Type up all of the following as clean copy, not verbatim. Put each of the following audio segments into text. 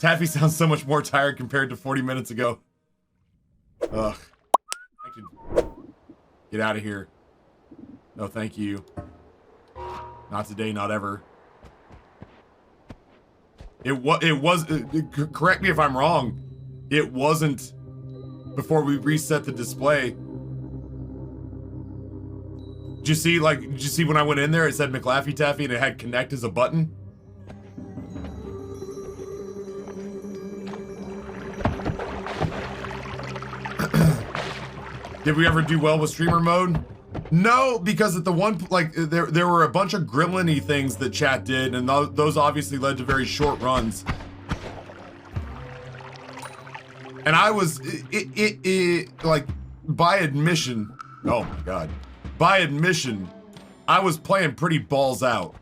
Taffy sounds so much more tired compared to 40 minutes ago. Ugh. I could get out of here. No, thank you. Not today, not ever. Correct me if I'm wrong. It wasn't before we reset the display. Did you see when I went in there, it said McLaffy Taffy and it had connect as a button? Did we ever do well with streamer mode? No, because at the one, there were a bunch of gremlin-y things that chat did, and those obviously led to very short runs. And I was, like, by admission, oh my god. By admission, I was playing pretty balls out.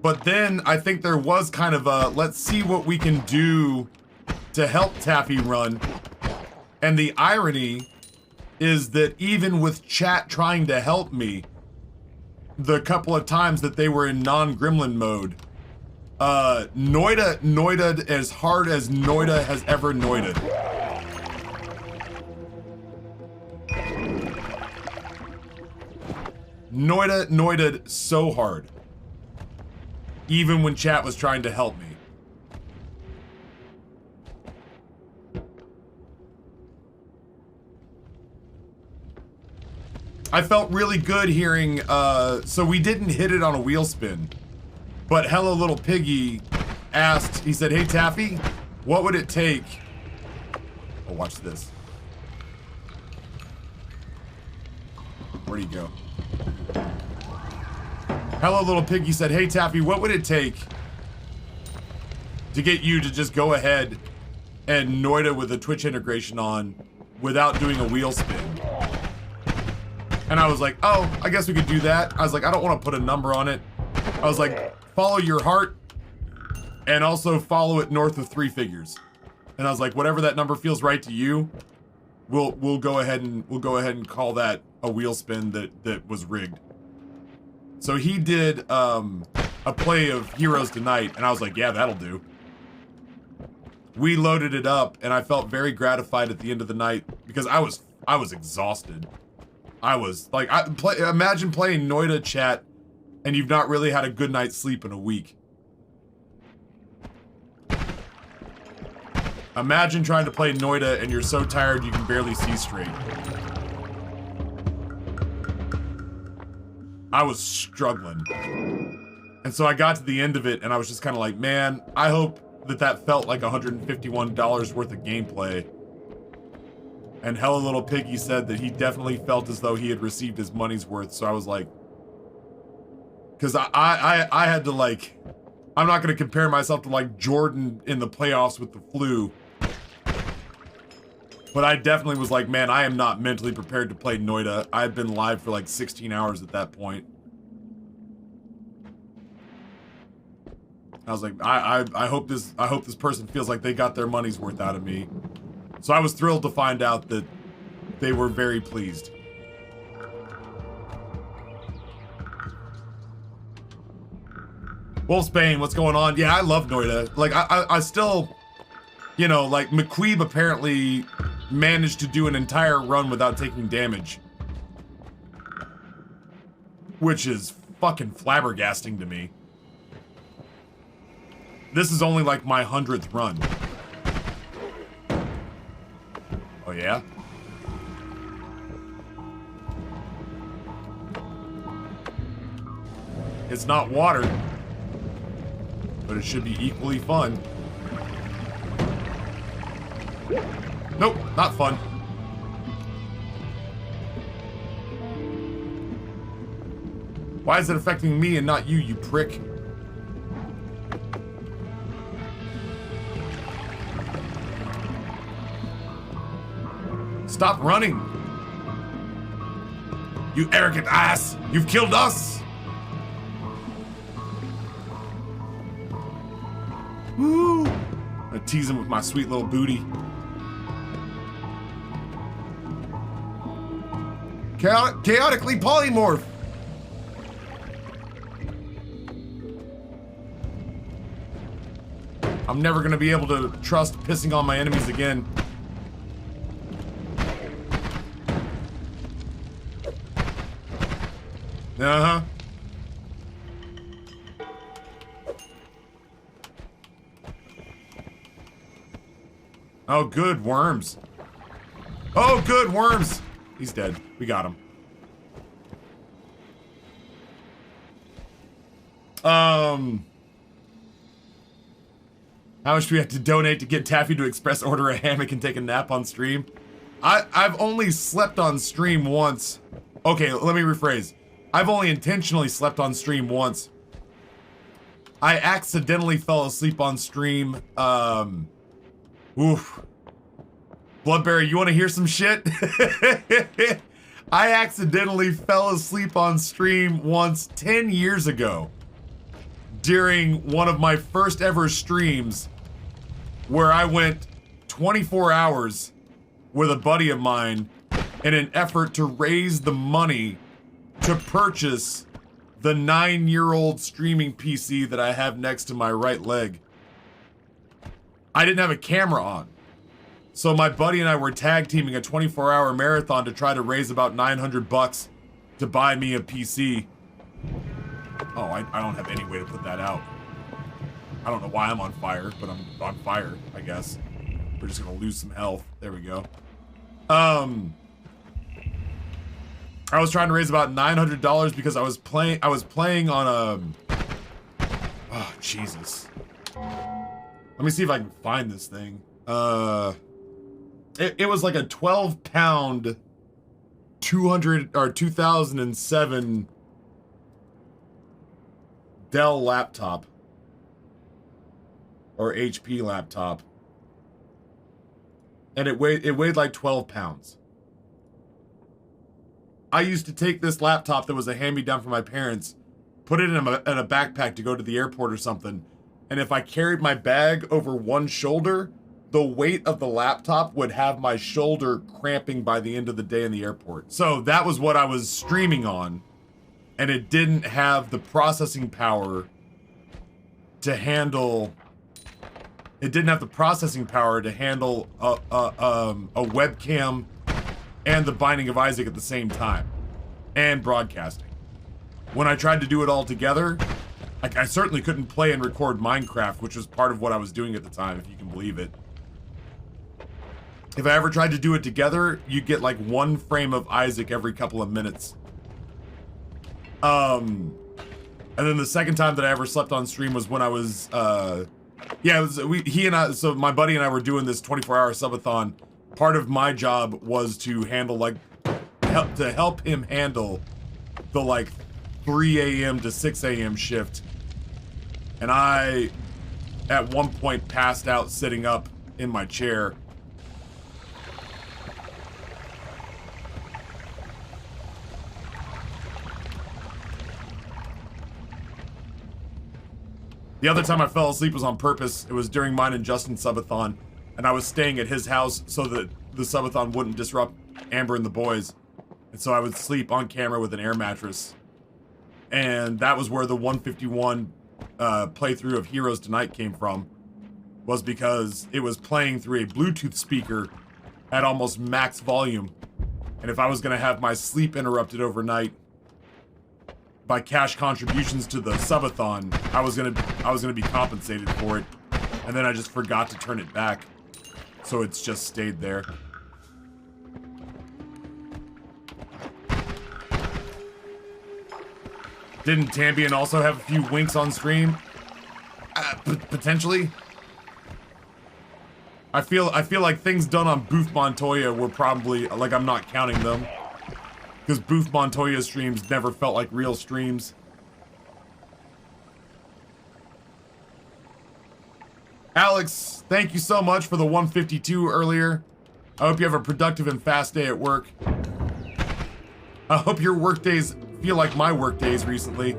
But then I think there was kind of a, let's see what we can do to help Taffy run. And the irony is that even with chat trying to help me, the couple of times that they were in non-gremlin mode, Noita as hard as Noita has ever noited. Noited so hard. Even when chat was trying to help me. I felt really good hearing, so we didn't hit it on a wheel spin, but Hello Little Piggy asked, he said, hey Taffy, what would it take? Oh, watch this. Where'd he go? Hello Little Piggy said, hey Taffy, what would it take to get you to just go ahead and Noita with a Twitch integration on without doing a wheel spin? And I was like, oh, I guess we could do that. I was like, I don't want to put a number on it. I was like, follow your heart and also follow it north of 3 figures. And I was like, whatever that number feels right to you, we'll go ahead and call that a wheel spin that was rigged. So he did a play of Heroes Tonight, and I was like, yeah, that'll do. We loaded it up, and I felt very gratified at the end of the night because I was exhausted. I was like, imagine playing Noita chat, and you've not really had a good night's sleep in a week. Imagine trying to play Noita, and you're so tired you can barely see straight. I was struggling. And so I got to the end of it and I was just kind of like, man, I hope that felt like $151 worth of gameplay. And Hello Little Piggy said that he definitely felt as though he had received his money's worth. So I was like, because I had to like, I'm not going to compare myself to like Jordan in the playoffs with the flu. But I definitely was like, man, I am not mentally prepared to play Noita. I've been live for like 16 hours at that point. I was like, I hope this person feels like they got their money's worth out of me. So I was thrilled to find out that they were very pleased. Wolfsbane, what's going on? Yeah, I love Noita. Like, I still, you know, like McQueeb apparently managed to do an entire run without taking damage. Which is fucking flabbergasting to me. This is only like my 100th run. Oh yeah? It's not water, but it should be equally fun. Nope, not fun. Why is it affecting me and not you, you prick? Stop running! You arrogant ass! You've killed us! Woo! I tease him with my sweet little booty. Chaotically polymorph! I'm never gonna be able to trust pissing on my enemies again. Uh-huh. Oh, good, worms. Oh, good, worms. He's dead. We got him. How much do we have to donate to get Taffy to express order a hammock and take a nap on stream? I've only slept on stream once. Okay, let me rephrase. I've only intentionally slept on stream once. I accidentally fell asleep on stream. Oof. Bloodberry, you want to hear some shit? I accidentally fell asleep on stream once 10 years ago during one of my first ever streams where I went 24 hours with a buddy of mine in an effort to raise the money to purchase the 9-year-old streaming PC that I have next to my right leg. I didn't have a camera on. So my buddy and I were tag teaming a 24-hour marathon to try to raise about 900 bucks to buy me a PC. Oh, I don't have any way to put that out. I don't know why I'm on fire, but I'm on fire, I guess. We're just gonna lose some health. There we go. I was trying to raise about $900 because I was playing on a... Oh, Jesus. Let me see if I can find this thing. It was like a 12-pound 2007 Dell laptop or HP laptop, and it weighed like 12 pounds. I used to take this laptop that was a hand-me-down from my parents, put it in a backpack to go to the airport or something, and if I carried my bag over one shoulder, the weight of the laptop would have my shoulder cramping by the end of the day in the airport. So that was what I was streaming on, and it didn't have the processing power to handle... It didn't have the processing power to handle a webcam and the Binding of Isaac at the same time, and broadcasting. When I tried to do it all together, like, I certainly couldn't play and record Minecraft, which was part of what I was doing at the time, if you can believe it. If I ever tried to do it together, you'd get like one frame of Isaac every couple of minutes. And then the second time that I ever slept on stream was when I was, yeah, so my buddy and I were doing this 24-hour subathon. Part of my job was to handle, like, to help him handle the, like, 3 a.m. to 6 a.m. shift. And I, at one point, passed out sitting up in my chair. The other time I fell asleep was on purpose. It was during mine and Justin's subathon, and I was staying at his house so that the subathon wouldn't disrupt Amber and the boys. And so I would sleep on camera with an air mattress. And that was where the 151 playthrough of Heroes Tonight came from, was because it was playing through a Bluetooth speaker at almost max volume. And if I was gonna have my sleep interrupted overnight by cash contributions to the subathon, I was gonna be compensated for it, and then I just forgot to turn it back, so it's just stayed there. Didn't Tambian also have a few winks on stream? Potentially. I feel like things done on Booth Montoya were probably, like, I'm not counting them. Because Booth Montoya streams never felt like real streams. Alex, thank you so much for the 152 earlier. I hope you have a productive and fast day at work. I hope your work days feel like my work days recently.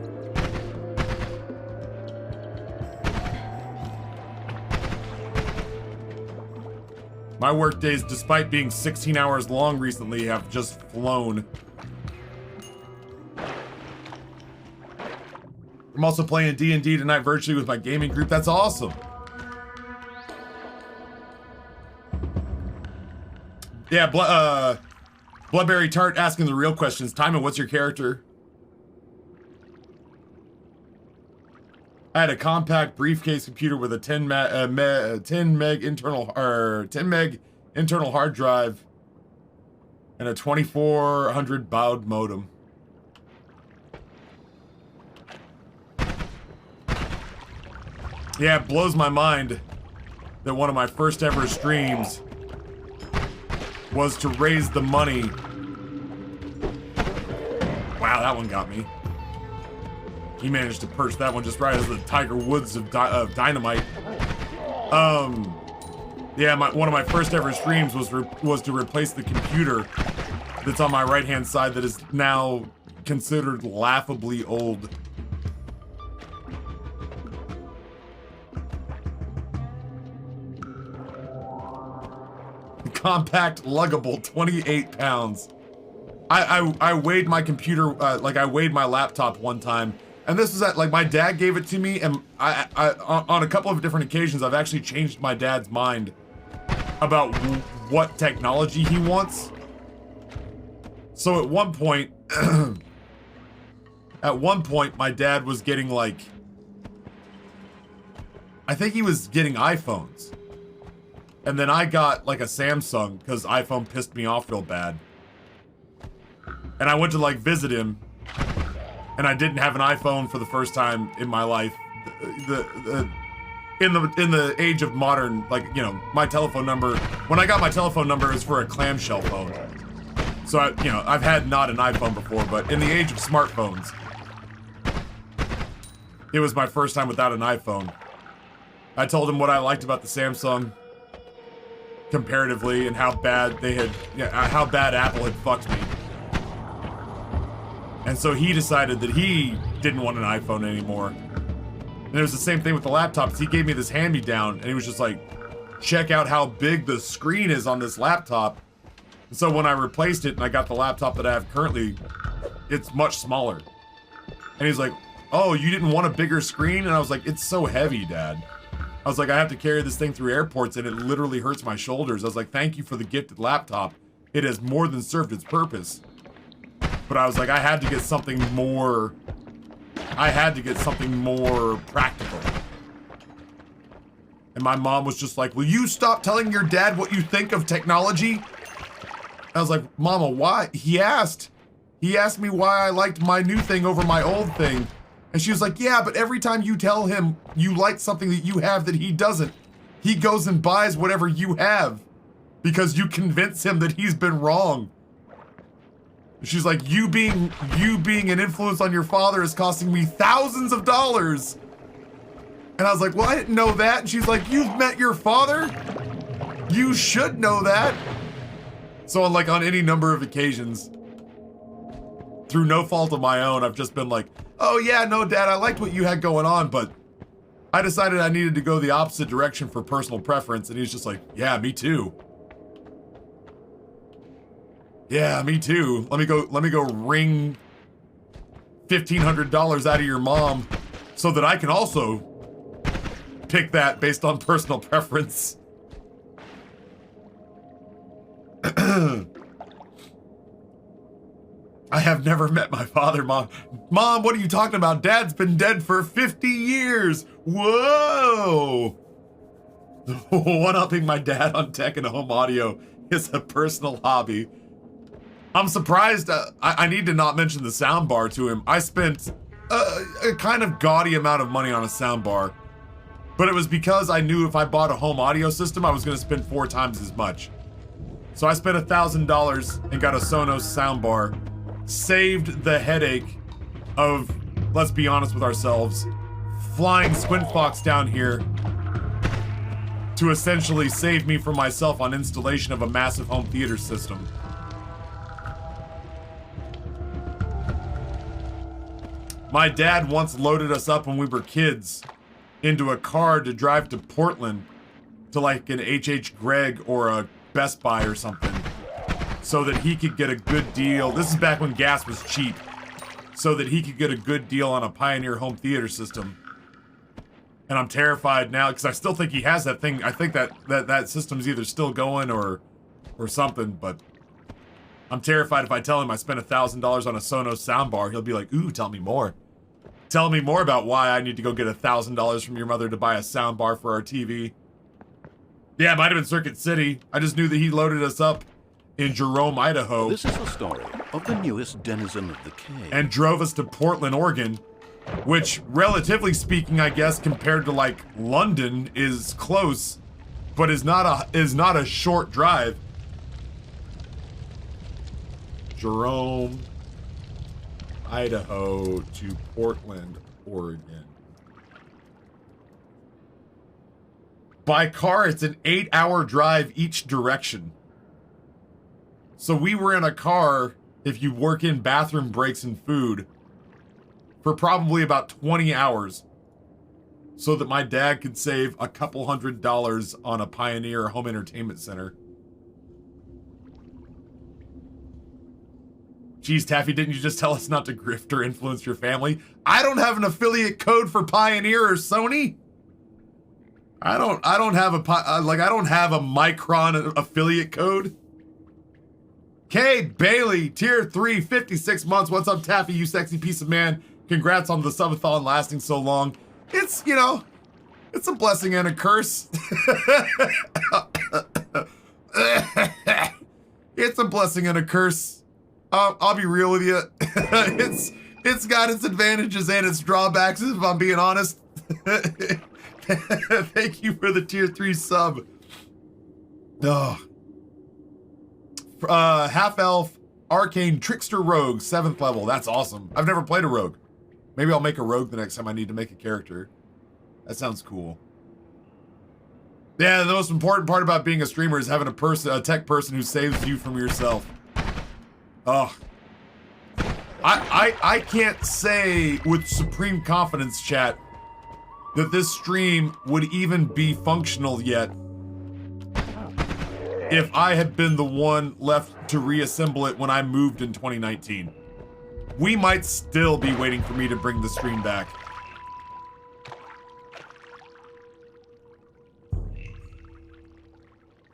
My work days, despite being 16 hours long recently, have just flown. I'm also playing D&D tonight virtually with my gaming group. That's awesome. Yeah, Bloodberry Tart asking the real questions. Timon, what's your character? I had a compact briefcase computer with a 10 meg internal hard drive and a 2400 baud modem. Yeah, it blows my mind that one of my first ever streams was to raise the money. Wow, that one got me. He managed to perch that one just right as the Tiger Woods of dynamite. Yeah, one of my first ever streams was to replace the computer that's on my right-hand side that is now considered laughably old. Compact, luggable, 28 pounds. I weighed my computer, like I weighed my laptop one time, and this was at, like, my dad gave it to me, and I on a couple of different occasions, I've actually changed my dad's mind about what technology he wants. So at one point, my dad was getting, like, I think he was getting iPhones. And then I got, like, a Samsung, because iPhone pissed me off real bad. And I went to, like, visit him, and I didn't have an iPhone for the first time in my life. In the age of modern, like, you know, my telephone number, when I got my telephone number, it was for a clamshell phone. So, I've had not an iPhone before, but in the age of smartphones, it was my first time without an iPhone. I told him what I liked about the Samsung comparatively, and how bad how bad Apple had fucked me. And so he decided that he didn't want an iPhone anymore. And it was the same thing with the laptops. He gave me this hand-me-down, and he was just like, check out how big the screen is on this laptop. And so when I replaced it and I got the laptop that I have currently, it's much smaller. And he's like, oh, you didn't want a bigger screen? And I was like, it's so heavy, Dad. I was like, I have to carry this thing through airports and it literally hurts my shoulders. I was like, thank you for the gifted laptop. It has more than served its purpose. But I was like, I had to get something more practical. And my mom was just like, will you stop telling your dad what you think of technology? I was like, Mama, why? He asked me why I liked my new thing over my old thing. And she was like, yeah, but every time you tell him you like something that you have that he doesn't, he goes and buys whatever you have because you convince him that he's been wrong. She's like, you being an influence on your father is costing me thousands of dollars. And I was like, well, I didn't know that. And she's like, you've met your father? You should know that. So on any number of occasions, through no fault of my own, I've just been like, oh yeah, no, Dad, I liked what you had going on, but I decided I needed to go the opposite direction for personal preference. And he's just like, yeah, me too. Yeah, me too. Let me go wring $1,500 out of your mom so that I can also pick that based on personal preference. I have never met my father, Mom. Mom, what are you talking about? Dad's been dead for 50 years. Whoa. One-upping my dad on tech and home audio is a personal hobby. I'm surprised. I need to not mention the soundbar to him. I spent a kind of gaudy amount of money on a soundbar, but it was because I knew if I bought a home audio system, I was going to spend 4 times as much. So I spent $1,000 and got a Sonos soundbar, saved the headache of, let's be honest with ourselves, flying Squint Fox down here to essentially save me from myself on installation of a massive home theater system. My dad once loaded us up when we were kids into a car to drive to Portland to like an H.H. Gregg or a Best Buy or something so that he could get a good deal. This is back when gas was cheap. So that he could get a good deal on a Pioneer home theater system. And I'm terrified now because I still think he has that thing. I think that system's either still going or or something, but I'm terrified if I tell him I spent $1,000 on a Sonos soundbar, he'll be like, ooh, tell me more. Tell me more about why I need to go get $1,000 from your mother to buy a soundbar for our TV. Yeah, it might have been Circuit City. I just knew that he loaded us up in Jerome, Idaho. This is the story of the newest denizen of the cave. And drove us to Portland, Oregon, which, relatively speaking, I guess, compared to like London, is close, but is not a short drive. Jerome, Idaho to Portland, Oregon. By car, it's an 8-hour drive each direction. So we were in a car, if you work in bathroom breaks and food, for probably about 20 hours. So that my dad could save a couple $100 on a Pioneer home entertainment center. Geez, Taffy, didn't you just tell us not to grift or influence your family? I don't have an affiliate code for Pioneer or Sony. I don't have a Micron affiliate code. K Bailey, tier 3, 56 months. What's up, Taffy, you sexy piece of man? Congrats on the subathon lasting so long. It's, you know, it's a blessing and a curse. It's a blessing and a curse. I'll be real with you. It's got its advantages and its drawbacks, if I'm being honest. Thank you for the tier 3 sub. Oh. Half Elf, Arcane, Trickster Rogue, 7th level. That's awesome. I've never played a rogue. Maybe I'll make a rogue the next time I need to make a character. That sounds cool. Yeah, the most important part about being a streamer is having a tech person who saves you from yourself. Oh. I can't say with supreme confidence, chat, that this stream would even be functional yet if I had been the one left to reassemble it when I moved in 2019. We might still be waiting for me to bring the stream back.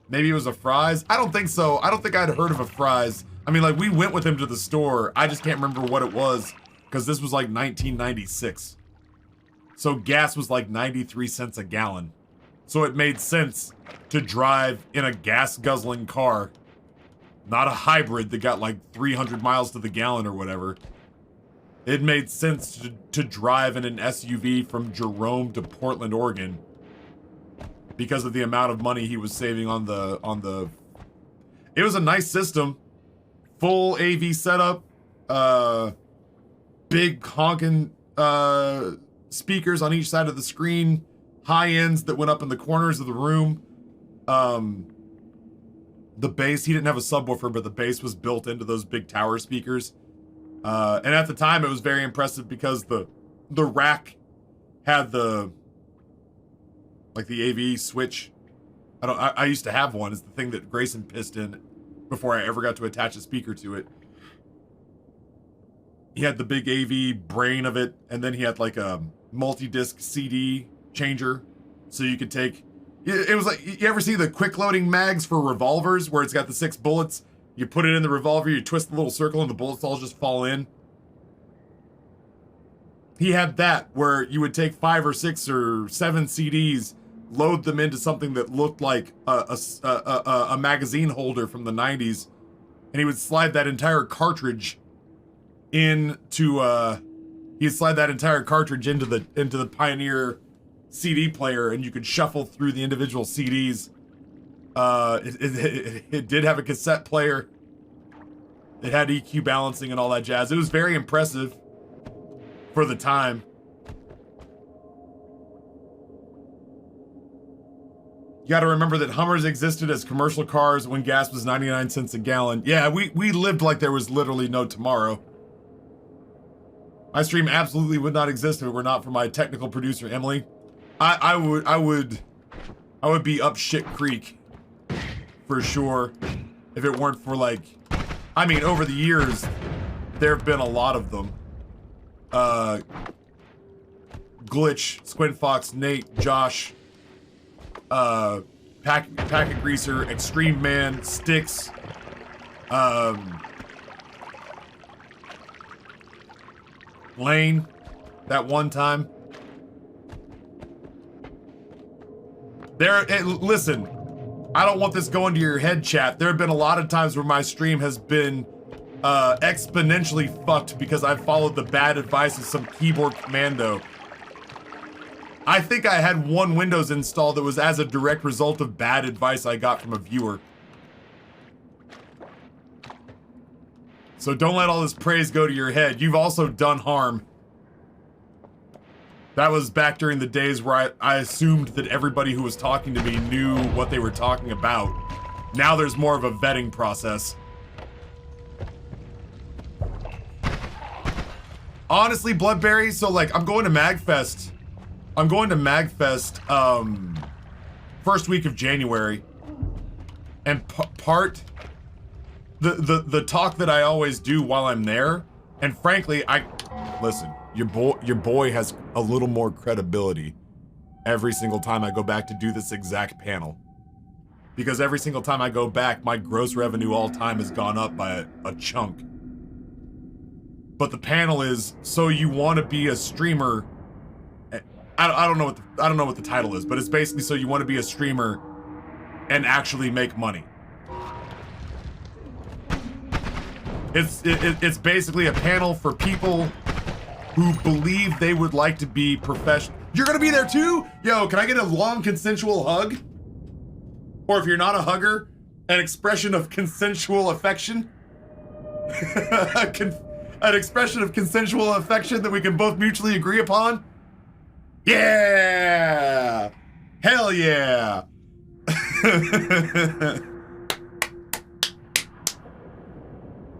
Maybe it was a Fry's? I don't think so. I don't think I'd heard of a Fry's. I mean, like, we went with him to the store. I just can't remember what it was, because this was like 1996. So gas was like 93 cents a gallon. So it made sense to drive in a gas-guzzling car, not a hybrid that got like 300 miles to the gallon or whatever. It made sense to drive in an SUV from Jerome to Portland, Oregon, because of the amount of money he was saving on the. It was a nice system, full AV setup, big honking speakers on each side of the screen, high ends that went up in the corners of the room. The bass, he didn't have a subwoofer, but the bass was built into those big tower speakers. And at the time, it was very impressive because the rack had the AV switch. I used to have one. It's the thing that Grayson pissed in before I ever got to attach a speaker to it. He had the big AV brain of it, and then he had like a multi-disc CD changer, so you could take. It was like, you ever see the quick loading mags for revolvers where it's got the 6 bullets? You put it in the revolver, you twist the little circle, and the bullets all just fall in. He had that where you would take 5 or 6 or 7 CDs, load them into something that looked like a magazine holder from the 90s, and he would slide that entire cartridge into the Pioneer CD player, and you could shuffle through the individual CDs. It did have a cassette player. It had EQ balancing and all that jazz. It was very impressive for the time. You got to remember that Hummers existed as commercial cars when gas was 99 cents a gallon. Yeah, we lived like there was literally no tomorrow. My stream absolutely would not exist if it were not for my technical producer, Emily. I would be up shit creek for sure if it weren't for, like, I mean, over the years there have been a lot of them. Glitch, Squint Fox, Nate, Josh, Packet Greaser, Extreme Man, Sticks, Lane, that one time. Listen, I don't want this going to your head, chat. There have been a lot of times where my stream has been exponentially fucked because I've followed the bad advice of some keyboard commando. I think I had one Windows install that was as a direct result of bad advice I got from a viewer. So don't let all this praise go to your head. You've also done harm. That was back during the days where I assumed that everybody who was talking to me knew what they were talking about. Now there's more of a vetting process. Honestly, Bloodberry, so like I'm going to MagFest. I'm going to MagFest first week of January. And part the talk that I always do while I'm there, and frankly, listen, your boy has a little more credibility every single time I go back to do this exact panel. Because every single time I go back, my gross revenue all time has gone up by a chunk. But the panel is, so you want to be a streamer. I don't know what the title is, but it's basically so you want to be a streamer and actually make money. It's basically a panel for people who believe they would like to be professional. You're gonna be there too? Yo, can I get a long consensual hug? Or if you're not a hugger, an expression of consensual affection? An expression of consensual affection that we can both mutually agree upon? Yeah! Hell yeah!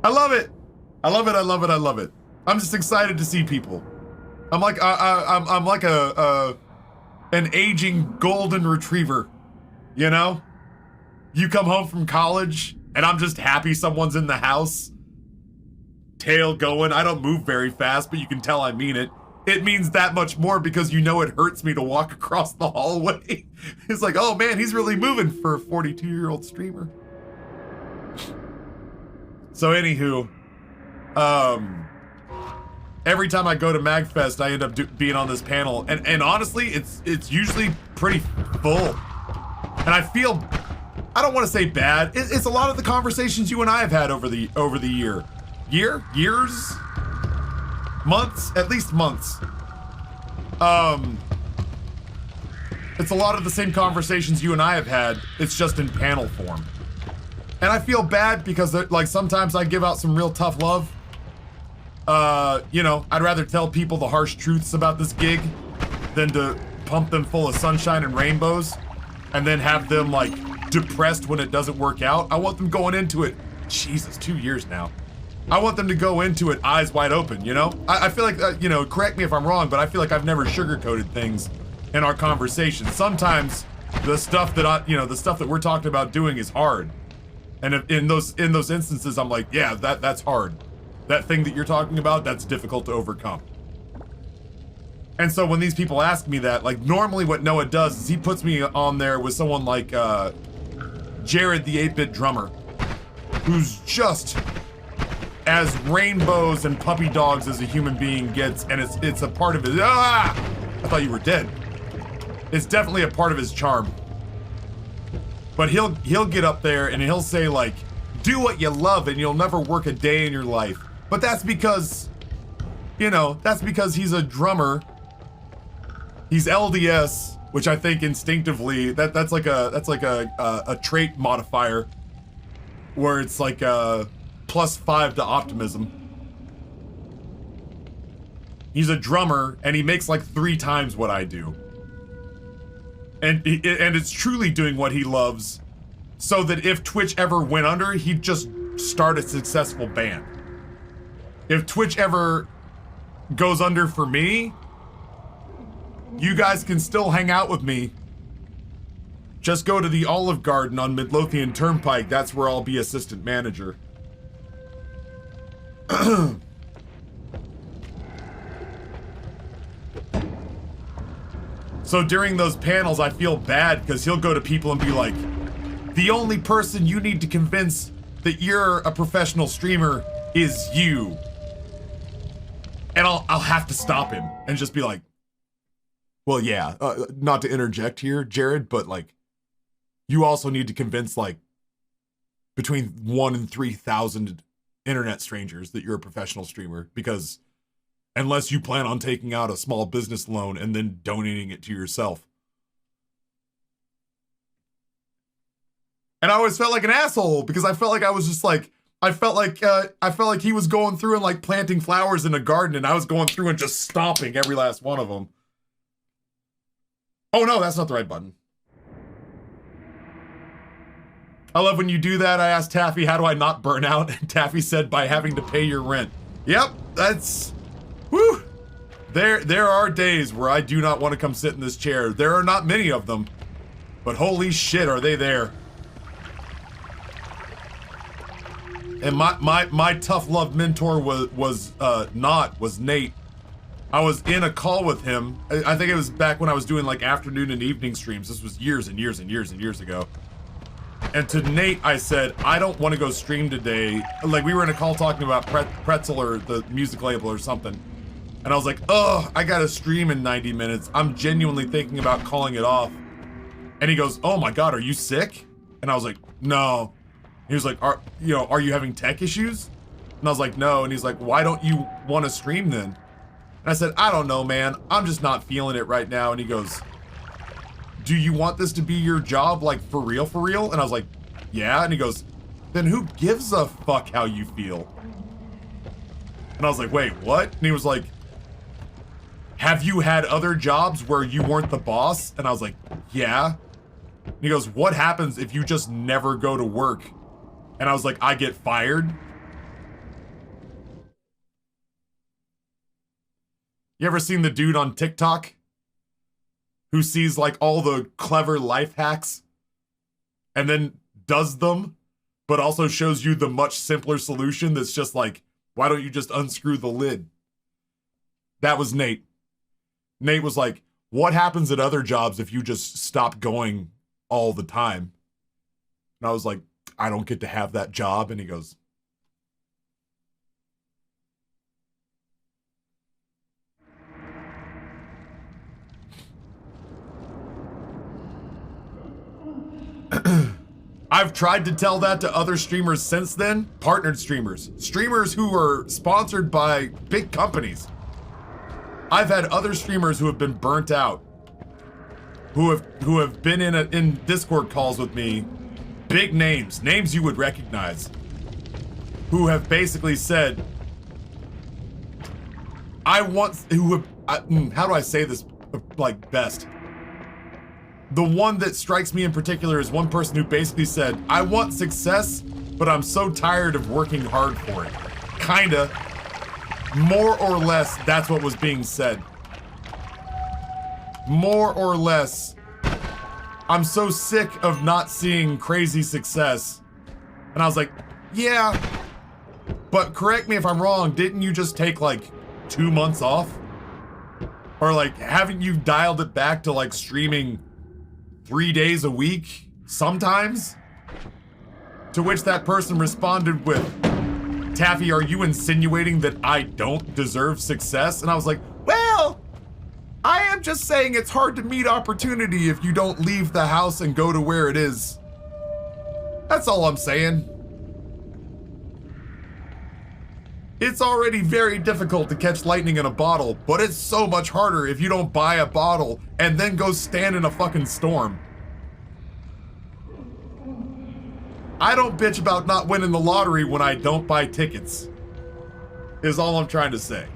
I love it! I love it, I love it, I love it. I'm just excited to see people. I'm like I'm like an aging golden retriever, you know? You come home from college and I'm just happy someone's in the house. Tail going. I don't move very fast, but you can tell I mean it. It means that much more because you know it hurts me to walk across the hallway. It's like, oh man, he's really moving for a 42-year-old streamer. So anywho, every time I go to MagFest, I end up being on this panel, and honestly, it's usually pretty full. And I feel, I don't want to say bad. It's a lot of the conversations you and I have had over the years, months, at least months. It's a lot of the same conversations you and I have had. It's just in panel form. And I feel bad because like sometimes I give out some real tough love. You know, I'd rather tell people the harsh truths about this gig than to pump them full of sunshine and rainbows and then have them like depressed when it doesn't work out. I want them going into it, Jesus, 2 years now. I want them to go into it eyes wide open, you know? I feel like, you know, correct me if I'm wrong, but I feel like I've never sugarcoated things in our conversations. Sometimes the stuff that the stuff that we're talking about doing is hard. And if in those instances, I'm like, yeah, that's hard. That thing that you're talking about, that's difficult to overcome. And so when these people ask me that, like normally what Noah does is he puts me on there with someone like Jared the 8-bit drummer, who's just as rainbows and puppy dogs as a human being gets, and it's a part of his, I thought you were dead. It's definitely a part of his charm. But he'll get up there and he'll say like, do what you love and you'll never work a day in your life. But that's because, you know, that's because he's a drummer. He's LDS, which I think instinctively, that's like a trait modifier where it's like +5 to optimism. He's a drummer and he makes like 3 times what I do. And it's truly doing what he loves so that if Twitch ever went under, he'd just start a successful band. If Twitch ever goes under for me, you guys can still hang out with me. Just go to the Olive Garden on Midlothian Turnpike. That's where I'll be assistant manager. So during those panels, I feel bad because he'll go to people and be like, the only person you need to convince that you're a professional streamer is you. And I'll have to stop him and just be like, well, yeah, not to interject here, Jared, but like, you also need to convince like between 1,000 and 3,000 internet strangers that you're a professional streamer, because unless you plan on taking out a small business loan and then donating it to yourself. And I always felt like an asshole because I felt like I was just like, I felt like he was going through and like planting flowers in a garden, and I was going through and just stomping every last one of them. Oh no, that's not the right button. I love when you do that. I asked Taffy, how do I not burn out? And Taffy said, by having to pay your rent. Yep, that's, whew. There are days where I do not want to come sit in this chair. There are not many of them, but holy shit, are they there. And my tough love mentor was Nate. I was in a call with him. I think it was back when I was doing like afternoon and evening streams. This was years and years and years and years ago. And to Nate, I said, I don't want to go stream today. Like, we were in a call talking about Pretzel or the music label or something. And I was like, ugh, I got to stream in 90 minutes. I'm genuinely thinking about calling it off. And he goes, oh my God, are you sick? And I was like, no. He was like, are you having tech issues? And I was like, no. And he's like, why don't you want to stream then? And I said, I don't know, man. I'm just not feeling it right now. And he goes, do you want this to be your job, like for real, for real? And I was like, yeah. And he goes, then who gives a fuck how you feel? And I was like, wait, what? And he was like, have you had other jobs where you weren't the boss? And I was like, yeah. And he goes, what happens if you just never go to work? And I was like, I get fired. You ever seen the dude on TikTok who sees like all the clever life hacks and then does them, but also shows you the much simpler solution that's just like, why don't you just unscrew the lid? That was Nate. Nate was like, what happens at other jobs if you just stop going all the time? And I was like, I don't get to have that job. And he goes, I've tried to tell that to other streamers since then, partnered streamers who are sponsored by big companies. I've had other streamers who have been burnt out, who have been in Discord calls with me, big names you would recognize, who have basically said, how do I say this like best? The one that strikes me in particular is one person who basically said, I want success, but I'm so tired of working hard for it. Kinda. More or less, that's what was being said. More or less, I'm so sick of not seeing crazy success. And I was like, yeah, but correct me if I'm wrong, didn't you just take like 2 months off? Or like, haven't you dialed it back to like streaming 3 days a week sometimes? To which that person responded with, Taffy, are you insinuating that I don't deserve success? And I was like, well, I am just saying it's hard to meet opportunity if you don't leave the house and go to where it is. That's all I'm saying. It's already very difficult to catch lightning in a bottle, but it's so much harder if you don't buy a bottle and then go stand in a fucking storm. I don't bitch about not winning the lottery when I don't buy tickets, is all I'm trying to say.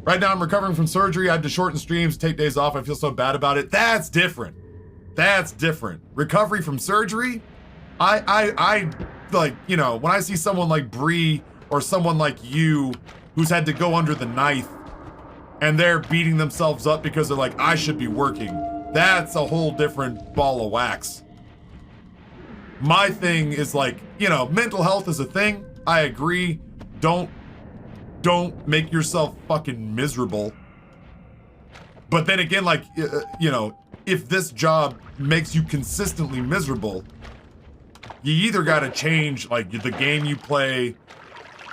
Right now I'm recovering from surgery. I had to shorten streams, take days off. I feel so bad about it. That's different. That's different. Recovery from surgery? I like, you know, when I see someone like Bree or someone like you who's had to go under the knife and they're beating themselves up because they're like, I should be working. That's a whole different ball of wax. My thing is like, you know, mental health is a thing. I agree. Don't make yourself fucking miserable. But then again, like, you know, if this job makes you consistently miserable, you either got to change, like, the game you play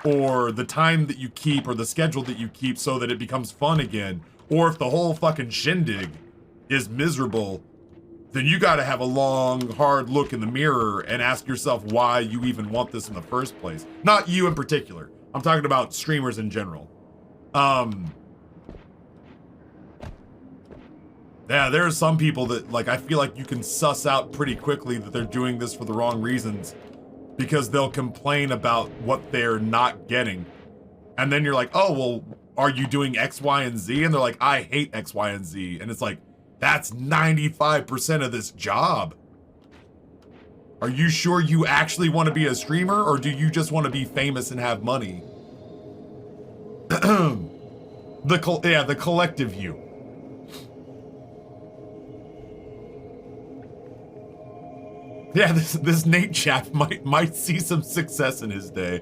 or the time that you keep or the schedule that you keep so that it becomes fun again. Or if the whole fucking shindig is miserable, then you got to have a long, hard look in the mirror and ask yourself why you even want this in the first place. Not you in particular. I'm talking about streamers in general. Yeah, there are some people that, like, I feel like you can suss out pretty quickly that they're doing this for the wrong reasons because they'll complain about what they're not getting. And then you're like, oh, well, are you doing X, Y, and Z? And they're like, I hate X, Y, and Z. And it's like, that's 95% of this job. Are you sure you actually want to be a streamer, or do you just want to be famous and have money? The collective you. Yeah, this Nate chap might see some success in his day.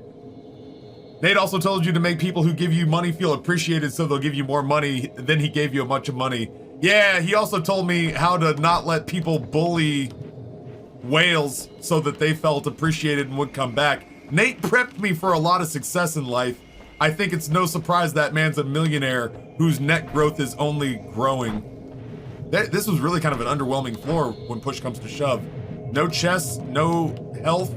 Nate also told you to make people who give you money feel appreciated so they'll give you more money. Then he gave you a bunch of money. Yeah, he also told me how to not let people bully whales so that they felt appreciated and would come back. Nate prepped me for a lot of success in life. I think it's no surprise that man's a millionaire whose net growth is only growing. This was really kind of an underwhelming floor when push comes to shove. No chests, no health.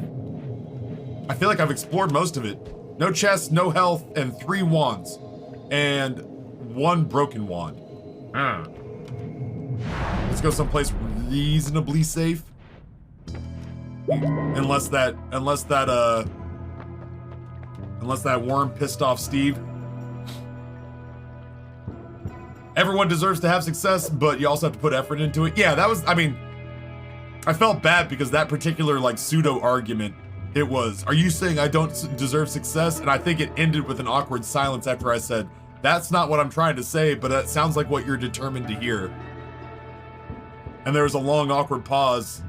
I feel like I've explored most of it. No chests, no health, and 3 wands. And 1 broken wand. Let's go someplace reasonably safe. Unless that worm pissed off Steve. Everyone deserves to have success, but you also have to put effort into it. Yeah, that was, I mean, I felt bad because that particular, like, pseudo argument, it was, are you saying I don't deserve success? And I think it ended with an awkward silence after I said, that's not what I'm trying to say, but that sounds like what you're determined to hear. And there was a long, awkward pause.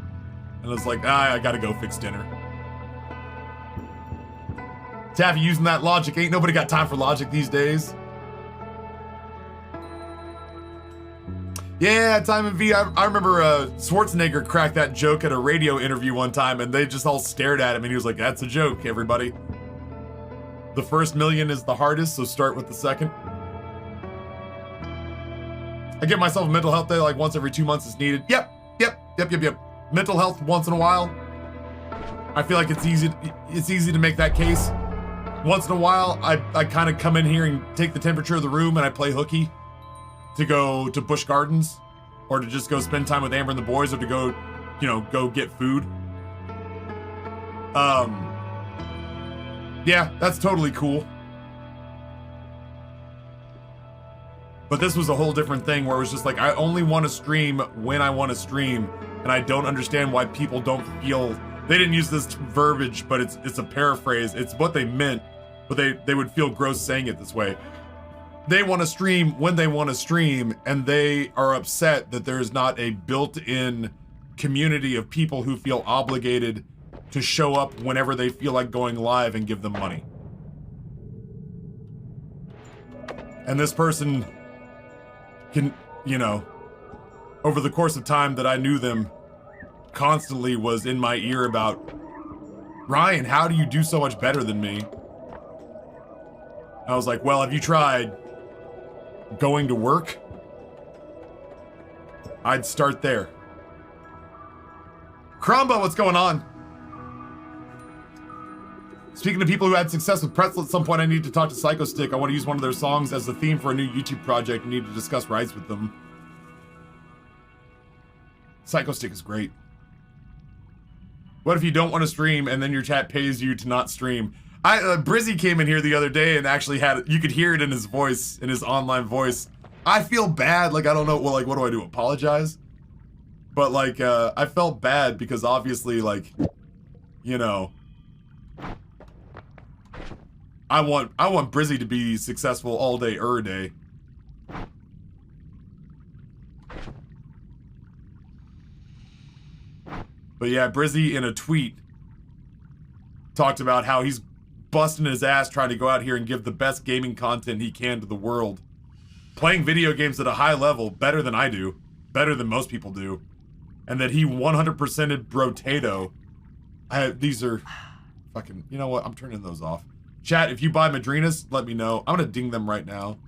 And I was like, I gotta go fix dinner. Taffy using that logic. Ain't nobody got time for logic these days. Yeah, Time and V. I remember Schwarzenegger cracked that joke at a radio interview one time, and they just all stared at him, and he was like, that's a joke, everybody. The first million is the hardest, so start with the second. I give myself a mental health day like once every 2 months is needed. Yep. Mental health once in a while. I feel like it's easy to make that case. Once in a while, I kind of come in here and take the temperature of the room and I play hooky to go to Busch Gardens or to just go spend time with Amber and the boys or to go, you know, go get food. Yeah, that's totally cool. But this was a whole different thing where it was just like, I only want to stream when I want to stream, and I don't understand why people don't feel, they didn't use this verbiage, but it's a paraphrase. It's what they meant, but they would feel gross saying it this way. They want to stream when they want to stream, and they are upset that there is not a built-in community of people who feel obligated to show up whenever they feel like going live and give them money. And this person can, you know, over the course of time that I knew them, constantly was in my ear about, Ryan, how do you do so much better than me? I was like, well, have you tried going to work? I'd start there. Crombo, what's going on? Speaking of people who had success with Pretzel, at some point I need to talk to Psycho Stick. I want to use one of their songs as the theme for a new YouTube project. I need to discuss rights with them. Psycho Stick is great. What if you don't want to stream and then your chat pays you to not stream? Brizzy came in here the other day and actually had, you could hear it in his voice, in his online voice. I feel bad, like, I don't know, well, like, what do I do, apologize? But, like, I felt bad because obviously, like, you know, I want Brizzy to be successful all day, day. But yeah, Brizzy in a tweet talked about how he's busting his ass trying to go out here and give the best gaming content he can to the world. playing video games at a high level better than I do, better than most people do, and that he 100%ed Brotato. These are fucking, you know what? I'm turning those off. Chat, if you buy Madrinas, let me know. I'm gonna ding them right now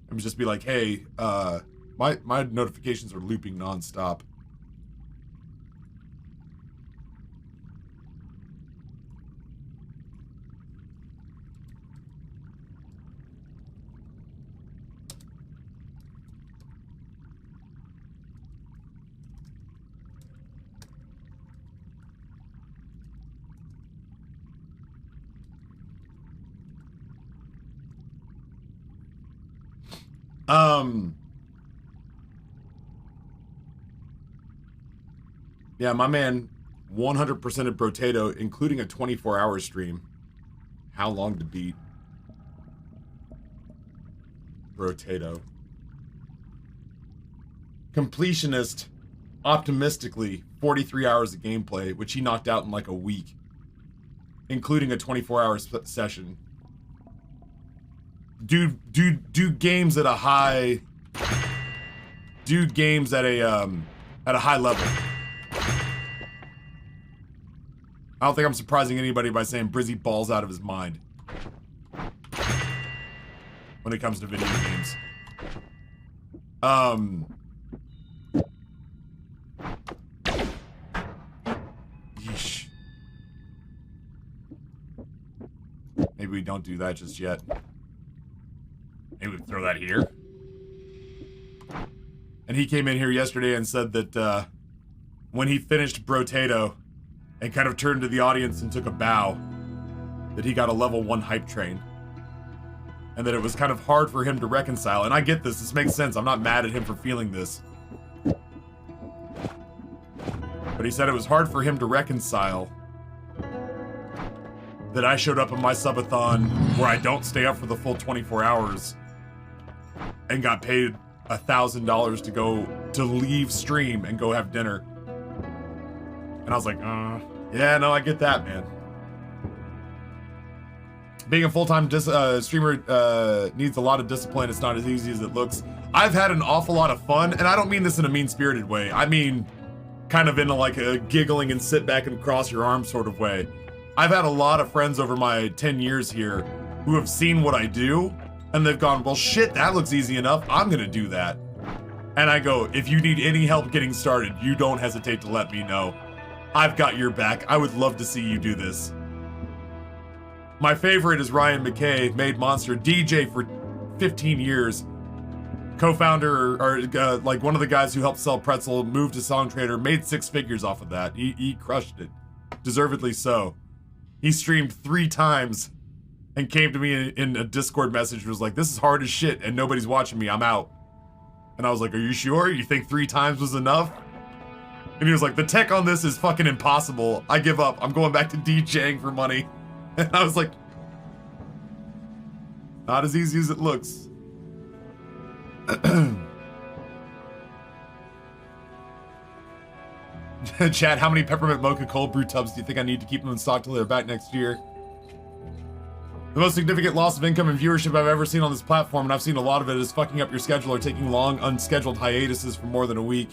and just be like, hey, my notifications are looping nonstop. Yeah, my man 100% of Brotato, including a 24-hour stream. How long to beat Brotato? Completionist, optimistically, 43 hours of gameplay, which he knocked out in like a week, including a 24-hour session. Do games at a high. Do games at a high level. I don't think I'm surprising anybody by saying Brizzy balls out of his mind when it comes to video games. Yeesh. Maybe we don't do that just yet. Maybe we throw that here. And he came in here yesterday and said that when he finished Brotato and kind of turned to the audience and took a bow, that he got a level 1 hype train. And that it was kind of hard for him to reconcile. And I get this. This makes sense. I'm not mad at him for feeling this. But he said it was hard for him to reconcile that I showed up in my subathon where I don't stay up for the full 24 hours and got paid $1,000 to go to leave stream and go have dinner. And I was like, yeah, no, I get that, man. Being a full-time streamer needs a lot of discipline. It's not as easy as it looks. I've had an awful lot of fun, and I don't mean this in a mean-spirited way. I mean kind of in a, like a giggling and sit back and cross your arms sort of way. I've had a lot of friends over my 10 years here who have seen what I do, and they've gone, well, shit, that looks easy enough. I'm gonna do that. And I go, if you need any help getting started, you don't hesitate to let me know. I've got your back. I would love to see you do this. My favorite is Ryan McKay, made Monster, DJ for 15 years. Co-founder, or like one of the guys who helped sell Pretzel, moved to Song Trader, made 6 figures off of that. He crushed it. Deservedly so. He streamed 3 times and came to me in a Discord message and was like, this is hard as shit and nobody's watching me, I'm out. And I was like, are you sure? You think 3 times was enough? And he was like, the tech on this is fucking impossible. I give up. I'm going back to DJing for money. And I was like, not as easy as it looks. Chat, how many peppermint mocha cold brew tubs do you think I need to keep them in stock till they're back next year? The most significant loss of income and viewership I've ever seen on this platform, and I've seen a lot of it, is fucking up your schedule or taking long, unscheduled hiatuses for more than a week.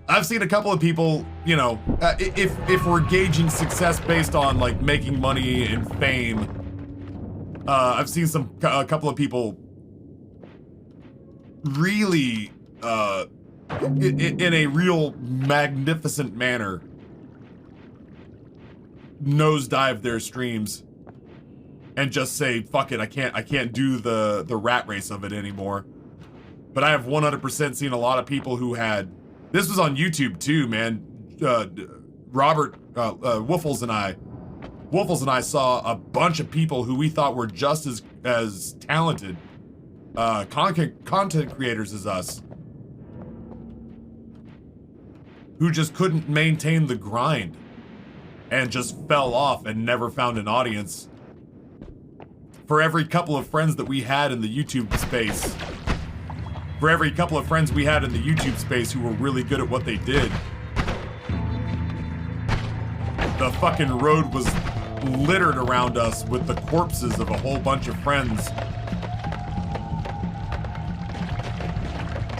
I've seen a couple of people, you know, if we're gauging success based on like making money and fame, I've seen a couple of people really, in a real magnificent manner, nosedive their streams and just say, fuck it, I can't do the rat race of it anymore. But I have 100% seen a lot of people who had, this was on YouTube too, man. Robert, Woofles and I saw a bunch of people who we thought were just as talented content creators as us, who just couldn't maintain the grind and just fell off and never found an audience. For every couple of friends that we had in the YouTube space, who were really good at what they did, the fucking road was littered around us with the corpses of a whole bunch of friends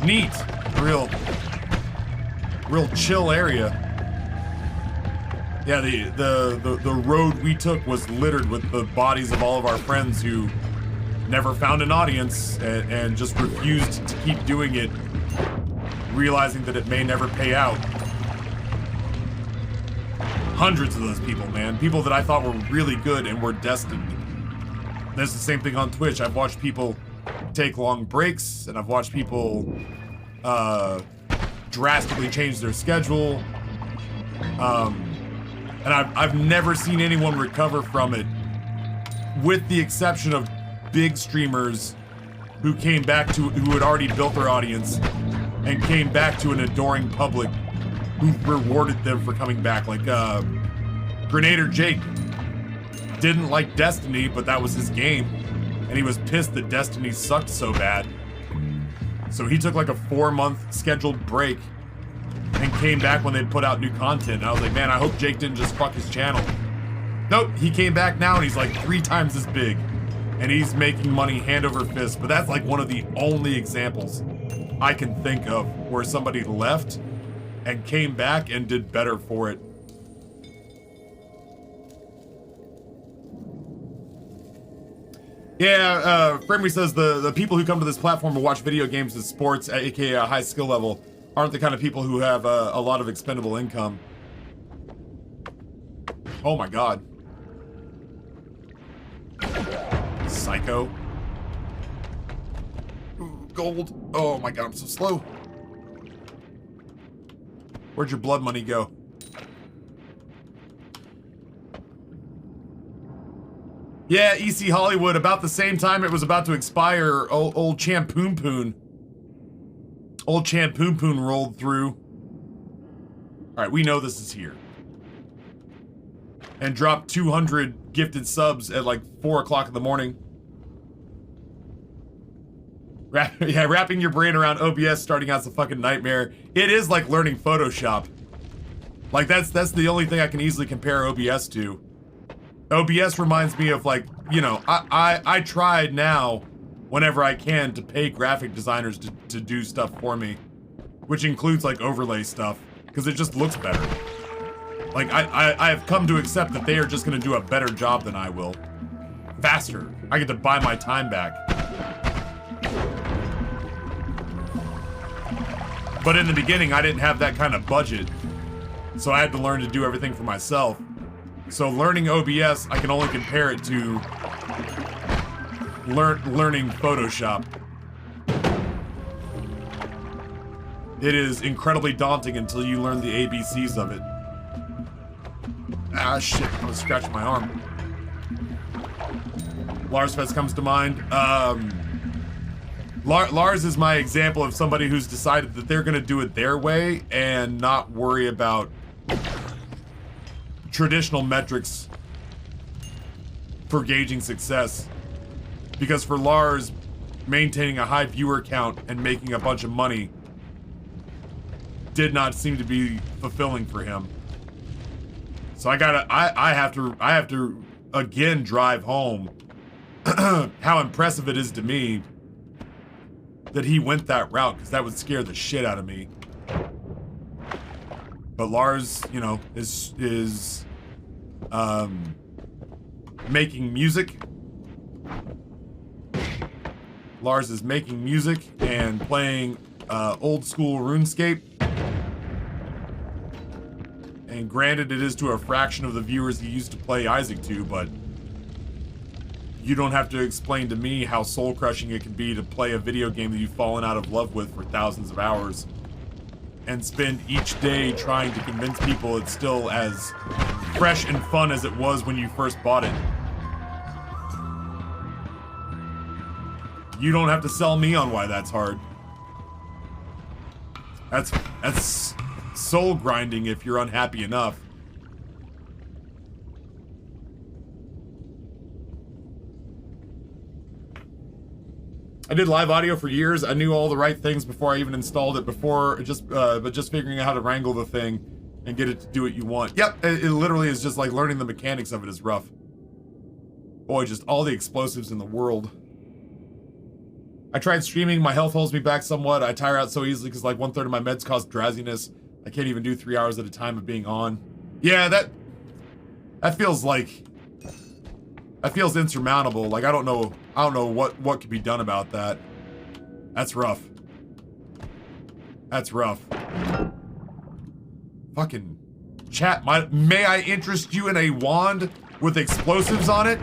neat. Real chill area. Yeah, the road we took was littered with the bodies of all of our friends who never found an audience and just refused to keep doing it, realizing that it may never pay out. Hundreds of those people, man. People that I thought were really good and were destined. That's the same thing on Twitch. I've watched people take long breaks, and I've watched people drastically change their schedule. And I've never seen anyone recover from it, with the exception of big streamers who came back to, who had already built their audience and came back to an adoring public who rewarded them for coming back. Like Grenader Jake didn't like Destiny, but that was his game, and he was pissed that Destiny sucked so bad. So he took like a 4-month scheduled break and came back when they put out new content. And I was like, man, I hope Jake didn't just fuck his channel. Nope, he came back now and he's like 3 times as big. And he's making money hand over fist. But that's like one of the only examples I can think of where somebody left and came back and did better for it. Yeah, Framey says the people who come to this platform and watch video games as sports, aka a high skill level, aren't the kind of people who have a lot of expendable income. Oh my god. Psycho. Ooh, gold. Oh my god, I'm so slow. Where'd your blood money go? Yeah, EC Hollywood, about the same time it was about to expire, old Champoon Poon. Old Champoon Poon rolled through. Alright, we know this is here. And dropped 200 gifted subs at like 4 o'clock in the morning. Yeah, wrapping your brain around OBS starting out's a fucking nightmare. It is like learning Photoshop. Like that's the only thing I can easily compare OBS to. OBS reminds me of like, you know, I tried now whenever I can to pay graphic designers to do stuff for me, which includes like overlay stuff, because it just looks better. Like I have come to accept that they are just gonna do a better job than I will. Faster. I get to buy my time back. But in the beginning, I didn't have that kind of budget, so I had to learn to do everything for myself. So learning OBS, I can only compare it to learning Photoshop. It is incredibly daunting until you learn the ABCs of it. Ah, shit, I was scratching my arm. Lars Fest comes to mind. Lars is my example of somebody who's decided that they're gonna do it their way and not worry about traditional metrics for gauging success. Because for Lars, maintaining a high viewer count and making a bunch of money did not seem to be fulfilling for him. So I have to again drive home how impressive it is to me that he went that route, because that would scare the shit out of me. But Lars, you know, is making music. Lars is making music and playing old school RuneScape. And granted, it is to a fraction of the viewers he used to play Isaac to, but you don't have to explain to me how soul-crushing it can be to play a video game that you've fallen out of love with for thousands of hours and spend each day trying to convince people it's still as fresh and fun as it was when you first bought it. You don't have to sell me on why that's hard. That's soul grinding if you're unhappy enough. I did live audio for years. I knew all the right things before I even installed it. But just figuring out how to wrangle the thing and get it to do what you want. Yep, it literally is just like learning the mechanics of it is rough. Boy, just all the explosives in the world. I tried streaming. My health holds me back somewhat. I tire out so easily because like 1/3 of my meds cause drowsiness. I can't even do 3 hours at a time of being on. Yeah, that feels like... That feels insurmountable. Like, I don't know what could be done about that. That's rough. That's rough. Fucking chat, may I interest you in a wand with explosives on it?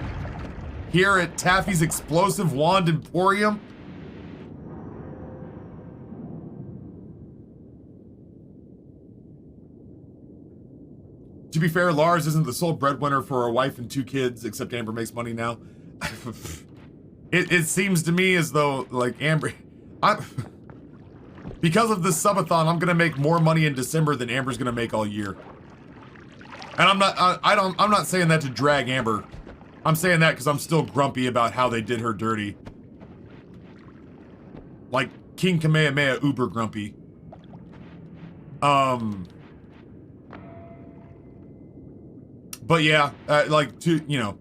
Here at Taffy's Explosive Wand Emporium? To be fair, Lars isn't the sole breadwinner for a wife and 2 kids, except Amber makes money now. It seems to me as though, like, Amber... because of this subathon, I'm gonna make more money in December than Amber's gonna make all year. And I'm not saying that to drag Amber. I'm saying that because I'm still grumpy about how they did her dirty. Like, King Kamehameha uber grumpy. But yeah, like, you know,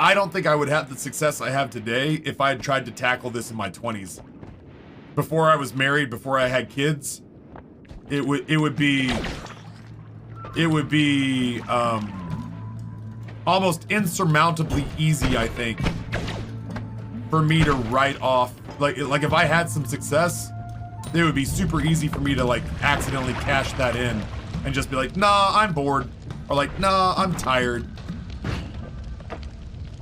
I don't think I would have the success I have today if I had tried to tackle this in my 20s. Before I was married, before I had kids, it would be almost insurmountably easy, I think, for me to write off. Like if I had some success, it would be super easy for me to like accidentally cash that in and just be like, nah, I'm bored. Or like, nah, I'm tired.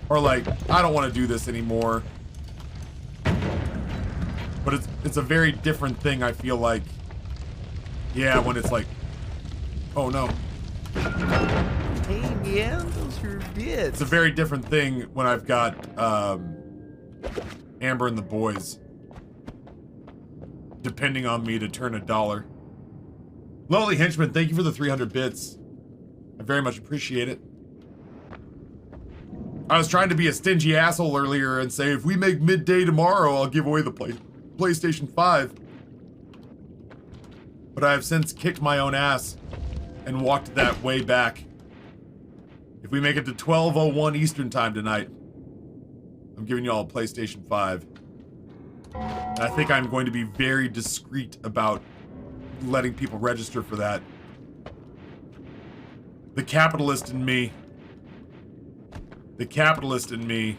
Or like, I don't want to do this anymore. But it's a very different thing, I feel like. Yeah, when it's like, oh no. Hey man, those are bits. It's a very different thing when I've got Amber and the boys depending on me to turn $1. Lowly Henchman, thank you for the 300 bits. I very much appreciate it. I was trying to be a stingy asshole earlier and say, if we make midday tomorrow, I'll give away the PlayStation 5. But I have since kicked my own ass and walked that way back. If we make it to 12:01 Eastern time tonight, I'm giving you all a PlayStation 5. And I think I'm going to be very discreet about letting people register for that. The capitalist in me. The capitalist in me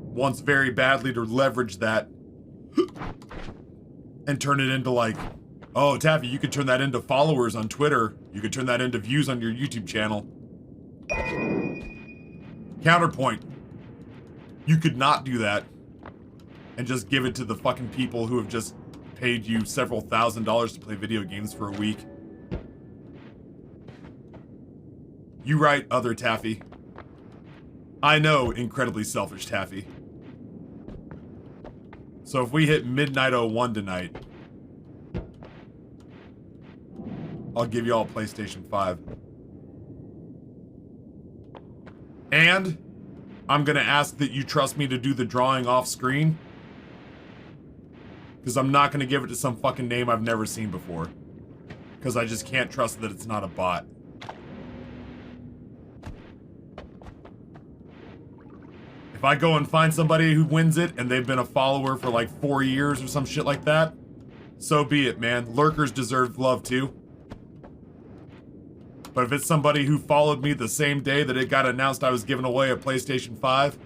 wants very badly to leverage that and turn it into like, oh, Taffy, you could turn that into followers on Twitter. You could turn that into views on your YouTube channel. Counterpoint. You could not do that and just give it to the fucking people who have just paid you several $1,000s to play video games for a week. You right, other Taffy. I know, incredibly selfish Taffy. So if we hit midnight 01 tonight, I'll give you all a PlayStation 5. And I'm gonna ask that you trust me to do the drawing off screen. Because I'm not gonna give it to some fucking name I've never seen before. Because I just can't trust that it's not a bot. If I go and find somebody who wins it and they've been a follower for like 4 years or some shit like that, so be it, man. Lurkers deserve love too. But if it's somebody who followed me the same day that it got announced I was giving away a PlayStation 5,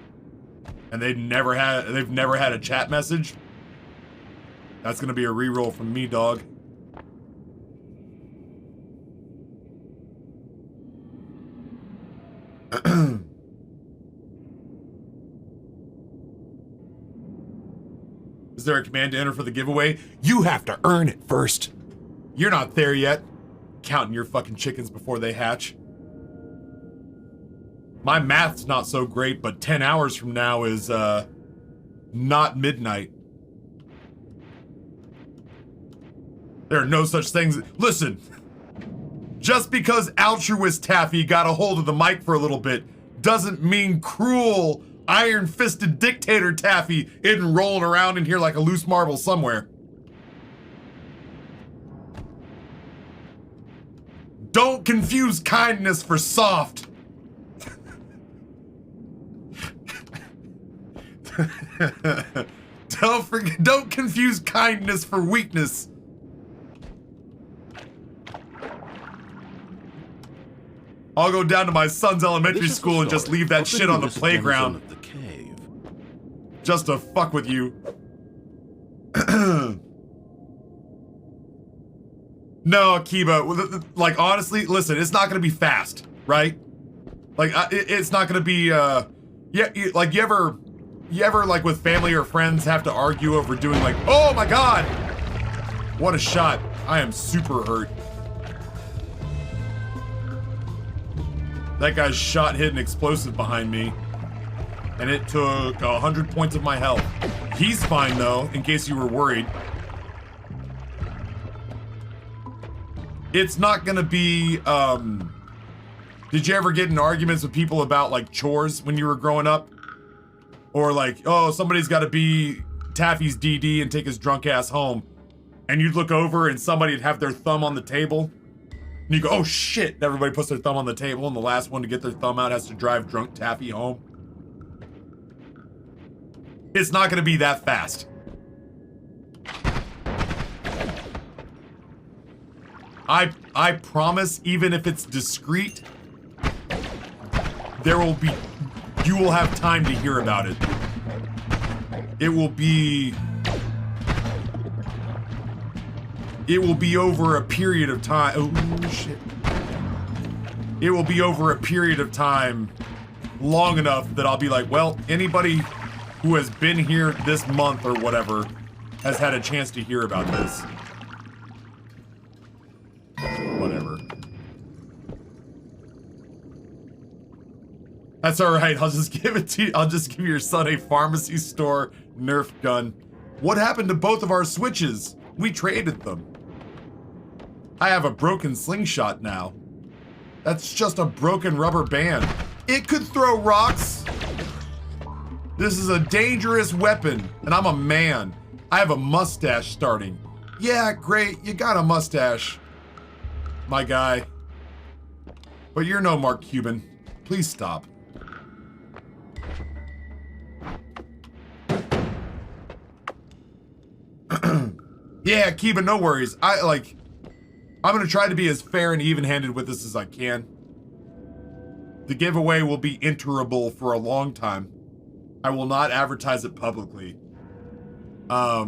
and they've never had a chat message, that's gonna be a reroll from me, dog. Is there a command to enter for the giveaway? You have to earn it first. You're not there yet. Counting your fucking chickens before they hatch. My math's not so great, but 10 hours from now is, not midnight. There are no such things. Listen, just because altruist Taffy got a hold of the mic for a little bit doesn't mean cruel, iron-fisted dictator Taffy isn't rolling around in here like a loose marble somewhere. Don't confuse kindness for soft. Don't confuse kindness for weakness. I'll go down to my son's elementary school and just leave that shit on the playground. Of the cave. Just to fuck with you. No, Kiba, like, honestly, listen, it's not gonna be fast, right? Like, it's not gonna be, yeah, like, you ever, like, with family or friends have to argue over doing, like, oh my god! What a shot. I am super hurt. That guy's shot hit an explosive behind me, and it took 100 points of my health. He's fine, though, in case you were worried. It's not gonna be, did you ever get in arguments with people about, like, chores when you were growing up? Or like, oh, somebody's gotta be Taffy's DD and take his drunk ass home. And you'd look over and somebody'd have their thumb on the table. And you go, oh shit, and everybody puts their thumb on the table and the last one to get their thumb out has to drive drunk Taffy home. It's not gonna be that fast. I promise, even if it's discreet, you will have time to hear about it. It will be over a period of time. Oh, shit. It will be over a period of time long enough that I'll be like, well, anybody who has been here this month or whatever has had a chance to hear about this. Whatever. That's alright, I'll just give it to you. I'll just give your son a pharmacy store Nerf gun. What happened to both of our switches? We traded them. I have a broken slingshot now. That's just a broken rubber band. It could throw rocks. This is a dangerous weapon, and I'm a man. I have a mustache starting. Yeah, great, you got a mustache, my guy. But you're no Mark Cuban. Please stop. Yeah, Kiba, no worries. I'm gonna try to be as fair and even-handed with this as I can. The giveaway will be enterable for a long time. I will not advertise it publicly. I'll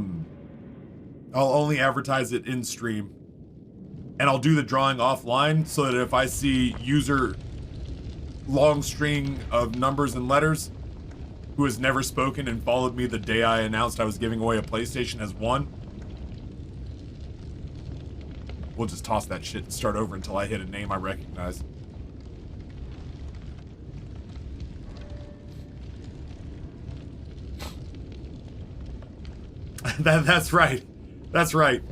only advertise it in stream. And I'll do the drawing offline so that if I see user long string of numbers and letters who has never spoken and followed me the day I announced I was giving away a PlayStation has won, we'll just toss that shit and start over until I hit a name I recognize. That's right. That's right.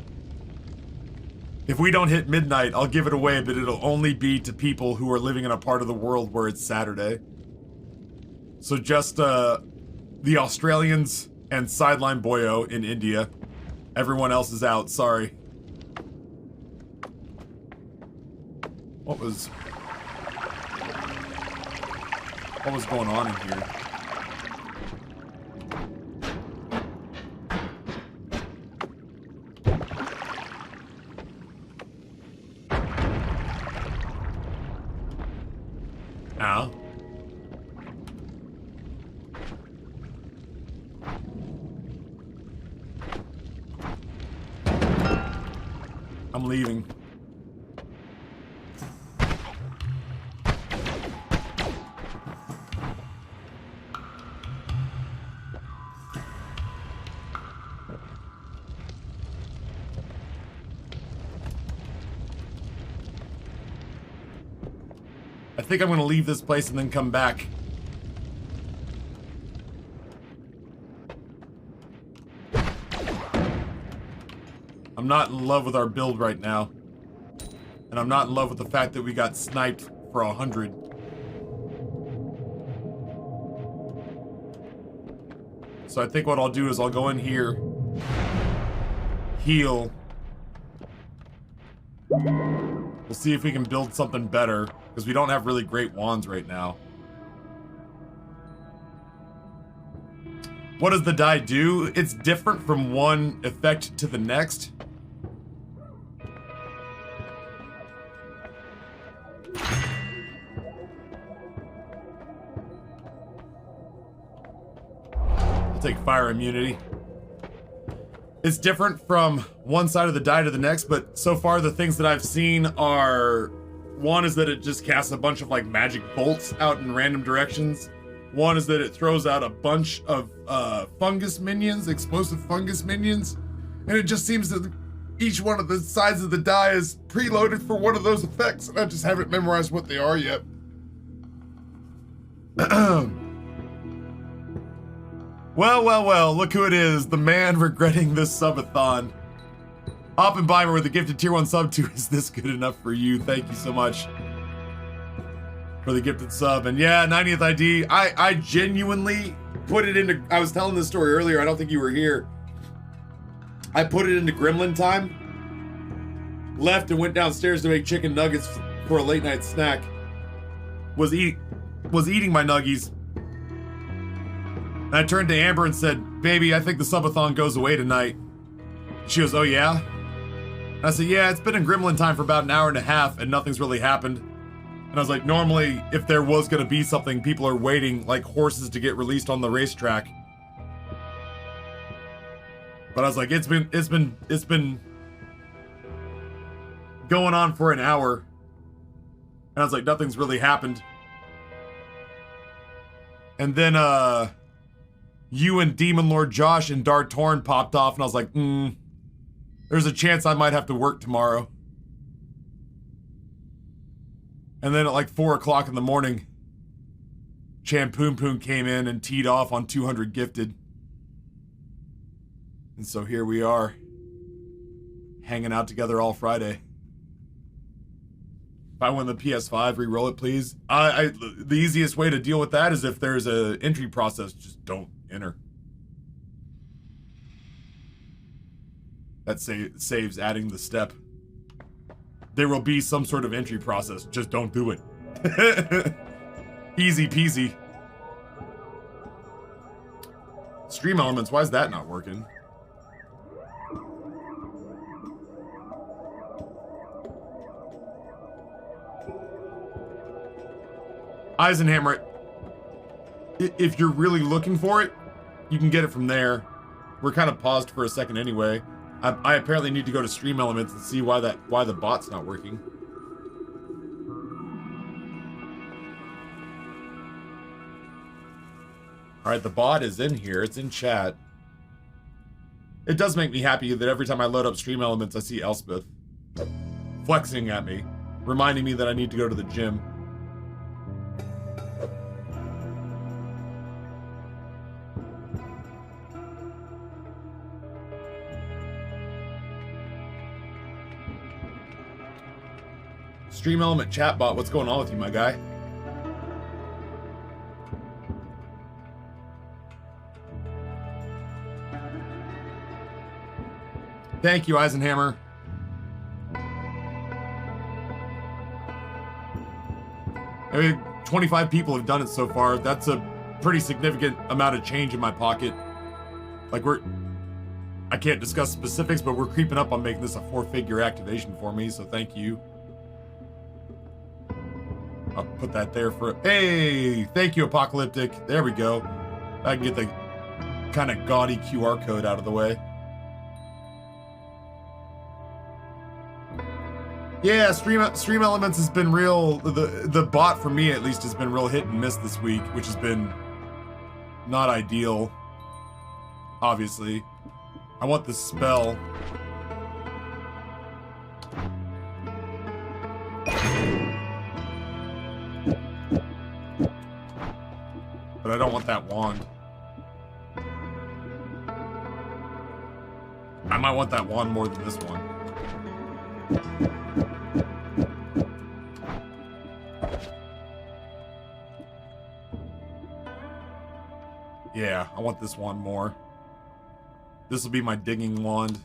If we don't hit midnight, I'll give it away, but it'll only be to people who are living in a part of the world where it's Saturday. So just, the Australians and Sideline Boyo in India. Everyone else is out, sorry. What was going on in here? Ow. I'm leaving. I think I'm gonna leave this place and then come back. I'm not in love with our build right now. And I'm not in love with the fact that we got sniped for 100. So I think what I'll do is I'll go in here, heal. We'll see if we can build something better, because we don't have really great wands right now. What does the dye do? It's different from one effect to the next. I'll take fire immunity. It's different from one side of the dye to the next, but so far the things that I've seen are, one is that it just casts a bunch of like magic bolts out in random directions. One is that it throws out a bunch of fungus minions, explosive fungus minions. And it just seems that each one of the sides of the die is preloaded for one of those effects. And I just haven't memorized what they are yet. Well, look who it is. The man regretting this subathon. Oppenheimer with the gifted tier 1 sub to Is This Good Enough For You? Thank you so much for the gifted sub. And yeah, 90th ID. I genuinely put it into, I was telling this story earlier, I don't think you were here. I put it into gremlin time, left and went downstairs to make chicken nuggets for a late night snack. Was eating my nuggies. And I turned to Amber and said, baby, I think the subathon goes away tonight. She goes, oh yeah? And I said, yeah, it's been in gremlin time for about an hour and a half and nothing's really happened. And I was like, normally, if there was gonna be something, people are waiting like horses to get released on the racetrack. But I was like, it's been going on for an hour. And I was like, nothing's really happened. And then, you and Demon Lord Josh and Dart Torn popped off, and I was like, there's a chance I might have to work tomorrow. And then at like 4 o'clock in the morning, Champoon Poon came in and teed off on 200 gifted. And so here we are, hanging out together all Friday. If I win the PS5, re-roll it, please. The easiest way to deal with that is if there's an entry process, just don't enter. That saves adding the step. There will be some sort of entry process. Just don't do it. Easy peasy. Stream elements, why is that not working? Eisenhammer, if you're really looking for it, you can get it from there. We're kind of paused for a second anyway. I apparently need to go to Stream Elements and see why the bot's not working. All right, the bot is in here. It's in chat. It does make me happy that every time I load up Stream Elements, I see Elspeth flexing at me, reminding me that I need to go to the gym. Stream Element chatbot, what's going on with you, my guy? Thank you, Eisenhammer. I mean, 25 people have done it so far. That's a pretty significant amount of change in my pocket. Like, I can't discuss specifics, but we're creeping up on making this a 4-figure activation for me, so thank you. I'll put that there for, hey, thank you, Apocalyptic. There we go. I can get the kind of gaudy QR code out of the way. Yeah, Stream Elements has been real, the bot for me at least has been real hit and miss this week, which has been not ideal, obviously. I want the spell. But I don't want that wand. I might want that wand more than this one. Yeah, I want this wand more. This will be my digging wand.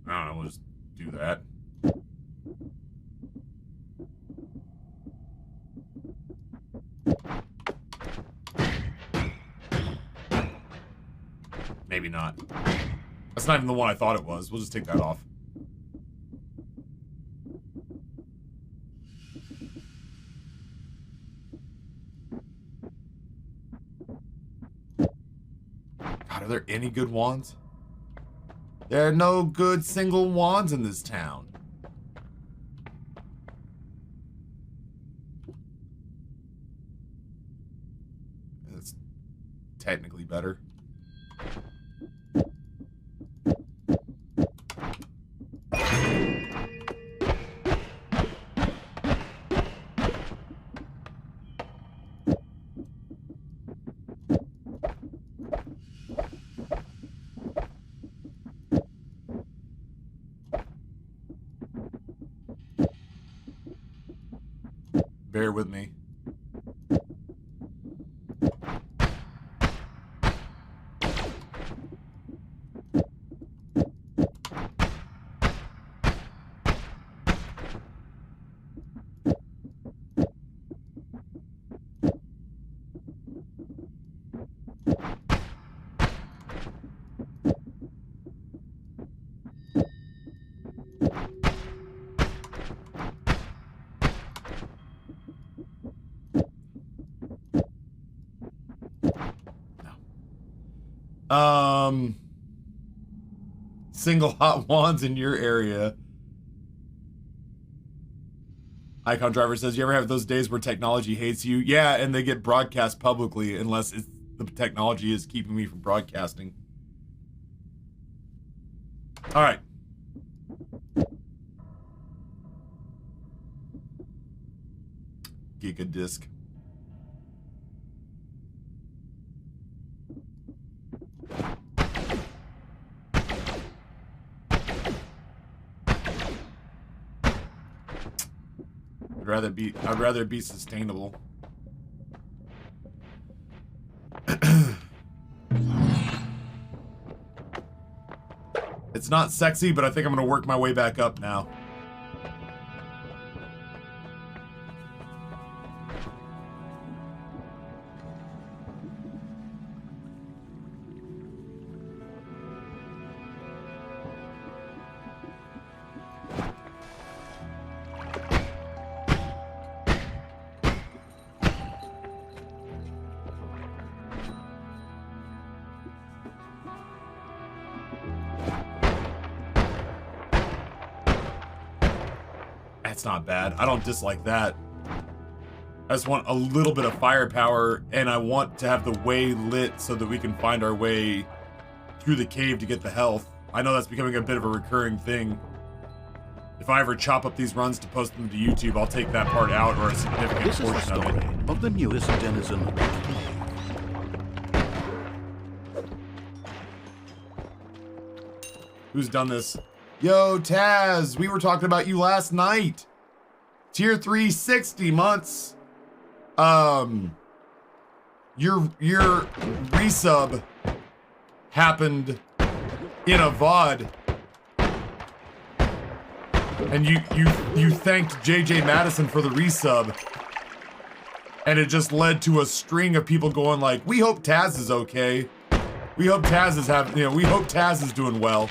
I don't know, we'll just do that. Maybe not. That's not even the one I thought it was. We'll just take that off. God, are there any good wands? There are no good single wands in this town. That's technically better. Bear with me. Single hot wands in your area. Icon Driver says, you ever have those days where technology hates you? Yeah, and they get broadcast publicly unless it's, the technology is keeping me from broadcasting. All right. Giga disc. I'd rather be sustainable. It's not sexy, but I think I'm gonna work my way back up now. That's not bad. I don't dislike that. I just want a little bit of firepower, and I want to have the way lit so that we can find our way through the cave to get the health. I know that's becoming a bit of a recurring thing. If I ever chop up these runs to post them to YouTube, I'll take that part out, or a significant This is the portion of story it. of the newest denizen of the cave. Who's done this? Yo, Taz, we were talking about you last night. Tier 360 months. Your resub happened in a VOD. And you thanked JJ Madison for the resub. And it just led to a string of people going like, we hope Taz is okay. We hope Taz is we hope Taz is doing well.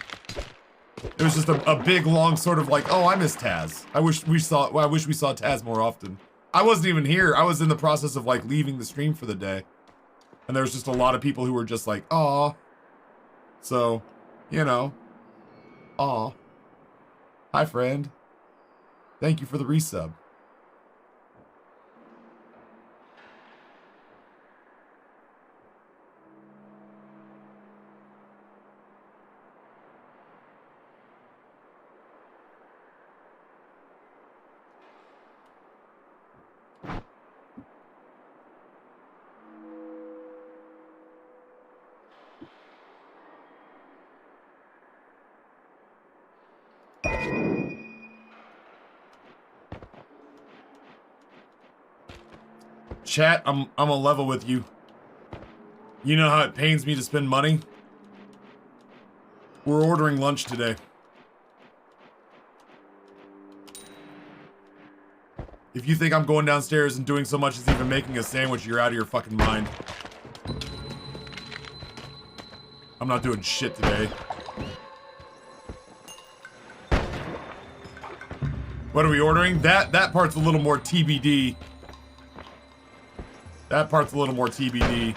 It was just a big, long sort of like, oh, I miss Taz. I wish we saw Taz more often. I wasn't even here. I was in the process of like leaving the stream for the day. And there was just a lot of people who were just like, aw. So, you know, aw. Hi, friend. Thank you for the resub. Chat, I'm a level with you. You know how it pains me to spend money? We're ordering lunch today. If you think I'm going downstairs and doing so much as even making a sandwich, you're out of your fucking mind. I'm not doing shit today. What are we ordering? That part's a little more TBD. That part's a little more TBD.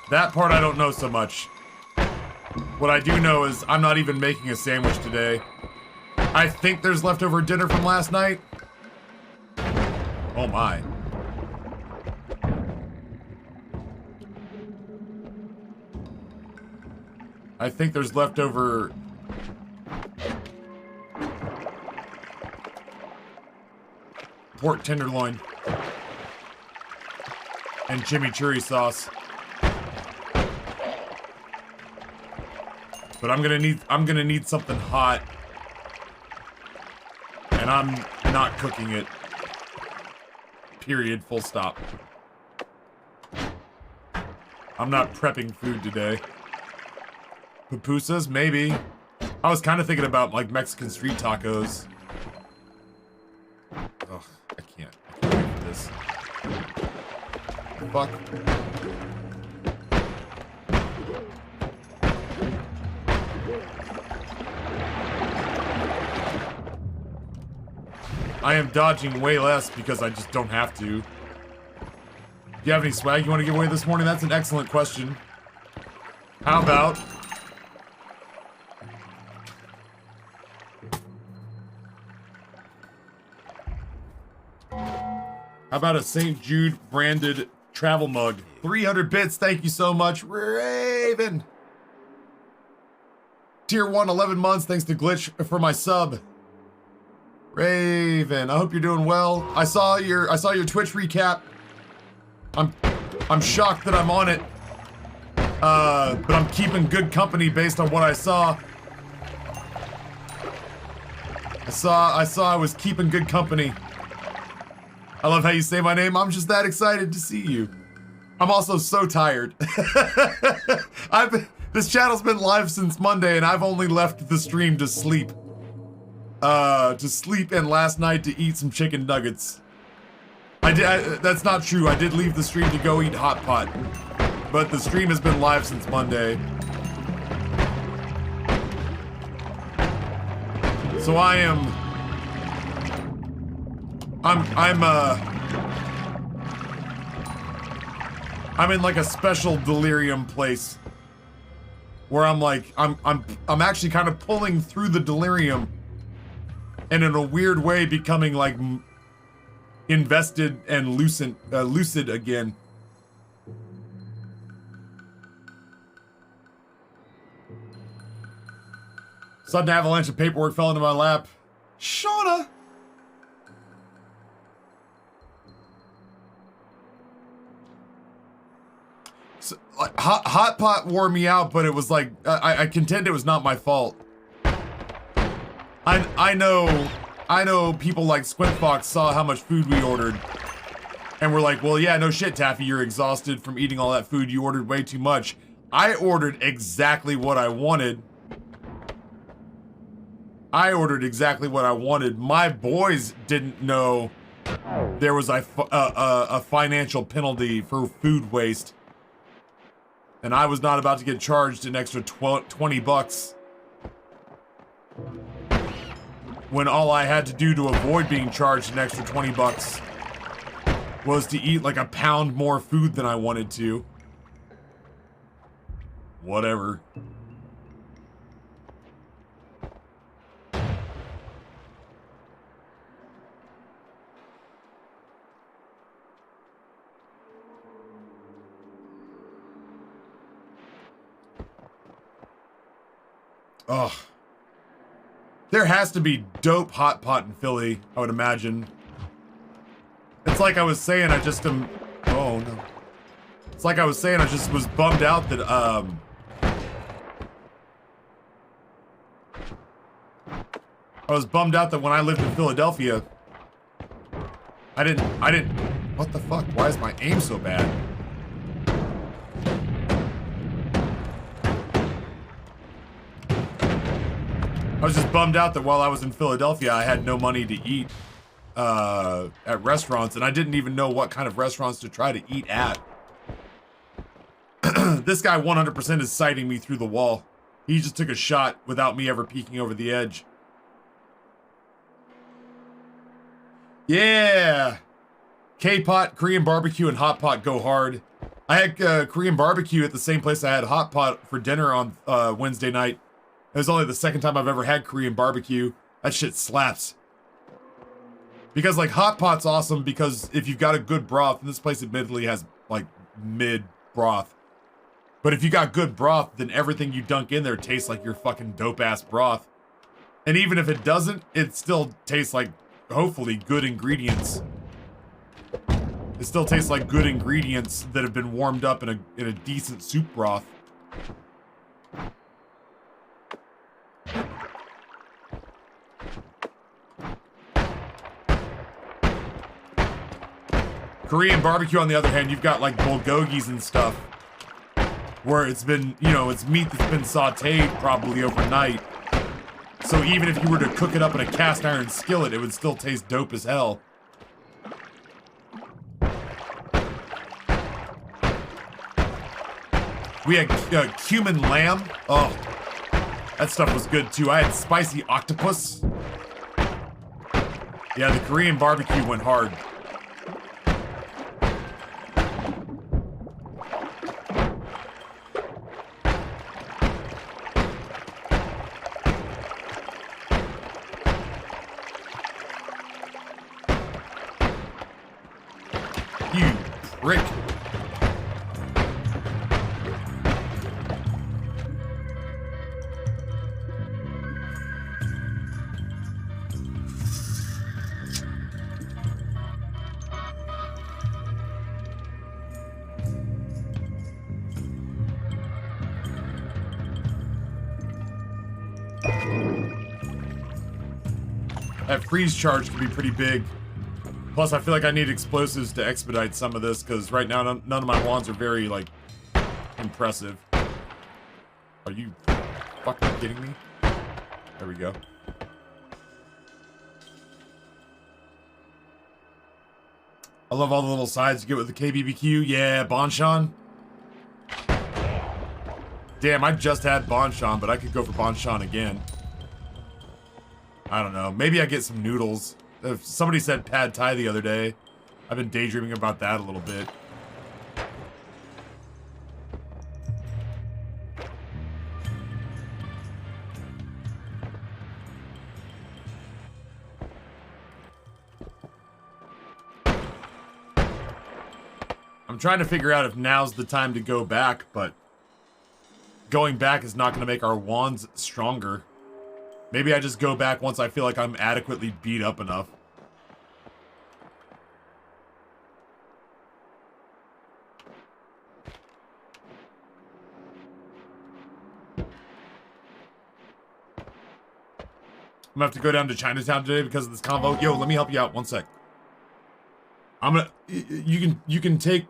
That part I don't know so much. What I do know is I'm not even making a sandwich today. I think there's leftover dinner from last night. Oh my. I think there's leftover... pork tenderloin. And chimichurri sauce. But I'm gonna need something hot. And I'm not cooking it. Period. Full stop. I'm not prepping food today. Pupusas? Maybe. I was kind of thinking about, like, Mexican street tacos. Ugh, I can't wait for this. Fuck. I am dodging way less because I just don't have to. Do you have any swag you want to give away this morning? That's an excellent question. How about... How about a St. Jude branded travel mug? 300 bits, thank you so much, Raven. Tier 1, 11 months, thanks to Glitch for my sub. Raven, I hope you're doing well. I saw your Twitch recap. I'm shocked that I'm on it. But I'm keeping good company based on what I saw. I was keeping good company. I love how you say my name. I'm just that excited to see you. I'm also so tired. This channel's been live since Monday and I've only left the stream to sleep. And last night to eat some chicken nuggets. That's not true. I did leave the stream to go eat hot pot. But the stream has been live since Monday. So I'm in like a special delirium place where I'm actually kind of pulling through the delirium and in a weird way becoming like invested and lucid again. Sudden avalanche of paperwork fell into my lap. Shauna! So, like, hot pot wore me out, but it was like, I contend it was not my fault. I know people like Squint Fox saw how much food we ordered. And we're like, well, yeah, no shit, Taffy, you're exhausted from eating all that food. You ordered way too much. I ordered exactly what I wanted. My boys didn't know there was a financial penalty for food waste. And I was not about to get charged an extra 20 bucks. When all I had to do to avoid being charged an extra 20 bucks was to eat like a pound more food than I wanted to. Whatever. Ugh. There has to be dope hot pot in Philly, I would imagine. It's like I was saying, I just am... Oh, no. It's like I was saying, I just was bummed out that, I was bummed out that when I lived in Philadelphia, I didn't... What the fuck? Why is my aim so bad? I was just bummed out that while I was in Philadelphia, I had no money to eat. at restaurants, and I didn't even know what kind of restaurants to try to eat at. This guy 100% is sighting me through the wall. He just took a shot without me ever peeking over the edge. Yeah! K-pot, Korean barbecue, and hot pot go hard. I had Korean barbecue at the same place I had hot pot for dinner on Wednesday night. It was only the second time I've ever had Korean barbecue. That shit slaps. Because, like, hot pot's awesome because if you've got a good broth, and this place admittedly has, like, mid broth. But if you got good broth, then everything you dunk in there tastes like your fucking dope-ass broth. And even if it doesn't, it still tastes like, hopefully, good ingredients. It still tastes like good ingredients that have been warmed up in a decent soup broth. Korean barbecue, on the other hand, you've got like bulgogis and stuff where it's been, you know, it's meat that's been sauteed probably overnight. So even if you were to cook it up in a cast iron skillet, it would still taste dope as hell. We had cumin lamb. Oh, that stuff was good too. I had spicy octopus. Yeah, the Korean barbecue went hard. You prick. That freeze charge can be pretty big. Plus, I feel like I need explosives to expedite some of this, because right now none of my wands are very, like, impressive. Are you fucking kidding me? There we go. I love all the little sides you get with the KBBQ. Yeah, Bonchon. Damn, I just had Bonchon, but I could go for Bonchon again. I don't know. Maybe I get some noodles. If somebody said pad thai the other day. I've been daydreaming about that a little bit. I'm trying to figure out if now's the time to go back, but going back is not going to make our wands stronger. Maybe I just go back once I feel like I'm adequately beat up enough. I'm gonna have to go down to Chinatown today because of this combo. Yo, let me help you out. One sec. I'm gonna. You can take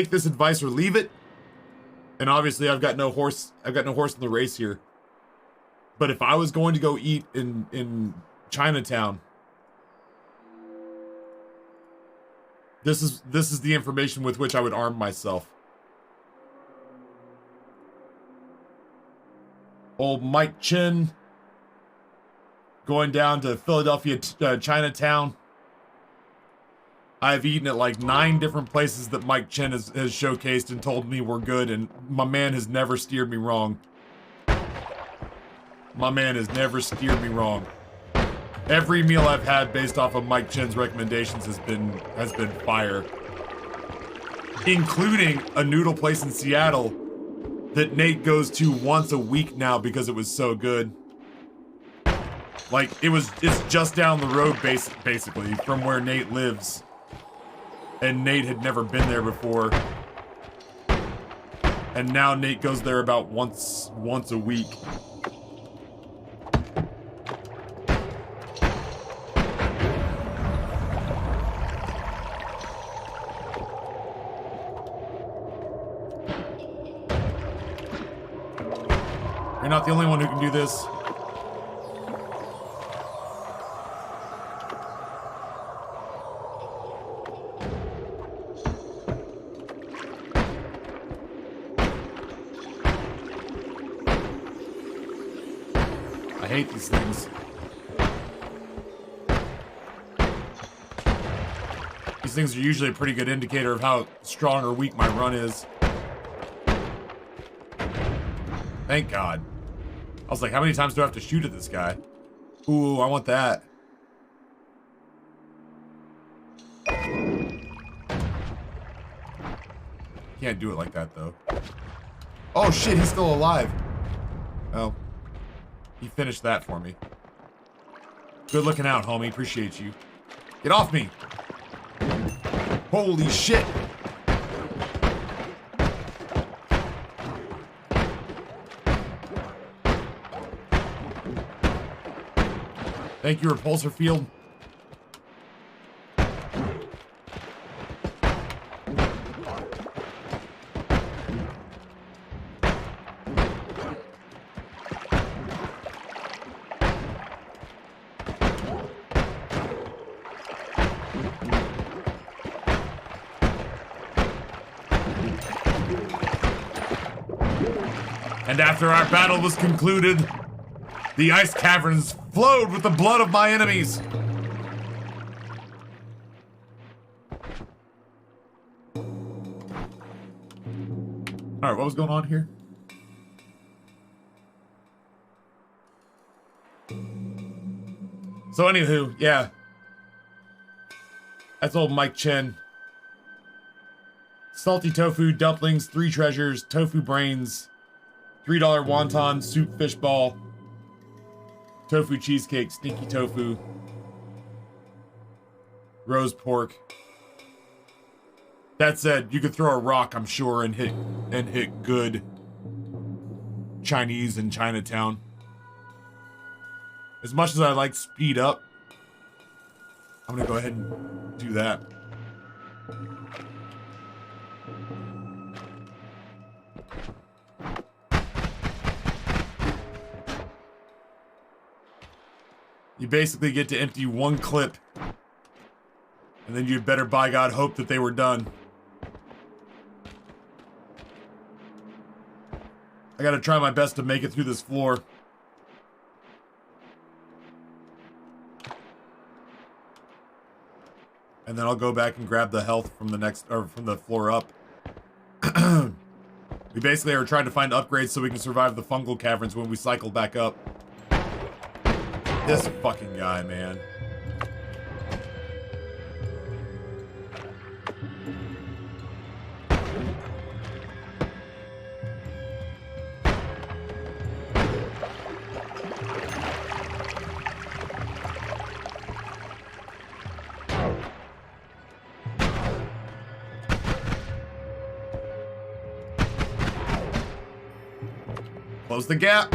this advice or leave it. And obviously, I've got no horse. I've got no horse in the race here. But if I was going to go eat in Chinatown, this is the information with which I would arm myself. Old Mike Chin going down to Philadelphia, Chinatown. I've eaten at like 9 different places that Mike Chin has showcased and told me were good, and my man has never steered me wrong. My man has never steered me wrong. Every meal I've had based off of Mike Chin's recommendations has been fire. Including a noodle place in Seattle that Nate goes to once a week now because it was so good. Like, it's just down the road basically from where Nate lives. And Nate had never been there before. And now Nate goes there about once a week. You're not the only one who can do this. hate these things. These things are usually a pretty good indicator of how strong or weak my run is. Thank God. I was like, how many times do I have to shoot at this guy? Ooh, I want that. Can't do it like that, though. Oh, shit, he's still alive. Oh. He finished that for me. Good looking out, homie. Appreciate you. Get off me! Holy shit! Thank you, repulsor field. And after our battle was concluded, the ice caverns flowed with the blood of my enemies. All right, what was going on here? So anywho, yeah. That's old Mike Chen. Salty tofu, dumplings, 3 treasures, tofu brains, $3 wonton, soup fish ball, tofu cheesecake, stinky tofu, roast pork. That said, you could throw a rock, I'm sure, and hit good Chinese in Chinatown. As much as I like speed up, I'm gonna go ahead and do that. You basically get to empty 1 clip, and then you'd better by God hope that they were done. I gotta try my best to make it through this floor. And then I'll go back and grab the health from the next, or from the floor up. We basically are trying to find upgrades so we can survive the fungal caverns when we cycle back up. This fucking guy, man. Close the gap.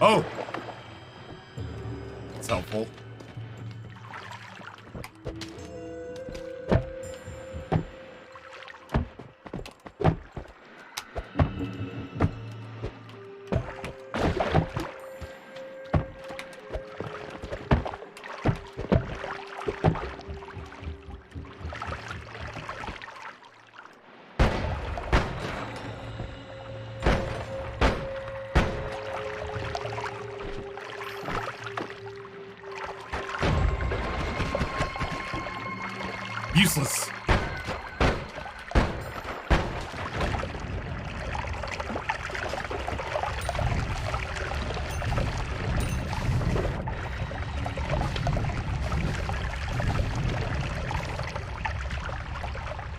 Oh! That's helpful. Useless.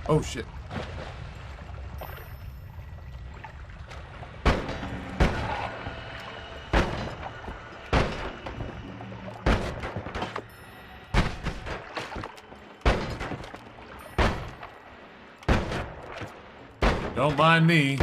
Oh shit. Don't mind me.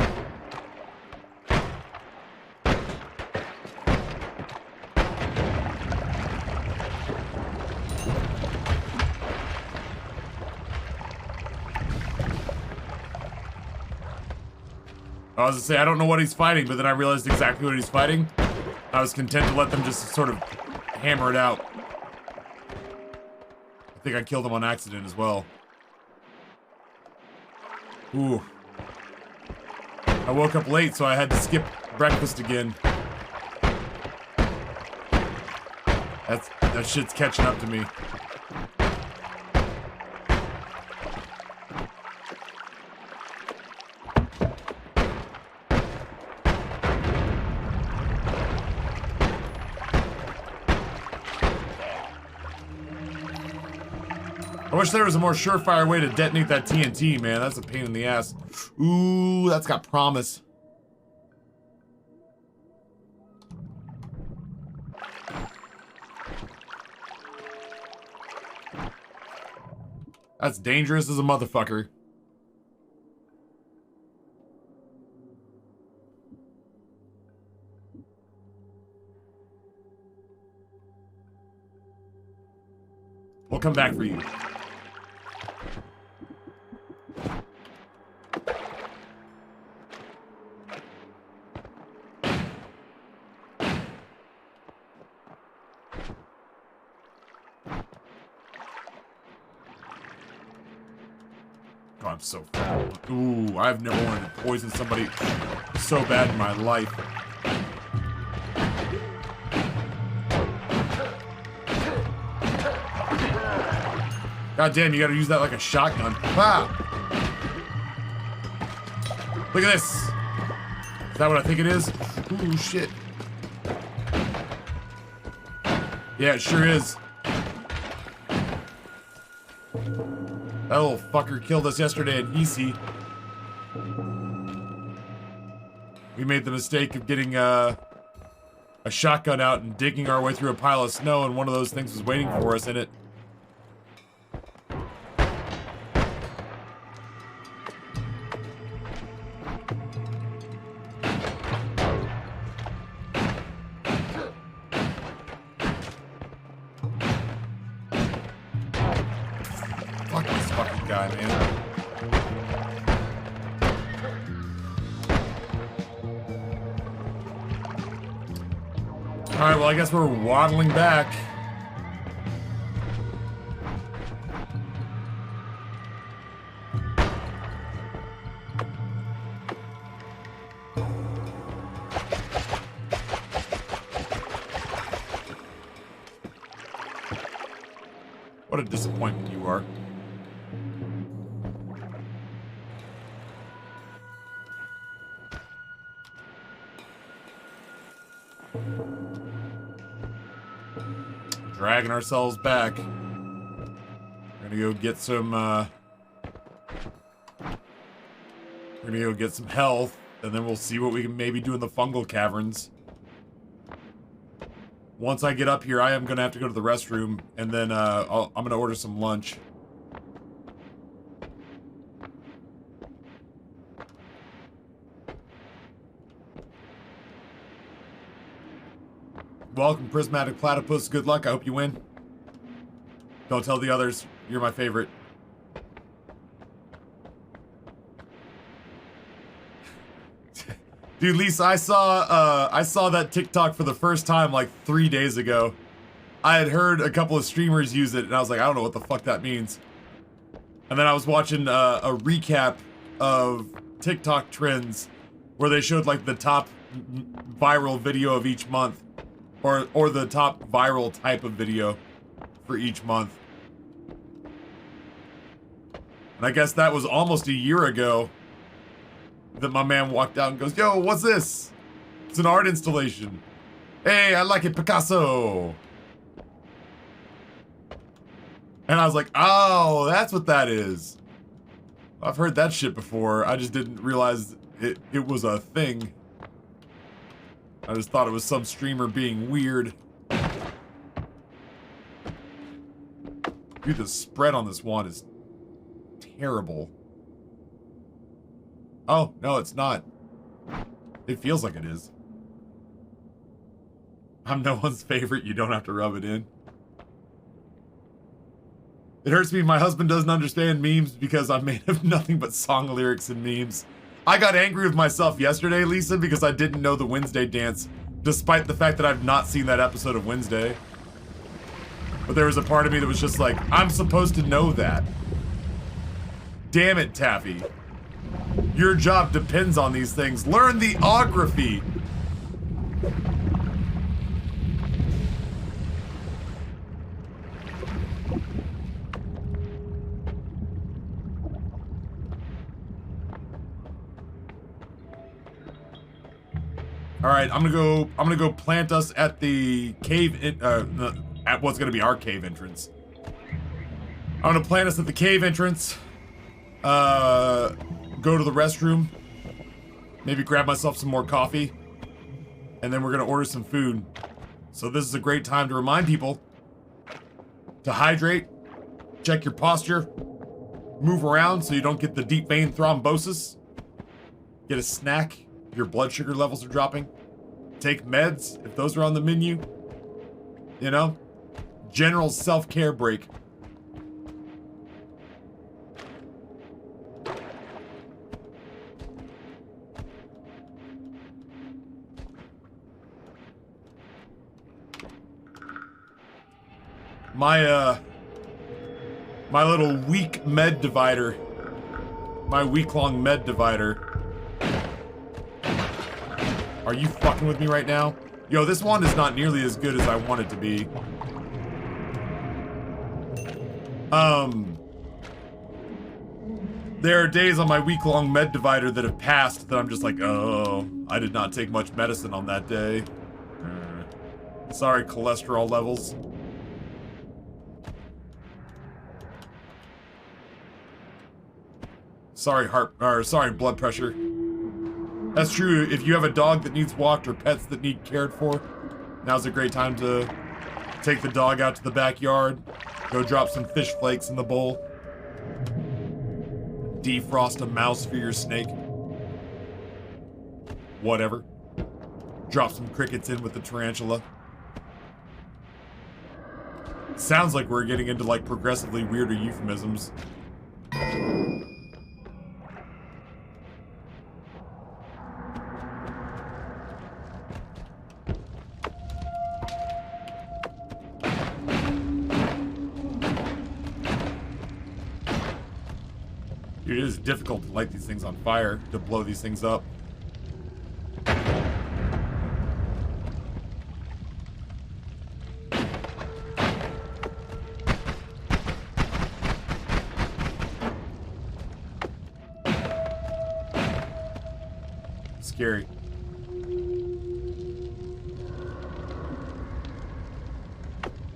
I was gonna say, I don't know what he's fighting, but then I realized exactly what he's fighting. I was content to let them just sort of hammer it out. I think I killed him on accident as well. Ooh. I woke up late, so I had to skip breakfast again. That shit's catching up to me. I wish there was a more surefire way to detonate that TNT, man. That's a pain in the ass. Ooh, that's got promise. That's dangerous as a motherfucker. We'll come back for you. Oh, I'm so foul. Ooh, I've never wanted to poison somebody so bad in my life. God damn, you gotta use that like a shotgun. Wow. Look at this. Is that what I think it is? Ooh, shit. Yeah, it sure is. That little fucker killed us yesterday in EC. We made the mistake of getting a shotgun out and digging our way through a pile of snow, and one of those things was waiting for us in it. Fuck this fucking guy, man. Alright, well, I guess we're waddling back. What a disappointment you are. Dragging ourselves back. We're gonna go get some, we're gonna go get some health, and then we'll see what we can maybe do in the fungal caverns. Once I get up here, I am gonna have to go to the restroom, and then, I'm gonna order some lunch. Welcome, Prismatic Platypus. Good luck. I hope you win. Don't tell the others. You're my favorite. Dude, Lisa, I saw that TikTok for the first time like 3 days ago. I had heard a couple of streamers use it, and I was like, I don't know what the fuck that means. And then I was watching a recap of TikTok trends where they showed like the top viral video of each month. Or the top viral type of video for each month. And I guess that was almost a year ago that my man walked out and goes, yo, what's this? It's an art installation. Hey, I like it, Picasso. And I was like, oh, that's what that is. I've heard that shit before. I just didn't realize it was a thing. I just thought it was some streamer being weird. Dude, the spread on this wand is terrible. Oh, no, it's not. It feels like it is. I'm no one's favorite. You don't have to rub it in. It hurts me my husband doesn't understand memes because I'm made of nothing but song lyrics and memes. I got angry with myself yesterday, Lisa, because I didn't know the Wednesday dance, despite the fact that I've not seen that episode of Wednesday. But there was a part of me that was just like, I'm supposed to know that. Damn it, Taffy. Your job depends on these things. Learn the ography. All right, I'm gonna go plant us at the cave, at what's gonna be our cave entrance. I'm gonna plant us at the cave entrance. Go to the restroom. Maybe grab myself some more coffee. And then we're gonna order some food. So this is a great time to remind people to hydrate, check your posture, move around so you don't get the deep vein thrombosis. Get a snack if your blood sugar levels are dropping. Take meds if those are on the menu. You know? General self-care break. My little weak med divider. My week-long med divider. Are you fucking with me right now? Yo, this wand is not nearly as good as I want it to be. There are days on my week-long med divider that have passed that I'm just like, oh, I did not take much medicine on that day. Sorry, cholesterol levels. Sorry, blood pressure. That's true. If you have a dog that needs walked or pets that need cared for, now's a great time to take the dog out to the backyard, go drop some fish flakes in the bowl, defrost a mouse for your snake, whatever. Drop some crickets in with the tarantula. Sounds like we're getting into like progressively weirder euphemisms. It is difficult to light these things on fire, to blow these things up. Scary.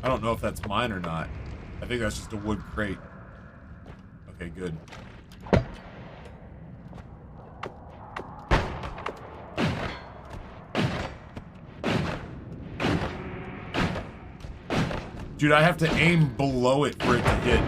I don't know if that's mine or not. I think that's just a wood crate. Okay, good. Dude, I have to aim below it for it to hit.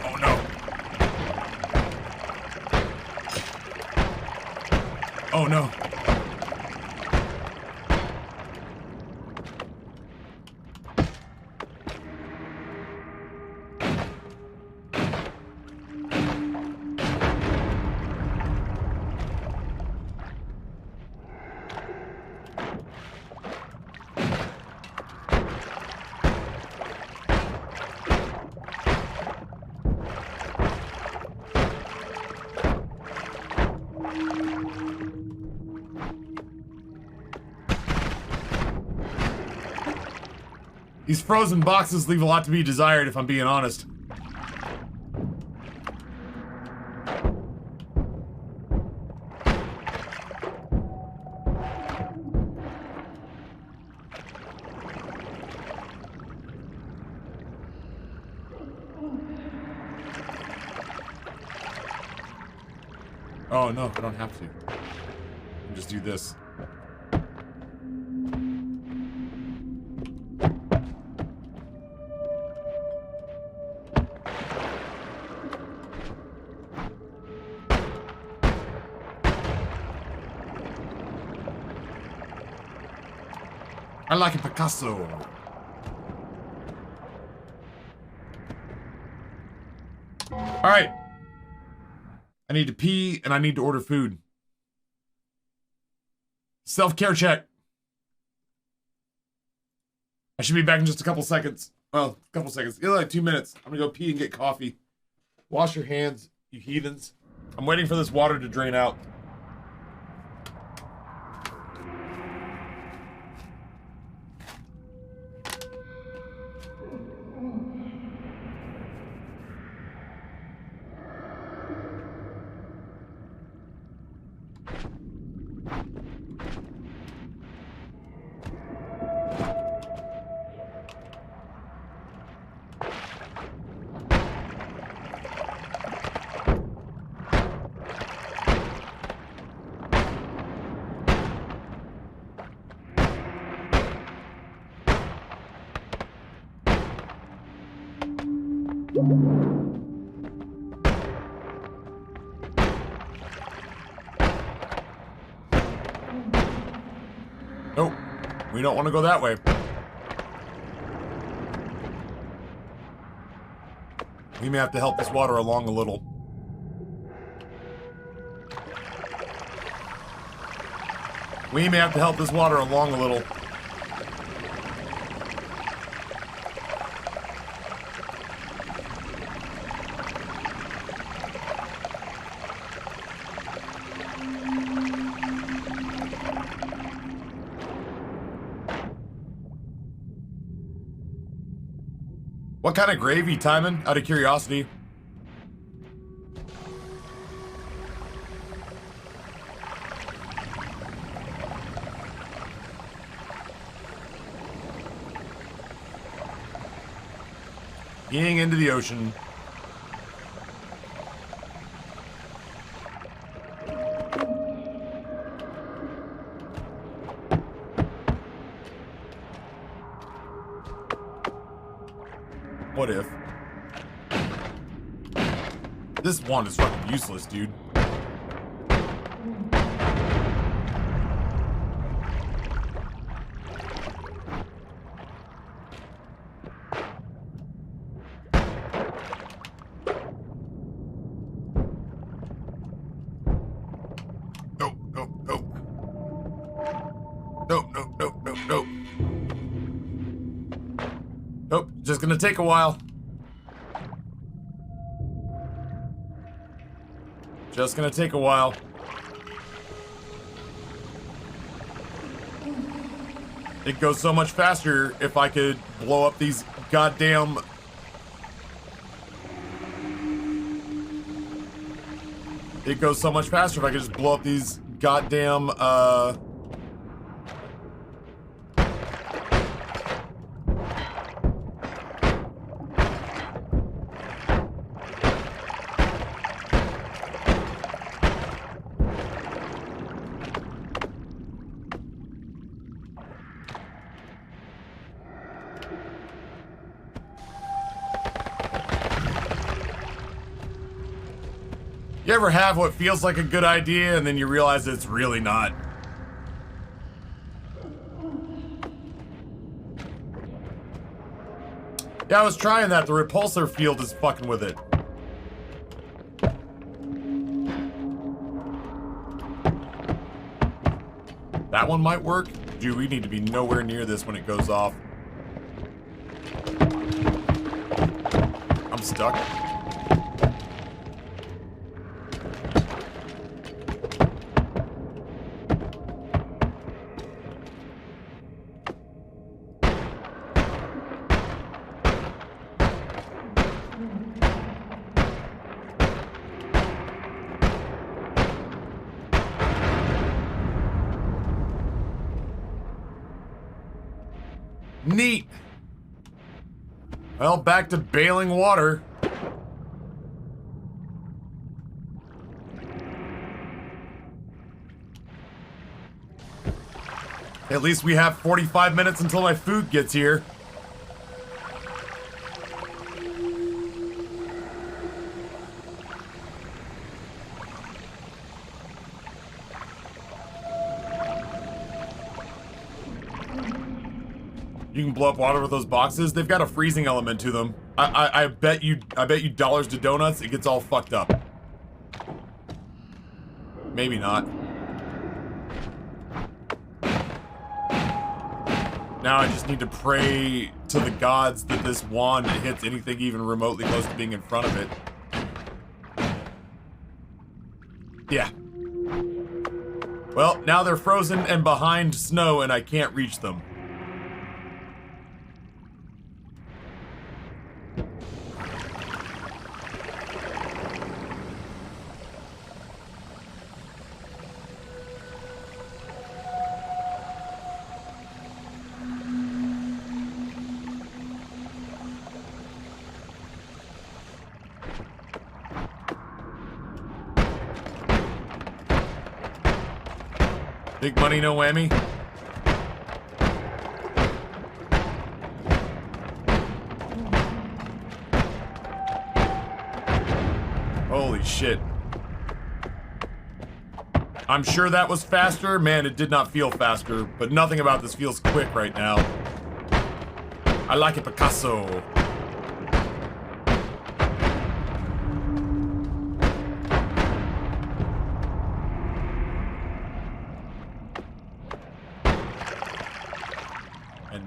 Oh no. Oh no. These frozen boxes leave a lot to be desired, if I'm being honest. Oh no, I don't have to. I can just do this. I like a Picasso. All right. I need to pee and I need to order food. Self-care check. I should be back in just a couple seconds. Well, a couple seconds. Like 2 minutes. I'm gonna go pee and get coffee. Wash your hands, you heathens. I'm waiting for this water to drain out. Nope, we don't want to go that way. We may have to help this water along a little. We may have to help this water along a little. What kind of gravy, Timon? Out of curiosity. Getting into the ocean. What if? This wand is fucking useless, dude. Nope, nope, nope. Nope, nope, nope, nope, nope. Nope, just gonna take a while. Just gonna take a while. It goes so much faster if I could blow up these goddamn... It goes so much faster if I could just blow up these goddamn, You ever have what feels like a good idea and then you realize it's really not? Yeah, I was trying that. The repulsor field is fucking with it. That one might work. Dude, we need to be nowhere near this when it goes off. I'm stuck. Neat. Well, back to bailing water. At least we have 45 minutes until my food gets here. You can blow up water with those boxes. They've got a freezing element to them. I bet you dollars to donuts, it gets all fucked up. Maybe not. Now I just need to pray to the gods that this wand hits anything even remotely close to being in front of it. Yeah. Well, now they're frozen and behind snow and I can't reach them. Big money, no whammy. Holy shit. I'm sure that was faster. Man, it did not feel faster, but nothing about this feels quick right now. I like it, Picasso.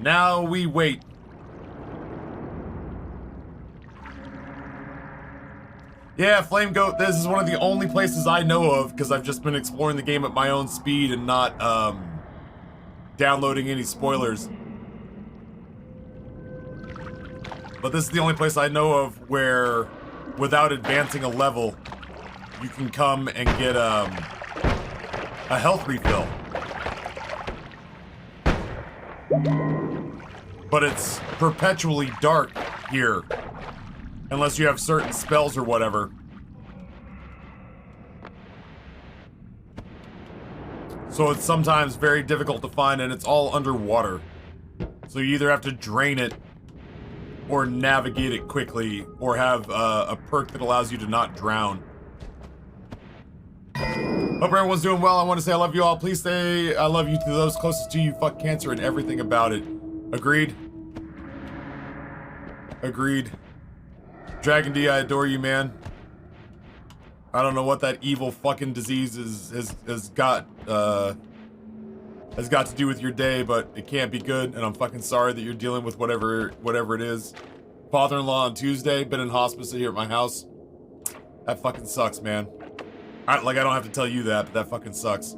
Now we wait. Yeah, Flame Goat, this is one of the only places I know of because I've just been exploring the game at my own speed and not downloading any spoilers. But this is the only place I know of where, without advancing a level, you can come and get a health refill. But it's perpetually dark here. Unless you have certain spells or whatever. So it's sometimes very difficult to find and it's all underwater. So you either have to drain it or navigate it quickly or have a perk that allows you to not drown. Hope everyone's doing well. I want to say I love you all. Please say I love you to those closest to you. Fuck cancer and everything about it. Agreed. Agreed. Dragon D, I adore you, man. I don't know what that evil fucking disease has got to do with your day, but it can't be good, and I'm fucking sorry that you're dealing with whatever it is. Father-in-law on Tuesday, been in hospice here at my house. That fucking sucks, man. I don't have to tell you that, but that fucking sucks.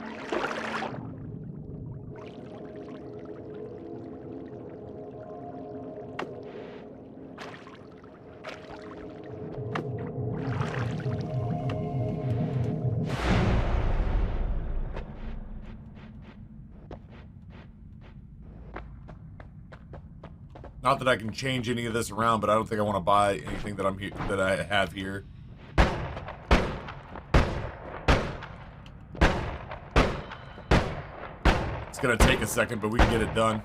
Not that I can change any of this around, but I don't think I want to buy anything that that I have here. It's gonna take a second, but we can get it done.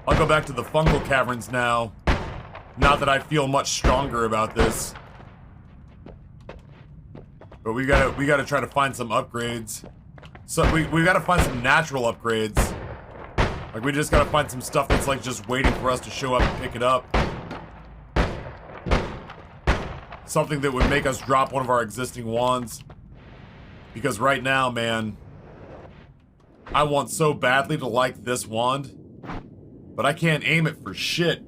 I'll go back to the fungal caverns now. Not that I feel much stronger about this. But we gotta try to find some upgrades. So we gotta find some natural upgrades. Like, we just gotta find some stuff that's, like, just waiting for us to show up and pick it up. Something that would make us drop one of our existing wands. Because right now, man, I want so badly to like this wand, but I can't aim it for shit.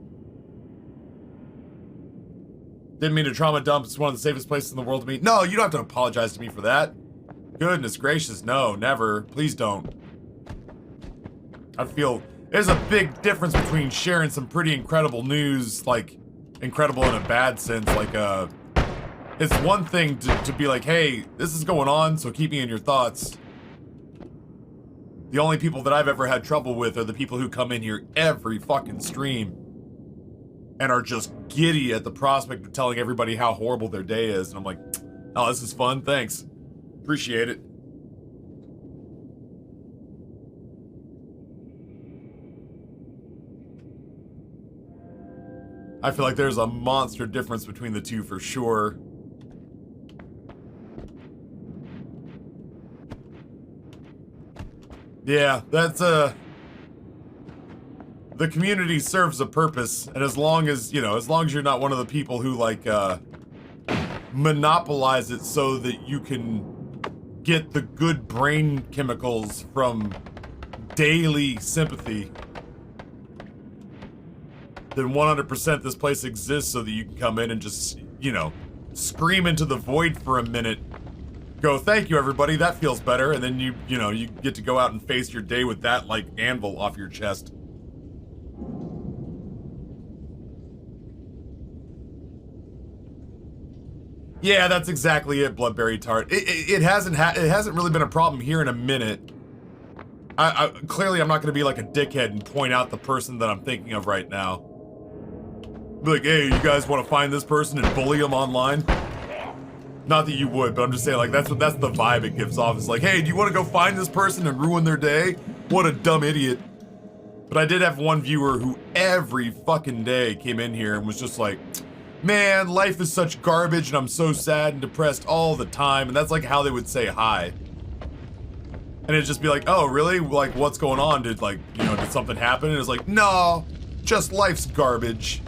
Didn't mean to trauma dump. It's one of the safest places in the world to meet. No, you don't have to apologize to me for that. Goodness gracious, no, never. Please don't. I feel there's a big difference between sharing some pretty incredible news, like, incredible in a bad sense, like, it's one thing to be like, hey, this is going on, so keep me in your thoughts. The only people that I've ever had trouble with are the people who come in here every fucking stream and are just giddy at the prospect of telling everybody how horrible their day is, and I'm like, oh, this is fun, thanks. Appreciate it. I feel like there's a monster difference between the two for sure. Yeah, that's the community serves a purpose, and as long as, you know, as long as you're not one of the people who, like, monopolize it so that you can get the good brain chemicals from daily sympathy, then 100% this place exists so that you can come in and just, you know, scream into the void for a minute, go, thank you everybody, that feels better, and then you know, you get to go out and face your day with that, like, anvil off your chest. Yeah, that's exactly it, Bloodberry Tart. It hasn't really been a problem here in a minute. Clearly I'm not gonna be like a dickhead and point out the person that I'm thinking of right now. Be like, hey, you guys want to find this person and bully them online? Not that you would, but I'm just saying, like, that's the vibe it gives off. It's like, hey, do you want to go find this person and ruin their day? What a dumb idiot. But I did have one viewer who every fucking day came in here and was just like, man, life is such garbage and I'm so sad and depressed all the time. And that's like how they would say hi. And it'd just be like, oh, really? Like, what's going on? Did, like, you know, did something happen? And it's like, no, just life's garbage.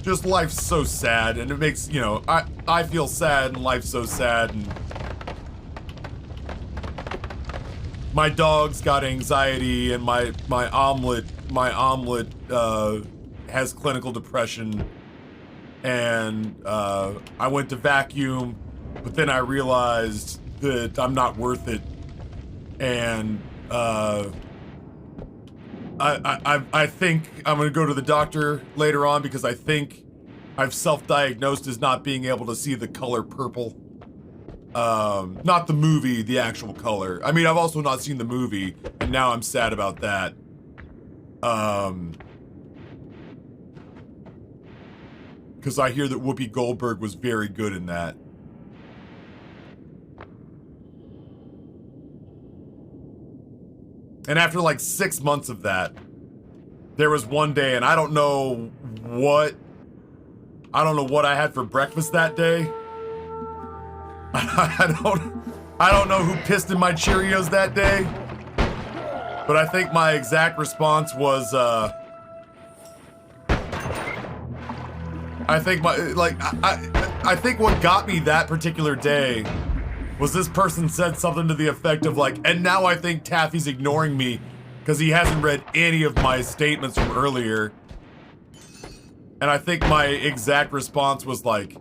Just life's so sad. And it makes, you know, I feel sad and life's so sad. And my dog's got anxiety and my omelet has clinical depression. And I went to vacuum, but then I realized that I'm not worth it. And I think I'm gonna go to the doctor later on because I think I've self-diagnosed as not being able to see the color purple. Not the movie, the actual color. I mean, I've also not seen the movie, and now I'm sad about that. Because I hear that Whoopi Goldberg was very good in that. And after like 6 months of that, there was one day, and I don't know what I had for breakfast that day. I don't know who pissed in my Cheerios that day. But I think my exact response was, I think what got me that particular day was this person said something to the effect of like, and now I think Taffy's ignoring me because he hasn't read any of my statements from earlier. And I think my exact response was like,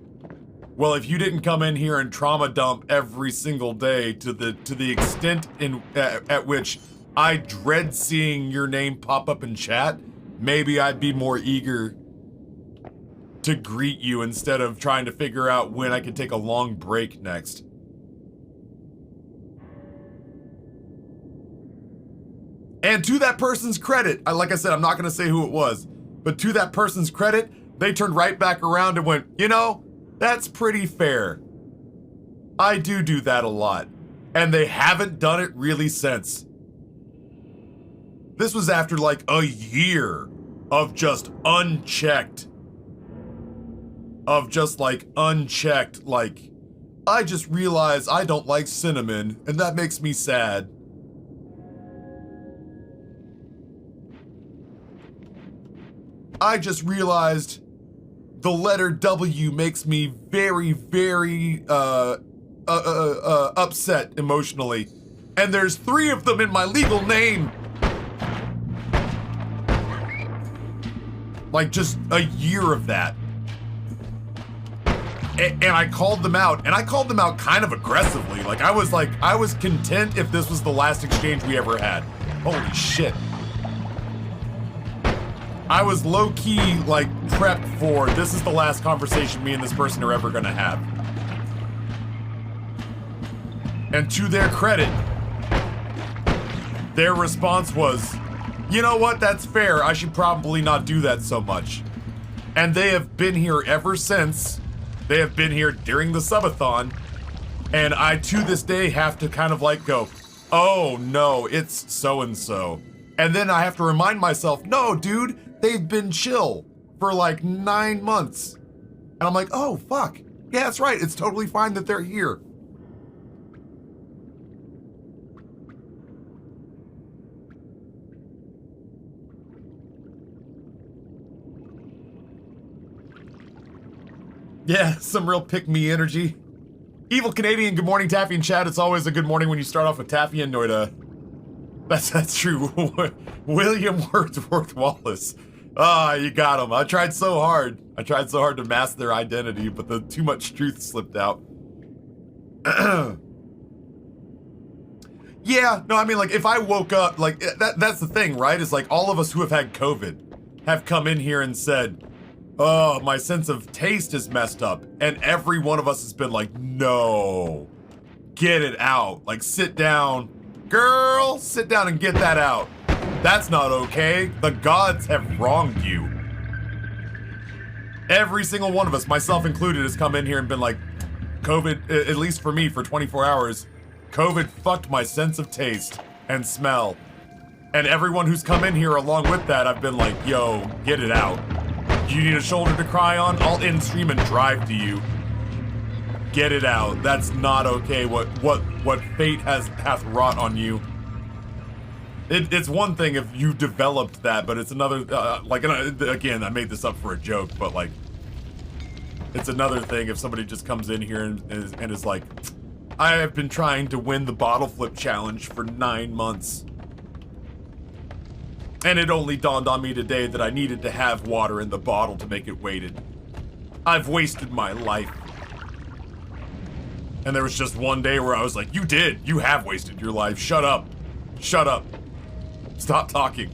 well, if you didn't come in here and trauma dump every single day to the extent at which I dread seeing your name pop up in chat, maybe I'd be more eager to greet you instead of trying to figure out when I could take a long break next. And to that person's credit, like I said, I'm not gonna say who it was, but to that person's credit, they turned right back around and went, you know, that's pretty fair. I do that a lot. And they haven't done it really since. This was after like a year of just unchecked. Like, I just realized I don't like cinnamon, and that makes me sad. I just realized the letter W makes me very, very upset emotionally. And there's 3 of them in my legal name. Like just a year of that. And I called them out, and I called them out kind of aggressively. Like I was content if this was the last exchange we ever had. Holy shit. I was low-key, like, prepped for this is the last conversation me and this person are ever gonna have. And to their credit, their response was, you know what, that's fair, I should probably not do that so much. And they have been here ever since. They have been here during the subathon. And I, to this day, have to kind of like go, oh no, it's so-and-so. And then I have to remind myself, no, dude, they've been chill for like 9 months. And I'm like, oh, fuck. Yeah, that's right. It's totally fine that they're here. Yeah, some real pick-me energy. Evil Canadian, good morning, Taffy and Chad. It's always a good morning when you start off with Taffy and Noita. That's true. William Wordsworth Wallace. Ah, you got him. I tried so hard. To mask their identity, but the too much truth slipped out. Yeah, no, I mean, like, if I woke up, like, that's the thing, right? Is like, all of us who have had COVID have come in here and said, oh, my sense of taste is messed up. And every one of us has been like, no, get it out. Like, sit down. Girl, sit down and get that out. That's not okay. The gods have wronged you. Every single one of us, myself included, has come in here and been like, COVID, at least for me, for 24 hours, COVID fucked my sense of taste and smell. And everyone who's come in here along with that, I've been like, yo, get it out. You need a shoulder to cry on? I'll in stream and drive to you. Get it out. That's not okay. What fate hath wrought on you. It's one thing if you developed that, but it's another. Again, I made this up for a joke, but like, it's another thing if somebody just comes in here and is like, I have been trying to win the bottle flip challenge for 9 months. And it only dawned on me today that I needed to have water in the bottle to make it weighted. I've wasted my life. And there was just one day where I was like, you did. You have wasted your life. Shut up. Shut up. Stop talking.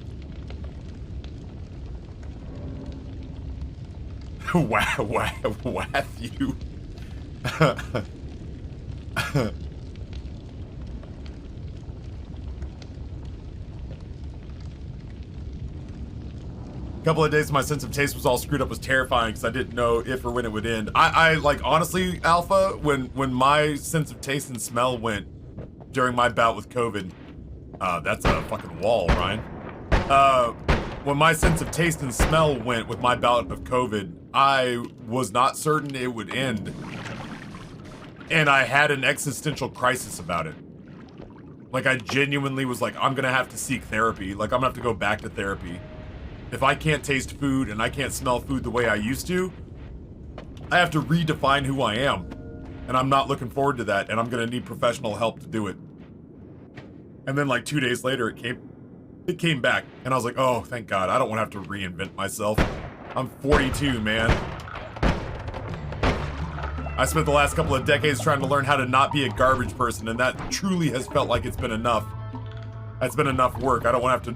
Matthew. Couple of days my sense of taste was all screwed up was terrifying because I didn't know if or when it would end. I like, honestly, Alpha, when my sense of taste and smell went during my bout with COVID, that's a fucking wall, Ryan. When my sense of taste and smell went with my bout of COVID, I was not certain it would end. And I had an existential crisis about it. Like, I genuinely was like, I'm gonna have to seek therapy. Like, I'm gonna have to go back to therapy. If I can't taste food and I can't smell food the way I used to, I have to redefine who I am. And I'm not looking forward to that, and I'm gonna need professional help to do it. And then like 2 days later, it came back, and I was like, oh, thank God, I don't wanna have to reinvent myself. I'm 42, man. I spent the last couple of decades trying to learn how to not be a garbage person, and that truly has felt like it's been enough. It's been enough work. I don't wanna have to,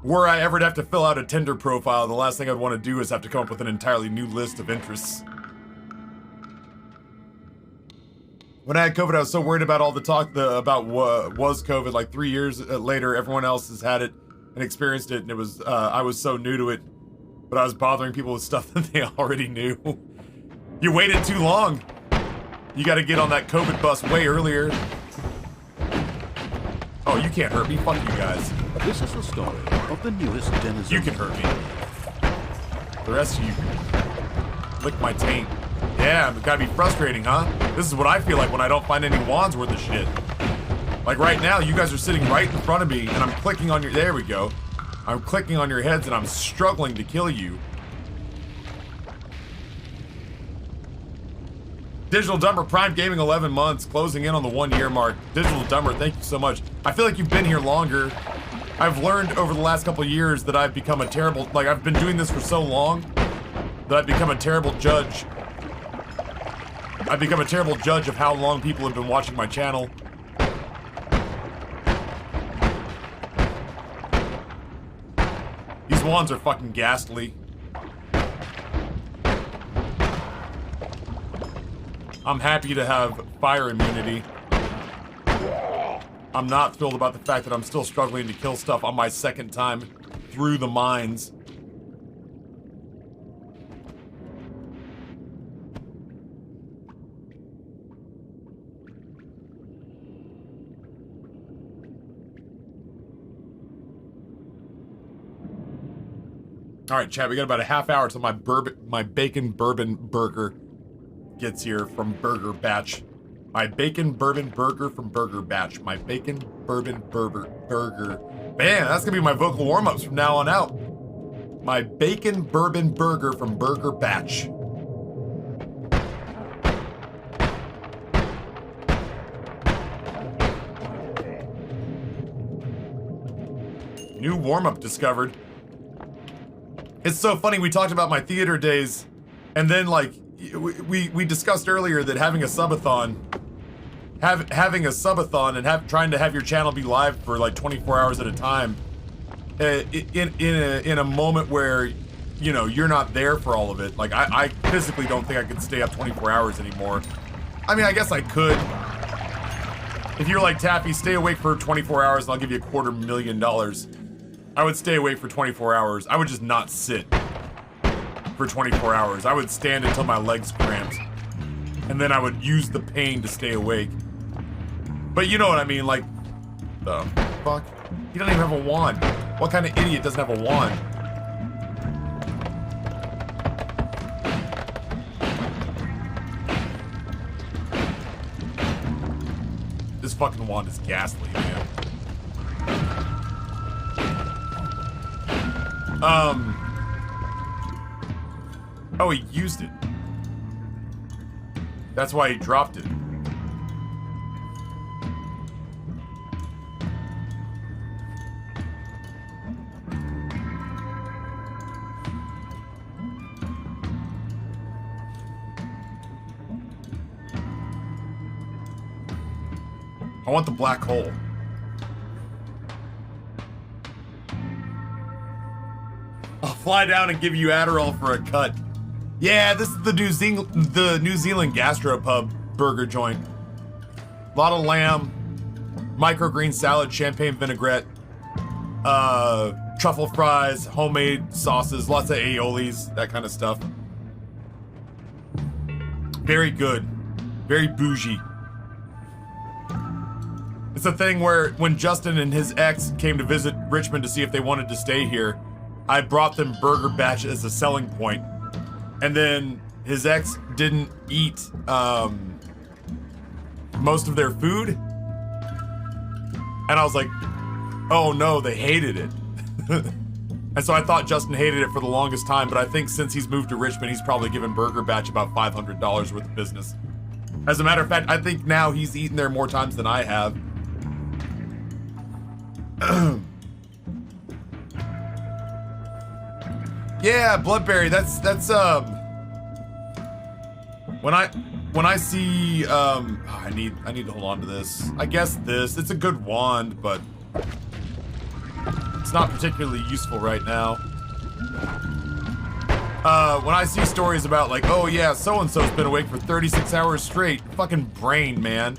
were I ever to have to fill out a Tinder profile, the last thing I'd want to do is have to come up with an entirely new list of interests. When I had COVID, I was so worried about all the talk about what was COVID. Like 3 years later, everyone else has had it and experienced it, and it was I was so new to it, but I was bothering people with stuff that they already knew. You waited too long. You got to get on that COVID bus way earlier. Oh, you can't hurt me. Fuck you guys. This is the story of the newest denizen. You can hurt me. The rest of you lick my taint. Yeah, it gotta be frustrating, huh? This is what I feel like when I don't find any wands worth of shit. Like right now, you guys are sitting right in front of me, and I'm clicking on your... There we go. I'm clicking on your heads, and I'm struggling to kill you. Digital Dumber, Prime Gaming 11 months, closing in on the 1 year mark. Digital Dumber, thank you so much. I feel like you've been here longer. I've learned over the last couple of years that I've become a terrible, like I've been doing this for so long that I've become a terrible judge. I've become a terrible judge of how long people have been watching my channel. These wands are fucking ghastly. I'm happy to have fire immunity. I'm not thrilled about the fact that I'm still struggling to kill stuff on my second time through the mines. All right, Chad, we got about a half hour till my bacon bourbon burger gets here from Burger Batch. My bacon bourbon burger from Burger Batch. My bacon bourbon burger. Man, that's gonna be my vocal warm-ups from now on out. My bacon bourbon burger from Burger Batch. New warm-up discovered. It's so funny, we talked about my theater days, and then like, we discussed earlier that having a subathon, having a subathon and trying to have your channel be live for like 24 hours at a time, in a moment where, you know, you're not there for all of it. Like, I physically don't think I could stay up 24 hours anymore. I mean, I guess I could. If you're like, Taffy, stay awake for 24 hours and I'll give you $250,000. I would stay awake for 24 hours. I would just not sit for 24 hours. I would stand until my legs cramped. And then I would use the pain to stay awake. But you know what I mean, like, the fuck? He doesn't even have a wand. What kind of idiot doesn't have a wand? This fucking wand is ghastly, man. Oh, he used it. That's why he dropped it. I want the black hole. I'll fly down and give you Adderall for a cut. Yeah, this is the New Zealand gastropub burger joint. A lot of lamb, microgreen salad, champagne vinaigrette, truffle fries, homemade sauces, lots of aiolis, that kind of stuff. Very good. Very bougie. It's a thing where when Justin and his ex came to visit Richmond to see if they wanted to stay here, I brought them Burger Batch as a selling point. And then his ex didn't eat most of their food. And I was like, oh no, they hated it. And so I thought Justin hated it for the longest time, but I think since he's moved to Richmond, he's probably given Burger Batch about $500 worth of business. As a matter of fact, I think now he's eaten there more times than I have. Yeah, Bloodberry, that's when I see I need to hold on to this. I guess it's a good wand, but it's not particularly useful right now. When I see stories about like, oh yeah, so-and-so's been awake for 36 hours straight. Fucking Brain, man.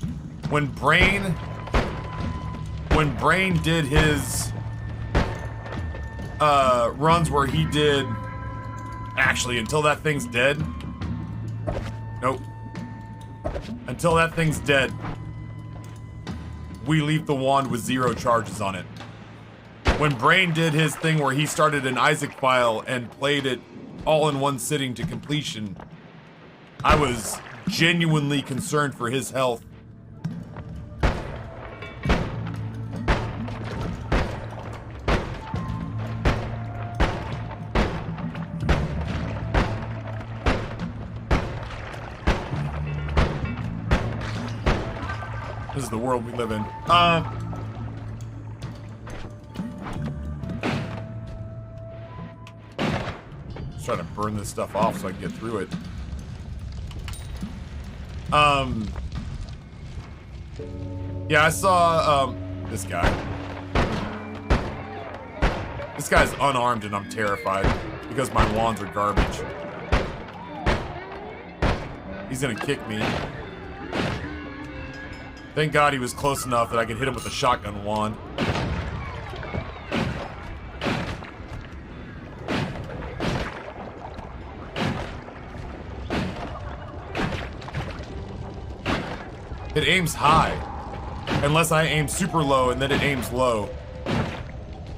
When Brain did his runs where he did, actually, until that thing's dead. Nope. Until that thing's dead, we leave the wand with 0 charges on it. When Brain did his thing where he started an Isaac file and played it all in one sitting to completion, I was genuinely concerned for his health. This is the world we live in. Just trying to burn this stuff off so I can get through it. Yeah, I saw this guy. This guy's unarmed and I'm terrified because my wands are garbage. He's gonna kick me. Thank God he was close enough that I could hit him with a shotgun wand. It aims high. Unless I aim super low and then it aims low.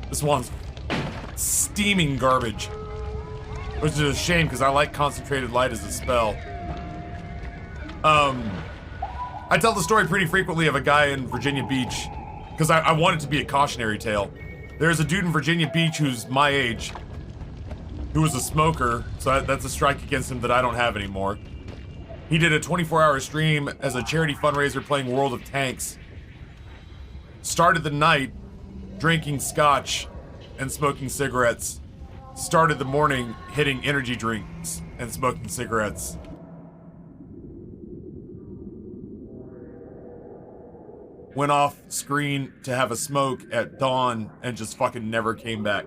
This one's steaming garbage. Which is a shame because I like concentrated light as a spell. I tell the story pretty frequently of a guy in Virginia Beach because I want it to be a cautionary tale. There's a dude in Virginia Beach who's my age who was a smoker, so that's a strike against him that I don't have anymore. He did a 24-hour stream as a charity fundraiser playing World of Tanks. Started the night drinking scotch and smoking cigarettes. Started the morning hitting energy drinks and smoking cigarettes. Went off screen to have a smoke at dawn and just fucking never came back.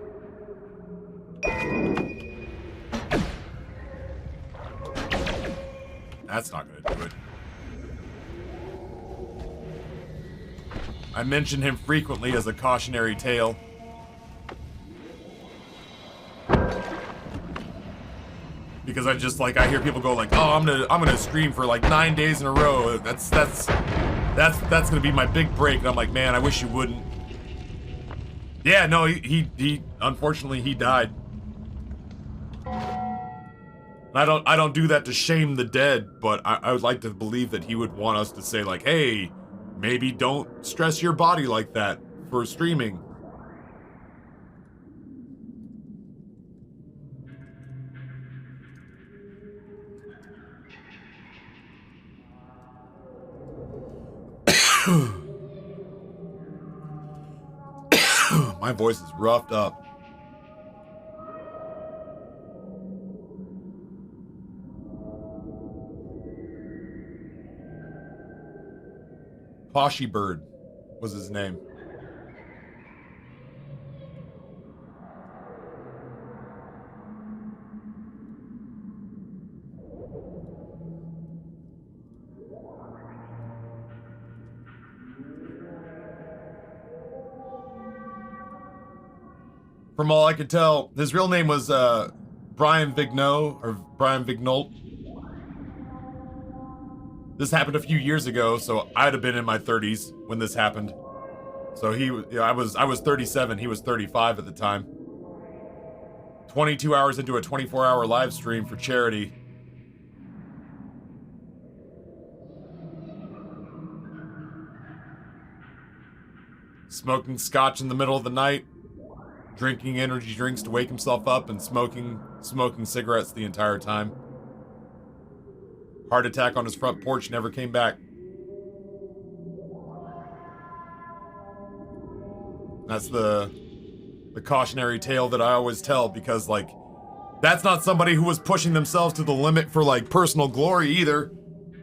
That's not gonna do it. I mention him frequently as a cautionary tale. Because I just like, I hear people go like, oh, I'm gonna stream for like 9 days in a row. That's gonna be my big break. And I'm like, man, I wish you wouldn't. Yeah, no, he unfortunately he died. I don't do that to shame the dead, but I would like to believe that he would want us to say like, hey, maybe don't stress your body like that for streaming. My voice is roughed up. Poshy Bird was his name. From all I could tell, his real name was Brian Vigneault, or Brian Vigneault. This happened a few years ago, so I'd have been in my 30s when this happened. So I was 37, he was 35 at the time. 22 hours into a 24-hour live stream for charity. Smoking scotch in the middle of the night, drinking energy drinks to wake himself up, and smoking cigarettes the entire time. Heart attack on his front porch, never came back. That's the cautionary tale that I always tell, because like, that's not somebody who was pushing themselves to the limit for like personal glory either.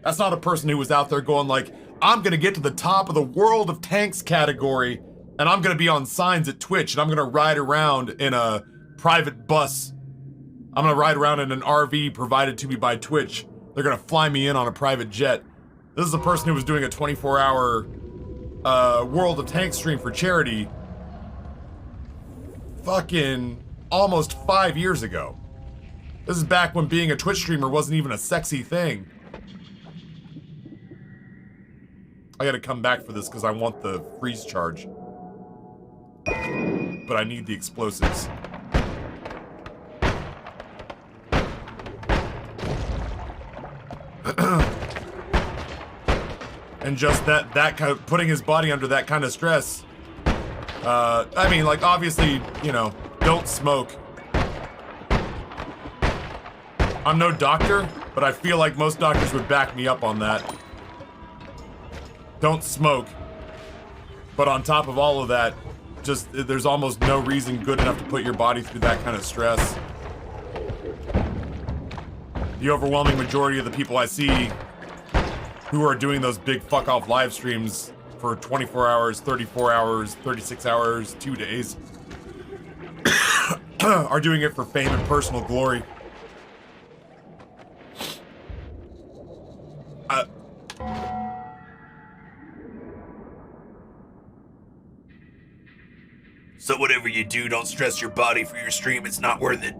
That's not a person who was out there going like, I'm gonna get to the top of the World of Tanks category, and I'm gonna be on signs at Twitch, and I'm gonna ride around in a private bus. I'm gonna ride around in an RV provided to me by Twitch. They're gonna fly me in on a private jet. This is a person who was doing a 24-hour World of Tanks stream for charity fucking almost 5 years ago. This is back when being a Twitch streamer wasn't even a sexy thing. I gotta come back for this because I want the freeze charge. But I need the explosives. And just that kind of putting his body under that kind of stress. I mean, like, obviously, you know, don't smoke. I'm no doctor, but I feel like most doctors would back me up on that. Don't smoke. But on top of all of that, just, there's almost no reason good enough to put your body through that kind of stress. The overwhelming majority of the people I see who are doing those big fuck off live streams for 24 hours, 34 hours, 36 hours, 2 days are doing it for fame and personal glory. So whatever you do, don't stress your body for your stream. It's not worth it.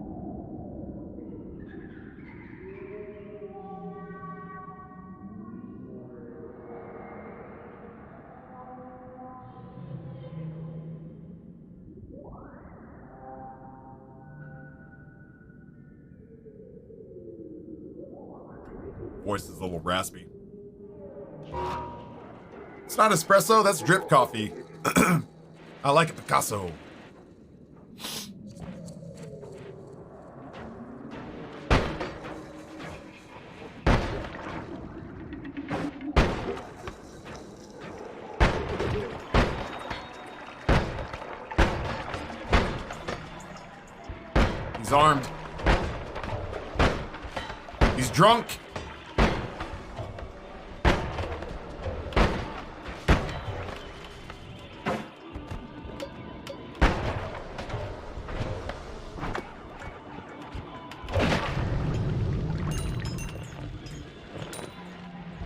Voice is a little raspy. It's not espresso, that's drip coffee. I like a Picasso. He's armed. He's drunk.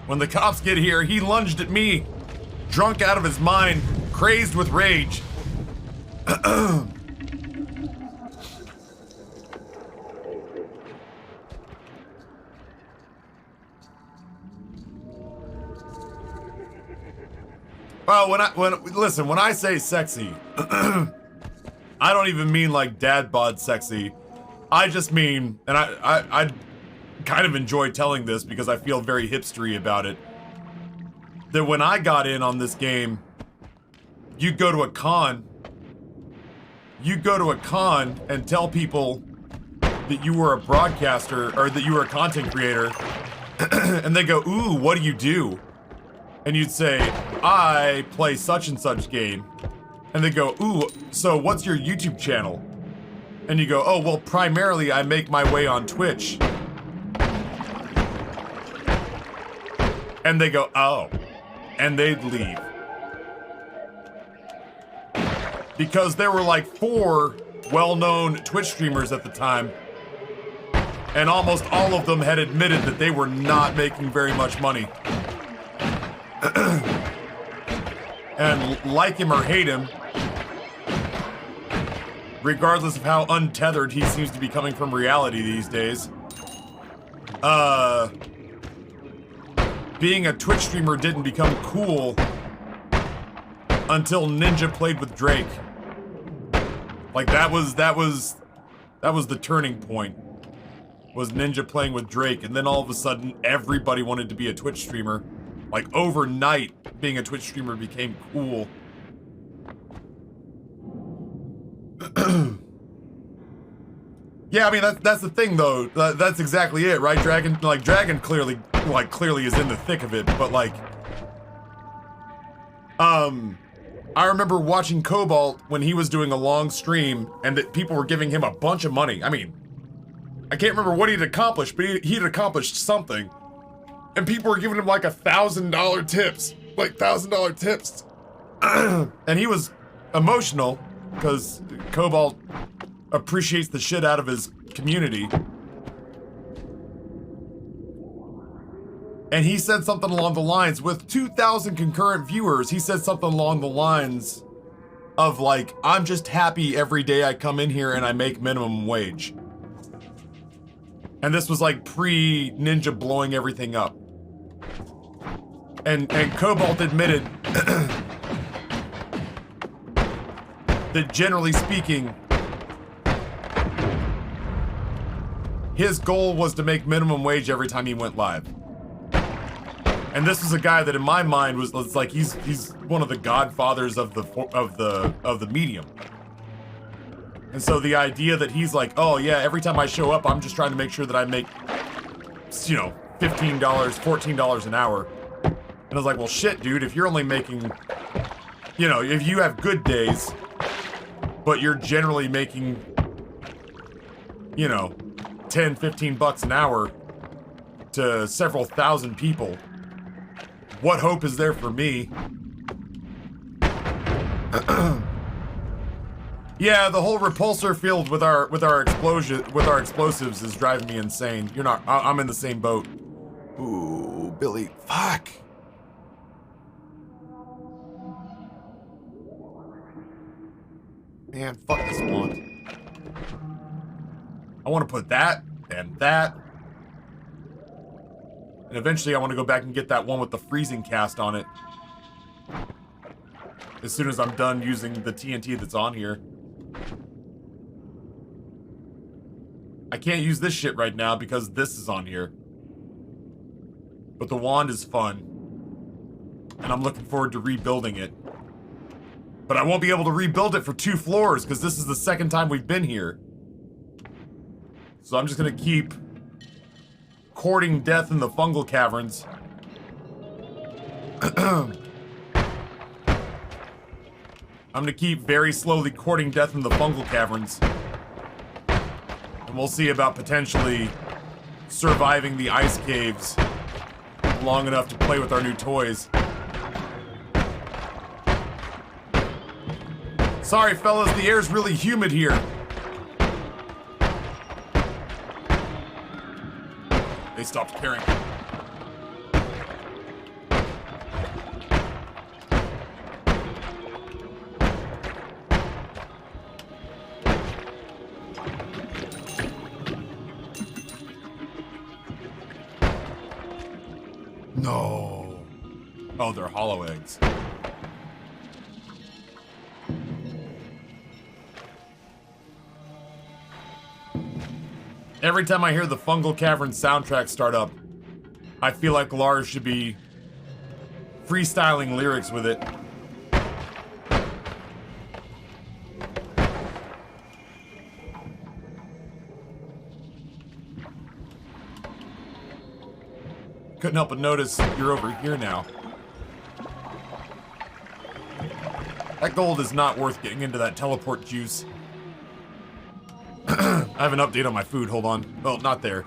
When the cops get here, he lunged at me, drunk out of his mind, crazed with rage. Well, when I say sexy, I don't even mean like dad bod sexy. I just mean, and I kind of enjoy telling this because I feel very hipstery about it, that when I got in on this game, you go to a con and tell people that you were a broadcaster or that you were a content creator, and they go, ooh, what do you do? And you'd say, I play such and such game. And they go, ooh, so what's your YouTube channel? And you go, oh, well, primarily I make my way on Twitch. And they go, oh. And they'd leave. Because there were like 4 well-known Twitch streamers at the time. And almost all of them had admitted that they were not making very much money. And like him or hate him, regardless of how untethered he seems to be coming from reality these days, being a Twitch streamer didn't become cool until Ninja played with Drake. Like that was the turning point. Was Ninja playing with Drake, and then all of a sudden everybody wanted to be a Twitch streamer. Like overnight, being a Twitch streamer became cool. Yeah, I mean that's the thing though. That's exactly it, right? Dragon clearly is in the thick of it, but like, I remember watching Cobalt when he was doing a long stream, and that people were giving him a bunch of money. I mean, I can't remember what he'd accomplished, but he'd accomplished something. And people were giving him like $1,000 tips, like $1,000 tips. And he was emotional because Cobalt appreciates the shit out of his community. And he said something along the lines, with 2,000 concurrent viewers, he said something along the lines of like, I'm just happy every day I come in here and I make minimum wage. And this was like pre-Ninja blowing everything up. And Cobalt admitted that generally speaking, his goal was to make minimum wage every time he went live. And this was a guy that in my mind was like, he's one of the godfathers of the medium. And so the idea that he's like, oh yeah, every time I show up, I'm just trying to make sure that I make, you know, $15, $14 an hour. And I was like, well, shit, dude, if you're only making, you know, if you have good days, but you're generally making, you know, 10, 15 bucks an hour to several thousand people, what hope is there for me? Yeah, the whole repulsor field with our explosives is driving me insane. You're not, I'm in the same boat. Ooh, Billy, fuck. Man, fuck this wand. I want to put that and that. And eventually I want to go back and get that one with the freezing cast on it. As soon as I'm done using the TNT that's on here. I can't use this shit right now because this is on here. But the wand is fun. And I'm looking forward to rebuilding it. But I won't be able to rebuild it for 2 floors because this is the second time we've been here. So I'm just gonna keep courting death in the fungal caverns. I'm gonna keep very slowly courting death in the fungal caverns. And we'll see about potentially surviving the ice caves long enough to play with our new toys. Sorry, fellas, the air's really humid here. They stopped caring. No. Oh, they're hollow eggs. Every time I hear the Fungal Cavern soundtrack start up, I feel like Lars should be freestyling lyrics with it. Couldn't help but notice you're over here now. That gold is not worth getting into that teleport juice. I have an update on my food, hold on. Well, not there.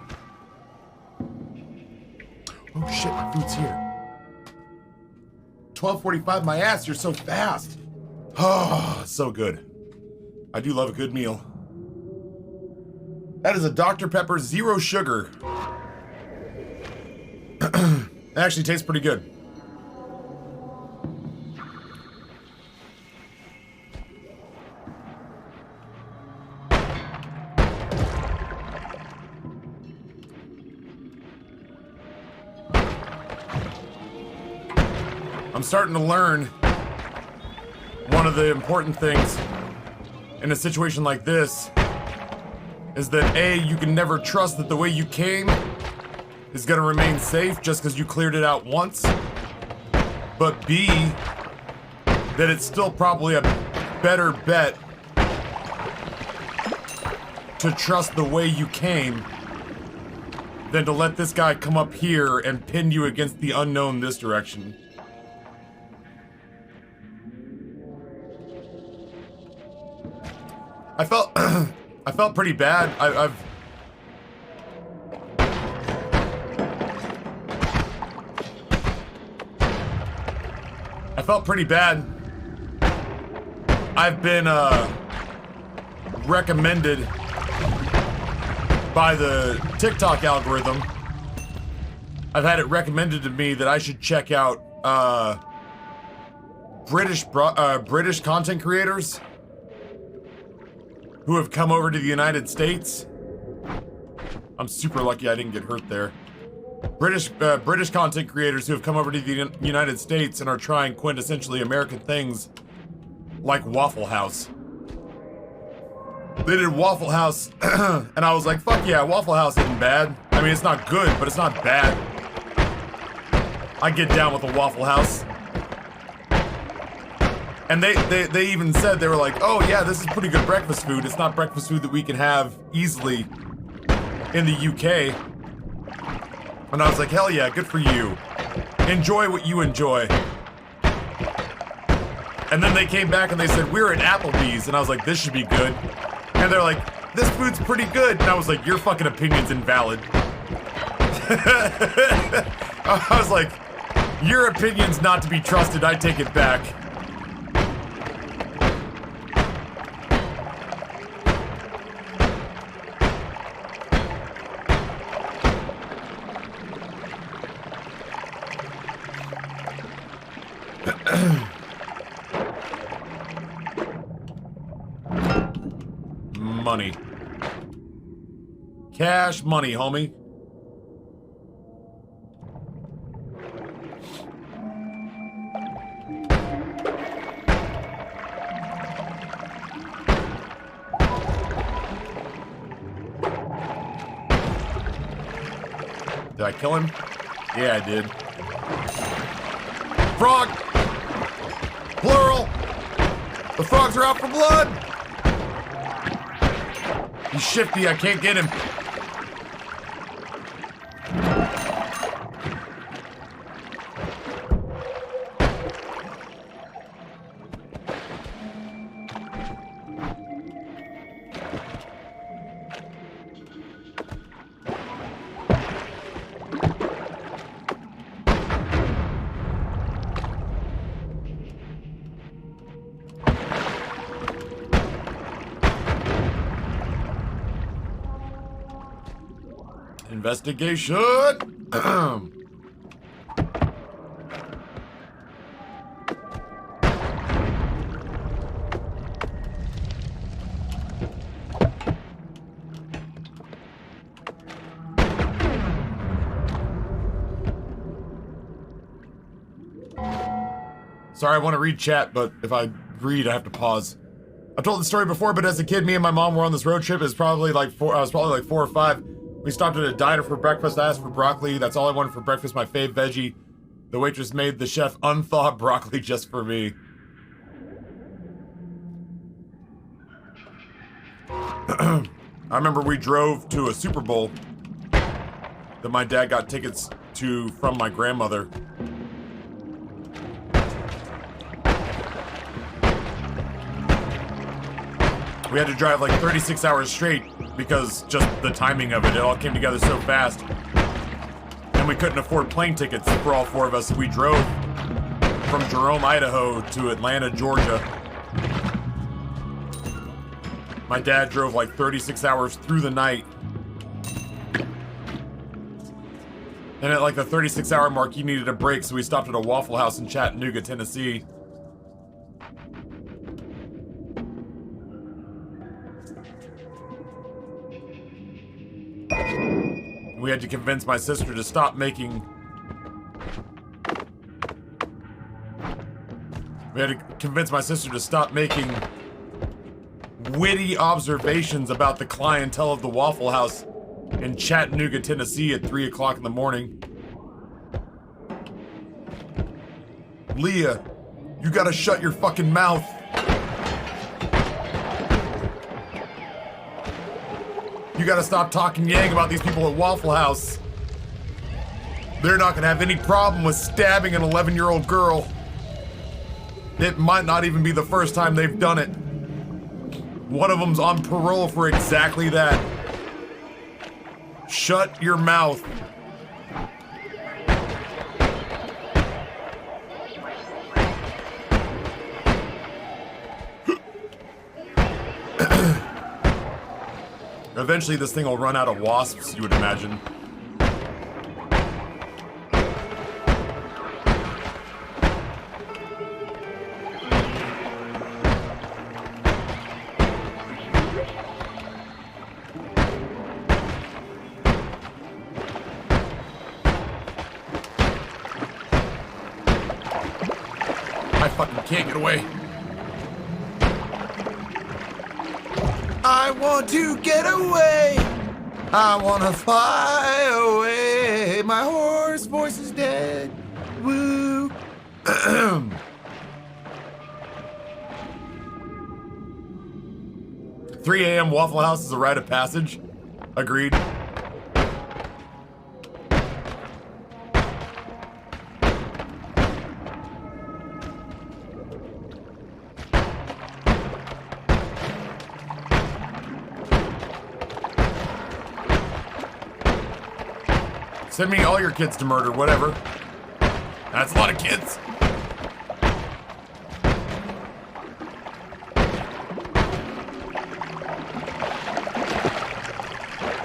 Oh shit, my food's here. 12:45, my ass, you're so fast. Oh, so good. I do love a good meal. That is a Dr. Pepper, 0 sugar. It actually tastes pretty good. I'm starting to learn one of the important things in a situation like this is that A, you can never trust that the way you came is gonna remain safe just because you cleared it out once. But B, that it's still probably a better bet to trust the way you came than to let this guy come up here and pin you against the unknown this direction. I felt pretty bad. I felt pretty bad. I've been recommended by the TikTok algorithm. I've had it recommended to me that I should check out British content creators who have come over to the United States. I'm super lucky I didn't get hurt there. British content creators who have come over to the United States and are trying quintessentially American things like Waffle House. They did Waffle House, and I was like, fuck yeah, Waffle House isn't bad. I mean, it's not good, but it's not bad. I get down with a Waffle House. And they even said, they were like, oh yeah, this is pretty good breakfast food. It's not breakfast food that we can have easily in the UK. And I was like, hell yeah, good for you. Enjoy what you enjoy. And then they came back and they said, we're at Applebee's. And I was like, this should be good. And they're like, this food's pretty good. And I was like, your fucking opinion's invalid. I was like, your opinion's not to be trusted. I take it back. Money. Cash money, homie. Did I kill him? Yeah, I did. Frog! Plural! The frogs are out for blood! He's shifty, I can't get him. Investigation! Sorry, I want to read chat, but if I read, I have to pause. I've told the story before, but as a kid, me and my mom were on this road trip. I was probably like 4 or 5. We stopped at a diner for breakfast. I asked for broccoli. That's all I wanted for breakfast, my fave veggie. The waitress made the chef unthaw broccoli just for me. I remember we drove to a Super Bowl that my dad got tickets to from my grandmother. We had to drive like 36 hours straight because just the timing of it. It all came together so fast. And we couldn't afford plane tickets for all 4 of us. So we drove from Jerome, Idaho to Atlanta, Georgia. My dad drove like 36 hours through the night. And at like the 36-hour mark, he needed a break, so we stopped at a Waffle House in Chattanooga, Tennessee. We had to convince my sister to stop making... witty observations about the clientele of the Waffle House in Chattanooga, Tennessee at 3 o'clock in the morning. Leah, you gotta shut your fucking mouth. You gotta stop talking yang about these people at Waffle House. They're not gonna have any problem with stabbing an 11-year-old girl. It might not even be the first time they've done it. One of them's on parole for exactly that. Shut your mouth. Eventually this thing will run out of wasps, you would imagine. I fucking can't get away. I want to get away. I want to fly away. My horse voice is dead. Woo. 3 a.m. Waffle House is a rite of passage. Agreed. Send me all your kids to murder, whatever. That's a lot of kids.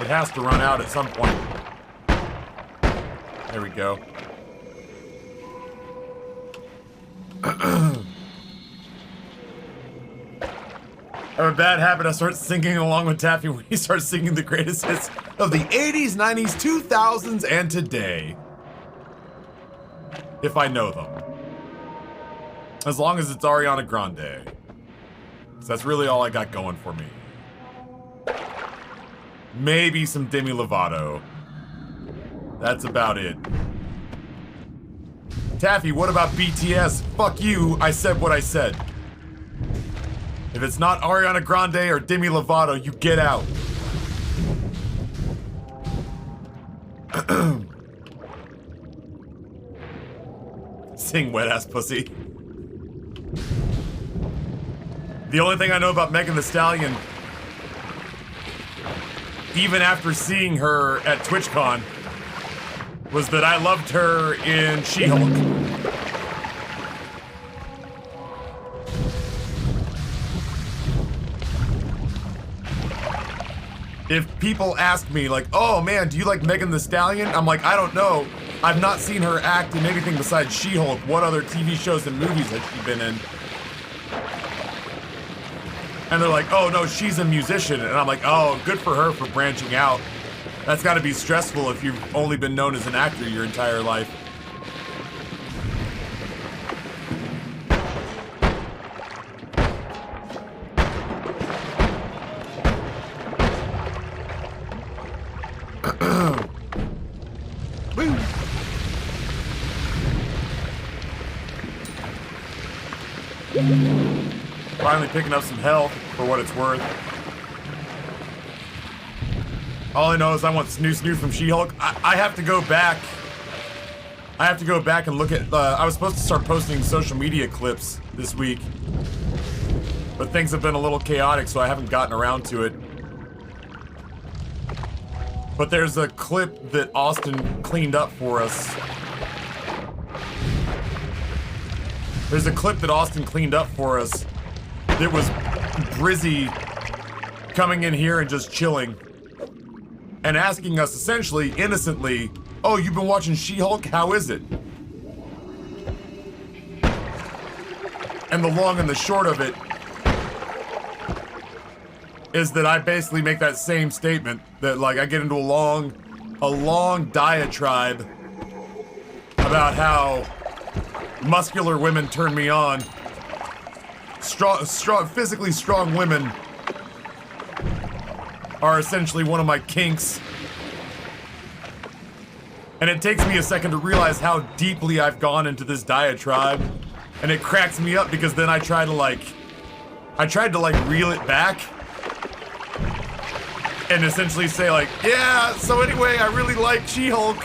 It has to run out at some point. There we go. I have a bad habit. I start singing along with Taffy when he starts singing the greatest hits of the 80s, 90s, 2000s, and today. If I know them. As long as it's Ariana Grande. 'Cause that's really all I got going for me. Maybe some Demi Lovato. That's about it. Taffy, what about BTS? Fuck you, I said what I said. If it's not Ariana Grande or Demi Lovato, you get out. Sing wet ass pussy. The only thing I know about Megan Thee Stallion, even after seeing her at TwitchCon, was that I loved her in She-Hulk. if people ask me like, oh man, do you like Megan Thee Stallion? I'm like, I don't know. I've not seen her act in anything besides She-Hulk. What other TV shows and movies has she been in? And they're like, oh no, she's a musician. And I'm like, oh, good for her for branching out. That's gotta be stressful if you've only been known as an actor your entire life. Finally picking up some health for what it's worth. All I know is I want Snoo from She-Hulk. I have to go back. I have to go back and look at, I was supposed to start posting social media clips this week, but things have been a little chaotic, so I haven't gotten around to it. But there's a clip that Austin cleaned up for us. There's a clip that Austin cleaned up for us that was Brizzy coming in here and just chilling and asking us essentially innocently, oh, you've been watching She-Hulk? How is it? And the long and the short of it is that I basically make that same statement that like I get into a long diatribe about how muscular women turn me on. Physically strong women are essentially one of my kinks. And it takes me a second to realize how deeply I've gone into this diatribe. And it cracks me up because then I tried to like reel it back. And essentially say like, yeah, so anyway, I really like She-Hulk.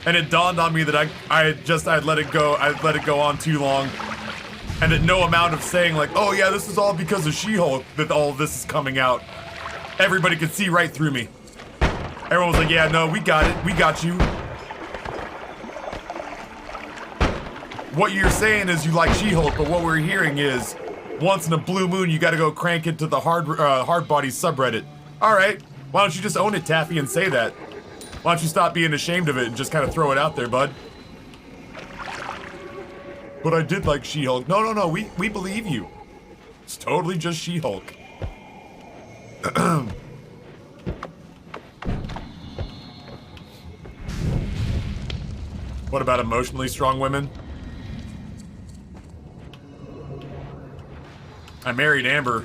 And it dawned on me that I'd let it go on too long. And that no amount of saying like, oh yeah, this is all because of She-Hulk that all of this is coming out. Everybody could see right through me. Everyone was like, yeah, no, we got it. We got you. What you're saying is you like She-Hulk, but what we're hearing is once in a blue moon, you gotta go crank it to the hard body subreddit. All right, why don't you just own it, Taffy, and say that? Why don't you stop being ashamed of it and just kind of throw it out there, bud? But I did like She-Hulk. No, we believe you. It's totally just She-Hulk. What about emotionally strong women? I married Amber.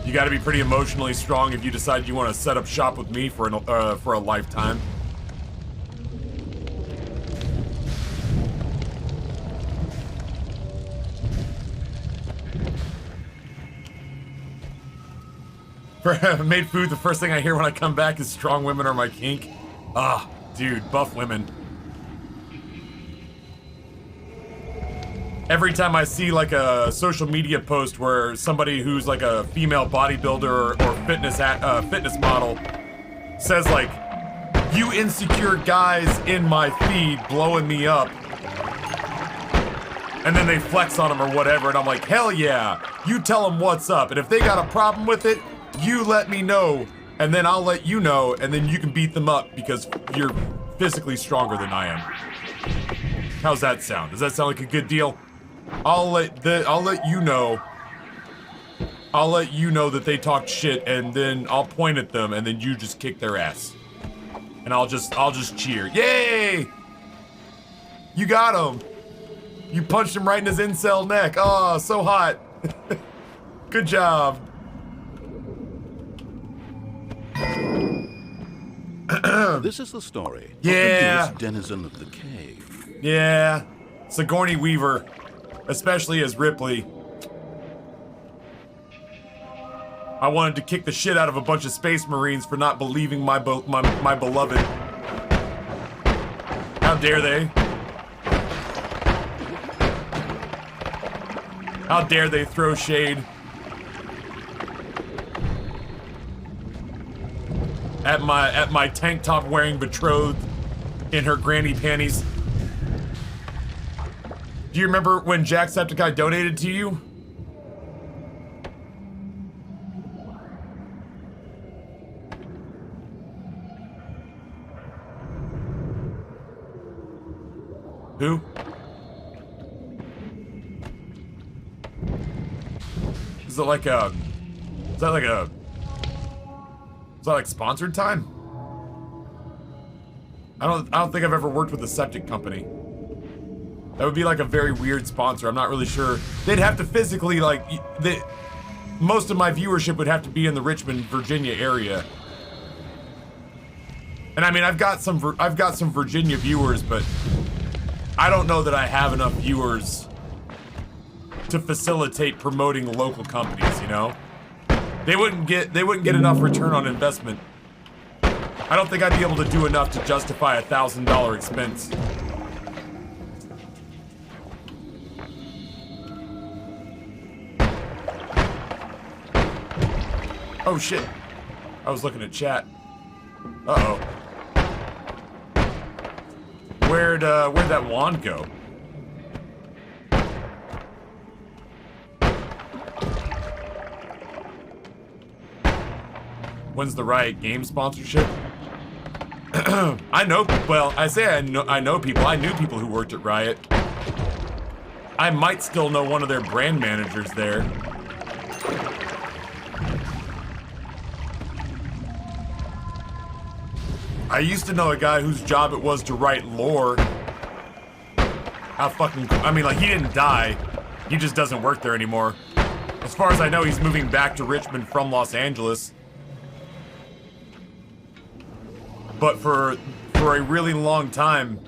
You gotta be pretty emotionally strong if you decide you want to set up shop with me for a lifetime. For made food, the first thing I hear when I come back is strong women are my kink. Ah, dude, buff women. Every time I see like a social media post where somebody who's like a female bodybuilder or fitness model says like, you insecure guys in my feed blowing me up, and then they flex on them or whatever, and I'm like, hell yeah, you tell them what's up, and if they got a problem with it, you let me know, and then I'll let you know, and then you can beat them up because you're physically stronger than I am. How's that sound? Does that sound like a good deal? I'll let you know. I'll let you know that they talked shit, and then I'll point at them, and then you just kick their ass, and I'll just cheer. Yay! You got him. You punched him right in his incel neck. Oh, so hot. Good job. This is the story Yeah. of the newest denizen of the cave. Yeah, Sigourney Weaver, especially as Ripley. I wanted to kick the shit out of a bunch of Space Marines for not believing my beloved. How dare they? How dare they throw shade at my tank top wearing betrothed in her granny panties. Do you remember when Jacksepticeye donated to you? Who? Is it like a... Is that like a... Is that like sponsored time? I don't think I've ever worked with a septic company. That would be like a very weird sponsor. I'm not really sure. They'd have to physically like... Most of my viewership would have to be in the Richmond, Virginia area. And I mean, I've got some Virginia viewers, but I don't know that I have enough viewers to facilitate promoting local companies, you know? They wouldn't get enough return on investment. I don't think I'd be able to do enough to justify a $1,000 expense. Oh shit. I was looking at chat. Uh-oh. Where'd that wand go? When's the Riot Game sponsorship? I know, well, I say I know people. I knew people who worked at Riot. I might still know one of their brand managers there. I used to know a guy whose job it was to write lore. How fucking, I mean, like, he didn't die. He just doesn't work there anymore. As far as I know, he's moving back to Richmond from Los Angeles. But for a really long time,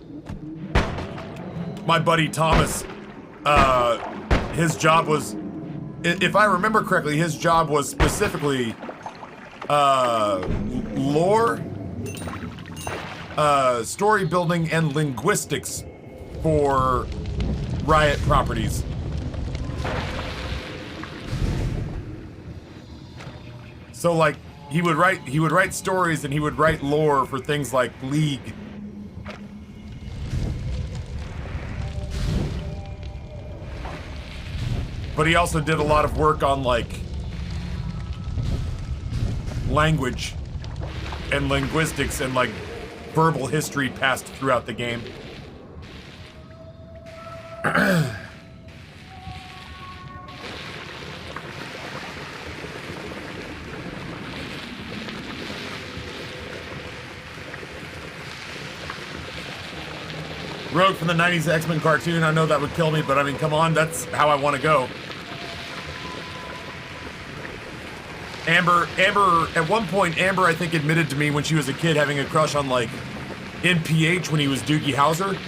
my buddy Thomas, his job was, if I remember correctly, his job was specifically lore, story building, and linguistics for Riot properties. So like, he would write stories and he would write lore for things like League. But he also did a lot of work on like language and linguistics and like verbal history passed throughout the game. Rogue from the 90s X-Men cartoon, I know that would kill me, but I mean, come on, that's how I want to go. Amber, at one point, Amber, I think, admitted to me when she was a kid having a crush on, like, NPH when he was Doogie Howser.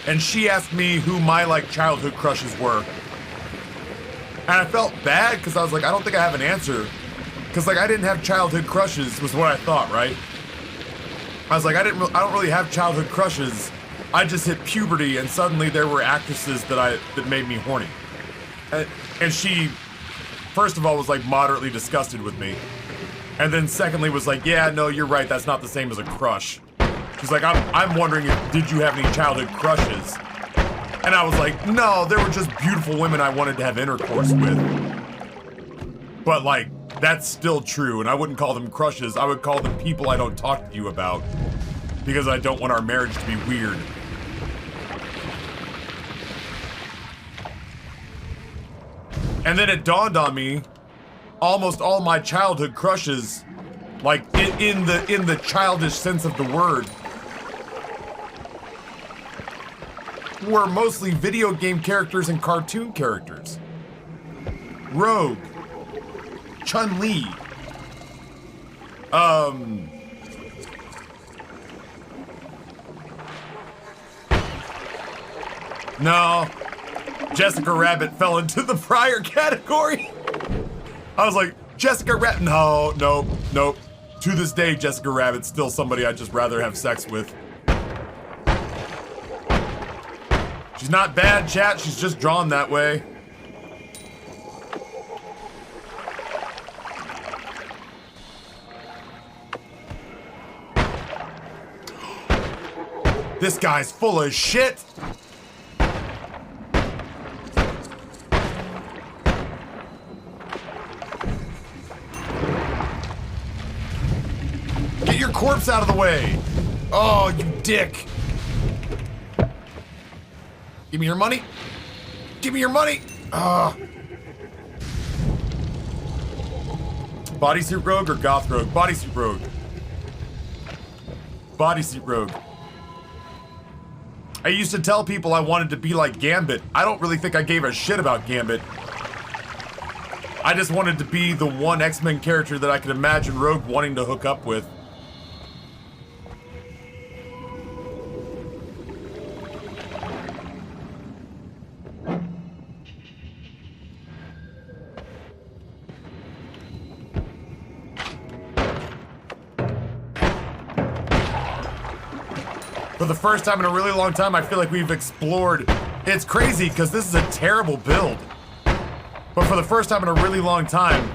And she asked me who my, like, childhood crushes were. And I felt bad, because I was like, I don't think I have an answer. Because, like, I didn't have childhood crushes, was what I thought, right? I was like, I don't really have childhood crushes. I just hit puberty, and suddenly there were actresses that made me horny. And she, first of all, was like moderately disgusted with me. And then secondly was like, yeah, no, you're right, that's not the same as a crush. She's like, I'm wondering did you have any childhood crushes? And I was like, no, they were just beautiful women I wanted to have intercourse with. But like, that's still true, and I wouldn't call them crushes, I would call them people I don't talk to you about. Because I don't want our marriage to be weird. And then it dawned on me, almost all my childhood crushes, like in the childish sense of the word, were mostly video game characters and cartoon characters. Rogue, Chun-Li, no, Jessica Rabbit fell into the prior category. I was like, Jessica Rabbit, no. To this day, Jessica Rabbit's still somebody I'd just rather have sex with. She's not bad, chat, she's just drawn that way. This guy's full of shit. Get your corpse out of the way. Oh, you dick. Give me your money. Give me your money. Ah. Bodysuit rogue or goth rogue? Bodysuit rogue. Bodysuit rogue. I used to tell people I wanted to be like Gambit. I don't really think I gave a shit about Gambit. I just wanted to be the one X-Men character that I could imagine Rogue wanting to hook up with. For the first time in a really long time, I feel like we've explored. It's crazy because this is a terrible build. But for the first time in a really long time,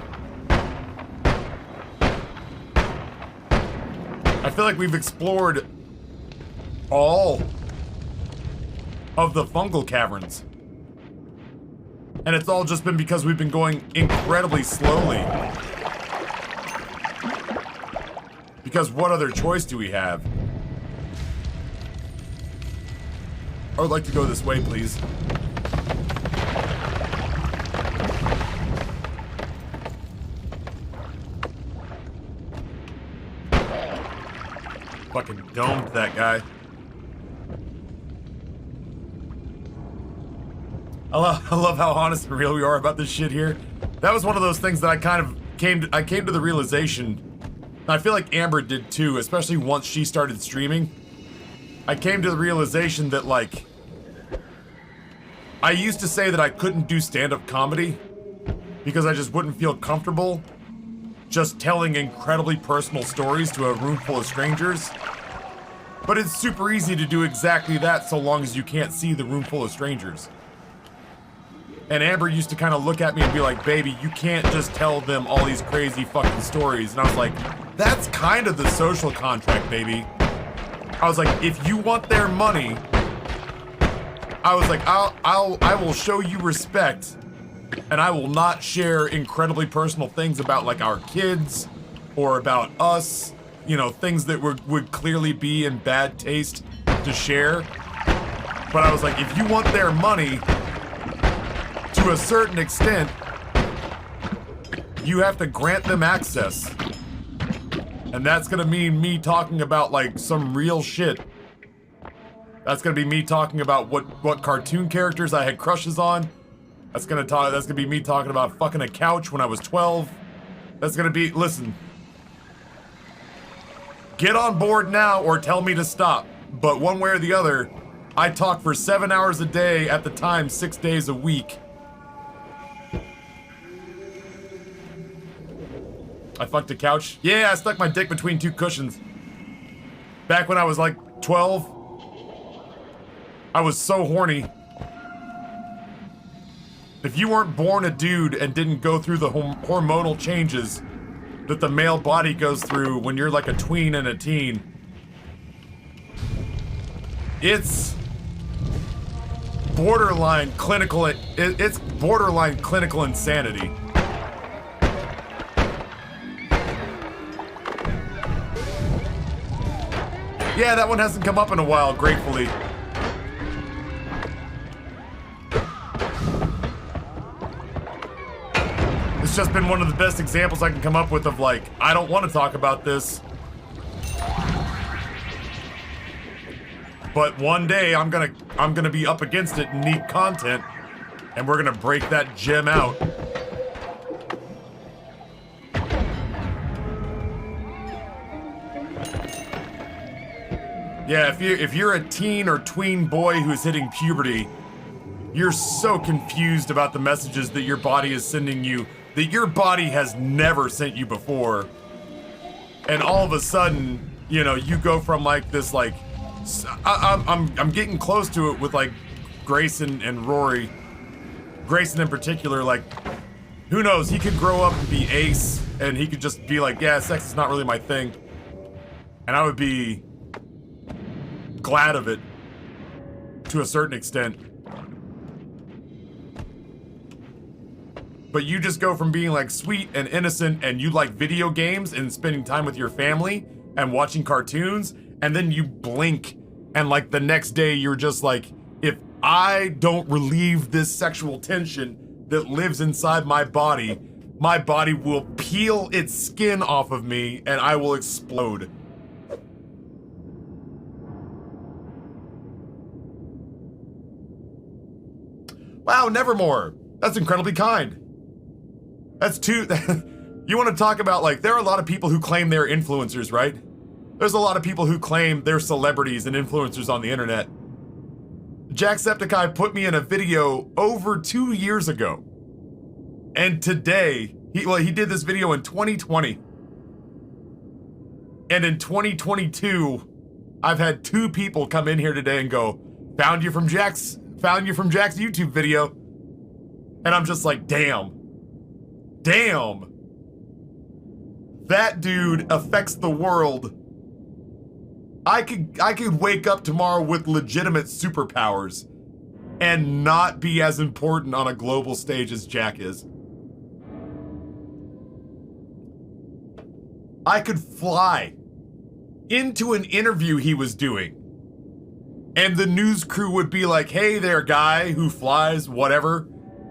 I feel like we've explored all of the fungal caverns. And it's all just been because we've been going incredibly slowly. Because what other choice do we have? I would like to go this way, please. Fucking domed that guy. I love how honest and real we are about this shit here. That was one of those things that I kind of came to the realization, and I feel like Amber did too, especially once she started streaming. I came to the realization that, like, I used to say that I couldn't do stand-up comedy because I just wouldn't feel comfortable just telling incredibly personal stories to a room full of strangers. But it's super easy to do exactly that so long as you can't see the room full of strangers. And Amber used to kind of look at me and be like, baby, you can't just tell them all these crazy fucking stories. And I was like, that's kind of the social contract, baby. I was like, if you want their money, I was like, I will show you respect, and I will not share incredibly personal things about like our kids or about us, you know, things that would clearly be in bad taste to share. But I was like, if you want their money, to a certain extent, you have to grant them access. And that's gonna mean me talking about like some real shit. That's gonna be me talking about what cartoon characters I had crushes on. That's gonna be me talking about fucking a couch when I was 12. That's gonna be, listen. Get on board now or tell me to stop. But one way or the other, I talk for 7 hours a day, at the time 6 days a week. I fucked a couch. Yeah, I stuck my dick between two cushions. Back when I was like 12, I was so horny. If you weren't born a dude and didn't go through the hormonal changes that the male body goes through when you're like a tween and a teen, it's borderline clinical. It's borderline clinical insanity. Yeah, that one hasn't come up in a while, gratefully. It's just been one of the best examples I can come up with of like, I don't want to talk about this. But one day I'm gonna be up against it and need content, and we're gonna break that gem out. Yeah, if you're a teen or tween boy who's hitting puberty, you're so confused about the messages that your body is sending you that your body has never sent you before. And all of a sudden, you know, you go from like this like I'm getting close to it with like Grayson and Rory. Grayson in particular, like, who knows, he could grow up and be ace and he could just be like, yeah, sex is not really my thing. And I would be glad of it to a certain extent. But you just go from being like sweet and innocent and you like video games and spending time with your family and watching cartoons and then you blink, and like the next day you're just like, if I don't relieve this sexual tension that lives inside my body will peel its skin off of me and I will explode. Wow, Nevermore. That's incredibly kind. That's too... You want to talk about, like, there are a lot of people who claim they're influencers, right? There's a lot of people who claim they're celebrities and influencers on the internet. Jacksepticeye put me in a video over 2 years ago. And today, he did this video in 2020. And in 2022, I've had 2 people come in here today and go, found you from Jack's YouTube video. And I'm just like, damn. Damn. That dude affects the world. I could wake up tomorrow with legitimate superpowers and not be as important on a global stage as Jack is. I could fly into an interview he was doing, and the news crew would be like, hey there, guy who flies, whatever.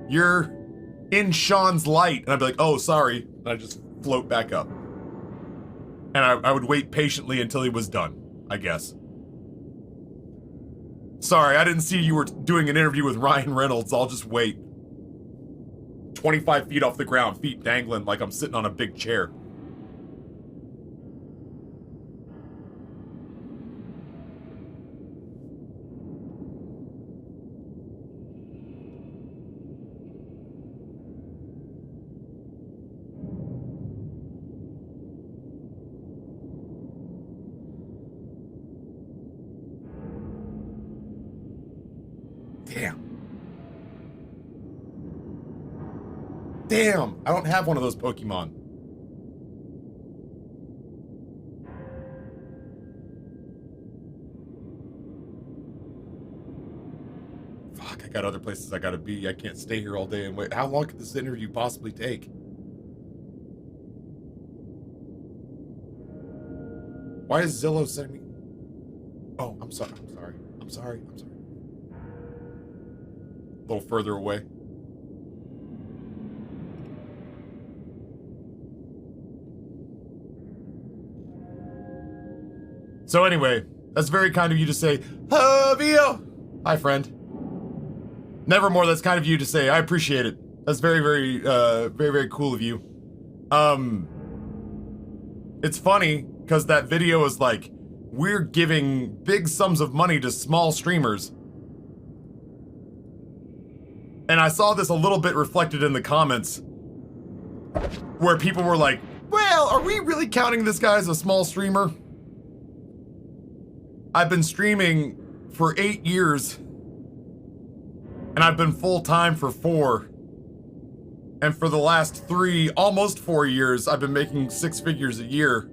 You're in Sean's light. And I'd be like, oh, sorry. And I'd just float back up. And I would wait patiently until he was done, I guess. Sorry, I didn't see you were doing an interview with Ryan Reynolds. I'll just wait. 25 feet off the ground, feet dangling like I'm sitting on a big chair. Damn, I don't have one of those Pokemon. Fuck, I got other places I gotta be. I can't stay here all day and wait. How long could this interview possibly take? Why is Zillow sending me? Oh, I'm sorry. I'm sorry. A little further away. So anyway, that's very kind of you to say, Vio! Hi, friend. Nevermore, that's kind of you to say. I appreciate it. That's very, very cool of you. It's funny, because that video is like, we're giving big sums of money to small streamers. And I saw this a little bit reflected in the comments, where people were like, well, are we really counting this guy as a small streamer? I've been streaming for 8 years, and I've been full-time for 4. And for the last 3, almost 4 years, I've been making 6 figures a year.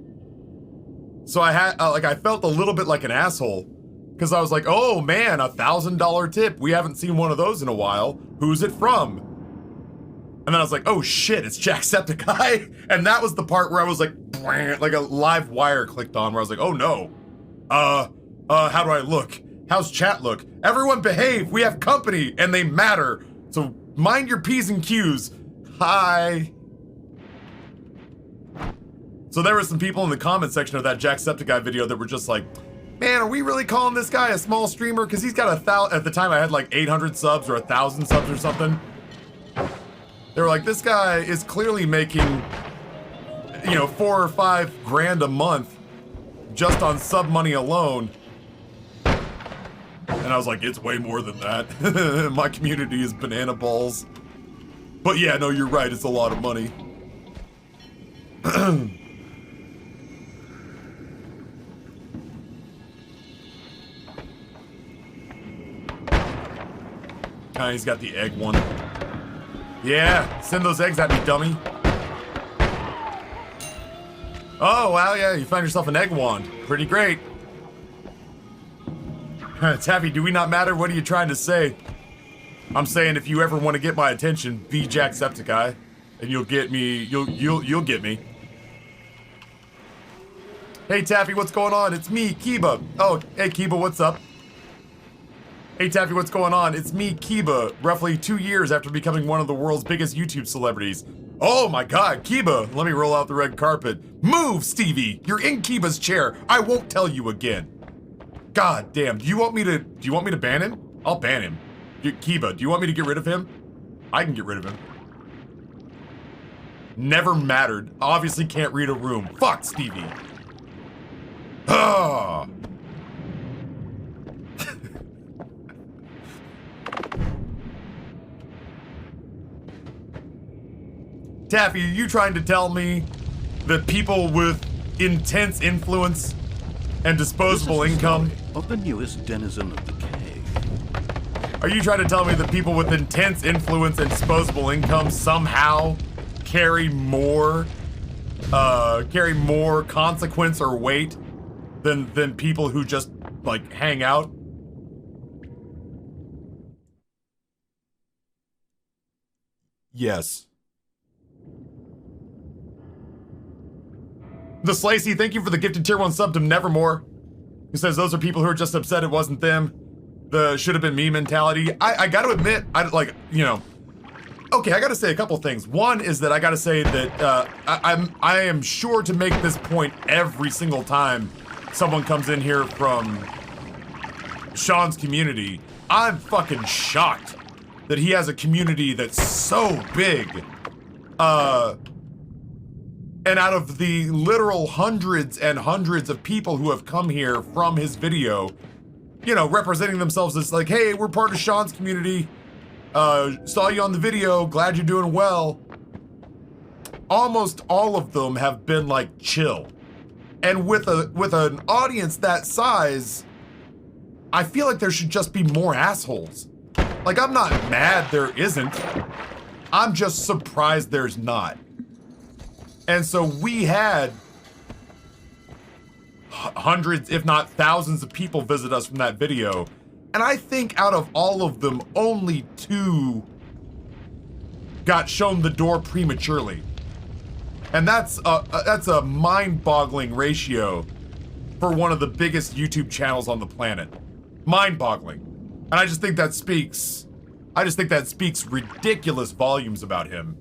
So I had, I felt a little bit like an asshole, because I was like, oh man, $1,000 tip. We haven't seen one of those in a while. Who's it from? And then I was like, oh shit, it's Jacksepticeye. And that was the part where I was like a live wire clicked on, where I was like, oh no. How do I look? How's chat look? Everyone behave, we have company, and they matter. So mind your P's and Q's. Hi. So there were some people in the comment section of that Jacksepticeye video that were just like, man, are we really calling this guy a small streamer? Because he's got at the time I had like 800 subs or 1,000 subs or something. They were like, this guy is clearly making, you know, 4 or 5 grand a month just on sub money alone. And I was like, it's way more than that. My community is banana balls. But yeah, no, you're right, it's a lot of money. He's got the egg one. Yeah, send those eggs at me, dummy. Oh, wow, yeah, you found yourself an egg wand. Pretty great. Taffy, do we not matter? What are you trying to say? I'm saying if you ever want to get my attention, be Jacksepticeye, and you'll get me, you'll get me. Hey Taffy, what's going on? It's me, Kiba. Oh, hey Kiba, what's up? Hey Taffy, what's going on? It's me, Kiba, roughly 2 years after becoming one of the world's biggest YouTube celebrities. Oh my god, Kiba, let me roll out the red carpet. Move, Stevie! You're in Kiba's chair. I won't tell you again. God damn, do you want me to ban him? I'll ban him. Kiba, do you want me to get rid of him? I can get rid of him. Never mattered. Obviously can't read a room. Fuck, Stevie. Ah. Taffy, are you trying to tell me that people with intense influence and disposable income of the newest denizen of the cave? Are you trying to tell me that people with intense influence and disposable income somehow carry more consequence or weight than people who just like hang out? Yes. The Slacy, thank you for the gifted tier 1 sub to Nevermore. He says those are people who are just upset it wasn't them. The should have been me mentality. I gotta admit, okay, I gotta say a couple things. One is that I gotta say that I am sure to make this point every single time someone comes in here from Sean's community. I'm fucking shocked that he has a community that's so big. And out of the literal hundreds and hundreds of people who have come here from his video, you know, representing themselves as like, hey, we're part of Sean's community. Saw you on the video, glad you're doing well. Almost all of them have been like, chill. And with an audience that size, I feel like there should just be more assholes. Like, I'm not mad there isn't. I'm just surprised there's not. And so we had hundreds, if not thousands of people visit us from that video. And I think out of all of them, only 2 got shown the door prematurely. And that's a mind-boggling ratio for one of the biggest YouTube channels on the planet. Mind-boggling. And I just think that speaks ridiculous volumes about him.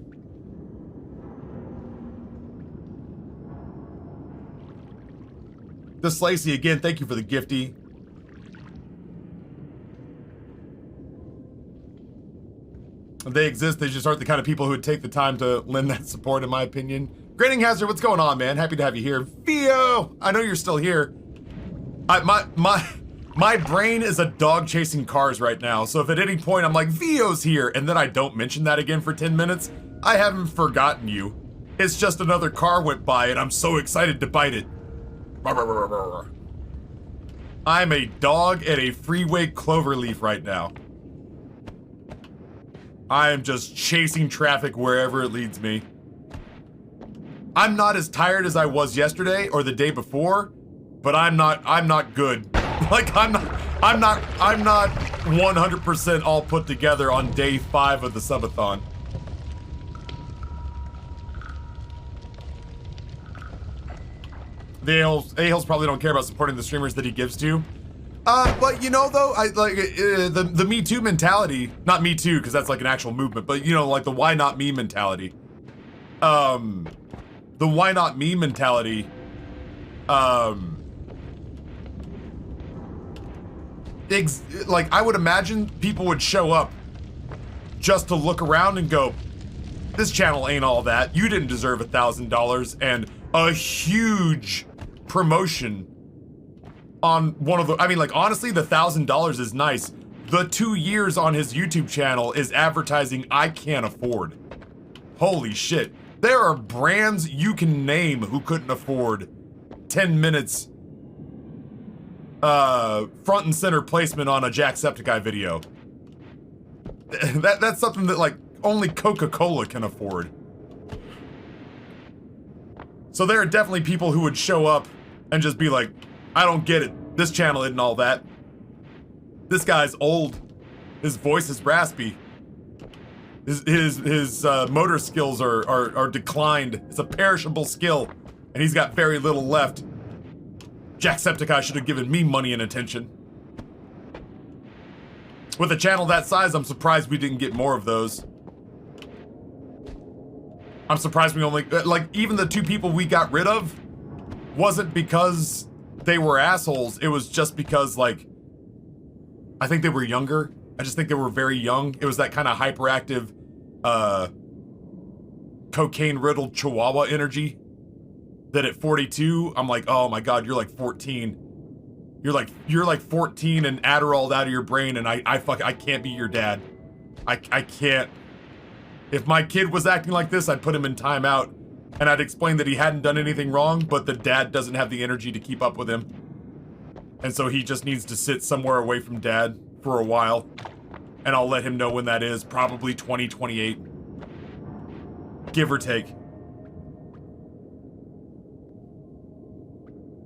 The Slacy, again, thank you for the gifty. They exist, they just aren't the kind of people who would take the time to lend that support, in my opinion. Grading Hazard, what's going on, man? Happy to have you here. Theo, I know you're still here. My brain is a dog chasing cars right now, so if at any point I'm like, Theo's here, and then I don't mention that again for 10 minutes, I haven't forgotten you. It's just another car went by and I'm so excited to bite it. I'm a dog at a freeway cloverleaf right now. I am just chasing traffic wherever it leads me. I'm not as tired as I was yesterday or the day before, but I'm not good. Like I'm not 100% all put together on day 5 of the subathon. The A-Hills probably don't care about supporting the streamers that he gives to. But you know though, I like the Me Too mentality, not Me Too because that's like an actual movement, but you know, like the why not me mentality. The why not me mentality, like I would imagine people would show up just to look around and go, this channel ain't all that. You didn't deserve $1,000 and a huge promotion on one of the, I mean, like, honestly, the $1,000 is nice. The 2 years on his YouTube channel is advertising I can't afford. Holy shit. There are brands you can name who couldn't afford 10 minutes front and center placement on a Jacksepticeye video. That's something that, like, only Coca-Cola can afford. So there are definitely people who would show up and just be like, I don't get it. This channel isn't all that. This guy's old. His voice is raspy. His motor skills are declined. It's a perishable skill, and he's got very little left. Jacksepticeye should have given me money and attention. With a channel that size, I'm surprised we didn't get more of those. I'm surprised we only, like, even the 2 people we got rid of wasn't because they were assholes. It was just because, like, I think they were younger. I just think they were very young. It was that kind of hyperactive, cocaine-riddled chihuahua energy that at 42, I'm like, oh my god, you're like 14. You're like 14 and Adderalled out of your brain, and I can't be your dad. I can't. If my kid was acting like this, I'd put him in timeout, and I'd explain that he hadn't done anything wrong, but the dad doesn't have the energy to keep up with him. And so he just needs to sit somewhere away from dad for a while. And I'll let him know when that is, probably 2028. Give or take.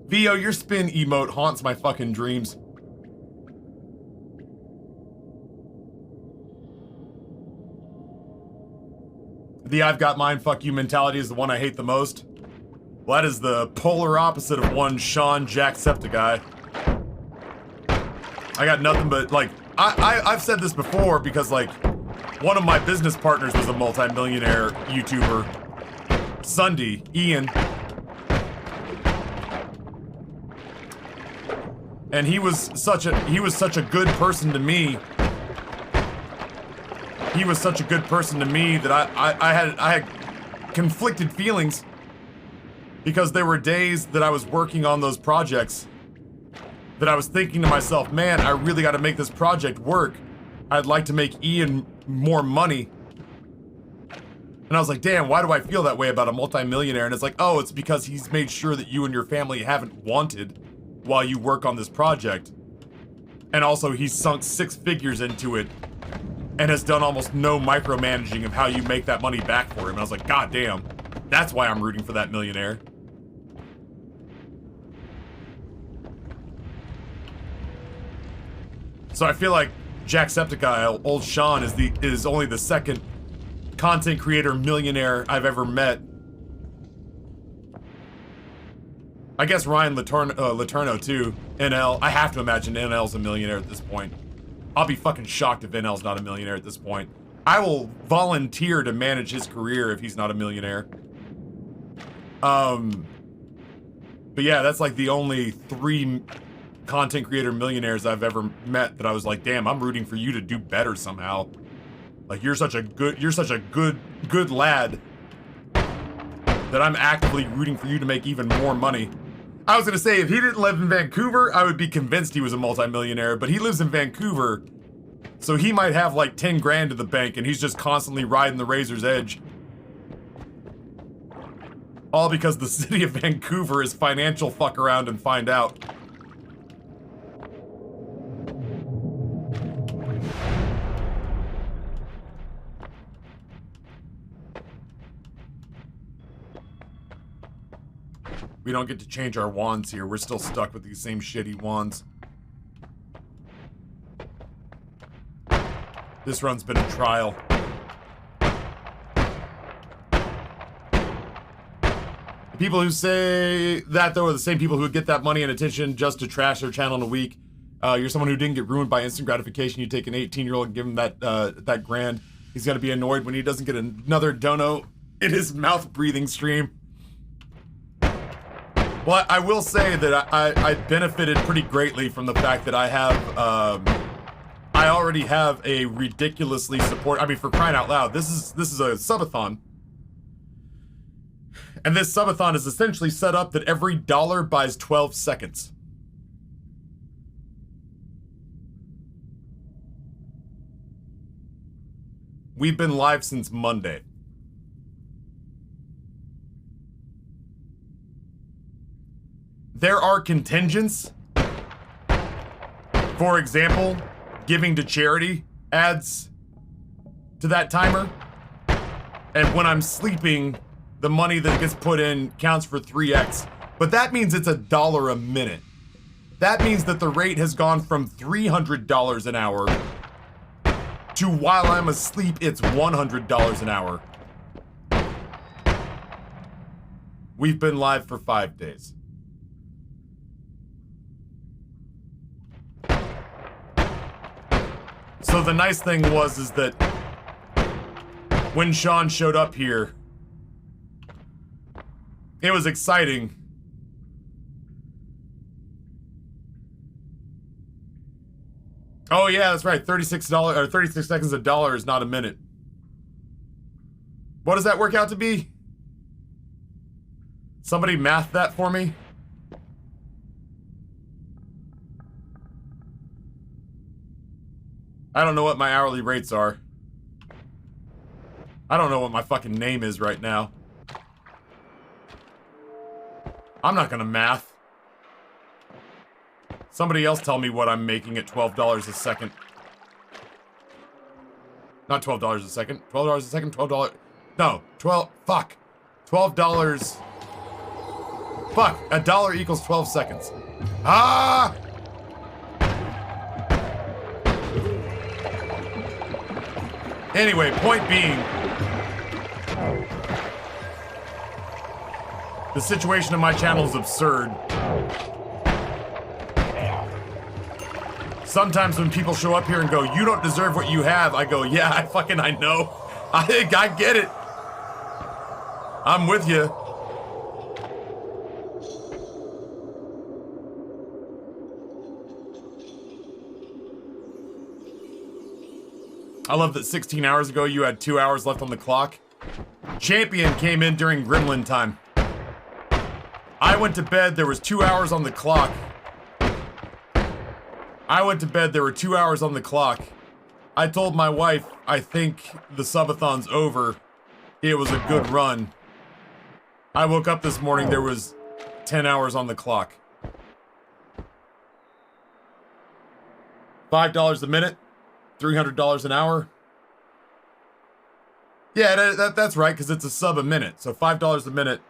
Vio, your spin emote haunts my fucking dreams. The I've got mine, fuck you mentality is the one I hate the most. Well, that is the polar opposite of one Sean Jacksepticeye. I got nothing but, like, I've said this before because, like, one of my business partners was a multi-millionaire YouTuber. Sunday, Ian. And he was such a good person to me. He was such a good person to me that I had conflicted feelings because there were days that I was working on those projects that I was thinking to myself, man, I really got to make this project work. I'd like to make Ian more money. And I was like, damn, why do I feel that way about a multimillionaire? And it's like, oh, it's because he's made sure that you and your family haven't wanted while you work on this project. And also, he's sunk 6 figures into it and has done almost no micromanaging of how you make that money back for him. And I was like, god damn, that's why I'm rooting for that millionaire. So I feel like Jacksepticeye, old Sean, is only the second content creator millionaire I've ever met. I guess Ryan Laterno too. NL, I have to imagine NL's a millionaire at this point. I'll be fucking shocked if NL's not a millionaire at this point. I will volunteer to manage his career if he's not a millionaire. But yeah, that's like the only 3 content creator millionaires I've ever met that I was like, damn, I'm rooting for you to do better somehow. Like, you're such a good lad that I'm actively rooting for you to make even more money. I was gonna say, if he didn't live in Vancouver, I would be convinced he was a multimillionaire, but he lives in Vancouver, so he might have like 10 grand in the bank and he's just constantly riding the razor's edge. All because the city of Vancouver is financial fuck around and find out. We don't get to change our wands here. We're still stuck with these same shitty wands. This run's been a trial. The people who say that, though, are the same people who would get that money and attention just to trash their channel in a week. You're someone who didn't get ruined by instant gratification. You take an 18-year-old and give him that grand. He's gonna be annoyed when he doesn't get another dono in his mouth-breathing stream. Well, I will say that I benefited pretty greatly from the fact that I have, I already have a ridiculously I mean, for crying out loud, this is a subathon. And this subathon is essentially set up that every dollar buys 12 seconds. We've been live since Monday. There are contingents. For example, giving to charity adds to that timer. And when I'm sleeping, the money that gets put in counts for 3x. But that means it's $1 a minute. That means that the rate has gone from $300 an hour to, while I'm asleep, it's $100 an hour. We've been live for 5 days. So the nice thing is that when Sean showed up here, it was exciting. Oh yeah, that's right. $36 or 36 seconds a dollar is not a minute. What does that work out to be? Somebody math that for me? I don't know what my hourly rates are. I don't know what my fucking name is right now. I'm not gonna math. Somebody else tell me what I'm making at $12 a second. Not $12 a second. $12 a second? $12. No, fuck. $12. Fuck. A dollar equals 12 seconds. Ah! Anyway, point being, the situation in my channel is absurd. Sometimes when people show up here and go, you don't deserve what you have, I go, yeah, I know. I get it. I'm with you. I love that 16 hours ago you had 2 hours left on the clock. Champion came in during Gremlin time. I went to bed, there was 2 hours on the clock. I went to bed, there were 2 hours on the clock. I told my wife, I think the subathon's over. It was a good run. I woke up this morning, there was 10 hours on the clock. $5 a minute, $300 an hour. Yeah, that's right, because it's a sub a minute. So $5 a minute,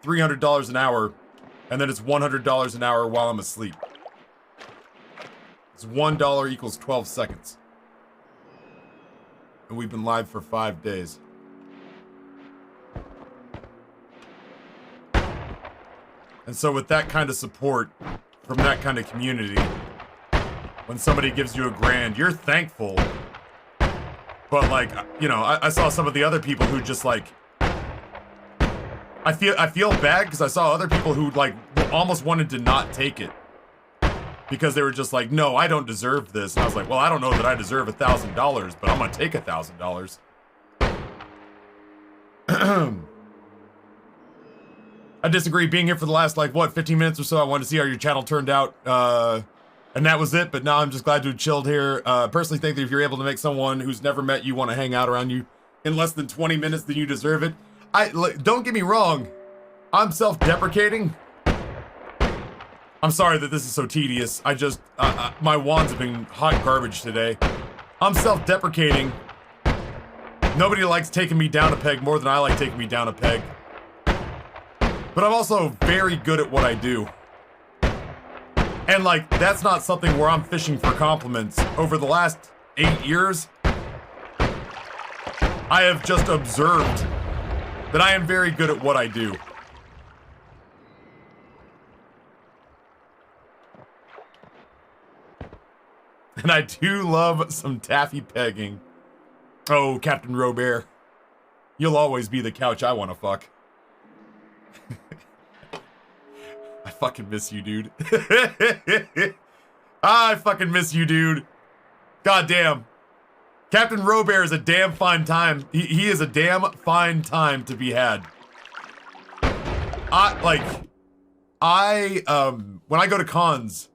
$300 an hour, and then it's $100 an hour while I'm asleep. It's $1 equals 12 seconds. And we've been live for 5 days. And so with that kind of support from that kind of community, when somebody gives you $1,000, you're thankful. But like, you know, I saw some of the other people who just like, I feel bad because I saw other people who like almost wanted to not take it because they were just like, no, I don't deserve this. And I was like, well, I don't know that I deserve $1,000, but I'm gonna take $1,000. I disagree. Being here for the last like what 15 minutes or so, I wanted to see how your channel turned out, and that was it. But now I'm just glad to have chilled here. Personally, think that if you're able to make someone who's never met you want to hang out around you in less than 20 minutes, then you deserve it. Don't get me wrong, I'm self-deprecating. I'm sorry that this is so tedious. I just, my wands have been hot garbage today. I'm self-deprecating. Nobody likes taking me down a peg more than I like taking me down a peg. But I'm also very good at what I do. And like, that's not something where I'm fishing for compliments. Over the last 8 years, I have just observed that I am very good at what I do. And I do love some taffy pegging. Oh, Captain Robert. You'll always be the couch I want to fuck. I fucking miss you, dude. I fucking miss you, dude. God damn. Captain Robert is a damn fine time. He is a damn fine time to be had. When I go to cons,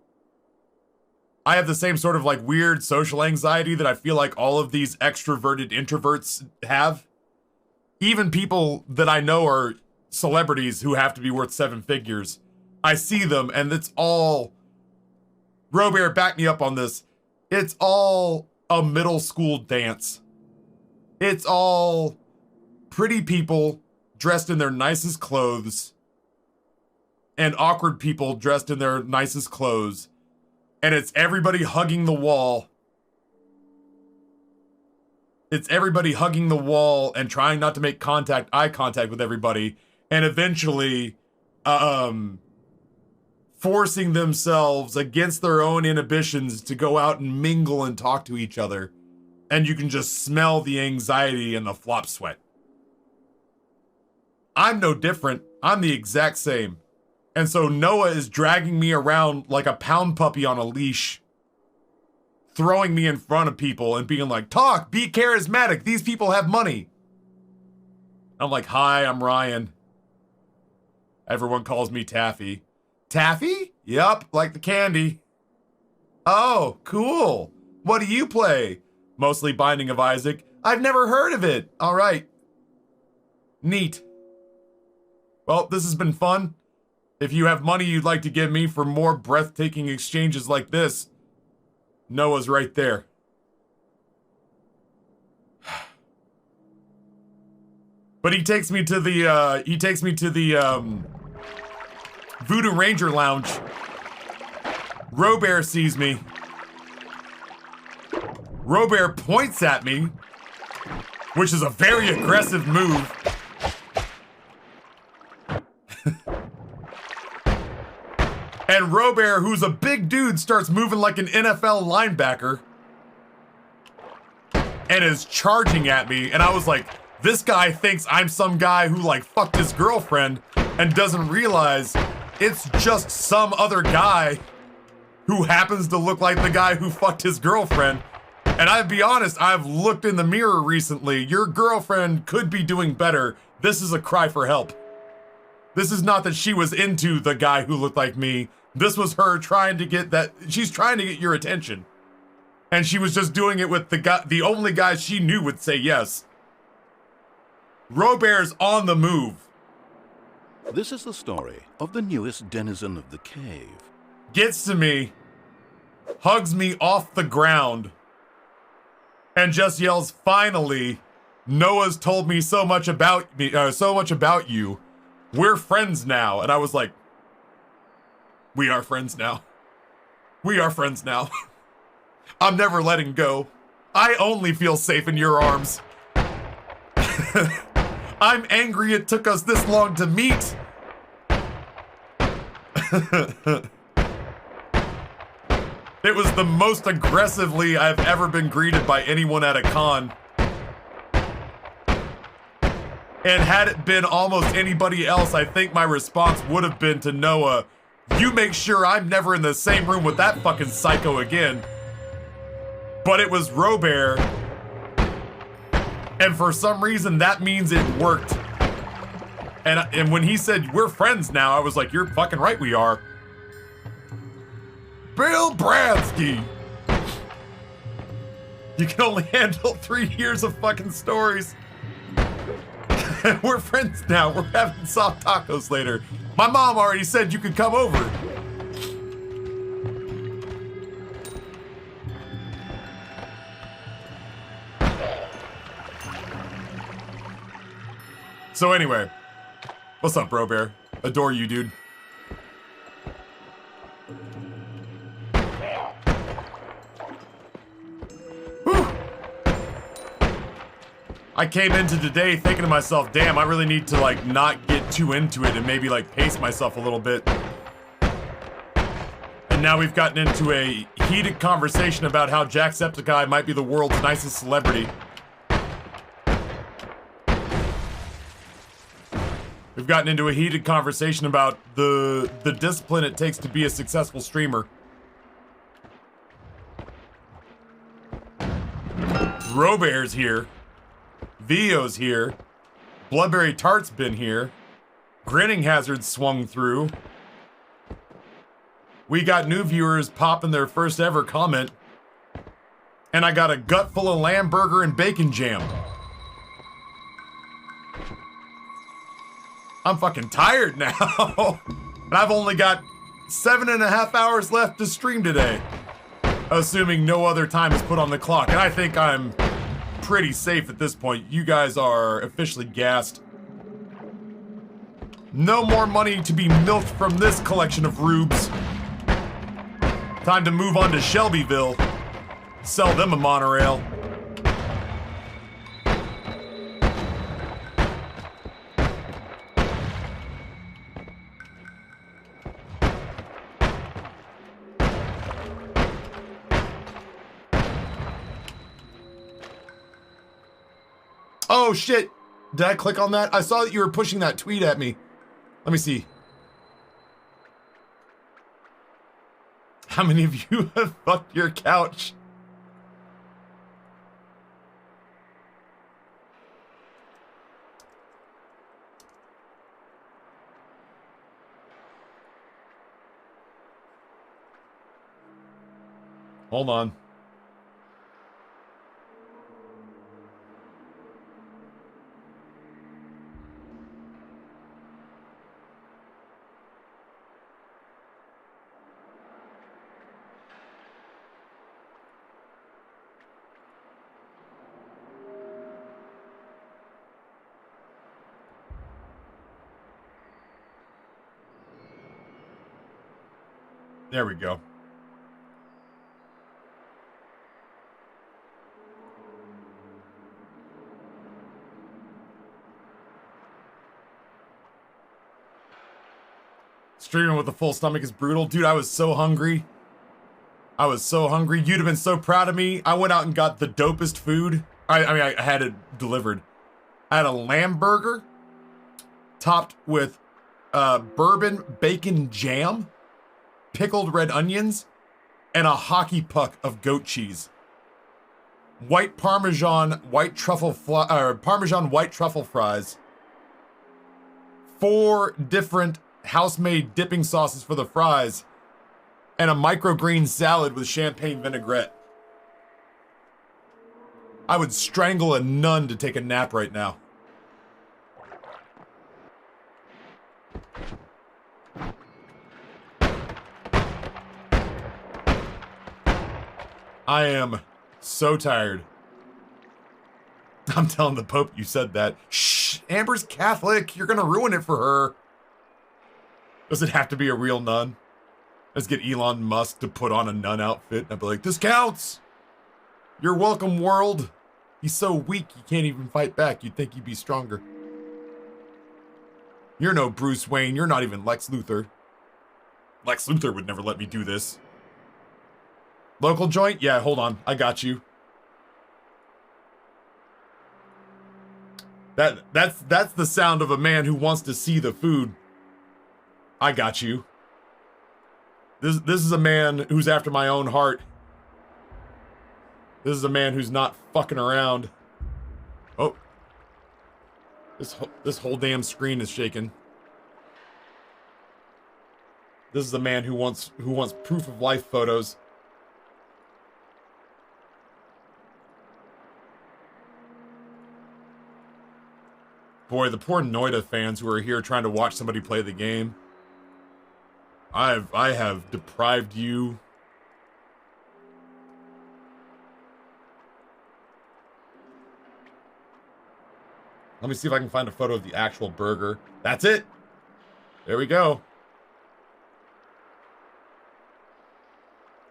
I have the same sort of like weird social anxiety that I feel like all of these extroverted introverts have. Even people that I know are celebrities who have to be worth 7 figures. I see them and it's all, Robert, back me up on this. It's all a middle school dance. It's all pretty people dressed in their nicest clothes and awkward people dressed in their nicest clothes. And it's everybody hugging the wall. It's everybody hugging the wall and trying not to make eye contact with everybody. And eventually, forcing themselves against their own inhibitions to go out and mingle and talk to each other. And you can just smell the anxiety and the flop sweat. I'm no different. I'm the exact same. And so Noah is dragging me around like a pound puppy on a leash, throwing me in front of people and being like, talk, be charismatic. These people have money. I'm like, hi, I'm Ryan. Everyone calls me Taffy. Taffy? Yup, like the candy. Oh, cool. What do you play? Mostly Binding of Isaac. I've never heard of it. All right. Neat. Well, this has been fun. If you have money you'd like to give me for more breathtaking exchanges like this, Noah's right there. But he takes me to the Voodoo Ranger Lounge. Robert sees me. Robert points at me, which is a very aggressive move. And Robert, who's a big dude, starts moving like an NFL linebacker and is charging at me. And I was like, this guy thinks I'm some guy who like fucked his girlfriend and doesn't realize it's just some other guy who happens to look like the guy who fucked his girlfriend. And I'll be honest, I've looked in the mirror recently. Your girlfriend could be doing better. This is a cry for help. This is not that she was into the guy who looked like me. This was her trying to get that. She's trying to get your attention. And she was just doing it with the guy, the only guy she knew would say yes. Robert's on the move. This is the story of the newest denizen of the cave. Gets to me, hugs me off the ground, and just yells, finally, Noah's told me so much about me, so much about you. We're friends now. And I was like, we are friends now. We are friends now. I'm never letting go. I only feel safe in your arms. I'm angry it took us this long to meet. It was the most aggressively I've ever been greeted by anyone at a con. And had it been almost anybody else, I think my response would have been to Noah, you make sure I'm never in the same room with that fucking psycho again. But it was Robert. And for some reason, that means it worked. And when he said, we're friends now, I was like, you're fucking right we are. Bill Bransky. You can only handle 3 years of fucking stories. We're friends now. We're having soft tacos later. My mom already said you could come over. So anyway, what's up, Bro Bear? Adore you, dude. Whew. I came into today thinking to myself, damn, I really need to like not get too into it and maybe like pace myself a little bit. And now we've gotten into a heated conversation about how Jacksepticeye might be the world's nicest celebrity. We've gotten into a heated conversation about the discipline it takes to be a successful streamer. Robert's here. Vio's here. Bloodberry Tart's been here. Grinning Hazard swung through. We got new viewers popping their first ever comment. And I got a gut full of lamb burger and bacon jam. I'm fucking tired now. And I've only got 7.5 hours left to stream today. Assuming no other time is put on the clock. And I think I'm pretty safe at this point. You guys are officially gassed. No more money to be milked from this collection of rubes. Time to move on to Shelbyville. Sell them a monorail. Oh, shit. Did I click on that? I saw that you were pushing that tweet at me. Let me see. How many of you have fucked your couch? Hold on. There we go. Streaming with a full stomach is brutal. Dude, I was so hungry. I was so hungry. You'd have been so proud of me. I went out and got the dopest food. I mean, I had it delivered. I had a lamb burger topped with bourbon bacon jam, pickled red onions, and a hockey puck of goat cheese. White Parmesan white truffle Parmesan white truffle fries. 4 different house-made dipping sauces for the fries, and a microgreen salad with champagne vinaigrette. I would strangle a nun to take a nap right now. I am so tired. I'm telling the Pope you said that. Shh, Amber's Catholic. You're gonna ruin it for her. Does it have to be a real nun? Let's get Elon Musk to put on a nun outfit and I'd be like, this counts! You're welcome, world! He's so weak he can't even fight back. You'd think he'd be stronger. You're no Bruce Wayne, you're not even Lex Luthor. Lex Luthor would never let me do this. Local joint? Yeah, hold on. I got you. That's the sound of a man who wants to see the food. I got you. This is a man who's after my own heart. This is a man who's not fucking around. Oh. This whole damn screen is shaking. This is a man who wants proof of life photos. Boy, the poor Noita fans who are here trying to watch somebody play the game. I have deprived you. Let me see if I can find a photo of the actual burger. That's it. There we go.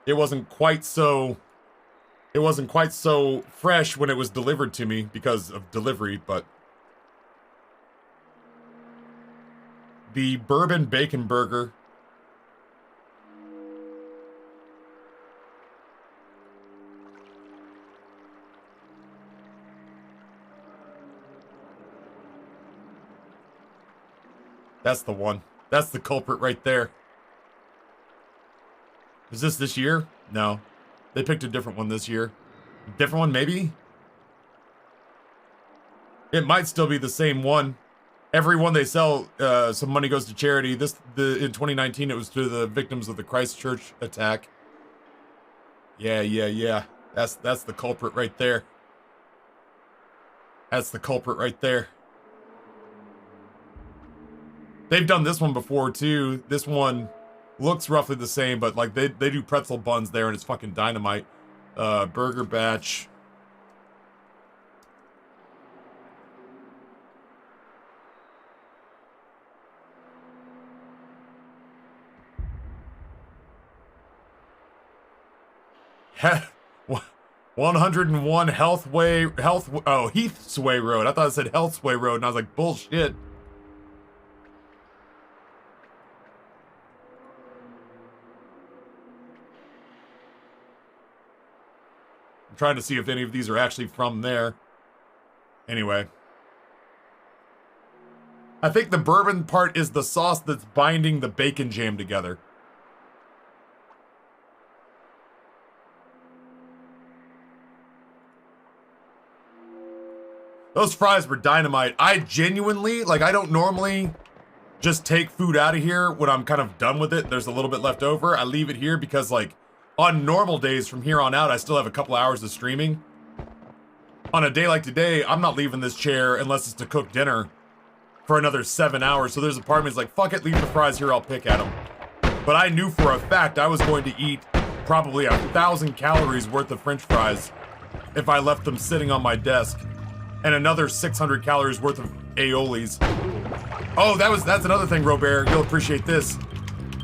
It wasn't quite so fresh when it was delivered to me because of delivery, but the bourbon bacon burger. That's the one. That's the culprit right there. Is this year? No. They picked a different one this year. Different one, maybe? It might still be the same one. Every one they sell, some money goes to charity. In 2019, it was to the victims of the Christchurch attack. Yeah. That's the culprit right there. That's the culprit right there. They've done this one before, too. This one looks roughly the same, but, like, they do pretzel buns there, and it's fucking dynamite. Burger batch. Heh. 101 Heath's Way Road. I thought it said Heath's Way Road, and I was like, bullshit. I'm trying to see if any of these are actually from there. Anyway. I think the bourbon part is the sauce that's binding the bacon jam together. Those fries were dynamite. I genuinely, like, I don't normally just take food out of here when I'm kind of done with it. There's a little bit left over. I leave it here because, like, on normal days from here on out, I still have a couple hours of streaming. On a day like today, I'm not leaving this chair unless it's to cook dinner for another 7 hours. So there's a part of me that's like, fuck it, leave the fries here, I'll pick at them. But I knew for a fact I was going to eat probably 1,000 calories worth of French fries if I left them sitting on my desk. And another 600 calories worth of aiolis. Oh, that's another thing, Robert. You'll appreciate this.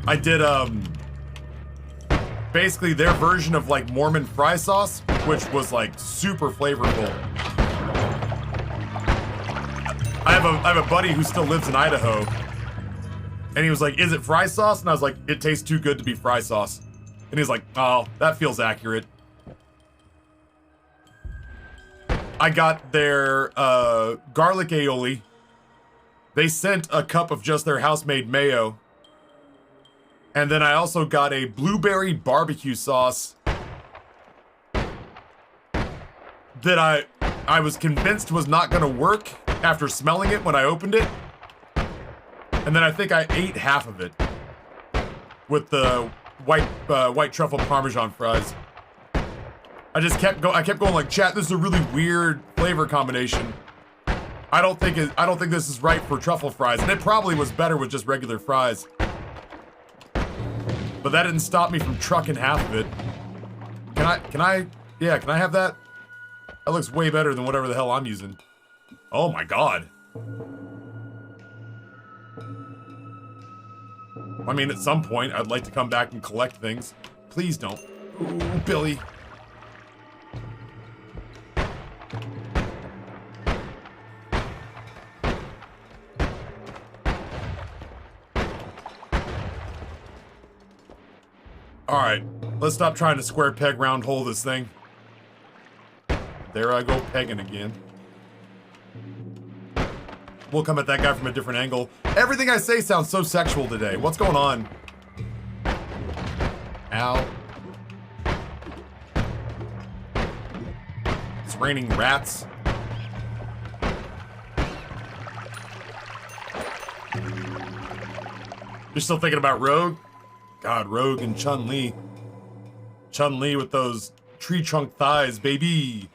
I did, basically their version of, like, Mormon fry sauce, which was, like, super flavorful. I have a buddy who still lives in Idaho. And he was like, is it fry sauce? And I was like, it tastes too good to be fry sauce. And he's like, oh, that feels accurate. I got their garlic aioli. They sent a cup of just their house-made mayo. And then I also got a blueberry barbecue sauce that I was convinced was not gonna work after smelling it when I opened it. And then I think I ate half of it with the white truffle parmesan fries. I kept going like, chat, this is a really weird flavor combination. I don't think this is right for truffle fries, and it probably was better with just regular fries. But that didn't stop me from trucking half of it. Can I have that? That looks way better than whatever the hell I'm using. Oh my god. I mean, at some point, I'd like to come back and collect things. Please don't. Ooh, Billy. Alright, let's stop trying to square peg round hole this thing. There I go pegging again. We'll come at that guy from a different angle. Everything I say sounds so sexual today. What's going on? Ow. It's raining rats. You're still thinking about Rogue? God, Rogue and Chun-Li. Chun-Li with those tree trunk thighs, baby.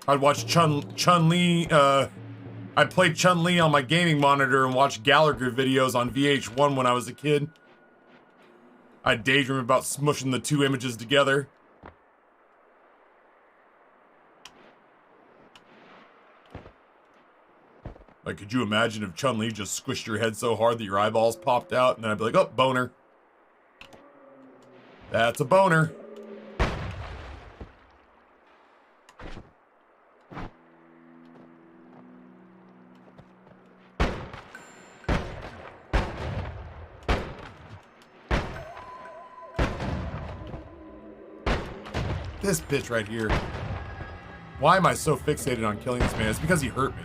I'd watch Chun-Li, I'd play Chun-Li on my gaming monitor and watch Gallagher videos on VH1 when I was a kid. I'd daydream about smushing the two images together. Like, could you imagine if Chun-Li just squished your head so hard that your eyeballs popped out, and then I'd be like, oh, boner. That's a boner. This bitch right here. Why am I so fixated on killing this man? It's because he hurt me.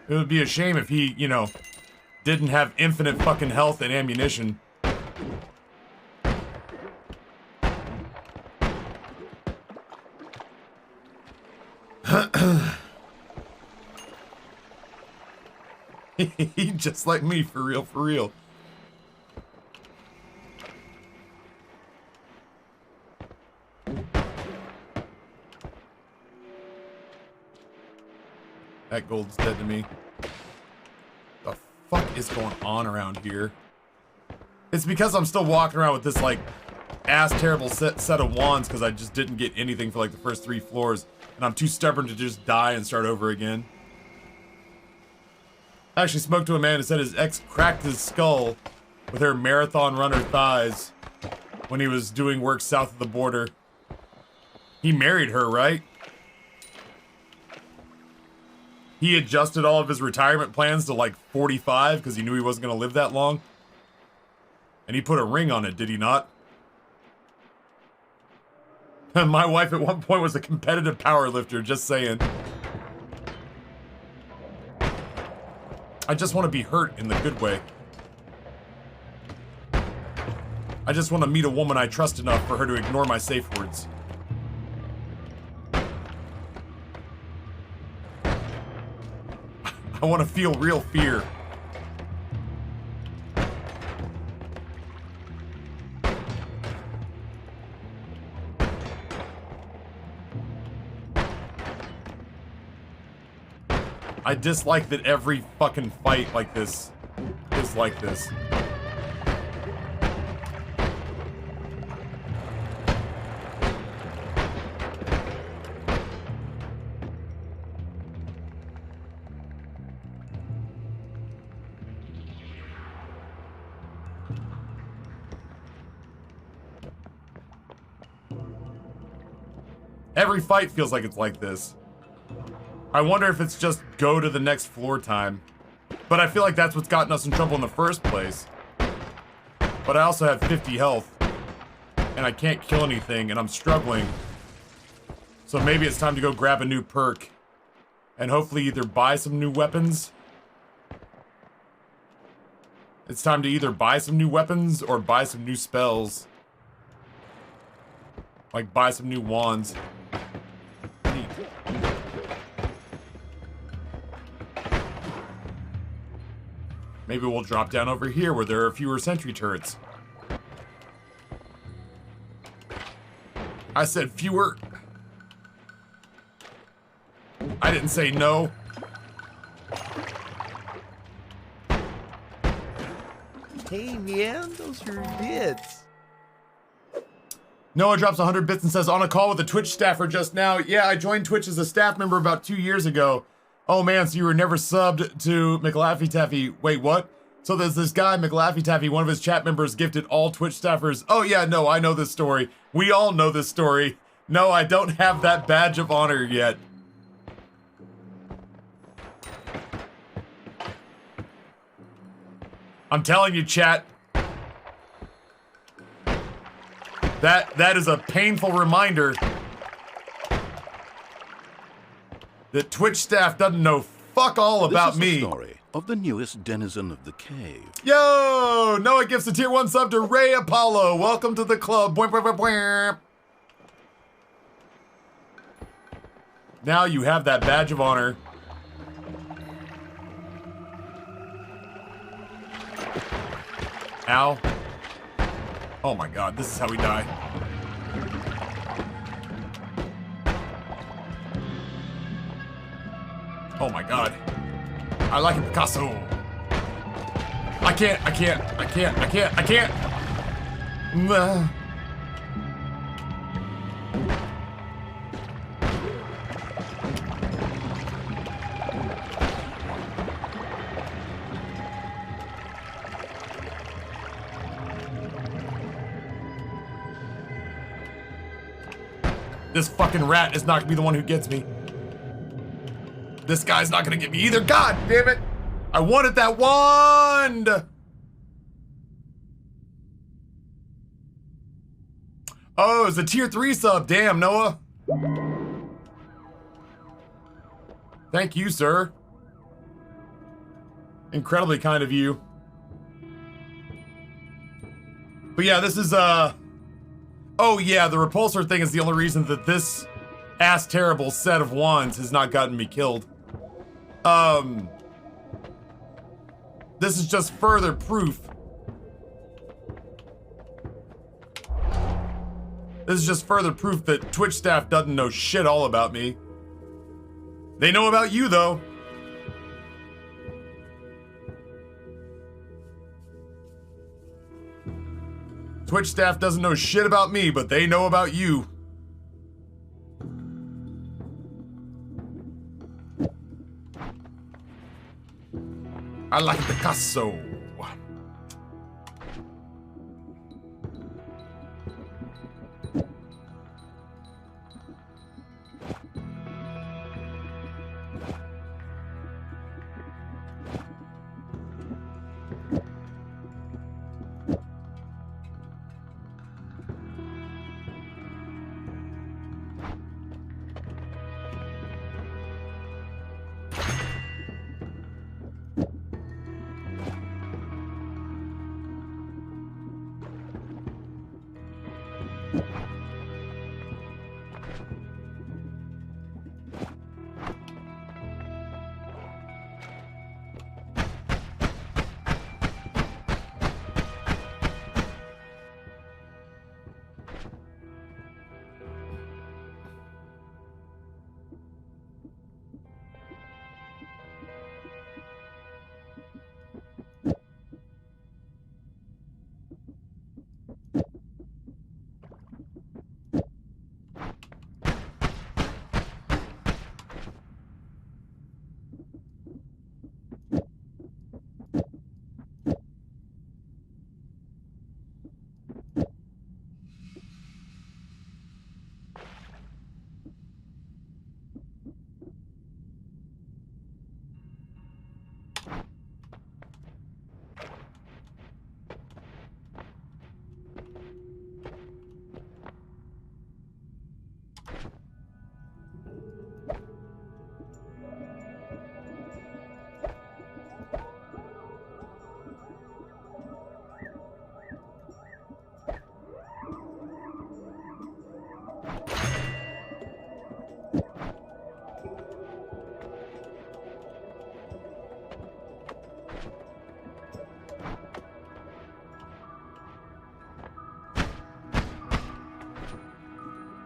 It would be a shame if he, you know, didn't have infinite fucking health and ammunition. He just like me, for real, for real. That gold's dead to me. The fuck is going on around here? It's because I'm still walking around with this, like, ass terrible set of wands because I just didn't get anything for, like, the first 3 floors. And I'm too stubborn to just die and start over again. I actually spoke to a man who said his ex cracked his skull with her marathon runner thighs when he was doing work south of the border. He married her, right? He adjusted all of his retirement plans to like 45 because he knew he wasn't going to live that long. And he put a ring on it, did he not? And my wife at one point was a competitive power lifter, just saying. I just want to be hurt in the good way. I just want to meet a woman I trust enough for her to ignore my safe words. I want to feel real fear. I dislike that every fucking fight like this is like this. Every fight feels like it's like this. I wonder if it's just go to the next floor time. But I feel like that's what's gotten us in trouble in the first place. But I also have 50 health. And I can't kill anything, and I'm struggling. So maybe it's time to go grab a new perk. And hopefully either buy some new weapons. It's time to either buy some new weapons or buy some new spells. Like buy some new wands. Neat. Maybe we'll drop down over here where there are fewer sentry turrets. I said fewer. I didn't say no. Hey man, those are bits. Noah drops 100 bits and says, on a call with a Twitch staffer just now. Yeah, I joined Twitch as a staff member about 2 years ago. Oh man, so you were never subbed to McLaffy Taffy. Wait, what? So there's this guy, McLaffy Taffy, one of his chat members gifted all Twitch staffers. Oh yeah, no, I know this story. We all know this story. No, I don't have that badge of honor yet. I'm telling you, chat. That is a painful reminder that Twitch staff doesn't know fuck all about me. This is the story of the newest denizen of the cave. Yo! Noah gives a tier 1 sub to Ray Apollo. Welcome to the club. Boing, boing, boing, boing. Now you have that badge of honor. Ow. Oh my god, this is how we die. Oh my god. I like Picasso. I can't. Mwah. This fucking rat is not gonna be the one who gets me. This guy's not gonna get me either. God damn it! I wanted that wand! Oh, it's a tier 3 sub. Damn, Noah. Thank you, sir. Incredibly kind of you. But yeah, this is, oh yeah, the repulsor thing is the only reason that this ass terrible set of wands has not gotten me killed. This is just further proof. This is just further proof that Twitch staff doesn't know shit all about me. They know about you, though. Twitch staff doesn't know shit about me, but they know about you. I like Picasso.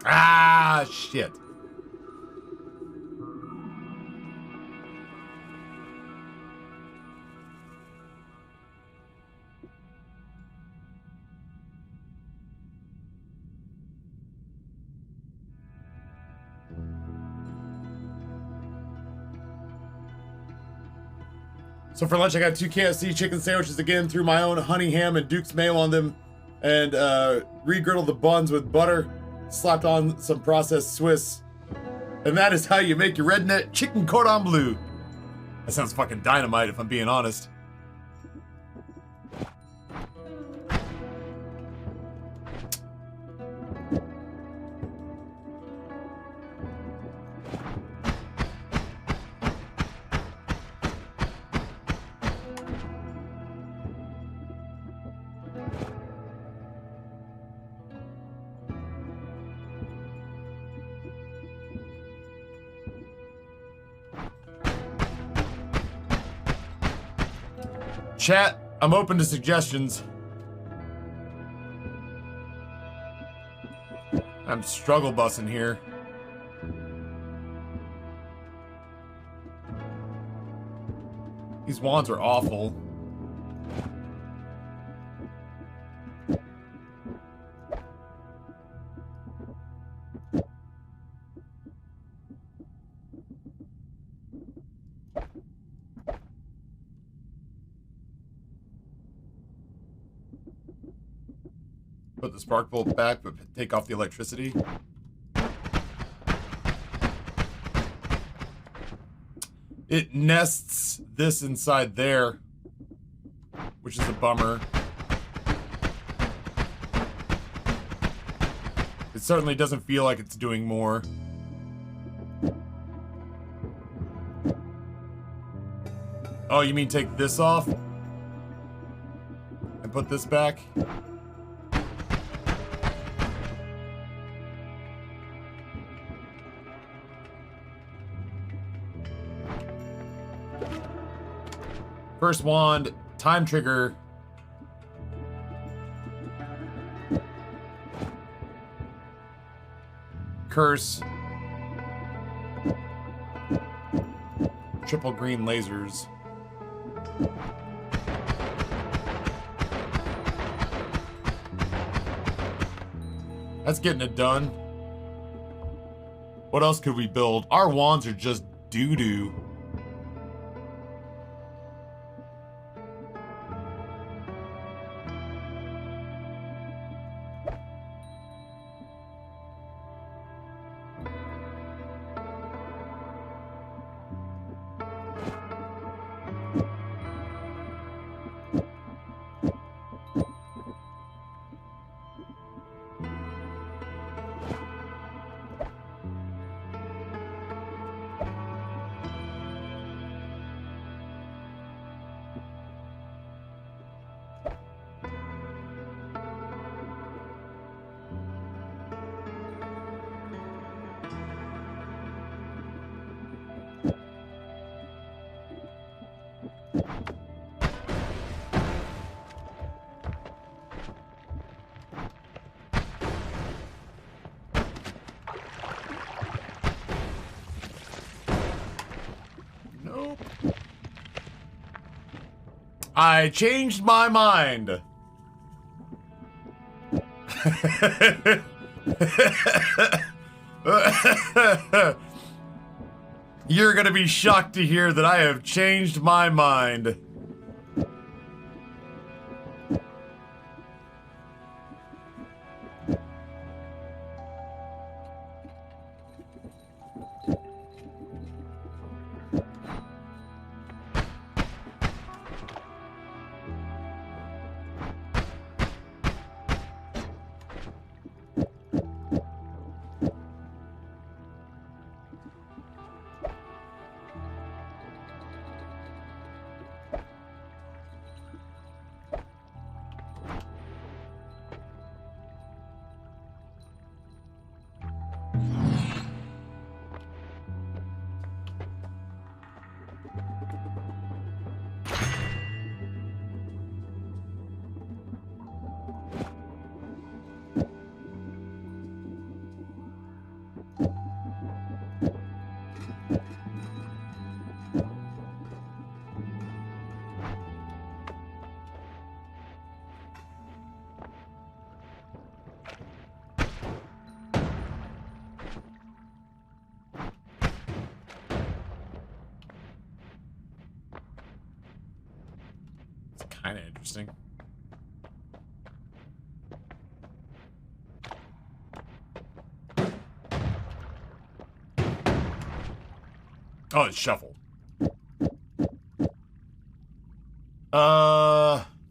Ah, shit. So for lunch, I got 2 KFC chicken sandwiches again, threw my own honey ham and Duke's mayo on them, and re-griddled the buns with butter, slapped on some processed Swiss. And that is how you make your redneck chicken cordon bleu. That sounds fucking dynamite, if I'm being honest. Chat, I'm open to suggestions. I'm struggle bussing here. These wands are awful. Put the spark bolt back, but take off the electricity. It nests this inside there, which is a bummer. It certainly doesn't feel like it's doing more. Oh, you mean take this off? And put this back? First wand, time trigger. Curse. Triple green lasers. That's getting it done. What else could we build? Our wands are just doo-doo. I changed my mind. You're gonna be shocked to hear that I have changed my mind. Kind of interesting. Oh, it's shuffle.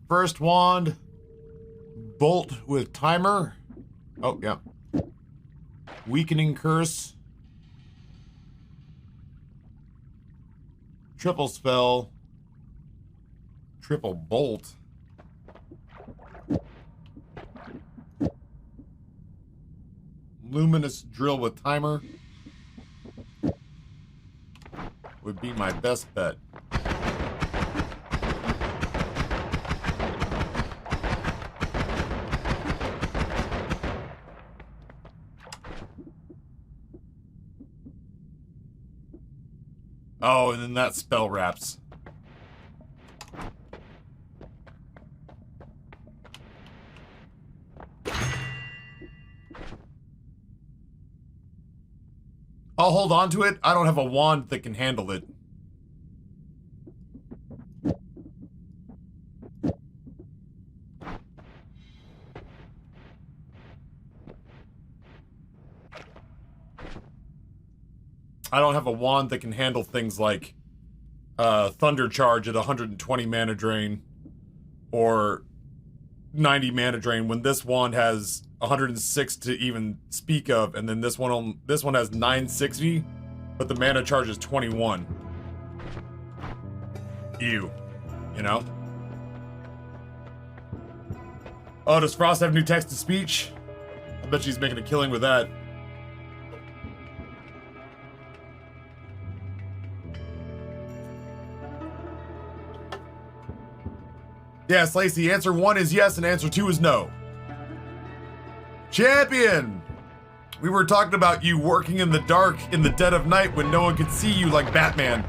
First wand, bolt with timer. Oh, yeah. Weakening curse. Triple spell. Triple bolt. Luminous drill with timer would be my best bet. Oh, and then that spell wraps. I'll hold on to it. I don't have a wand that can handle it. I don't have a wand that can handle things like Thunder Charge at 120 mana drain or 90 mana drain when this wand has 106 to even speak of, and then this one has 960, but the mana charge is 21. Ew. You know? Oh, does Frost have new text to speech? I bet she's making a killing with that. Yes, Lacey, answer 1 is yes and answer 2 is no. Champion! We were talking about you working in the dark in the dead of night when no one could see you like Batman.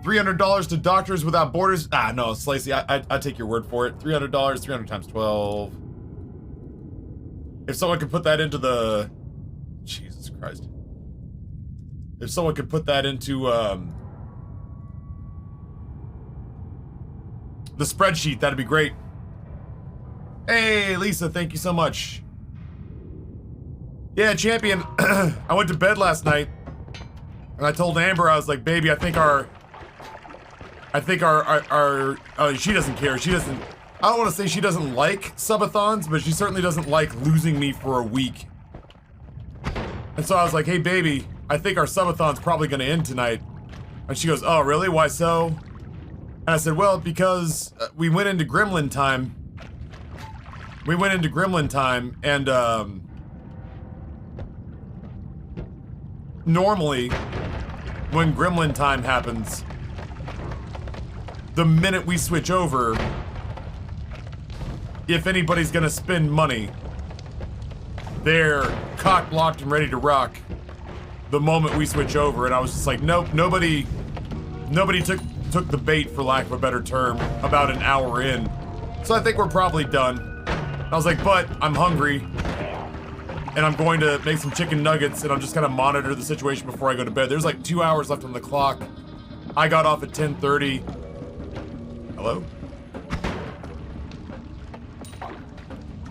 $300 to Doctors Without Borders. Ah, no, Lacey, I take your word for it. $300, 300 times 12. If someone could put that into the... Jesus Christ. If someone could put that into, the spreadsheet, that'd be great. Hey, Lisa, thank you so much. Yeah, Champion, I went to bed last night, and I told Amber, I was like, baby, I think our she doesn't care. She doesn't, I don't want to say she doesn't like subathons, but she certainly doesn't like losing me for a week. And so I was like, hey, baby, I think our subathon's probably going to end tonight. And she goes, oh, really? Why so? And I said, well, because we went into Gremlin time. And normally, when Gremlin time happens, the minute we switch over, if anybody's going to spend money, they're cock locked and ready to rock the moment we switch over, and I was just like, nope, nobody took the bait, for lack of a better term, about an hour in. So I think we're probably done. I was like, but I'm hungry, and I'm going to make some chicken nuggets, and I'm just gonna monitor the situation before I go to bed. There's like 2 hours left on the clock. I got off at 10:30. Hello?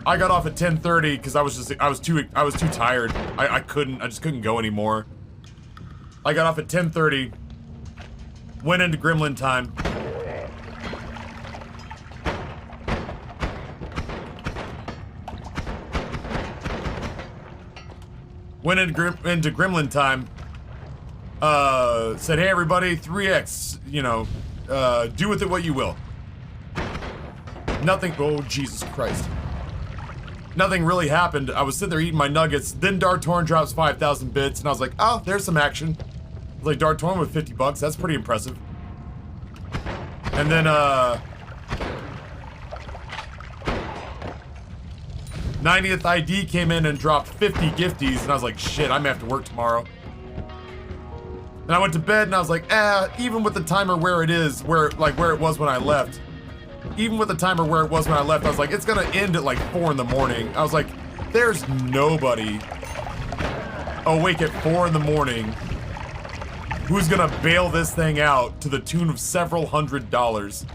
I got off at 10:30 because I was too tired. I just couldn't go anymore. I got off at 10:30. Went into gremlin time. Went into gremlin time. Said, hey everybody, 3X, you know, do with it what you will. Nothing, oh Jesus Christ. Nothing really happened. I was sitting there eating my nuggets. Then Dartorn drops 5,000 bits, and I was like, oh, there's some action. I was like, Dartorn with 50 bucks, that's pretty impressive. And then, 90th ID came in and dropped 50 gifties, and I was like, shit, I may have to work tomorrow. And I went to bed, and I was like, even with the timer where it is, where it was when I left, even with the timer where it was when I left, I was like, it's gonna end at like 4 in the morning. I was like, there's nobody awake at 4 in the morning who's gonna bail this thing out to the tune of several $100s.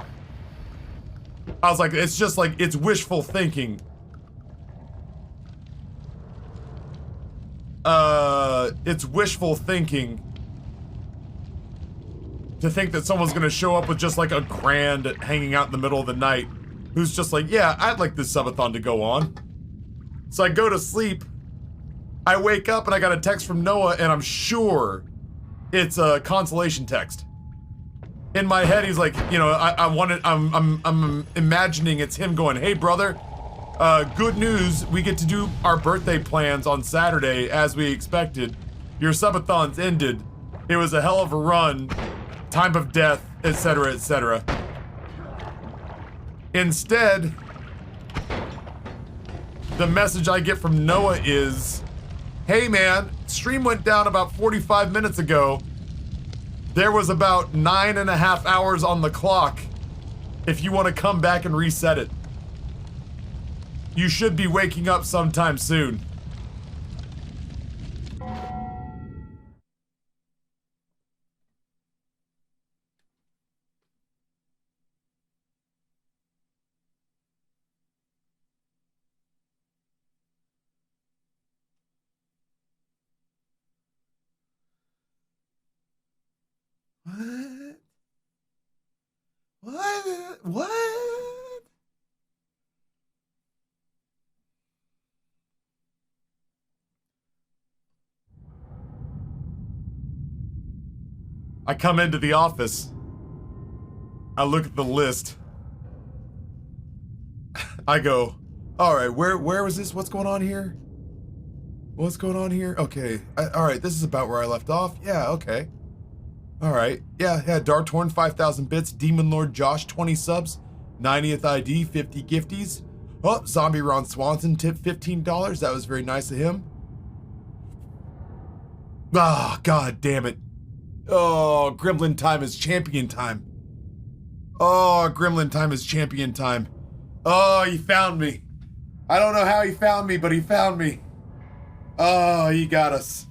I was like, it's just like, it's wishful thinking. It's wishful thinking to think that someone's gonna show up with just like a grand hanging out in the middle of the night who's just like, yeah, I'd like this subathon to go on. So I go to sleep, I wake up and I got a text from Noah, and I'm sure it's a consolation text. In my head, he's like, you know, I'm imagining it's him going, hey brother, good news, we get to do our birthday plans on Saturday as we expected. Your subathon's ended. It was a hell of a run. Time of death, etc., etc. Instead, the message I get from Noah is, hey man, stream went down about 45 minutes ago. There was about 9.5 hours on the clock. If you want to come back and reset it. You should be waking up sometime soon. What? I come into the office. I look at the list. I go, all right, where was this? What's going on here? What's going on here? Okay, all right, this is about where I left off. Yeah, okay. All right, yeah, Dartorn, 5,000 bits. Demon Lord Josh, 20 subs. 90th ID, 50 gifties. Oh, Zombie Ron Swanson tipped $15. That was very nice of him. Ah, god damn it. Oh, Gremlin time is champion time. Oh, Gremlin time is champion time. Oh, he found me. I don't know how he found me, but he found me. Oh, he got us.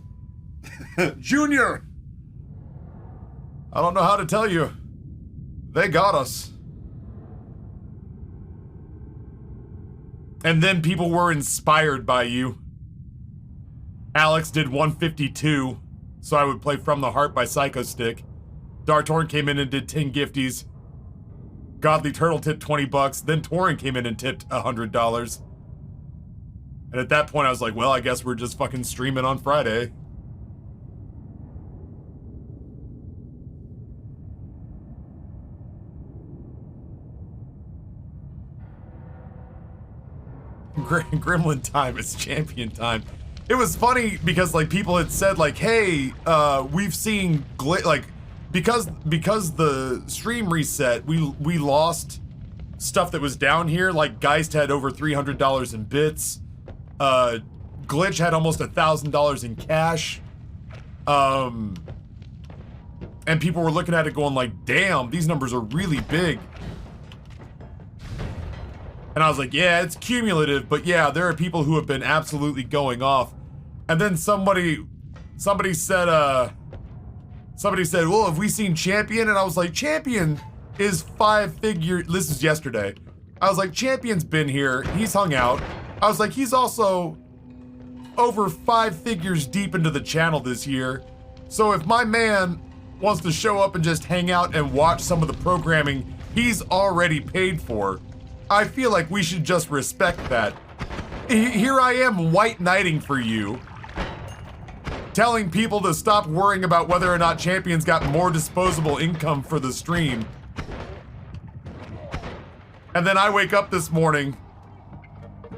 Junior! I don't know how to tell you. They got us. And then people were inspired by you. Alex did 152, so I would play From the Heart by Psycho Stick. Dartorn came in and did 10 gifties. Godly Turtle tipped 20 bucks. Then Torin came in and tipped $100. And at that point I was like, well, I guess we're just fucking streaming on Friday. Gremlin time is champion time. It was funny because like people had said like, hey, we've seen because the stream reset, we lost stuff that was down here. Like Geist had over $300 in bits. glitch had almost $1,000 in cash. And people were looking at it going like, damn, these numbers are really big. And I was like, yeah, it's cumulative, but yeah, there are people who have been absolutely going off. And then somebody said, well, have we seen Champion? And I was like, Champion is 5-figure, this is yesterday. I was like, Champion's been here, he's hung out. I was like, he's also over 5 figures deep into the channel this year. So if my man wants to show up and just hang out and watch some of the programming he's already paid for, I feel like we should just respect that. Here I am white knighting for you, telling people to stop worrying about whether or not Champion's got more disposable income for the stream. And then I wake up this morning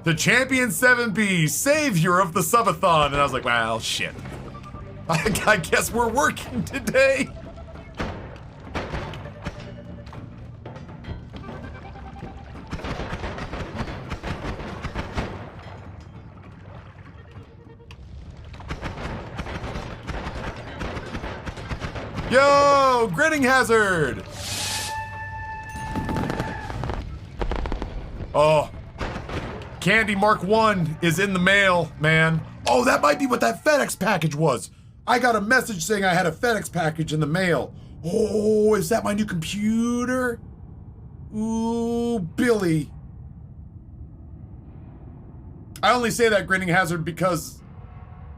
to Champion 7B, savior of the subathon. And I was like, well, shit. I guess we're working today. Yo, Grinning Hazard. Oh, Candy Mark 1 is in the mail, man. Oh, that might be what that FedEx package was. I got a message saying I had a FedEx package in the mail. Oh, is that my new computer? Ooh, Billy. I only say that, Grinning Hazard, because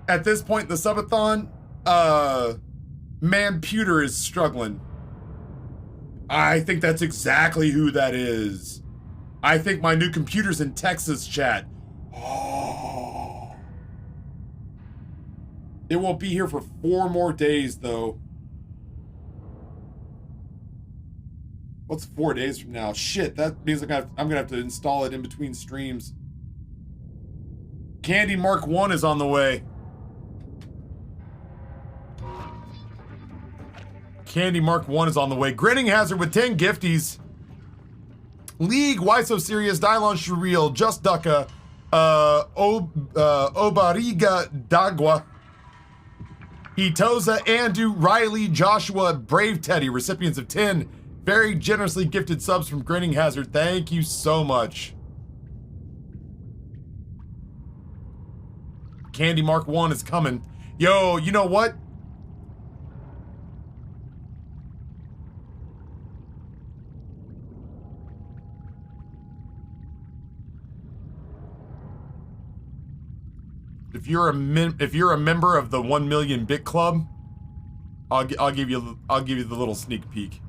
at this point in the subathon, Mamputer is struggling. I think that's exactly who that is. I think my new computer's in Texas, chat. Oh. It won't be here for 4 more days, though. What's 4 days from now? Shit, that means I'm gonna have to install it in between streams. Candy Mark 1 is on the way. Candy Mark 1 is on the way. Grinning Hazard with 10 gifties. League, Why So Serious, Dylon Shureel, Just Ducka, Obariga Dagwa, Itoza, Andu, Riley, Joshua, Brave Teddy, recipients of 10 very generously gifted subs from Grinning Hazard. Thank you so much. Candy Mark 1 is coming. Yo, you know what? If you're a member of the 1 million bit club, I'll give you the little sneak peek.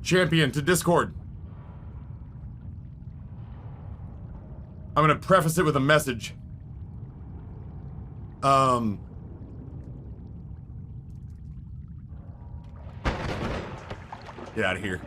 Champion to Discord. I'm gonna preface it with a message. Get out of here.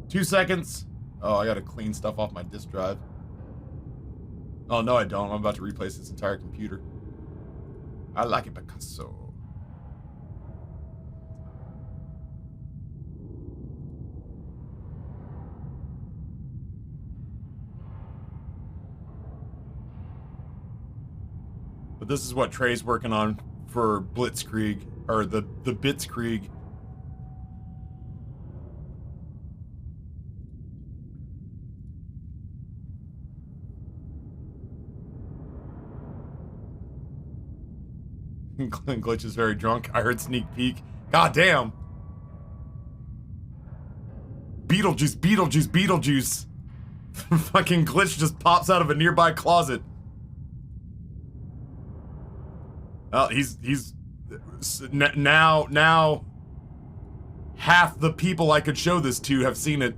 2 seconds. Oh, I gotta clean stuff off my disk drive. Oh, no, I don't. I'm about to replace this entire computer. I like it, Picasso. But this is what Trey's working on for Blitzkrieg, or the Bitskrieg. Glitch is very drunk. I heard sneak peek. God damn. Beetlejuice, Beetlejuice, Beetlejuice. Fucking Glitch just pops out of a nearby closet. Well, he's now half the people I could show this to have seen it.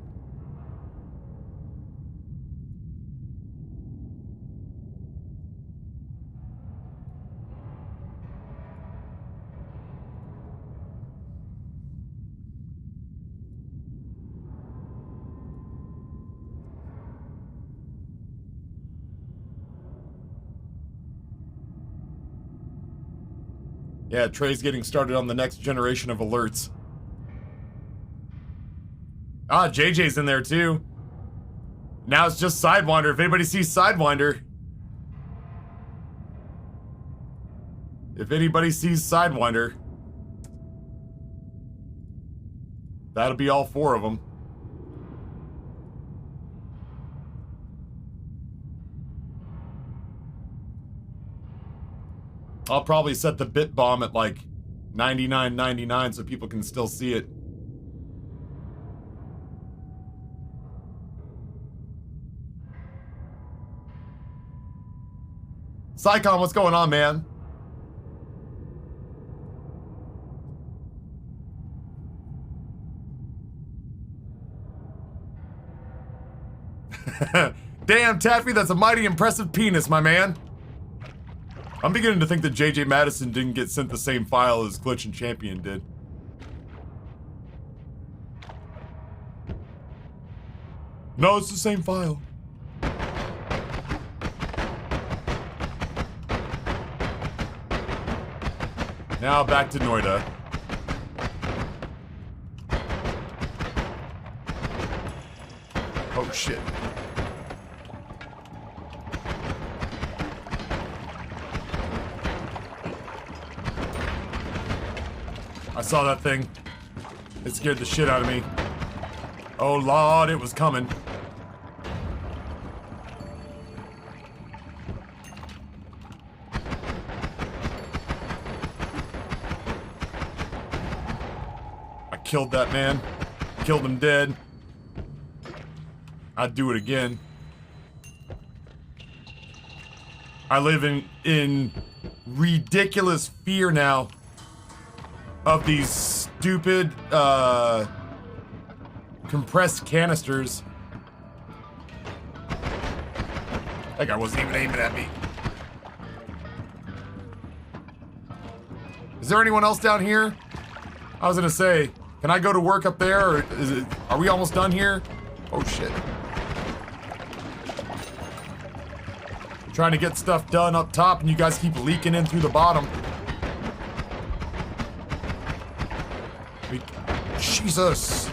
Yeah, Trey's getting started on the next generation of alerts. Ah, JJ's in there too. Now it's just Sidewinder. If anybody sees Sidewinder. If anybody sees Sidewinder. That'll be all 4 of them. I'll probably set the bit bomb at like 99.99 so people can still see it. Psycon, what's going on, man? Damn, Taffy, that's a mighty impressive penis, my man. I'm beginning to think that JJ Madison didn't get sent the same file as Glitch and Champion did. No, it's the same file. Now back to Noita. Oh shit. I saw that thing. It scared the shit out of me. Oh Lord, it was coming. I killed that man. Killed him dead. I'd do it again. I live in ridiculous fear now of these stupid, compressed canisters. That guy wasn't even aiming at me. Is there anyone else down here? I was gonna say, can I go to work up there, or are we almost done here? Oh shit. Trying to get stuff done up top and you guys keep leaking in through the bottom. Jesus.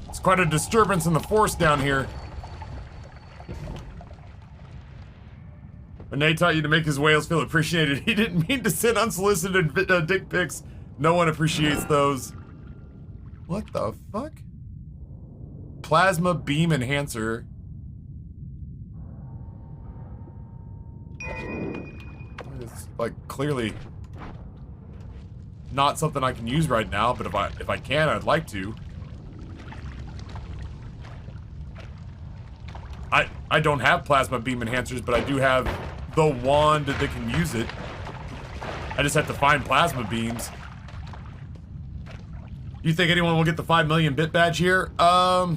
It's quite a disturbance in the force down here. Renee taught you to make his whales feel appreciated. He didn't mean to send unsolicited dick pics. No one appreciates those. What the fuck? Plasma beam enhancer. It's like clearly not something I can use right now, but if I can, I'd like to. I don't have plasma beam enhancers, but I do have the wand that can use it. I just have to find plasma beams. You think anyone will get the 5 million bit badge here? I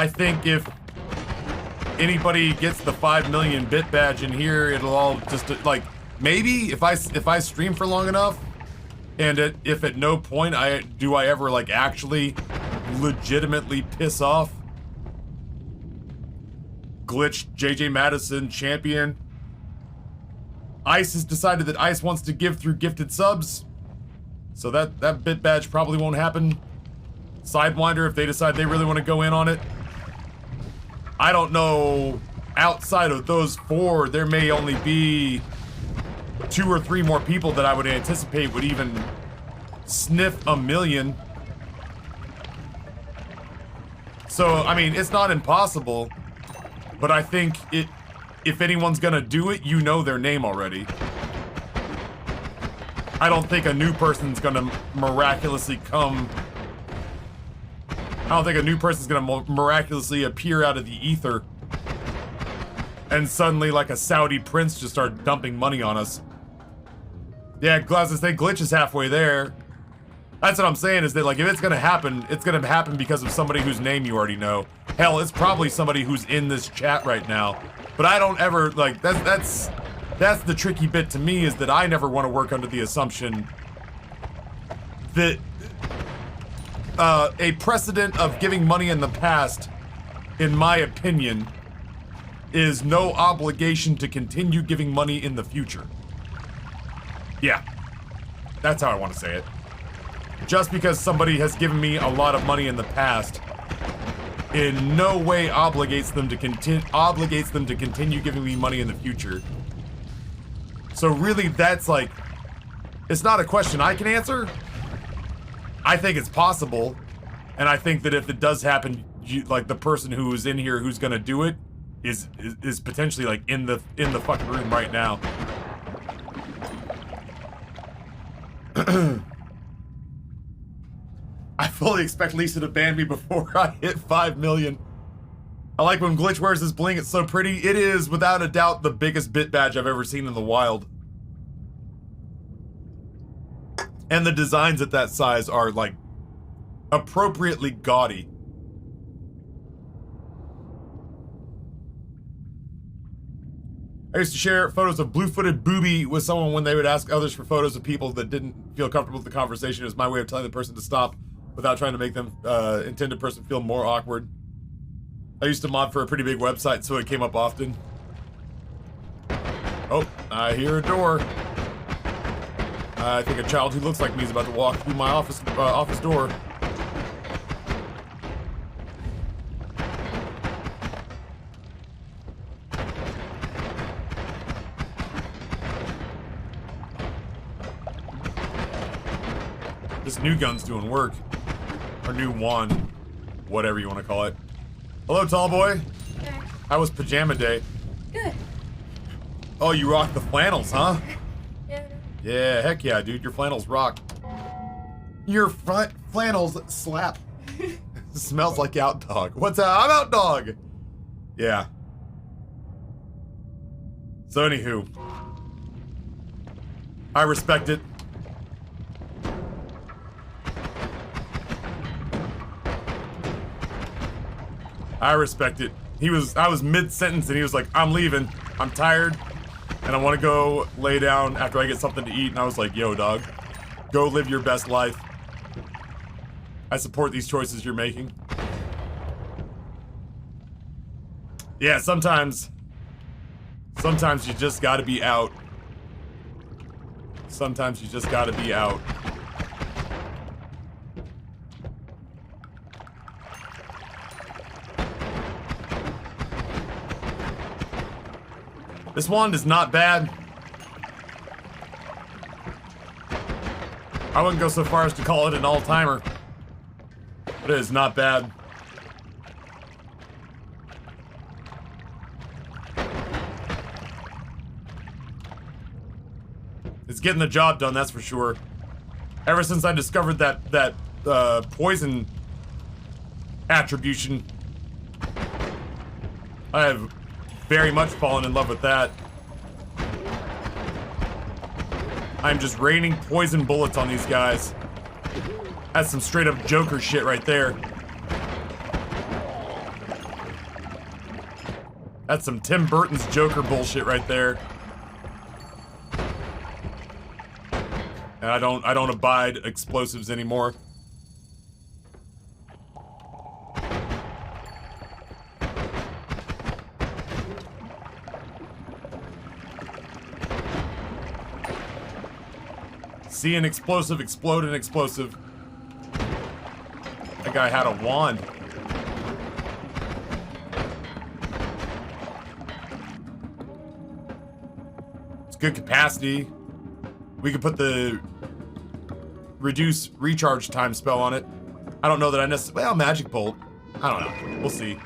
think if anybody gets the 5 million bit badge in here, it'll all just like, maybe if I stream for long enough, and if at no point do I ever like actually legitimately piss off Glitch, JJ Madison, Champion. Ice has decided that Ice wants to give through gifted subs, so that bit badge probably won't happen. Sidewinder, if they decide they really want to go in on it. I don't know outside of those 4, there may only be 2 or 3 more people that I would anticipate would even sniff $1 million. So, I mean, it's not impossible, but I think if anyone's gonna do it, you know their name already. I don't think a new person's gonna miraculously come. I don't think a new person's gonna miraculously appear out of the ether and suddenly, like a Saudi prince, just start dumping money on us. Yeah, Glasses, they glitch is halfway there. That's what I'm saying, is that, like, if it's gonna happen because of somebody whose name you already know. Hell, it's probably somebody who's in this chat right now. But I don't ever, like, that's the tricky bit to me, is that I never want to work under the assumption that a precedent of giving money in the past, in my opinion, is no obligation to continue giving money in the future. Yeah, that's how I want to say it. Just because somebody has given me a lot of money in the past, in no way obligates them to continue giving me money in the future. So really, that's like, it's not a question I can answer. I think it's possible, and I think that if it does happen, like, the person who is in here who's gonna do it is potentially, like, in the fucking room right now. I fully expect Lisa to ban me before I hit 5 million. I like when Glitch wears his bling, it's so pretty. It is, without a doubt, the biggest bit badge I've ever seen in the wild. And the designs at that size are, like, appropriately gaudy. I used to share photos of blue-footed booby with someone when they would ask others for photos of people that didn't feel comfortable with the conversation. It was my way of telling the person to stop without trying to make them intended person feel more awkward. I used to mod for a pretty big website, so it came up often. Oh, I hear a door. I think a child who looks like me is about to walk through my office door. This new gun's doing work. Or new wand. Whatever you want to call it. Hello, tall boy. Hey. How was pajama day? Good. Oh, you rock the flannels, huh? Yeah. Yeah, heck yeah, dude. Your flannels rock. Your flannels slap. Smells like out dog. What's that? I'm out dog. Yeah. So anywho, I respect it. I respect it. I was mid-sentence and he was like, I'm leaving. I'm tired. And I want to go lay down after I get something to eat. And I was like, yo, dog. Go live your best life. I support these choices you're making. Yeah, sometimes you just gotta be out. Sometimes you just gotta be out. This wand is not bad. I wouldn't go so far as to call it an all-timer, but it is not bad. It's getting the job done, that's for sure. Ever since I discovered that poison attribution, I have very much fallen in love with that. I'm just raining poison bullets on these guys. That's some straight up Joker shit right there. That's some Tim Burton's Joker bullshit right there. And I don't abide explosives anymore. See an explosive explode an explosive. That guy had a wand. It's good capacity. We could put the reduce recharge time spell on it. I don't know that I necessarily... Well, magic bolt. I don't know. We'll see.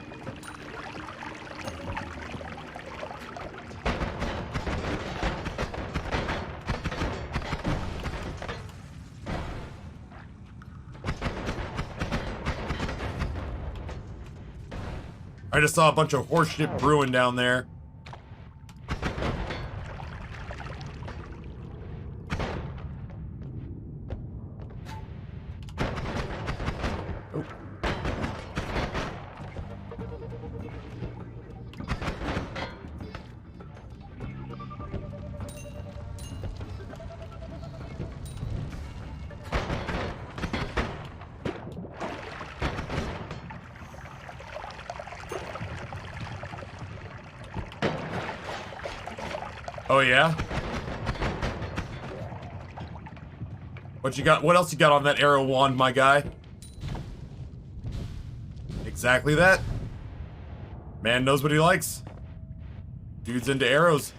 I just saw a bunch of horse shit brewing down there. Oh. Oh yeah? What you got? What else you got on that arrow wand, my guy? Exactly that. Man knows what he likes. Dude's into arrows.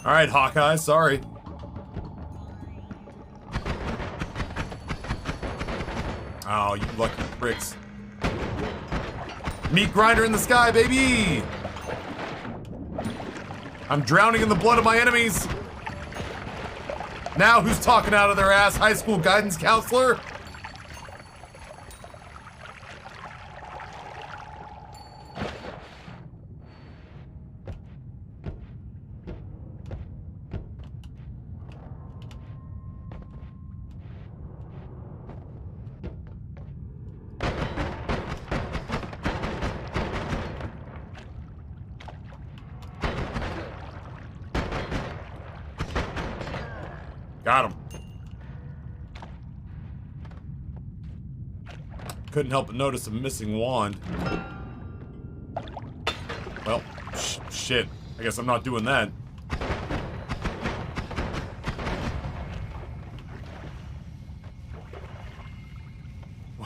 Alright, Hawkeye, sorry. Oh, you lucky pricks. Meat grinder in the sky, baby! I'm drowning in the blood of my enemies. Now who's talking out of their ass? High school guidance counselor? Got him. Couldn't help but notice a missing wand. Well, shit. I guess I'm not doing that.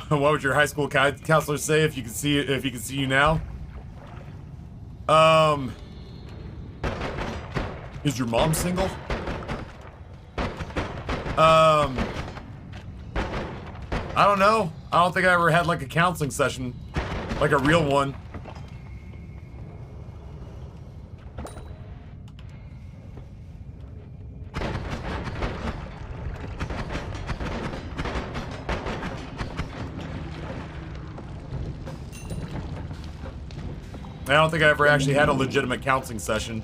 What would your high school counselor say if you could see it, if he could see you now? Is your mom single? I don't know. I don't think I ever had like a counseling session, like a real one. I don't think I ever actually had a legitimate counseling session.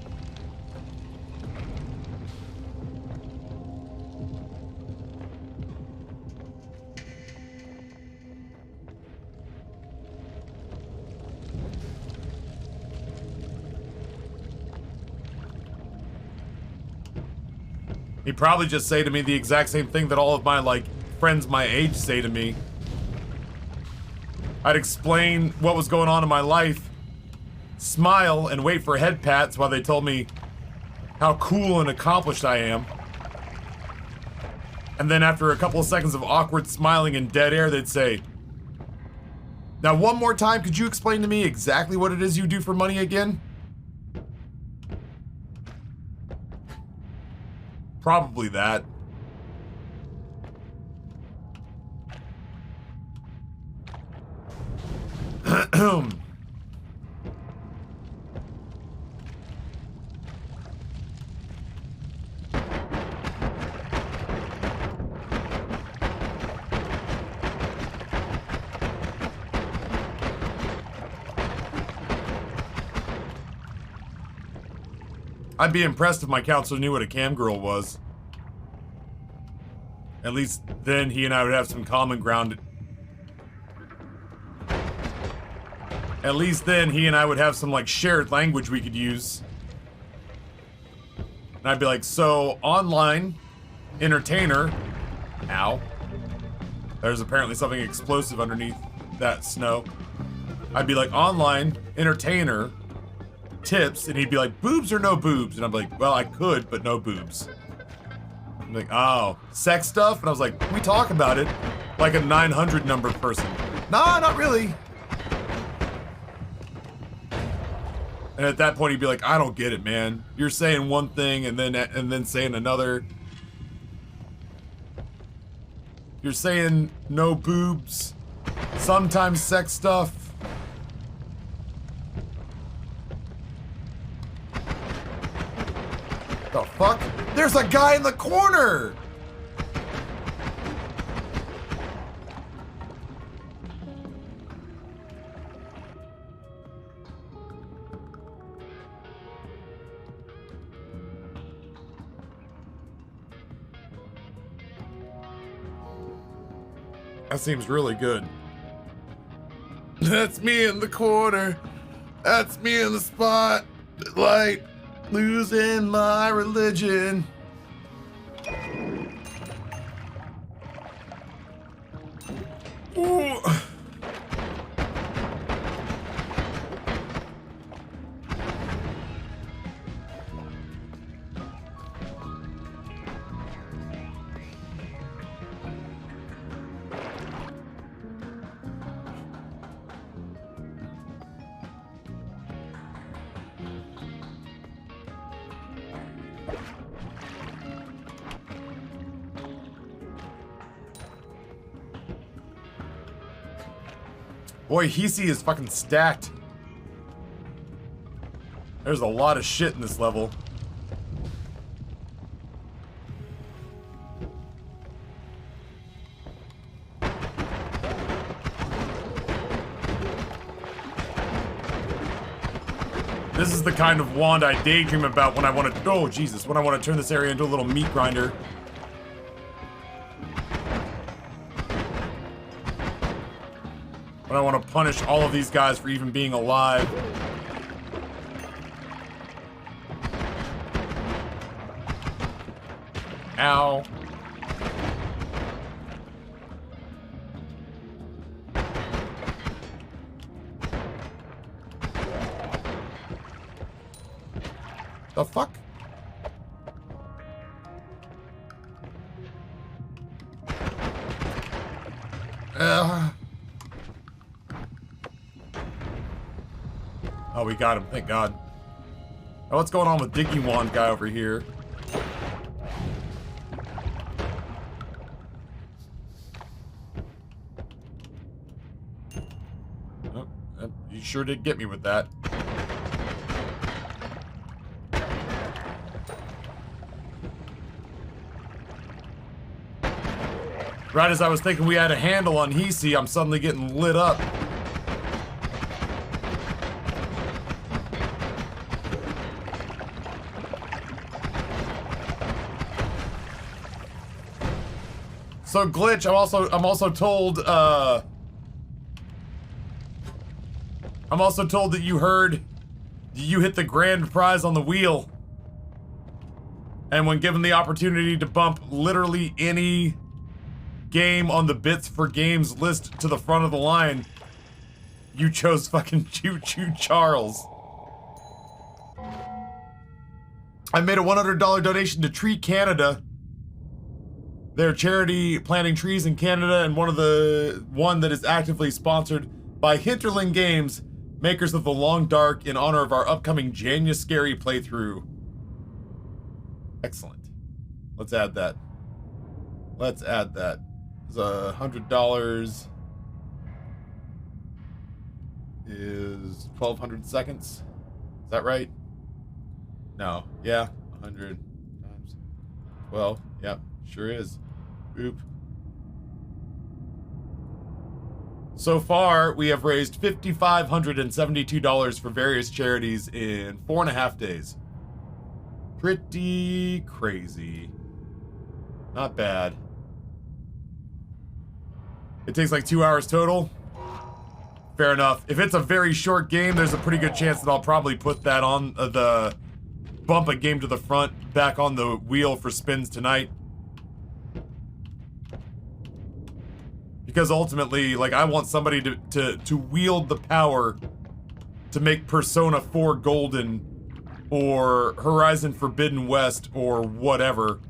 He'd probably just say to me the exact same thing that all of my, like, friends my age say to me. I'd explain what was going on in my life, smile, and wait for head pats while they told me how cool and accomplished I am. And then after a couple of seconds of awkward smiling and dead air, they'd say, "Now one more time, could you explain to me exactly what it is you do for money again?" Probably that. I'd be impressed if my counselor knew what a cam girl was. At least then he and I would have some common ground. At least then he and I would have some like shared language we could use. And I'd be like, so online entertainer. Ow. There's apparently something explosive underneath that snow. I'd be like, online entertainer tips, and he'd be like, boobs or no boobs? And I'm like, well, I could, but no boobs. I'm like, oh, sex stuff? And I was like, we talk about it like a 900 number person. Nah, not really. And at that point, he'd be like, I don't get it, man. You're saying one thing and then saying another. You're saying no boobs, sometimes sex stuff. The fuck? There's a guy in the corner! That seems really good. That's me in the corner. That's me in the spotlight. Losing my religion. Ooh. Boy, Hisi is fucking stacked. There's a lot of shit in this level. This is the kind of wand I daydream about when I want to, oh Jesus, when I want to turn this area into a little meat grinder. But I want to punish all of these guys for even being alive. Ow. The fuck? Oh, we got him, thank God. Oh, what's going on with Diggy Wand guy over here? Oh, you sure did get me with that. Right as I was thinking we had a handle on Hisi, I'm suddenly getting lit up. So Glitch, I'm also told that you hit the grand prize on the wheel. And when given the opportunity to bump literally any game on the Bits for Games list to the front of the line, you chose fucking Choo Choo Charles. I made a $100 donation to Tree Canada. Their charity planting trees in Canada, and one that is actively sponsored by Hinterland Games, makers of The Long Dark, in honor of our upcoming January playthrough. Excellent. Let's add that. Let's add that. It's $100 is 1,200 seconds. Is that right? No. Yeah. 100 times 12. Yep. Sure is. Boop. So far, we have raised $5,572 for various charities in 4.5 days. Pretty crazy. Not bad. It takes like 2 hours total. Fair enough. If it's a very short game, there's a pretty good chance that I'll probably put that on the bump a game to the front back on the wheel for spins tonight. Because ultimately, like, I want somebody to wield the power to make Persona 4 Golden or Horizon Forbidden West or whatever,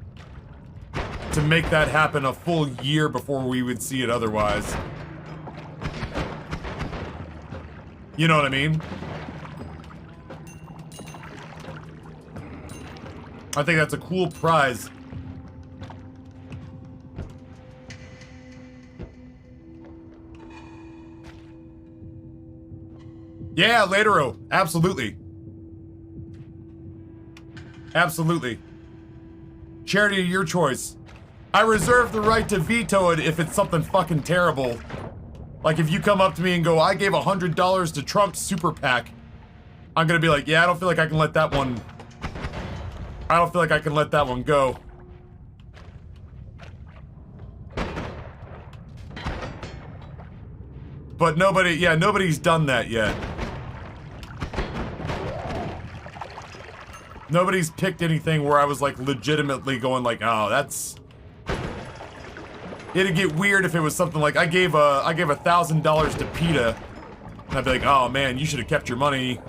to make that happen a full year before we would see it otherwise. You know what I mean? I think that's a cool prize. Yeah, Latero. Absolutely. Absolutely. Charity, your choice. I reserve the right to veto it if it's something fucking terrible. Like if you come up to me and go, I gave $100 to Trump's super PAC. I'm gonna be like, yeah, I don't feel like I can let that one... I don't feel like I can let that one go. But nobody, yeah, nobody's done that yet. Nobody's picked anything where I was like legitimately going like, oh, that's... It'd get weird if it was something like I gave $1,000 to PETA, and I'd be like, oh man, you should have kept your money.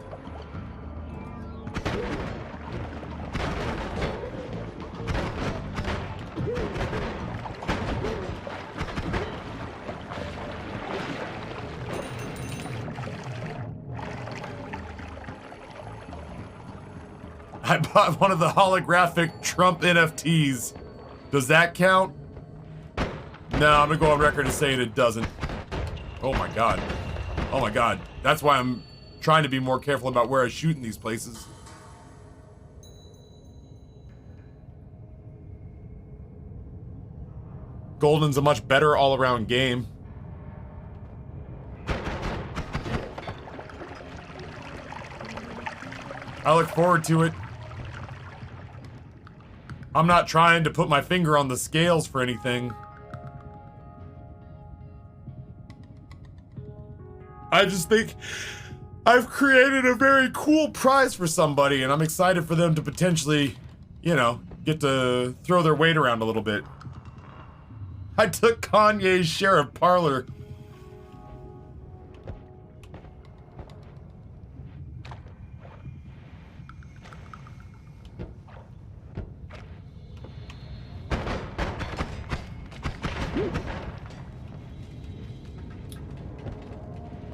I bought one of the holographic Trump NFTs. Does that count? No, I'm gonna go on record as saying it doesn't. Oh my god. Oh my god. That's why I'm trying to be more careful about where I shoot in these places. Golden's a much better all-around game. I look forward to it. I'm not trying to put my finger on the scales for anything. I just think I've created a very cool prize for somebody, and I'm excited for them to potentially, you know, get to throw their weight around a little bit. I took Kanye's share of Parlor.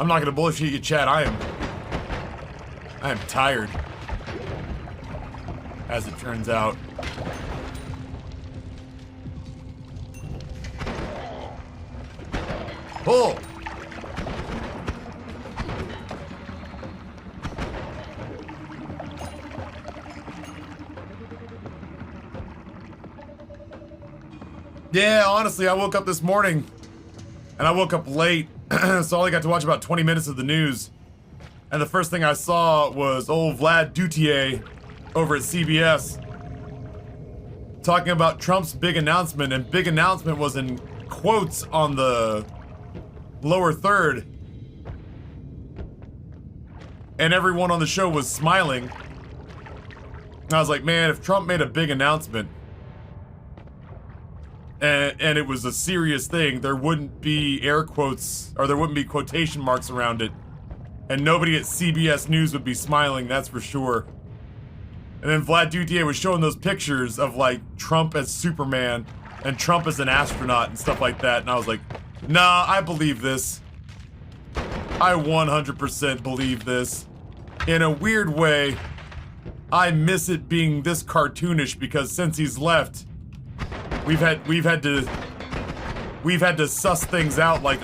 I'm not gonna bullshit you, chat. I am tired. As it turns out. Pull! Yeah, honestly, I woke up this morning, and I woke up late, so I only got to watch about 20 minutes of the news. And the first thing I saw was old Vlad Dutier over at CBS talking about Trump's big announcement, and big announcement was in quotes on the lower third. And everyone on the show was smiling. And I was like, man, if Trump made a big announcement, and it was a serious thing, there wouldn't be air quotes, or there wouldn't be quotation marks around it. And nobody at CBS News would be smiling, that's for sure. And then Vlad Dutier was showing those pictures of like Trump as Superman and Trump as an astronaut and stuff like that. And I was like, nah, I believe this. I 100% believe this. In a weird way, I miss it being this cartoonish because since he's left, we've had to suss things out like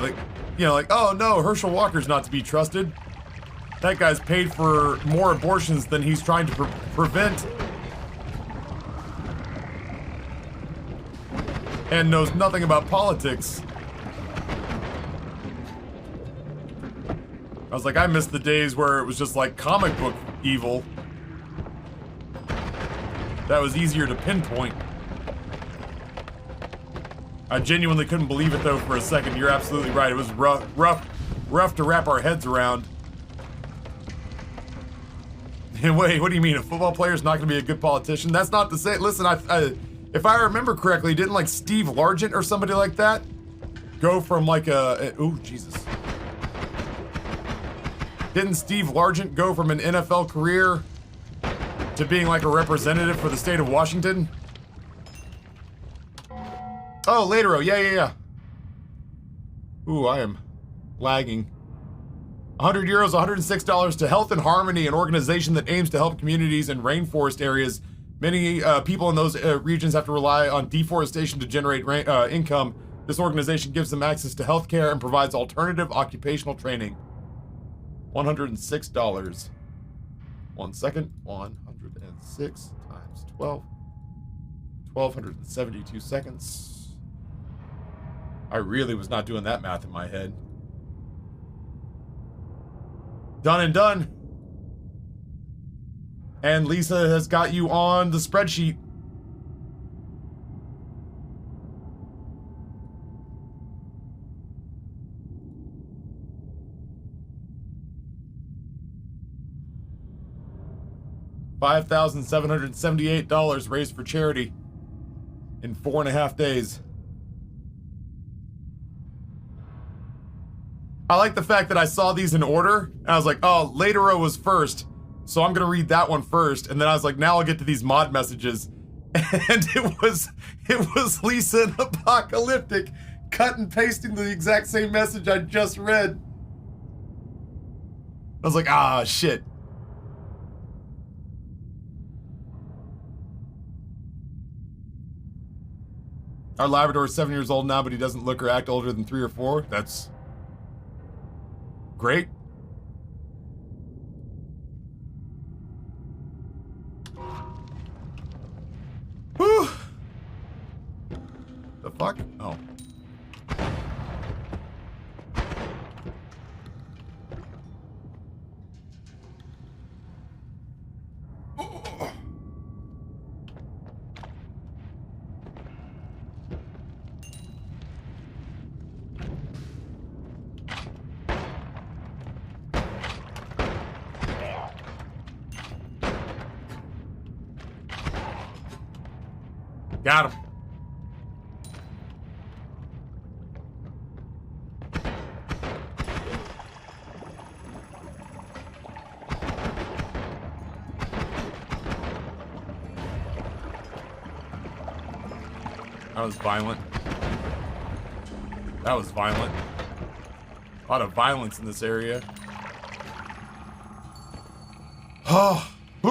you know, like, oh no, Herschel Walker's not to be trusted. That guy's paid for more abortions than he's trying to prevent. And knows nothing about politics. I was like, I miss the days where it was just like comic book evil. That was easier to pinpoint. I genuinely couldn't believe it though for a second. You're absolutely right. It was rough to wrap our heads around. Wait, what do you mean? A football player's not going to be a good politician? That's not to say. Listen, if I remember correctly, didn't like Steve Largent or somebody like that go from like oh Jesus? Didn't Steve Largent go from an NFL career to being like a representative for the state of Washington? Oh, later. Oh, yeah. Ooh, I am lagging. 100 euros, $106 to Health and Harmony, an organization that aims to help communities in rainforest areas Many people in those regions have to rely on deforestation to generate income. This organization gives them access to health care and provides alternative occupational training. $106. 1 second. 106 times 12. 1,272 seconds. I really was not doing that math in my head. Done and done. And Lisa has got you on the spreadsheet. $5,778 raised for charity in 4.5 days. I like the fact that I saw these in order, and I was like, oh, Later was first, so I'm gonna read that one first, and then I was like, now I'll get to these mod messages. And it was Lisa and Apocalyptic cut and pasting the exact same message I just read. I was like, ah, shit. Our Labrador is 7 years old now, but he doesn't look or act older than 3 or 4. That's great. Whew. The fuck? Oh. Got him. That was violent. That was violent. A lot of violence in this area. Oh. I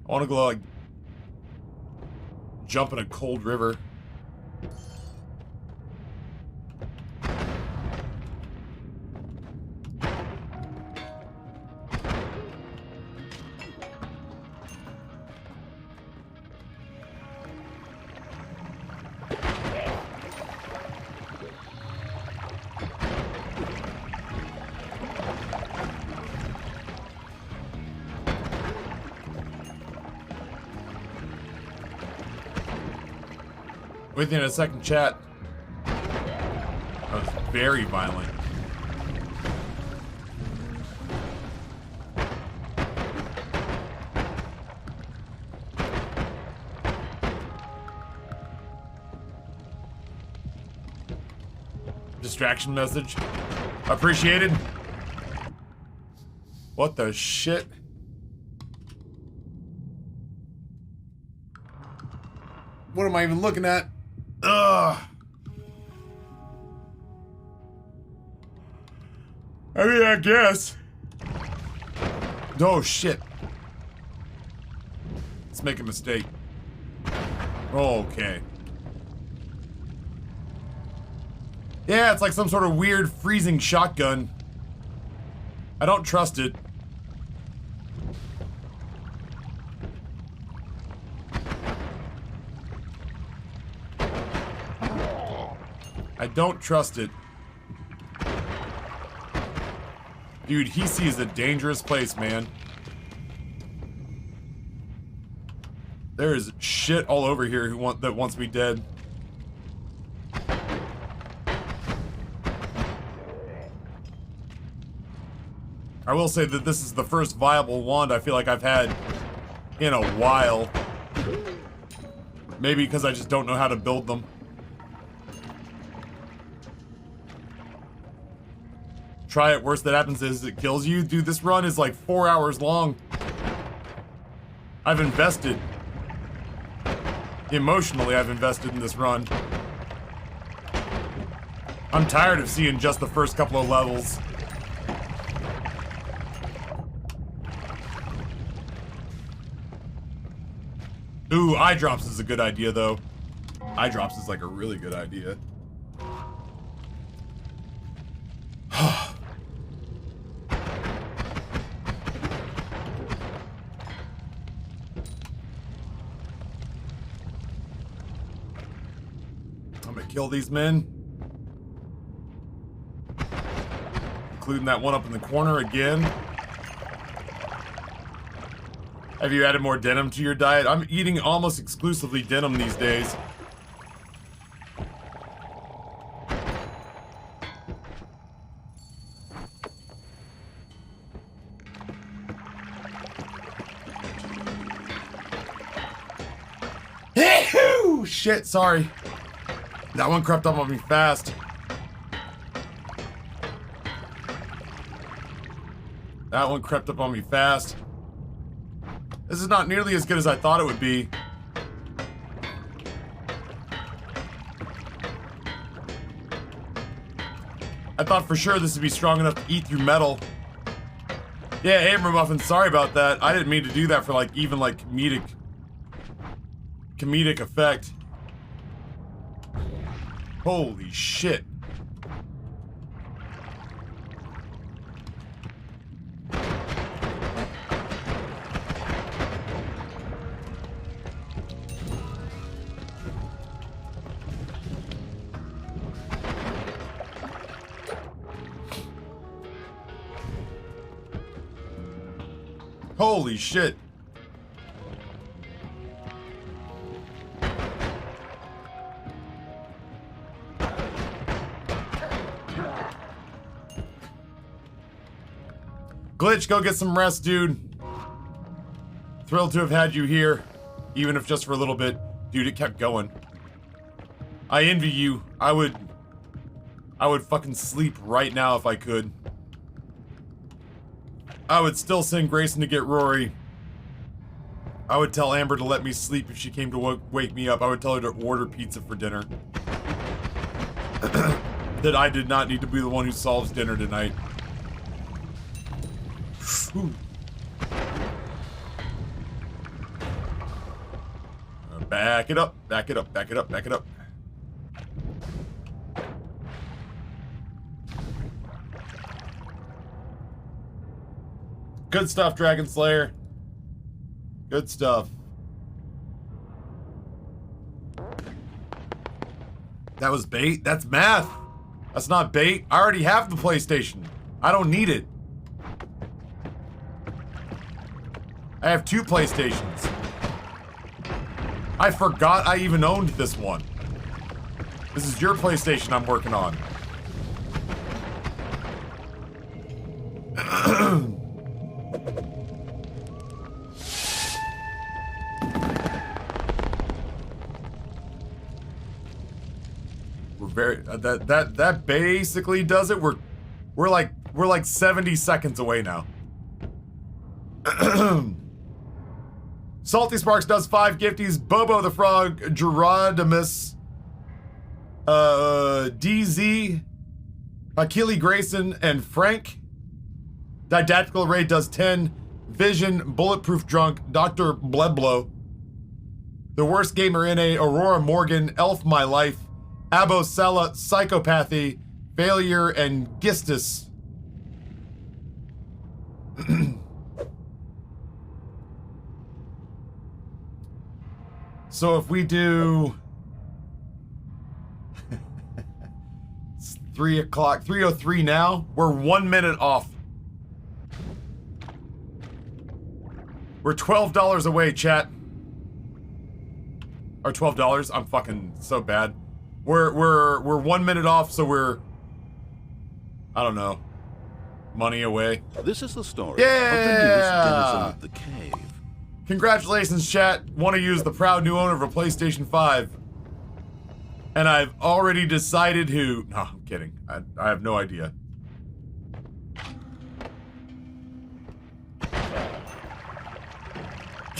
want to go like jump in a cold river. With you in a second, chat. That was very violent. Distraction message. Appreciated. What the shit? What am I even looking at? Ugh. I mean, I guess. Oh, shit. Let's make a mistake. Okay. Yeah, it's like some sort of weird freezing shotgun. I don't trust it. I don't trust it. Dude, Hisi is a dangerous place, man. There is shit all over here that wants me dead. I will say that this is the first viable wand I feel like I've had in a while. Maybe because I just don't know how to build them. Try it, worst that happens is it kills you. Dude, this run is like 4 hours long. I've invested. Emotionally, I've invested in this run. I'm tired of seeing just the first couple of levels. Ooh, eye drops is a good idea, though. Eye drops is like a really good idea. I'm gonna kill these men. Including that one up in the corner again. Have you added more denim to your diet? I'm eating almost exclusively denim these days. Shit, sorry. That one crept up on me fast. That one crept up on me fast. This is not nearly as good as I thought it would be. I thought for sure this would be strong enough to eat through metal. Yeah, Amber Muffin, sorry about that. I didn't mean to do that for like even like comedic effect. Holy shit. Holy shit. Glitch, go get some rest, dude. Thrilled to have had you here, even if just for a little bit. Dude, it kept going. I envy you. I would fucking sleep right now if I could. I would still send Grayson to get Rory. I would tell Amber to let me sleep if she came to wake me up. I would tell her to order pizza for dinner. That I did not need to be the one who solves dinner tonight. Whew. Back it up, back it up, back it up, back it up. Good stuff, Dragon Slayer. Good stuff. That was bait? That's math. That's not bait. I already have the PlayStation. I don't need it. I have 2 PlayStations. I forgot I even owned this one. This is your PlayStation I'm working on. We're very that basically does it. We're like 70 seconds away now. Salty Sparks does 5 gifties. Bobo the Frog, Gerardimus, DZ, Achille Grayson, and Frank. Didactical Ray does 10. Vision, Bulletproof Drunk, Dr. Bleblow, The Worst Gamer NA, Aurora Morgan, Elf My Life, Abosella, Psychopathy, Failure, and Gistus. So if we do it's 3 o'clock, 3:03 now, we're 1 minute off. We're $12 away, chat. Or $12. I'm fucking so bad. We're 1 minute off, so we're, I don't know, money away. This is the story of the newest denizen of the cave. Congratulations, chat. Want to use the proud new owner of a PlayStation 5. And I've already decided who. No, I'm kidding. I have no idea.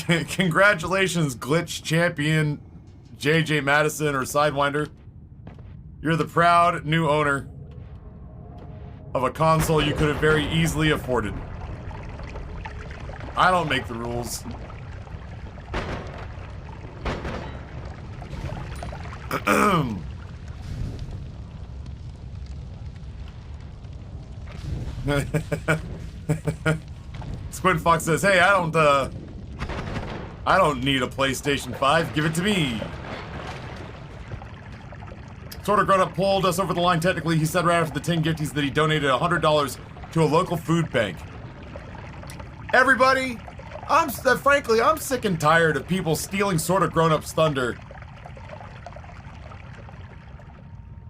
Congratulations, Glitch Champion JJ Madison or Sidewinder. You're the proud new owner of a console you could have very easily afforded. I don't make the rules. Squid Fox says, "Hey, I don't need a PlayStation 5. Give it to me." Sort of grown up pulled us over the line technically. He said right after the 10 gifties that he donated $100 to a local food bank. Everybody, frankly, I'm sick and tired of people stealing Sort of Grown Up's thunder.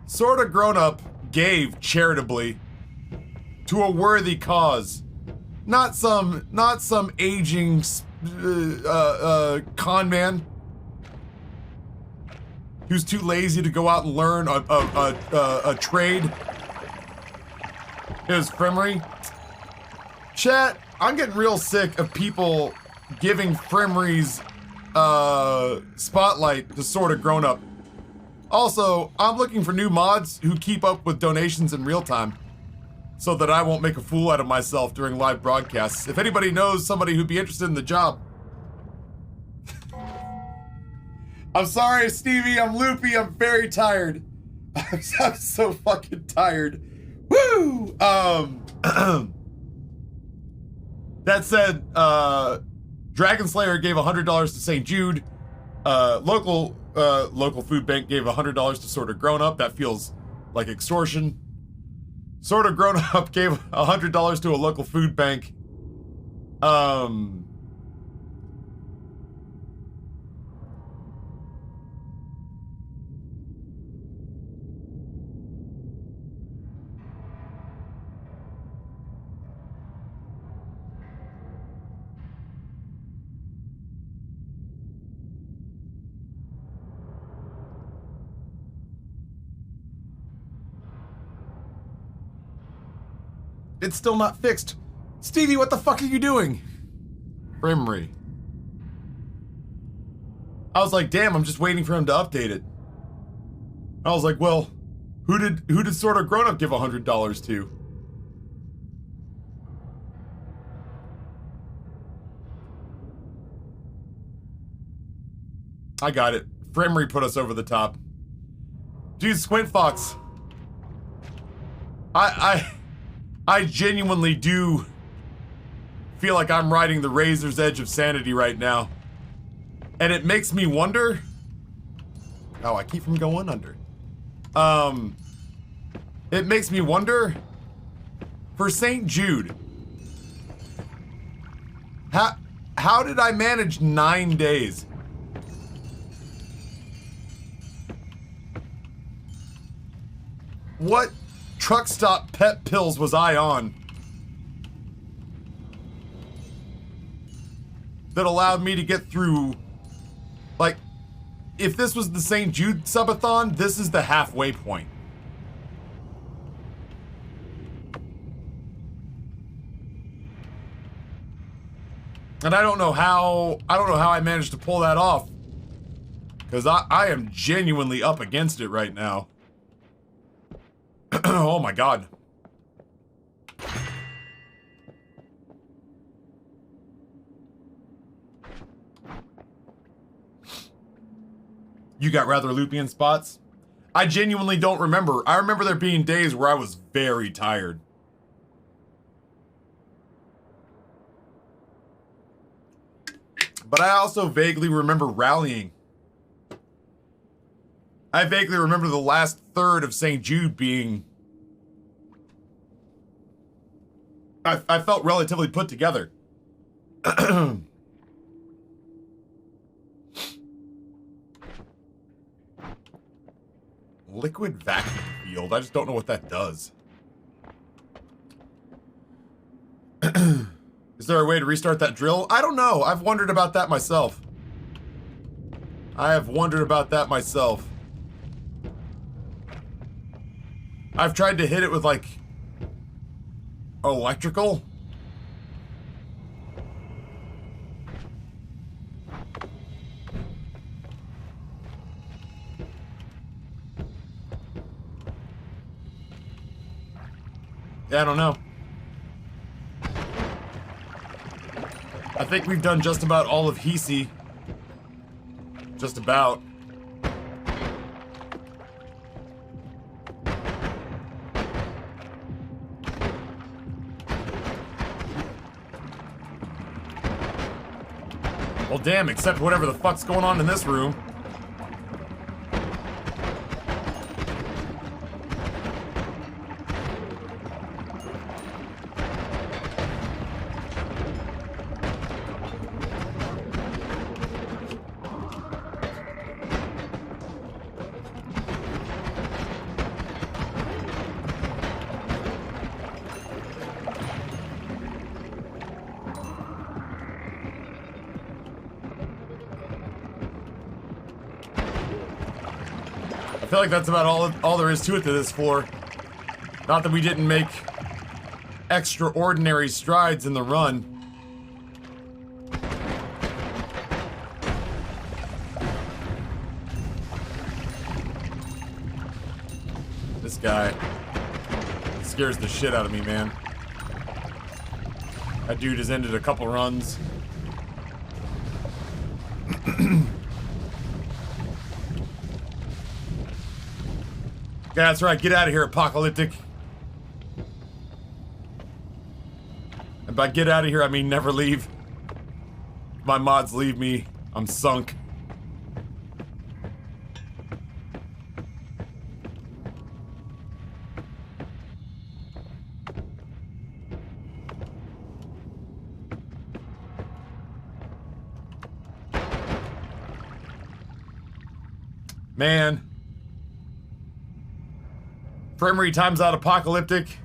Sort of Grown Up gave charitably to a worthy cause. Not some aging con man who's too lazy to go out and learn a trade. His Fremery. Chat, I'm getting real sick of people giving Fremery's spotlight to Sort of Grown Up. Also, I'm looking for new mods who keep up with donations in real time, so that I won't make a fool out of myself during live broadcasts. If anybody knows somebody who'd be interested in the job. I'm sorry, Stevie, I'm loopy, I'm very tired. I'm so fucking tired. Woo! That said, Dragon Slayer gave $100 to St. Jude. Local food bank gave $100 to Sort of Grown Up. That feels like extortion. Sort of Grown Up gave $100 to a local food bank. It's still not fixed. Stevie, what the fuck are you doing? Fremery. I was like, damn, I'm just waiting for him to update it. I was like, well, who did Sort of Grown Up give $100 to? I got it. Fremery put us over the top. Dude, Squint Fox. I genuinely do feel like I'm riding the razor's edge of sanity right now. And it makes me wonder... Oh, I keep from going under. It makes me wonder... For St. Jude... How did I manage 9 days? What truck stop pet pills was I on that allowed me to get through? Like, if this was the St. Jude subathon, this is the halfway point. And I don't know how I managed to pull that off, because I am genuinely up against it right now. Oh my god. You got rather loopy in spots? I genuinely don't remember. I remember there being days where I was very tired. But I also vaguely remember rallying. I vaguely remember the last third of St. Jude being... I felt relatively put together. Liquid vacuum field. I just don't know what that does. Is there a way to restart that drill? I don't know. I've wondered about that myself. I've tried to hit it with, like, electrical. Yeah, I don't know. I think we've done just about all of Hisi. Just about. Well, damn, except whatever the fuck's going on in this room. I feel like that's about all there is to it to this floor. Not that we didn't make extraordinary strides in the run. This guy scares the shit out of me, man. That dude has ended a couple runs. Yeah, that's right. Get out of here, Apocalyptic. And by get out of here, I mean never leave. If my mods leave me, I'm sunk. Man. Framery times out Apocalyptic.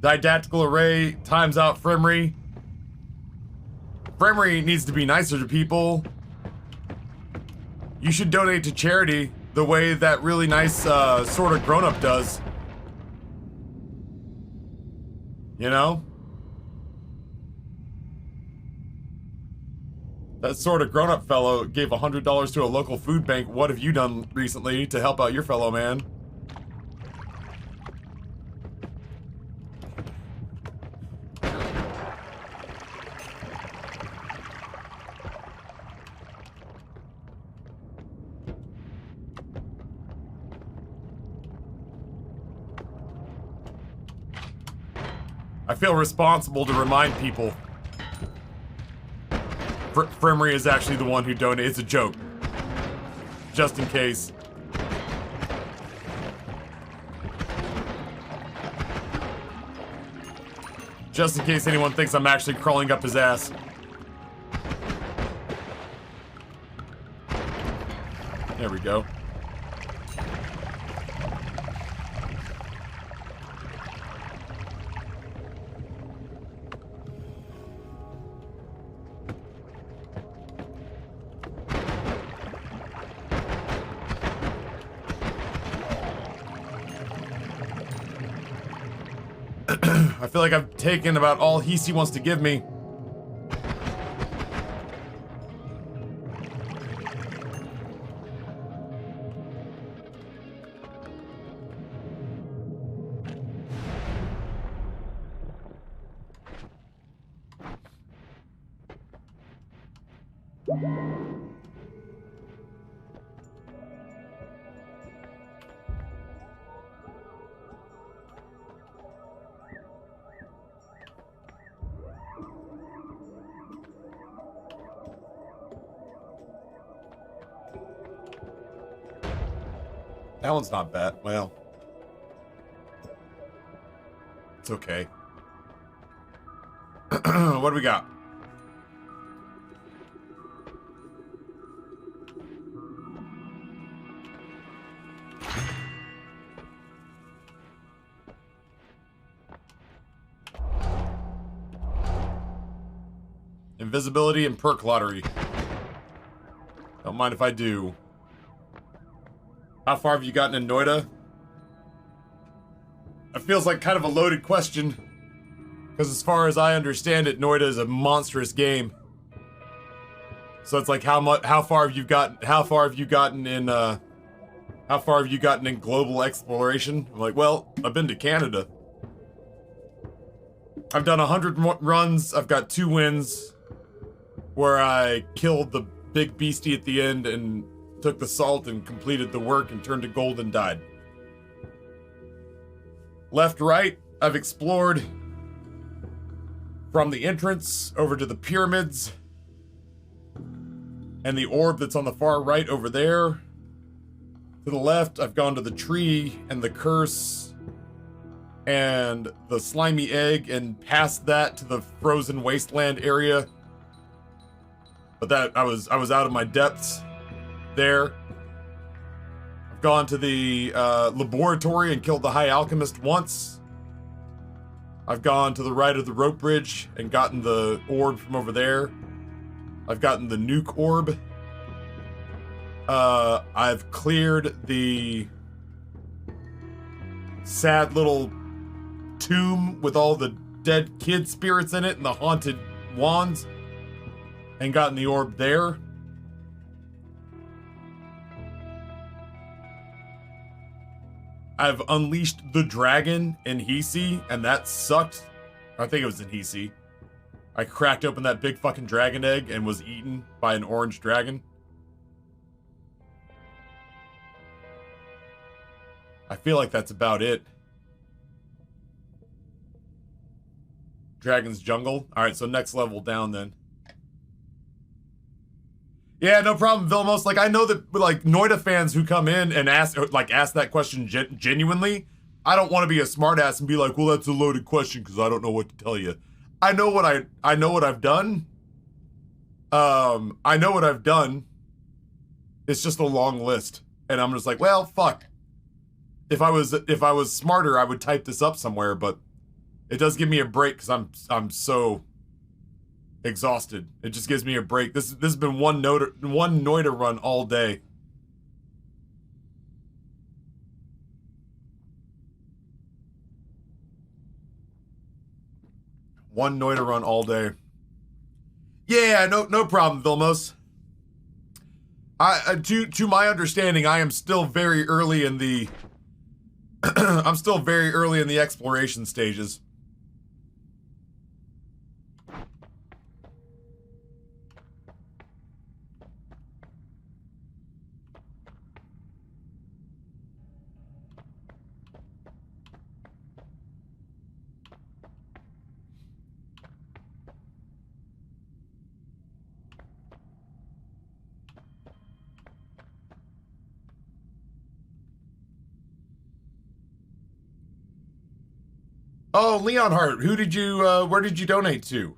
Didactical Array times out Framery. Framery needs to be nicer to people. You should donate to charity the way that really nice sort of grown-up does. You know? That sort of grown-up fellow gave $100 to a local food bank. What have you done recently to help out your fellow man? I feel responsible to remind people. Framery is actually the one who donated. It's a joke. Just in case. Just in case anyone thinks I'm actually crawling up his ass. There we go. I feel like I've taken about all he wants to give me. That one's not bad. Well, it's okay. What do we got? Invisibility and perk lottery. Don't mind if I do. How far have you gotten in Noita? It feels like kind of a loaded question. Because as far as I understand it, Noita is a monstrous game. So it's like how far have you gotten in global exploration? I'm like, well, I've been to Canada. I've done 100 runs, I've got 2 wins. Where I killed the big beastie at the end and took the salt and completed the work and turned to gold and died. Left, right, I've explored from the entrance over to the pyramids and the orb that's on the far right over there. To the left, I've gone to the tree and the curse and the slimy egg, and past that to the frozen wasteland area. But that I was out of my depths there. I've gone to the laboratory and killed the High Alchemist once. I've gone to the right of the rope bridge and gotten the orb from over there. I've gotten the nuke orb. I've cleared the sad little tomb with all the dead kid spirits in it and the haunted wands, and gotten the orb there. I've unleashed the dragon in Hisi, and that sucked. I think it was in Hisi. I cracked open that big fucking dragon egg and was eaten by an orange dragon. I feel like that's about it. Dragon's Jungle. Alright, so next level down then. Yeah, no problem, Vilmos. Like, I know that, like, Noita fans who come in and ask that question genuinely, I don't want to be a smartass and be like, well, that's a loaded question because I don't know what to tell you. I know what I've done. I know what I've done. It's just a long list. And I'm just like, well, fuck. If I was smarter, I would type this up somewhere, but it does give me a break because I'm so exhausted. It just gives me a break. This has been one Noita run all day. One Noita run all day. Yeah, no problem, Vilmos. To my understanding, I am still very early in the I'm still very early in the exploration stages. Oh, Leonhart, who did you, where did you donate to?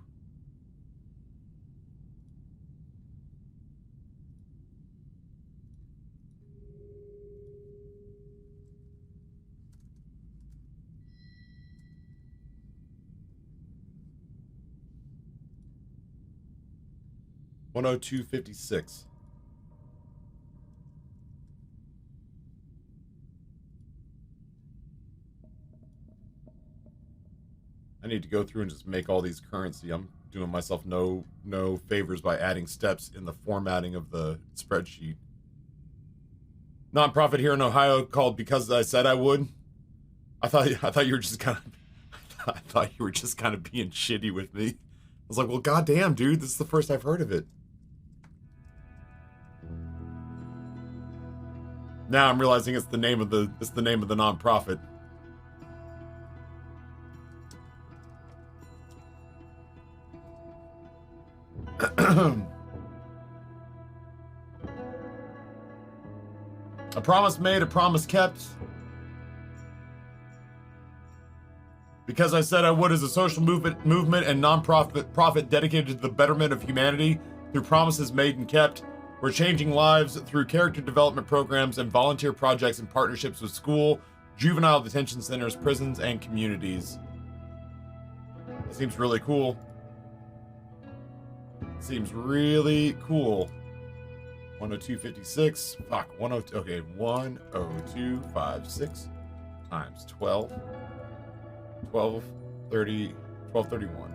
$102.56. I need to go through and just make all these currency. I'm doing myself no favors by adding steps in the formatting of the spreadsheet. Nonprofit here in Ohio called Because I Said I Would. I thought you were just kind of I thought you were just kind of being shitty with me. I was like, well, goddamn, dude, this is the first I've heard of it. Now I'm realizing it's the name of the nonprofit. A promise made, a promise kept. Because I Said I Would is a social movement and non-profit dedicated to the betterment of humanity through promises made and kept. We're changing lives through character development programs and volunteer projects in partnerships with school, juvenile detention centers, prisons, and communities. That seems really cool. Seems really cool. 102.56. Fuck. 102. Okay. 102.56 times 12. 12.30. 12.31.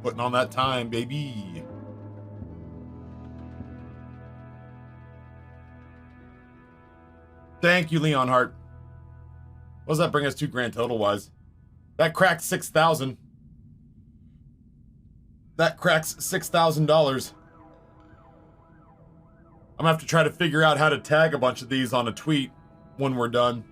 Putting on that time, baby. Thank you, Leonhart. What does that bring us to grand total wise? That cracked 6,000. That cracks $6,000. I'm gonna have to try to figure out how to tag a bunch of these on a tweet when we're done.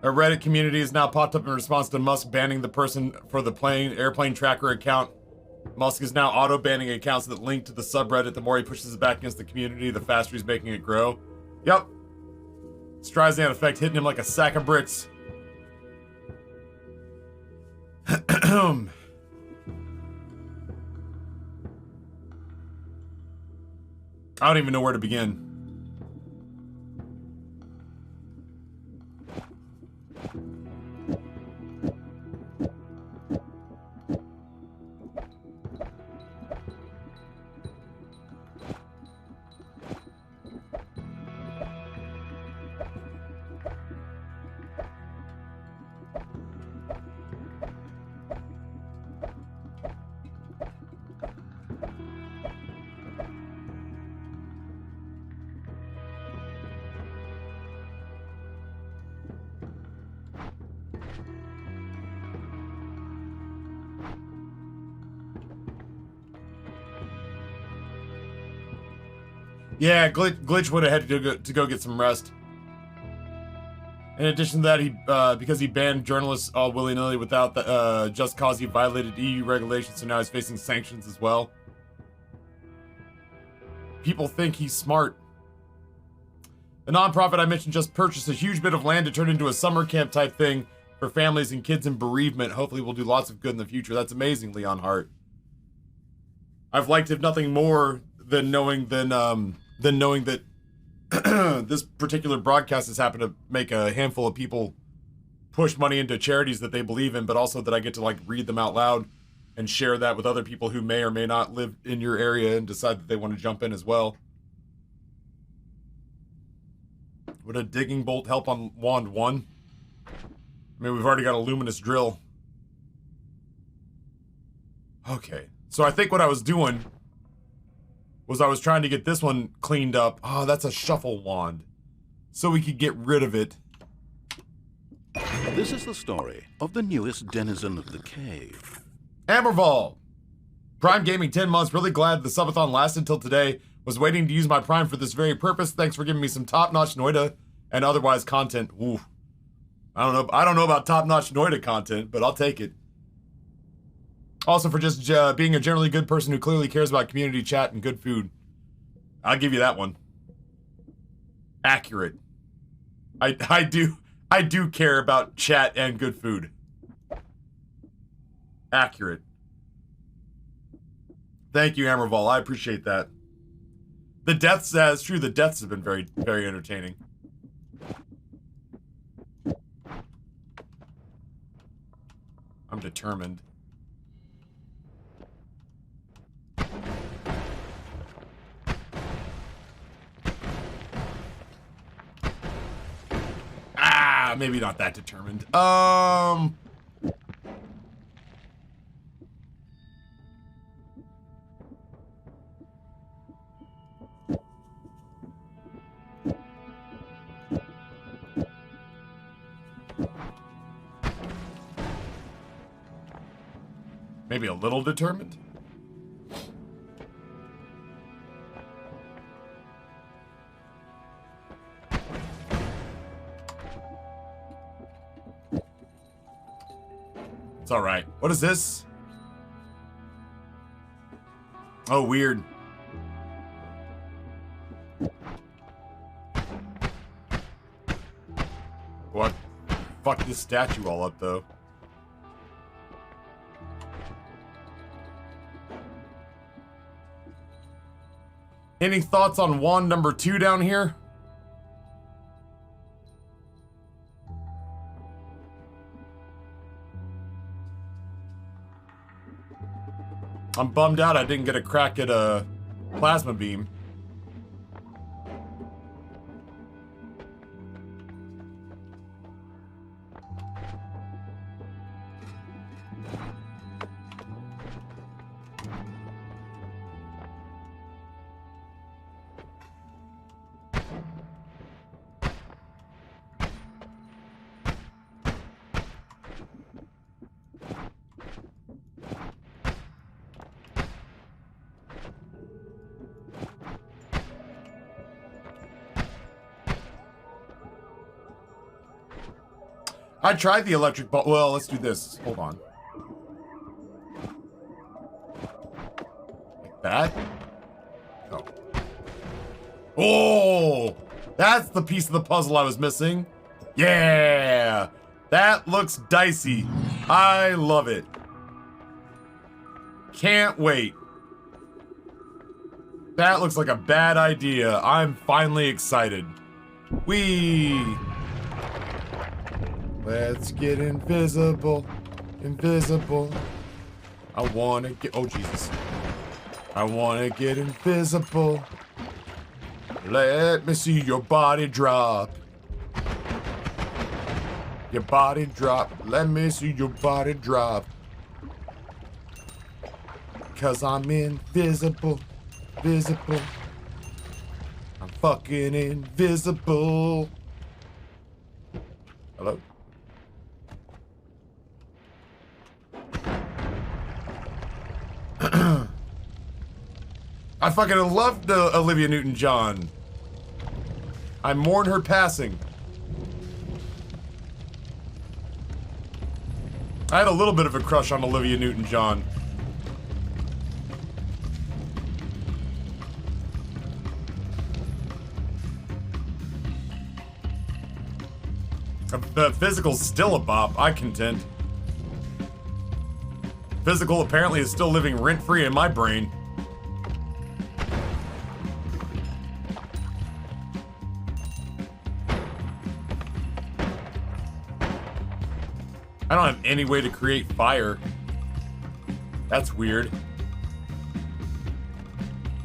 A Reddit community has now popped up in response to Musk banning the person for the airplane tracker account. Musk is now auto-banning accounts that link to the subreddit. The more he pushes it back against the community, the faster he's making it grow. Yep. Streisand effect hitting him like a sack of bricks. I don't even know where to begin. Yeah, Glitch would have had to go get some rest. In addition to that, he because he banned journalists all willy-nilly without the just cause he violated EU regulations, so now he's facing sanctions as well. People think he's smart. The nonprofit I mentioned just purchased a huge bit of land to turn into a summer camp type thing for families and kids in bereavement. Hopefully we'll do lots of good in the future. That's amazing, Leon Hart. I've liked it nothing more than knowing that this particular broadcast has happened to make a handful of people push money into charities that they believe in, but also that I get to like read them out loud and share that with other people who may or may not live in your area and decide that they want to jump in as well. Would a digging bolt help on wand 1? I mean, we've already got a luminous drill. Okay, so I think what I was doing was I was trying to get this one cleaned up. Oh, that's a shuffle wand. So we could get rid of it. This is the story of the newest denizen of the cave. Amberval! Prime Gaming 10 months. Really glad the subathon lasted till today. Was waiting to use my Prime for this very purpose. Thanks for giving me some top-notch Noita and otherwise content. Ooh. I don't know about top-notch Noita content, but I'll take it. Also for just being a generally good person who clearly cares about community chat and good food. I'll give you that one. Accurate. I do care about chat and good food. Accurate. Thank you, Amberval. I appreciate that. The deaths, it's true, the deaths have been very, very entertaining. I'm determined. Maybe not that determined. Maybe a little determined? It's all right. What is this? Oh, weird. What? Fuck this statue all up, though. Any thoughts on wand number 2 down here? I'm bummed out I didn't get a crack at a plasma beam. I tried the electric ball. Well, let's do this. Hold on. Like that? Oh. Oh! That's the piece of the puzzle I was missing. Yeah! That looks dicey. I love it. Can't wait. That looks like a bad idea. I'm finally excited. Whee! Let's get invisible. Invisible. I wanna get... Oh, Jesus. I wanna get invisible. Let me see your body drop. Your body drop. Let me see your body drop. 'Cause I'm invisible. Visible. I'm fucking invisible. Hello? I fucking loved Olivia Newton-John. I mourn her passing. I had a little bit of a crush on Olivia Newton-John. The physical's still a bop, I contend. Physical apparently is still living rent-free in my brain. I don't have any way to create fire. That's weird.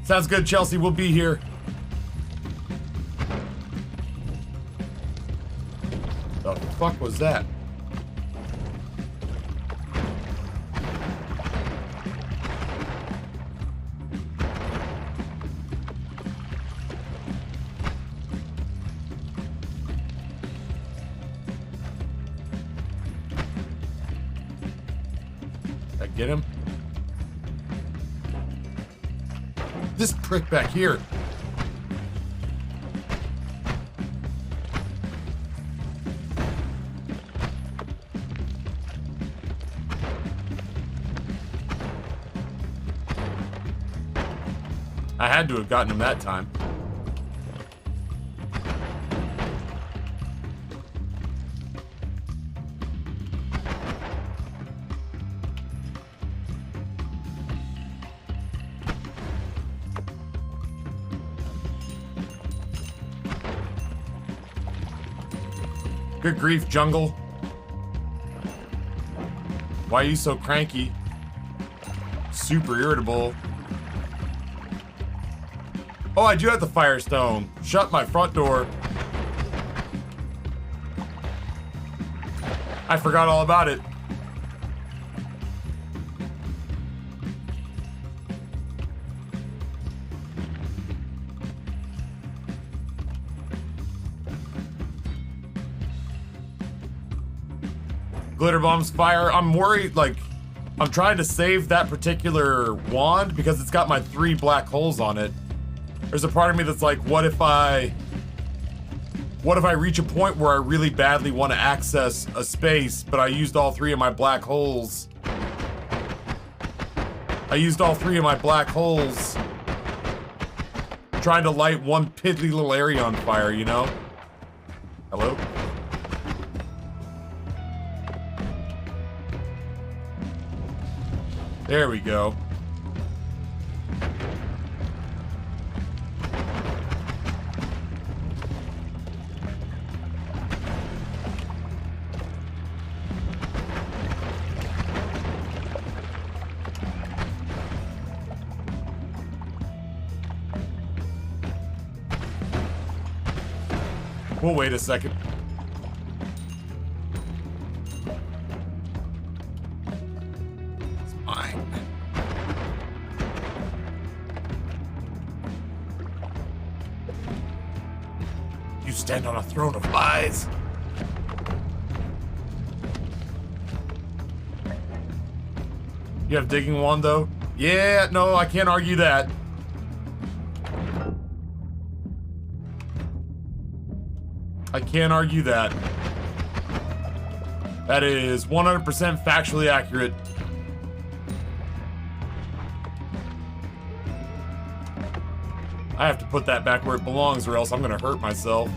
Sounds good, Chelsea. We'll be here. The fuck was that? Get him? This prick back here. I had to have gotten him that time. Good grief, jungle. Why are you so cranky? Super irritable. Oh, I do have the Firestone. Shut my front door. I forgot all about it. Glitter bombs fire. I'm worried, like, I'm trying to save that particular wand because it's got my 3 black holes on it. There's a part of me that's like, what if I reach a point where I really badly want to access a space, but I used all 3 of my black holes. I used all 3 of my black holes trying to light one piddly little area on fire, you know? Hello? There we go. We'll wait a second. It's mine. You stand on a throne of lies. You have digging wand though? Yeah, no, I can't argue that. I can't argue that. That is 100% factually accurate. I have to put that back where it belongs or else I'm gonna hurt myself.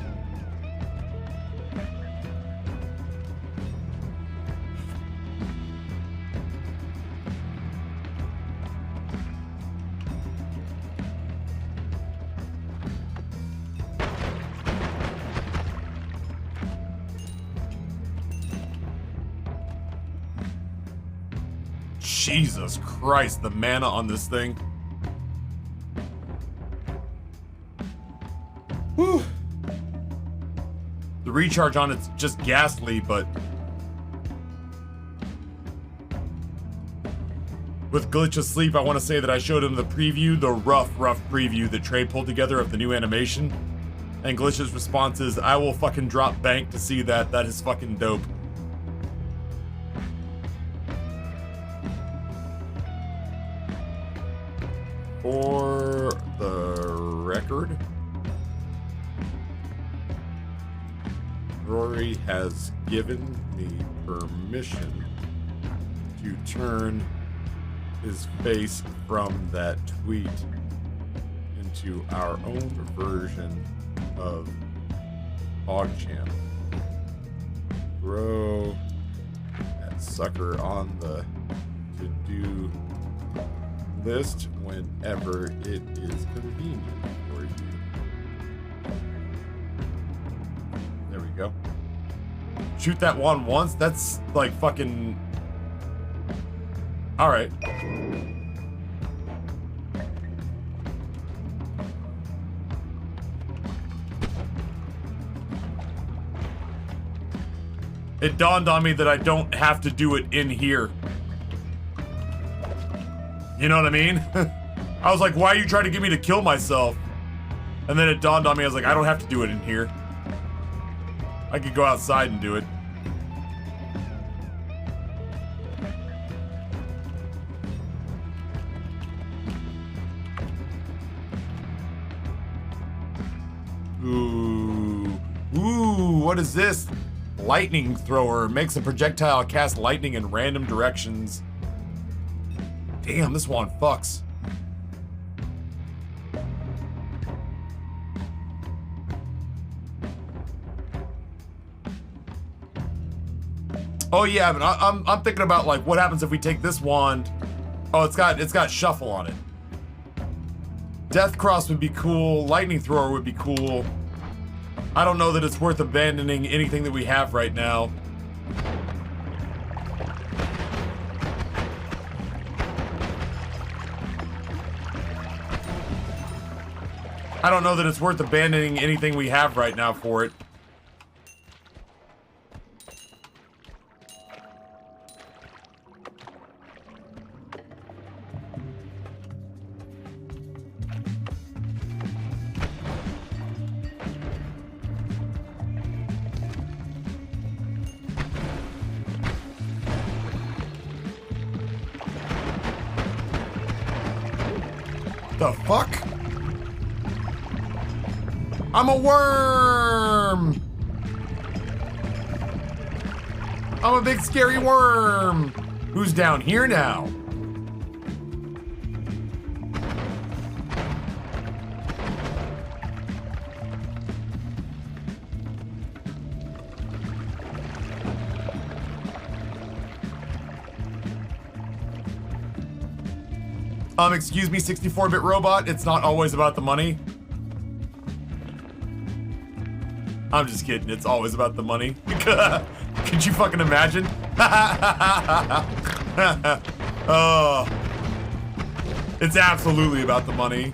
Jesus Christ, the mana on this thing. Whew. The recharge on it's just ghastly, but with Glitch asleep, I want to say that I showed him the preview, the rough preview that Trey pulled together of the new animation. And Glitch's response is, I will fucking drop bank to see that. That is fucking dope. For the record, Rory has given me permission to turn his face from that tweet into our own version of PogChamp. Throw that sucker on the to-do list whenever it is convenient for you. There we go. Shoot that one once? That's like fucking... Alright. It dawned on me that I don't have to do it in here. You know what I mean? I was like, why are you trying to get me to kill myself? And then it dawned on me, I was like, I don't have to do it in here. I could go outside and do it. Ooh. Ooh, what is this? Lightning thrower. Makes a projectile cast lightning in random directions. Damn, this one fucks. Oh yeah, but I'm thinking about like what happens if we take this wand. Oh, it's got shuffle on it. Death Cross would be cool. Lightning thrower would be cool. I don't know that it's worth abandoning anything that we have right now. I don't know that it's worth abandoning anything we have right now for it. The fuck? I'm a worm! I'm a big scary worm! Who's down here now? Excuse me, 64-bit robot, it's not always about the money. I'm just kidding, it's always about the money. Could you fucking imagine? Oh. It's absolutely about the money.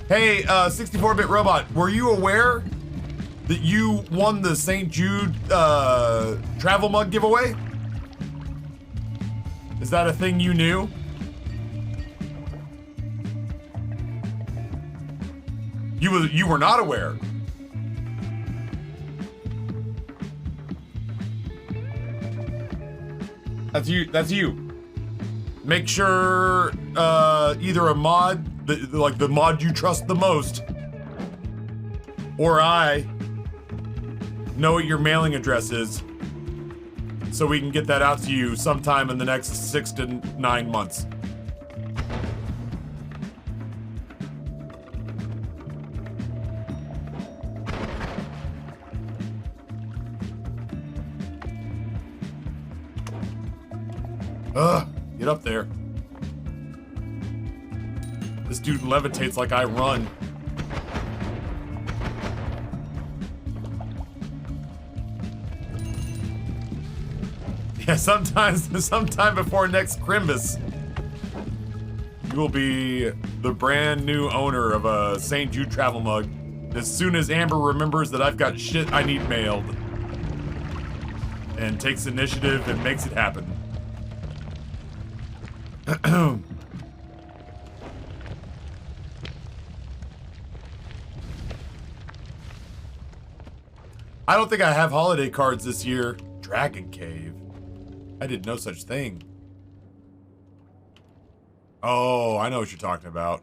Hey, 64-bit robot, were you aware that you won the St. Jude travel mug giveaway? Is that a thing you knew? You were not aware. That's you. That's you. Make sure either a mod, like the mod you trust the most, or I know what your mailing address is, so we can get that out to you sometime in the next 6 to 9 months. Get up there. This dude levitates like I run. Yeah, sometime before next Crimbus, you will be the brand new owner of a St. Jude travel mug. As soon as Amber remembers that I've got shit I need mailed, and takes initiative and makes it happen. I don't think I have holiday cards this year. Dragon Cave. I did no such thing. Oh, I know what you're talking about.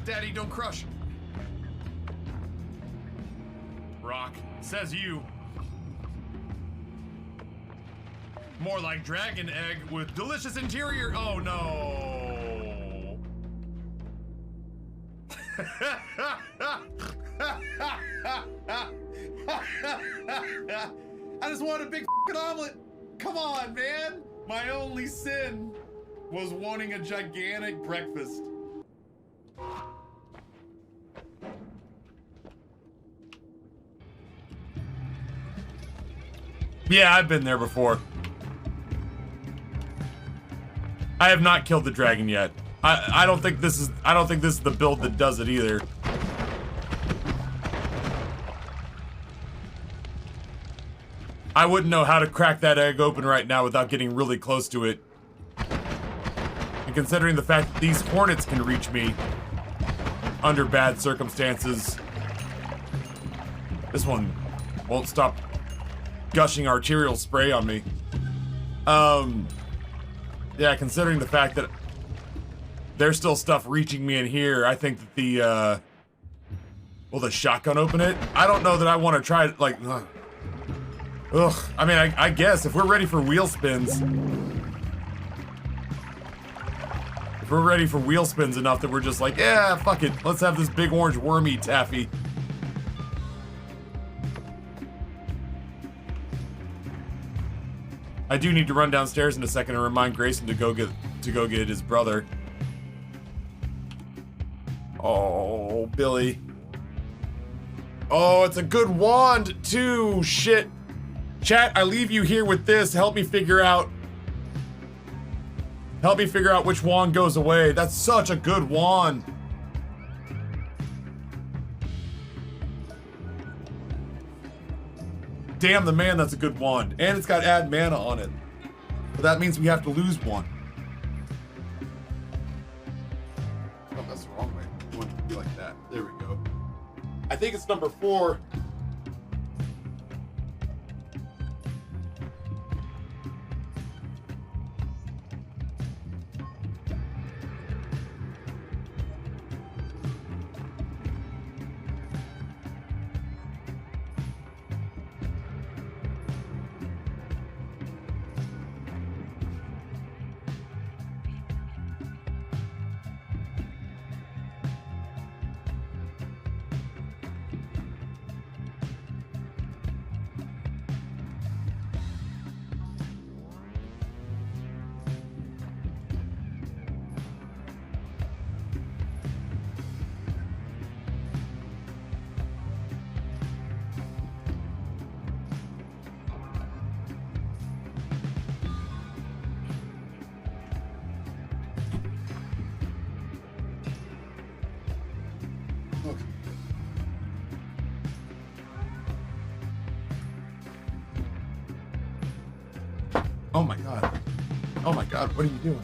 Daddy, don't crush. Rock, says you. More like dragon egg with delicious interior. Oh no. I just want a big f***ing omelet. Come on, man. My only sin was wanting a gigantic breakfast. Yeah, I've been there before. I have not killed the dragon yet. I don't think this is the build that does it either. I wouldn't know how to crack that egg open right now without getting really close to it. And considering the fact that these hornets can reach me under bad circumstances, this one won't stop gushing arterial spray on me. Yeah, considering the fact that there's still stuff reaching me in here, I think that the, will the shotgun open it? I don't know that I want to try it, like, ugh. I mean, I guess if we're ready for wheel spins, if we're ready for wheel spins enough that we're just like, yeah, fuck it, let's have this big orange worm eat taffy. I do need to run downstairs in a second and remind Grayson to go get his brother. Oh, Billy. Oh, it's a good wand too. Shit. Chat, I leave you here with this. Help me figure out which wand goes away. That's such a good wand. Damn the man, that's a good wand. And it's got add mana on it. But that means we have to lose one. Oh, that's the wrong way. You want it to be like that. There we go. I think it's number 4. Okay. Oh my god. Oh my god, what are you doing?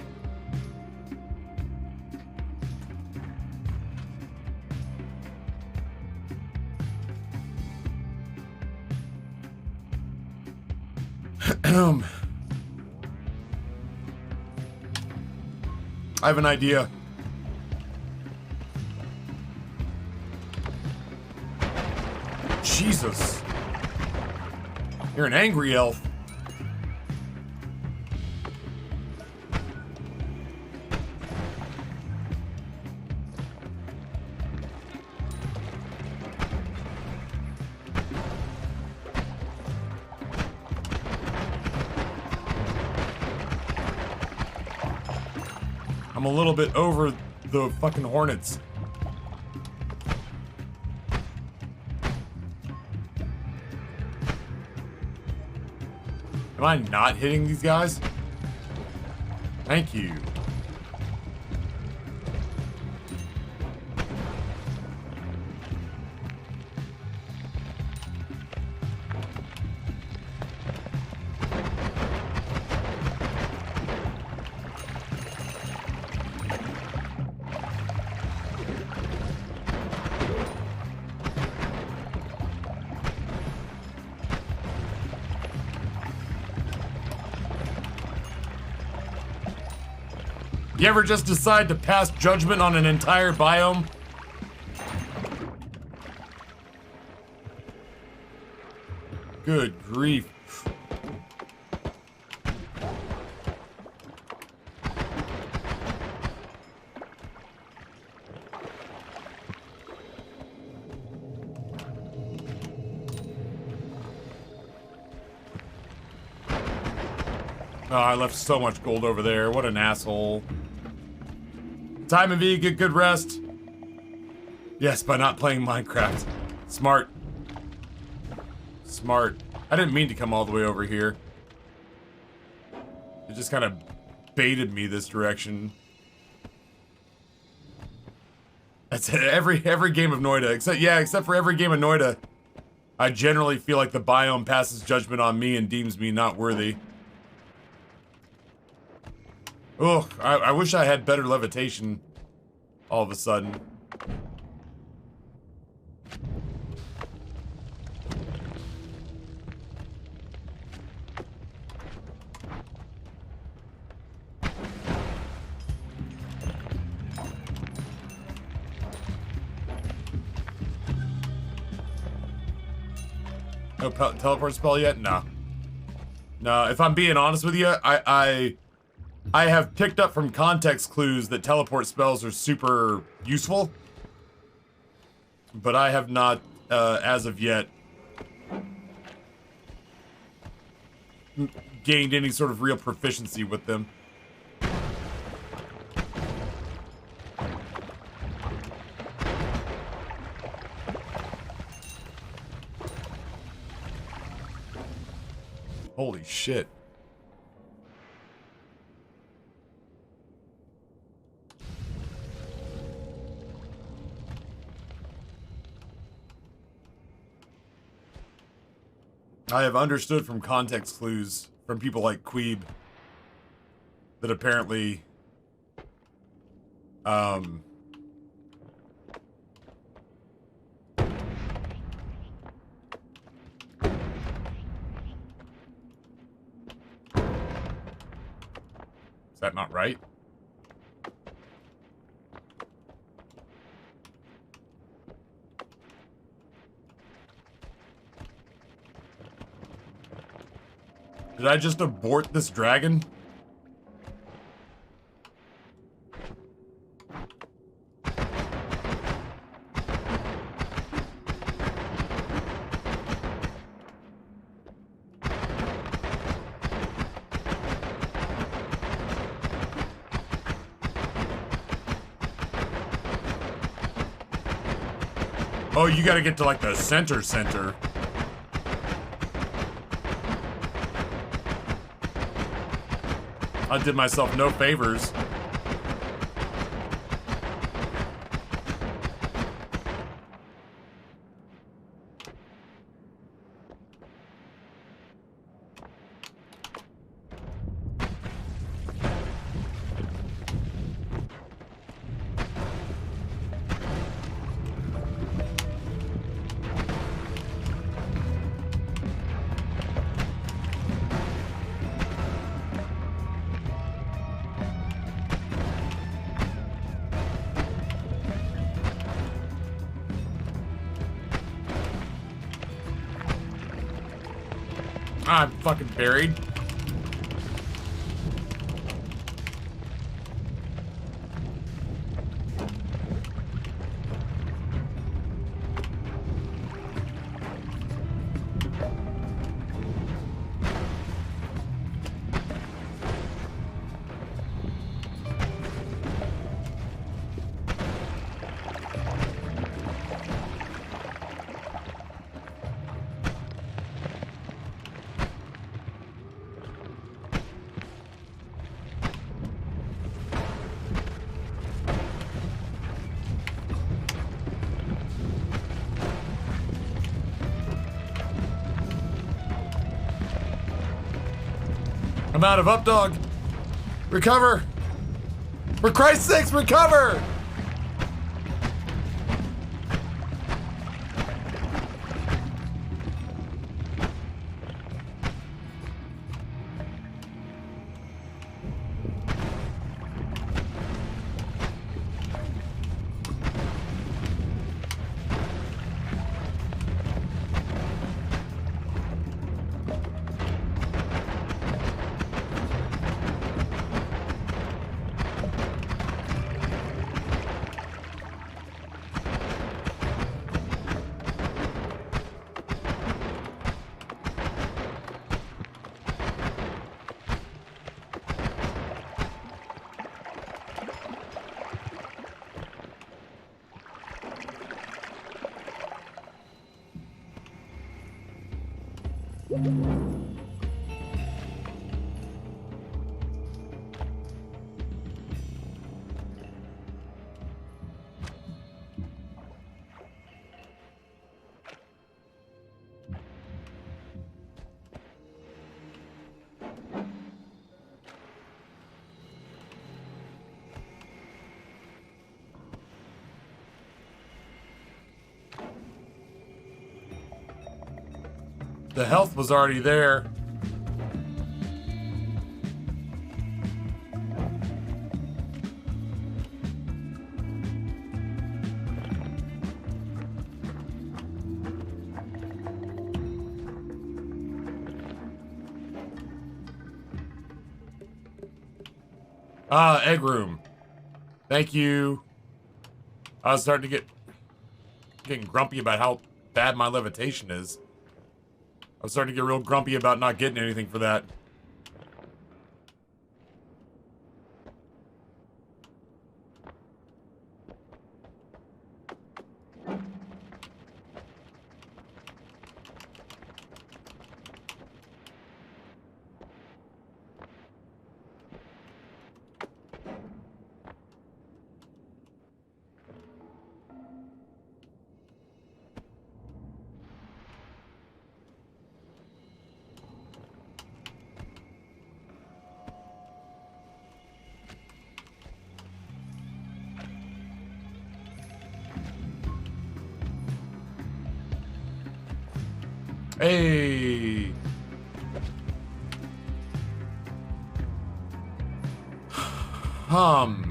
I have an idea. Jesus. You're an angry elf. I'm a little bit over the fucking hornets. Am I not hitting these guys? Thank you. You ever just decide to pass judgment on an entire biome? Good grief. Oh, I left so much gold over there. What an asshole. Time and V, get good rest. Yes, by not playing Minecraft. Smart. Smart. I didn't mean to come all the way over here. It just kind of baited me this direction. That's it. Every game of Noita, except for every game of Noita, I generally feel like the biome passes judgment on me and deems me not worthy. Ugh, I wish I had better levitation all of a sudden. No teleport spell yet? No. No, if I'm being honest with you, I have picked up from context clues that teleport spells are super useful, but I have not, as of yet, gained any sort of real proficiency with them. Holy shit. I have understood from context clues from people like Queeb that apparently is that not right? Did I just abort this dragon? Oh, you gotta get to like the center. I did myself no favors. I'm fucking buried. I'm out of up dog. Recover. For Christ's sakes, recover. The health was already there. Ah, egg room. Thank you. I was starting to getting grumpy about how bad my levitation is. I was starting to get real grumpy about not getting anything for that. Hey. Hum.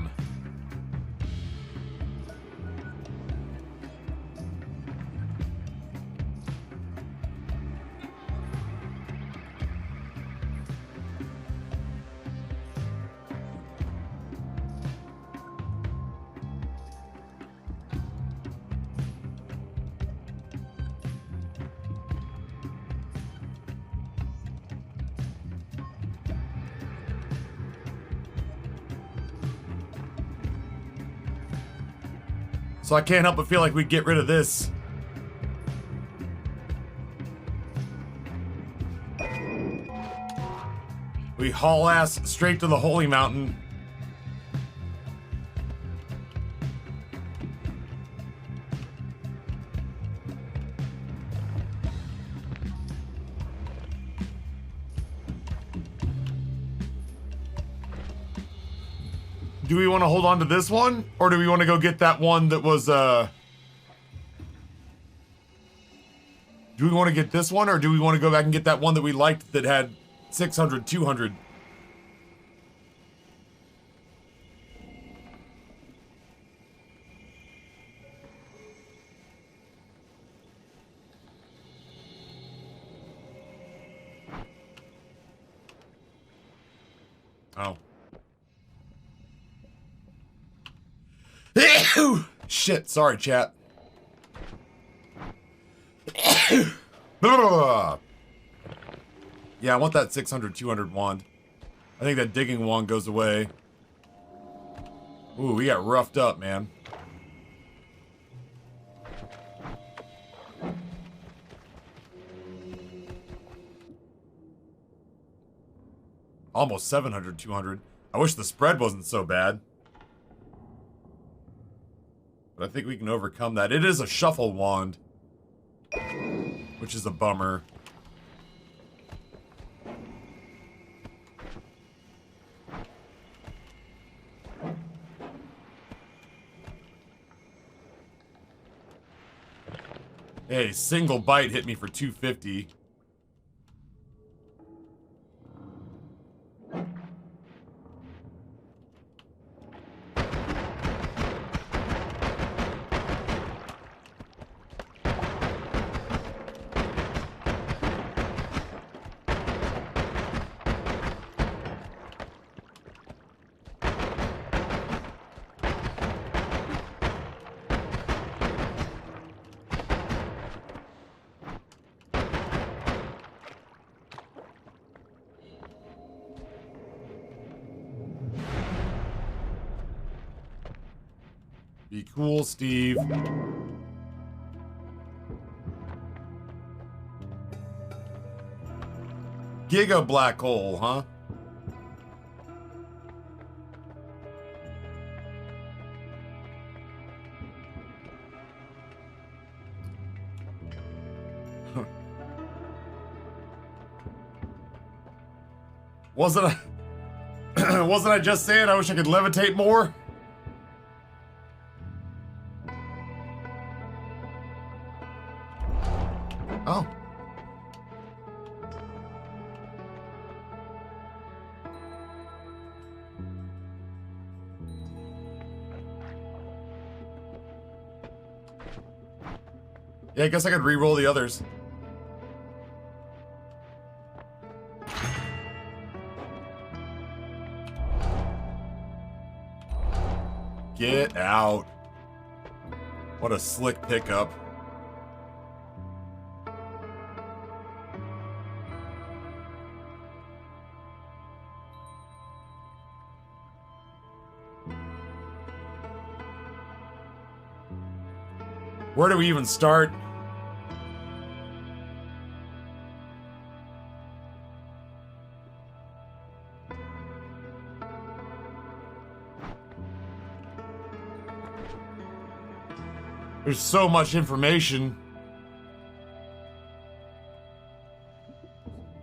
So I can't help but feel like we get rid of this. We haul ass straight to the Holy Mountain. Do we want to hold on to this one? Or do we want to go get that one that was, Do we want to get this one? Or do we want to go back and get that one that we liked that had 600, 200? Oh. Shit, sorry, chat. Yeah, I want that 600, 200 wand. I think that digging wand goes away. Ooh, we got roughed up, man. Almost 700, 200. I wish the spread wasn't so bad. But I think we can overcome that. It is a shuffle wand, which is a bummer. Hey, single bite hit me for 250. Be cool, Steve. Giga black hole, huh? Wasn't I just saying I wish I could levitate more? Oh. Yeah, I guess I could re-roll the others. Get out. What a slick pickup. Where do we even start? There's so much information.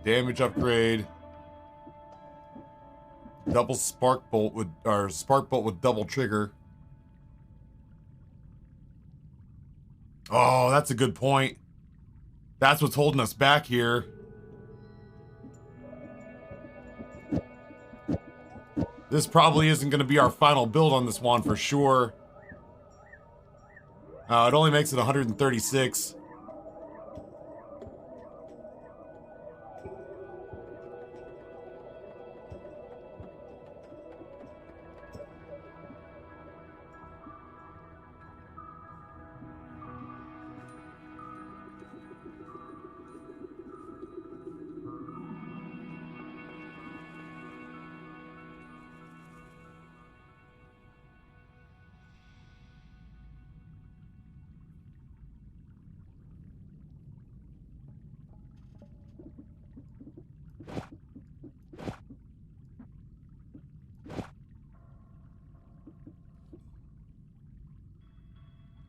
Damage upgrade. Double spark bolt with, or spark bolt with double trigger. Oh, that's a good point. That's what's holding us back here. This probably isn't going to be our final build on this wand for sure. It only makes it 136.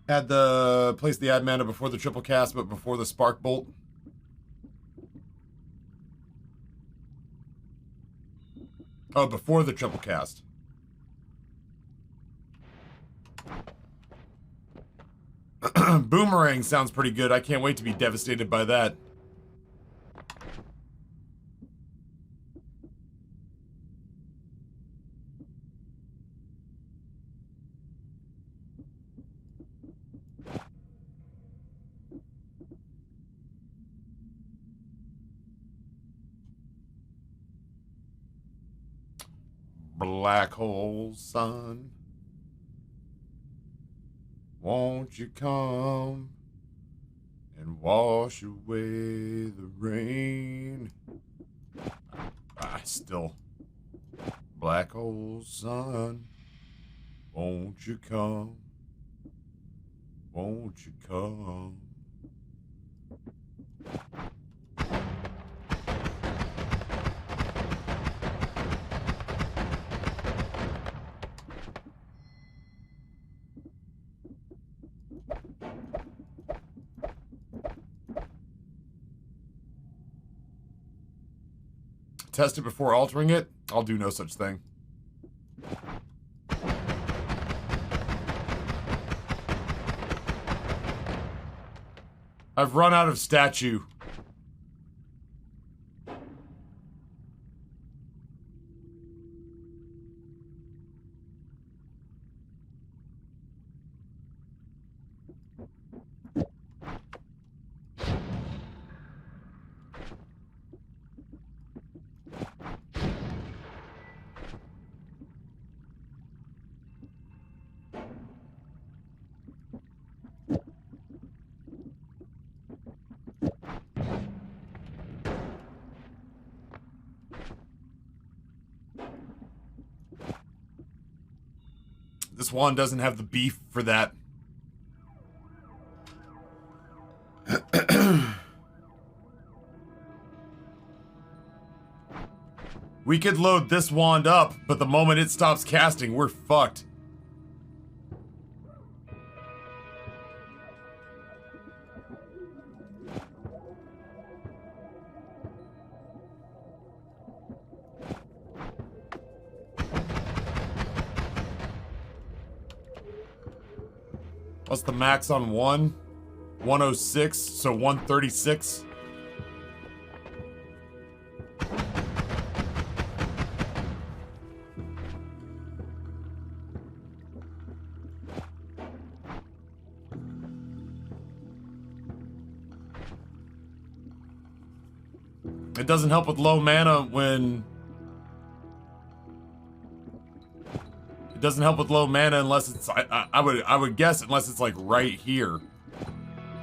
Had the place the add mana before the triple cast, but before the spark bolt. Oh, before the triple cast. Boomerang sounds pretty good. I can't wait to be devastated by that. black hole sun. Won't you come and wash away the rain? Still. Black hole sun. Won't you come? Won't you come? Test it before altering it? I'll do no such thing. I've run out of statue. This wand doesn't have the beef for that. We could load this wand up, but the moment it stops casting, we're fucked. What's the max on one? 106, so 136. It doesn't help with low mana when... It doesn't help with low mana unless it's... I would guess unless it's like right here.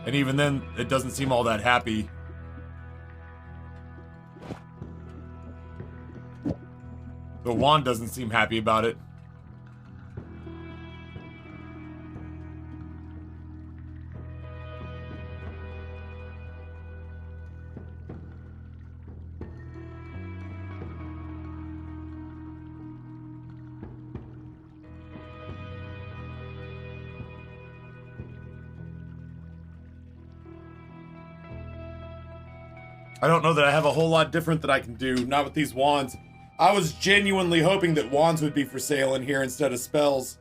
And even then, it doesn't seem all that happy. The wand doesn't seem happy about it. I don't know that I have a whole lot different that I can do, not with these wands. I was genuinely hoping that wands would be for sale in here instead of spells.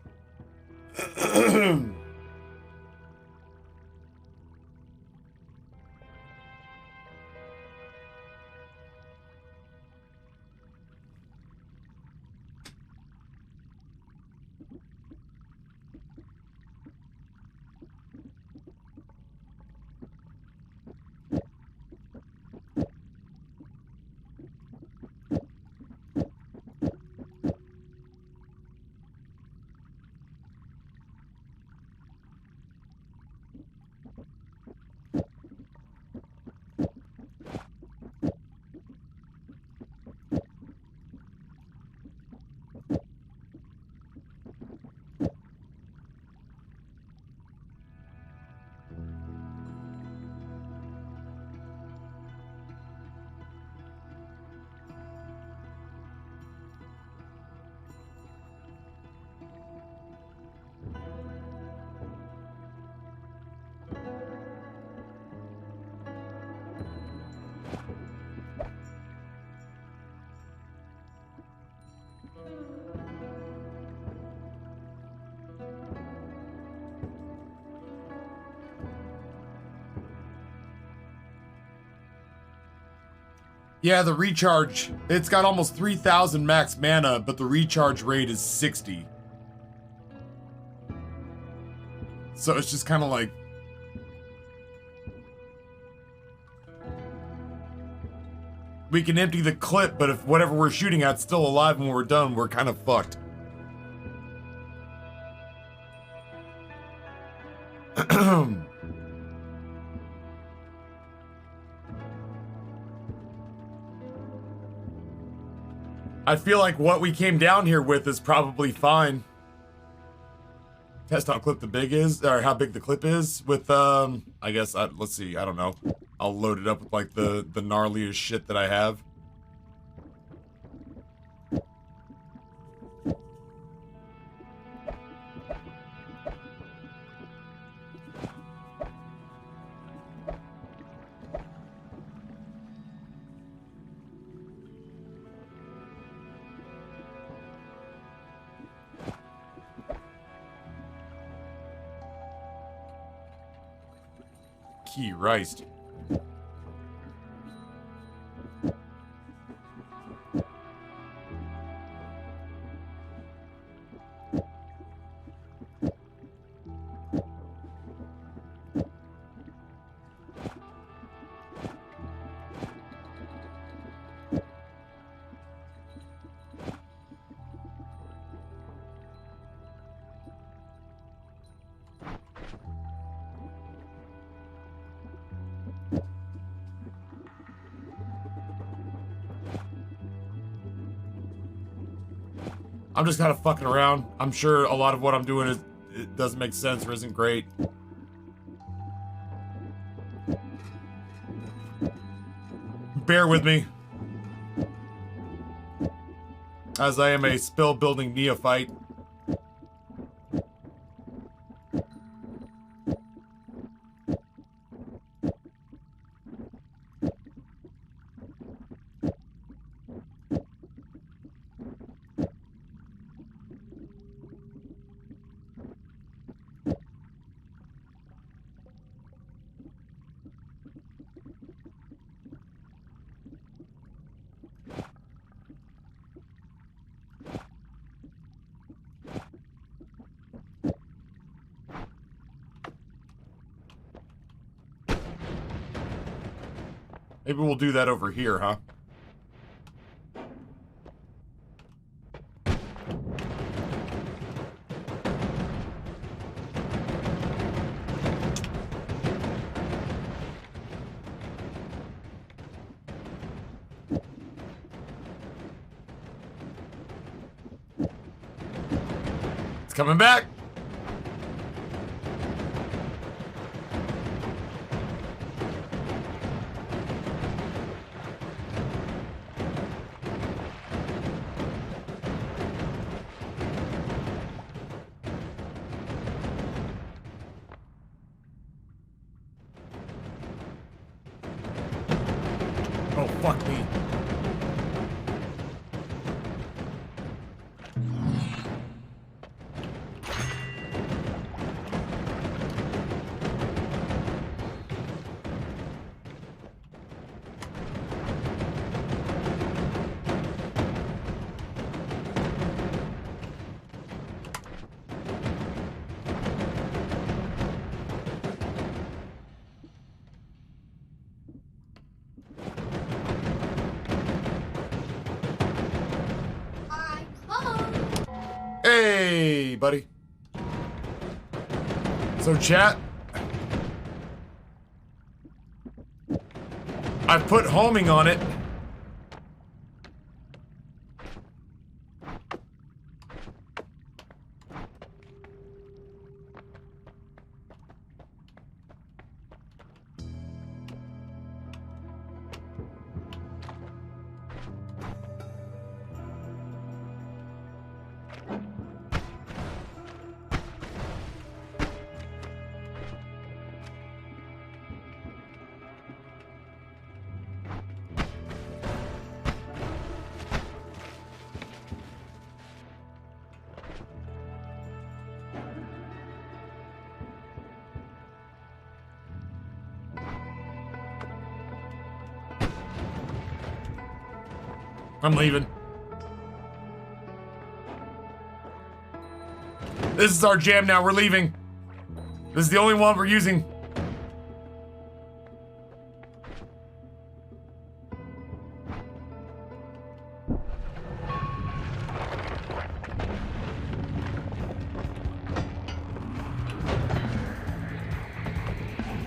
Yeah, the recharge, it's got almost 3,000 max mana, but the recharge rate is 60. So it's just kind of like... we can empty the clip, but if whatever we're shooting at's still alive when we're done, we're kind of fucked. I feel like what we came down here with is probably fine. Test how clip the big is, or how big the clip is with, I guess, let's see, I don't know. I'll load it up with, like, the gnarliest shit that I have. Christ. I'm just kind of fucking around. I'm sure a lot of what I'm doing it doesn't make sense or isn't great. Bear with me, as I am a spell building neophyte. Maybe we'll do that over here, huh? It's coming back. Oh, fuck me. Hey, buddy. So, chat, I've put homing on it. I'm leaving. This is our jam now. We're leaving. This is the only one we're using.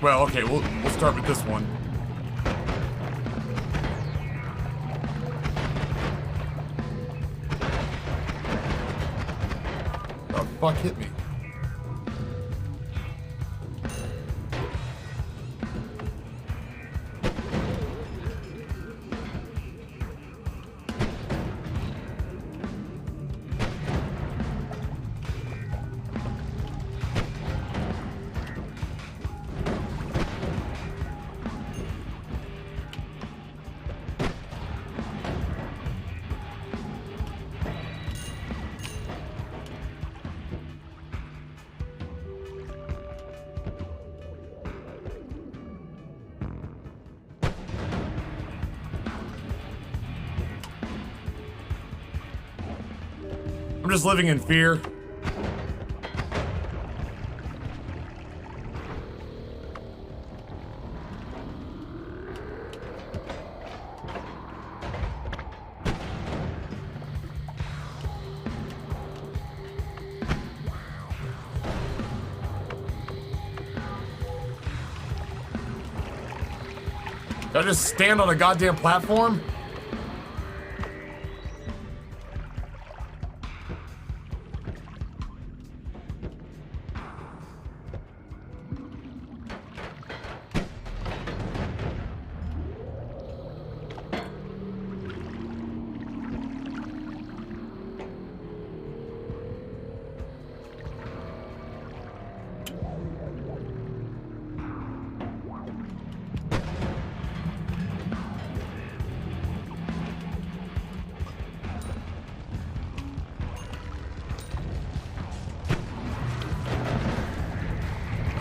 Well, okay, we'll start with this one. The fuck hit me? I'm just living in fear. Did I just stand on a goddamn platform?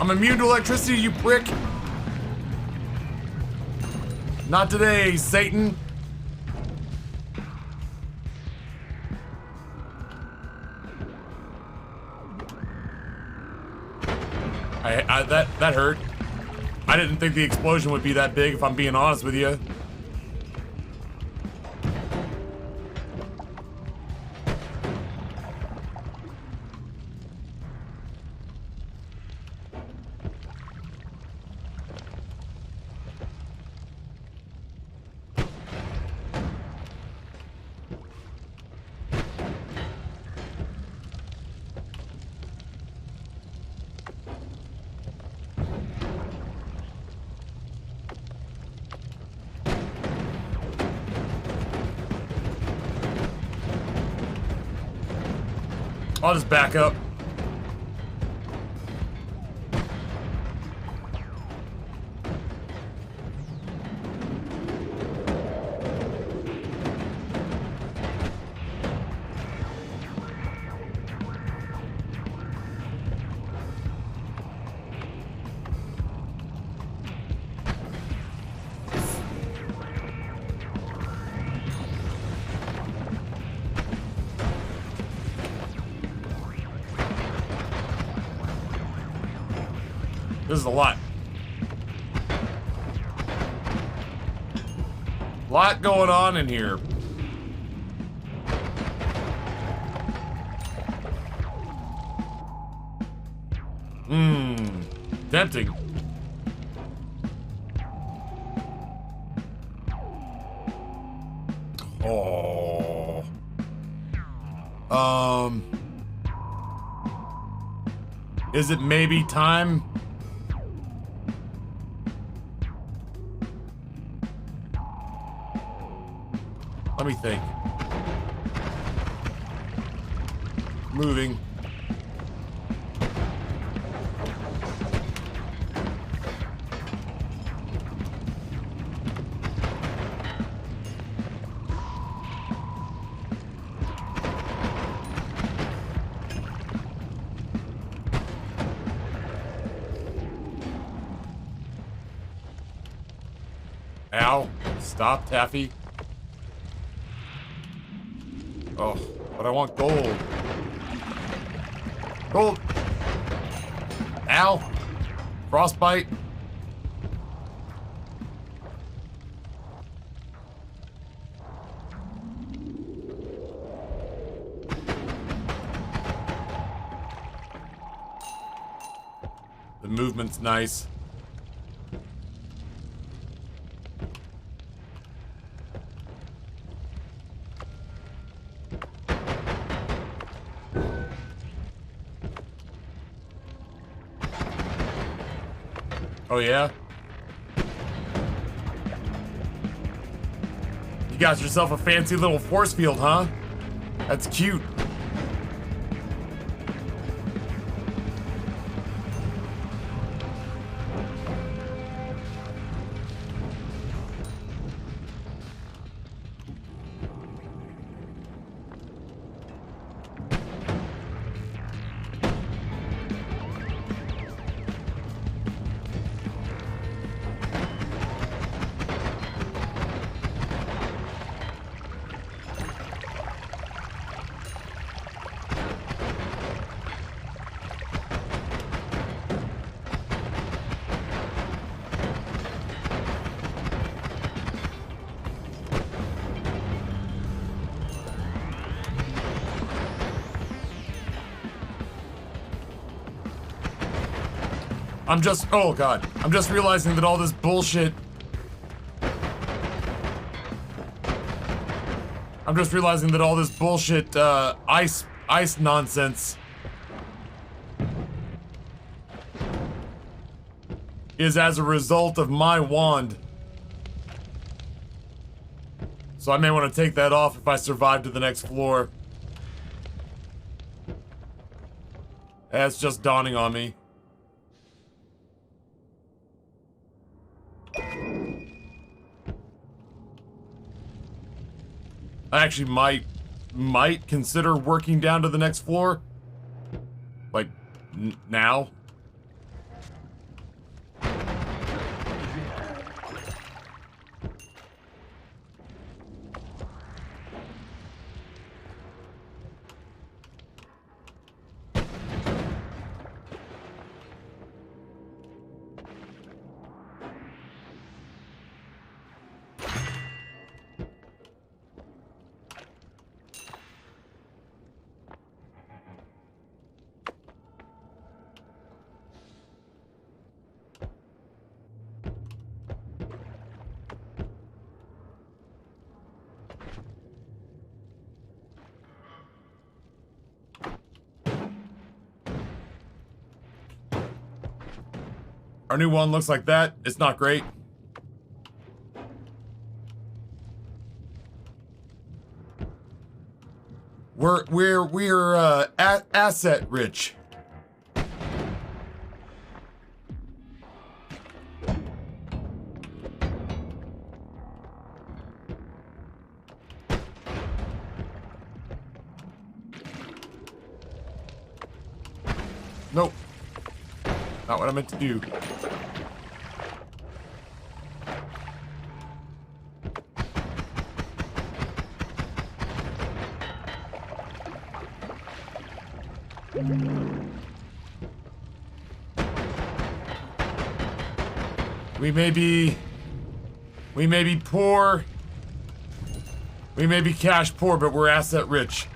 I'm immune to electricity, you prick! Not today, Satan! That hurt. I didn't think the explosion would be that big, if I'm being honest with you. I'll just back up. This is a lot. Lot going on in here. Tempting. Oh. Is it maybe time? Let me think. Moving. Ow. Stop, Taffy. Oh, but I want gold. Gold! Ow! Frostbite. The movement's nice. Oh, yeah? You got yourself a fancy little force field, huh? That's cute. Oh god, I'm just realizing that all this bullshit. I'm just realizing that all this bullshit, ice nonsense is as a result of my wand. So I may want to take that off if I survive to the next floor. That's just dawning on me. I actually might consider working down to the next floor. Like, now. Our new one looks like that. It's not great. We're asset rich. Nope. Not what I meant to do. We may be poor. We may be cash poor, but we're asset rich.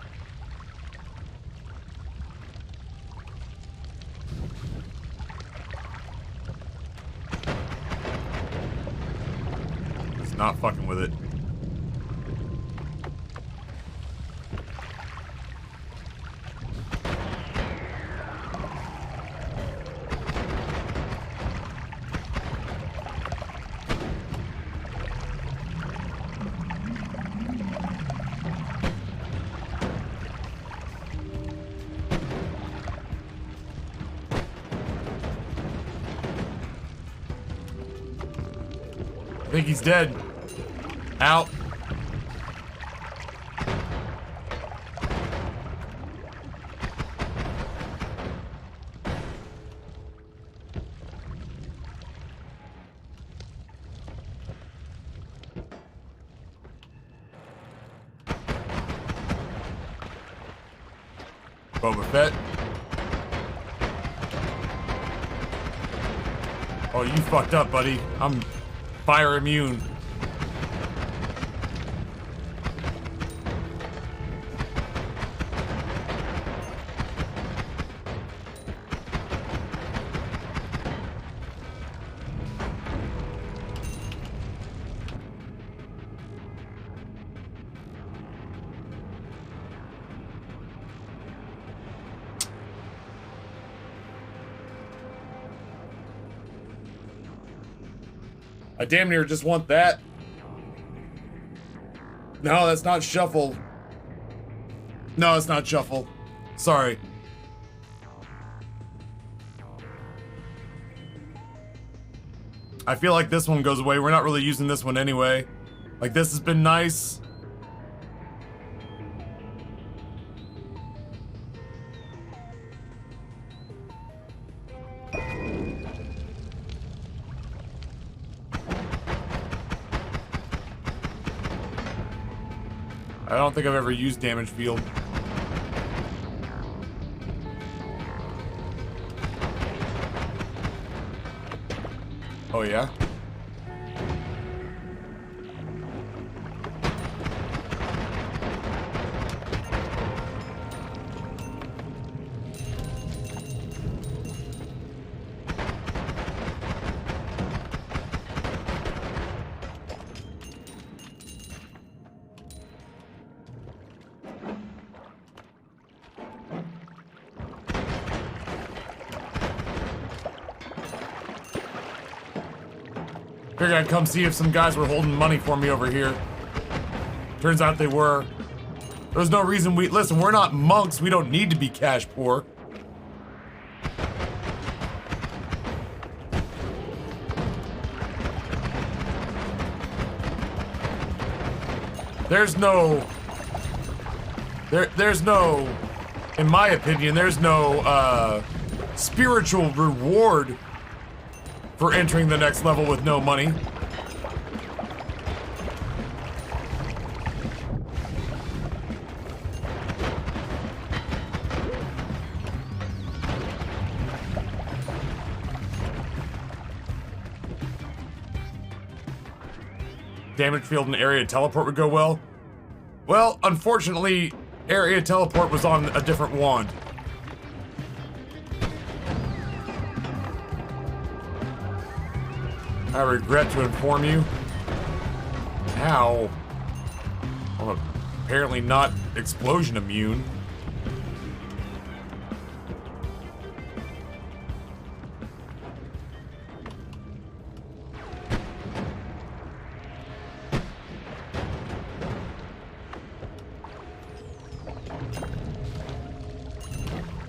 It's not fucking with it. I think he's dead. Out. Boba Fett. Oh, you fucked up, buddy. I'm fire immune. I damn near just want that. No, that's not shuffle. No, it's not shuffle. Sorry. I feel like this one goes away. We're not really using this one anyway. Like, this has been nice. I don't think I've ever used damage field. Oh yeah? Figured I'd come see if some guys were holding money for me over here. Turns out they were. There's no reason listen, we're not monks. We don't need to be cash poor. There's no, in my opinion, there's no, spiritual reward for entering the next level with no money. Damage field and area teleport would go well. Well, unfortunately, area teleport was on a different wand. I regret to inform you. Ow. I'm apparently not explosion immune.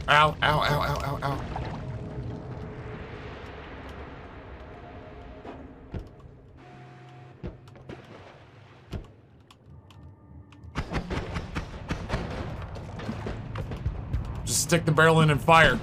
Ow, ow, ow, ow, ow, ow. Just stick the barrel in and fire.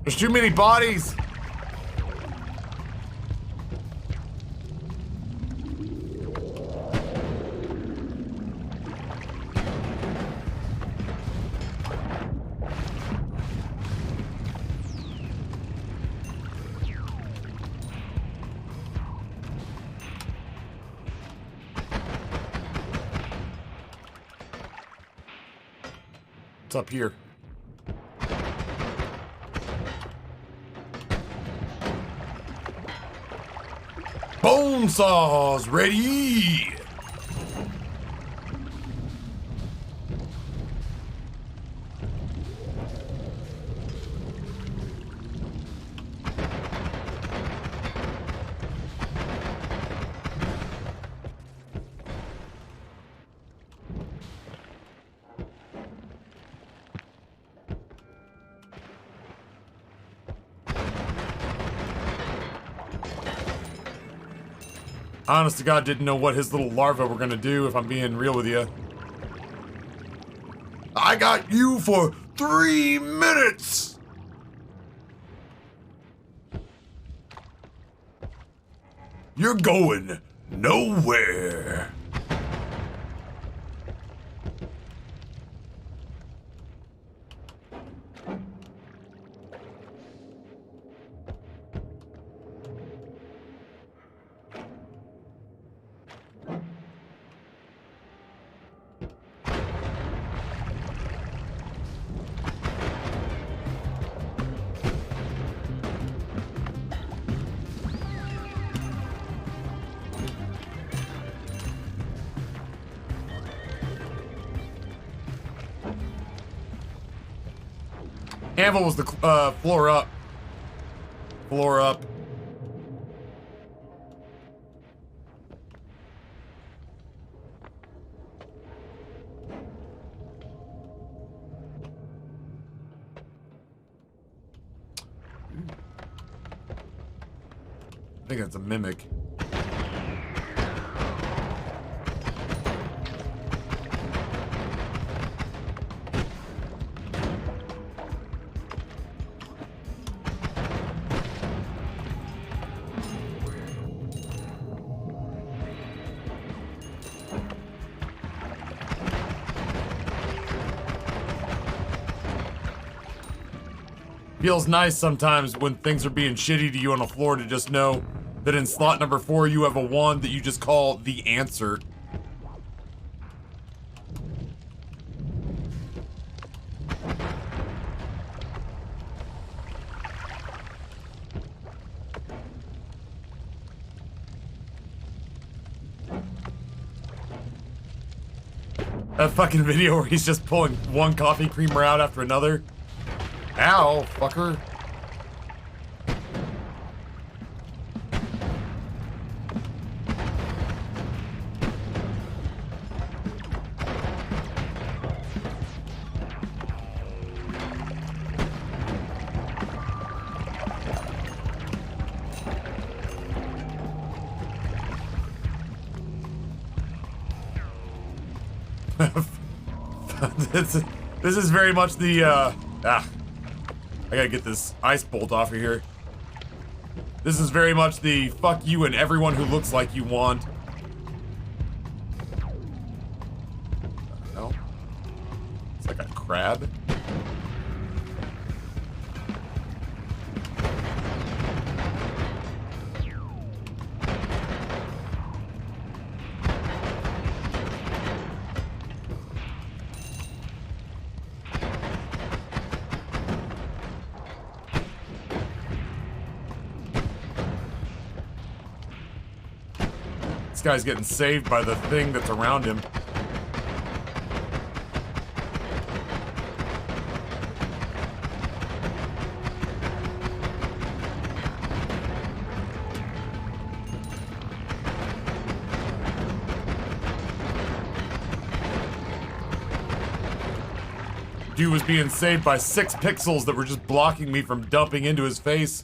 There's too many bodies. What's up here? Bone saws ready. Honest to God, didn't know what his little larvae were gonna do, if I'm being real with you. I got you for 3 minutes! You're going nowhere. Anvil was the floor up. Floor up. I think that's a mimic. Feels nice sometimes when things are being shitty to you on the floor to just know that in slot number 4 you have a wand that you just call the answer. That fucking video where he's just pulling one coffee creamer out after another. Ow, fucker. This is very much the, I gotta get this ice bolt off of here. This is very much the fuck you and everyone who looks like you want. No? It's like a crab. This guy's getting saved by the thing that's around him. Dude was being saved by 6 pixels that were just blocking me from dumping into his face.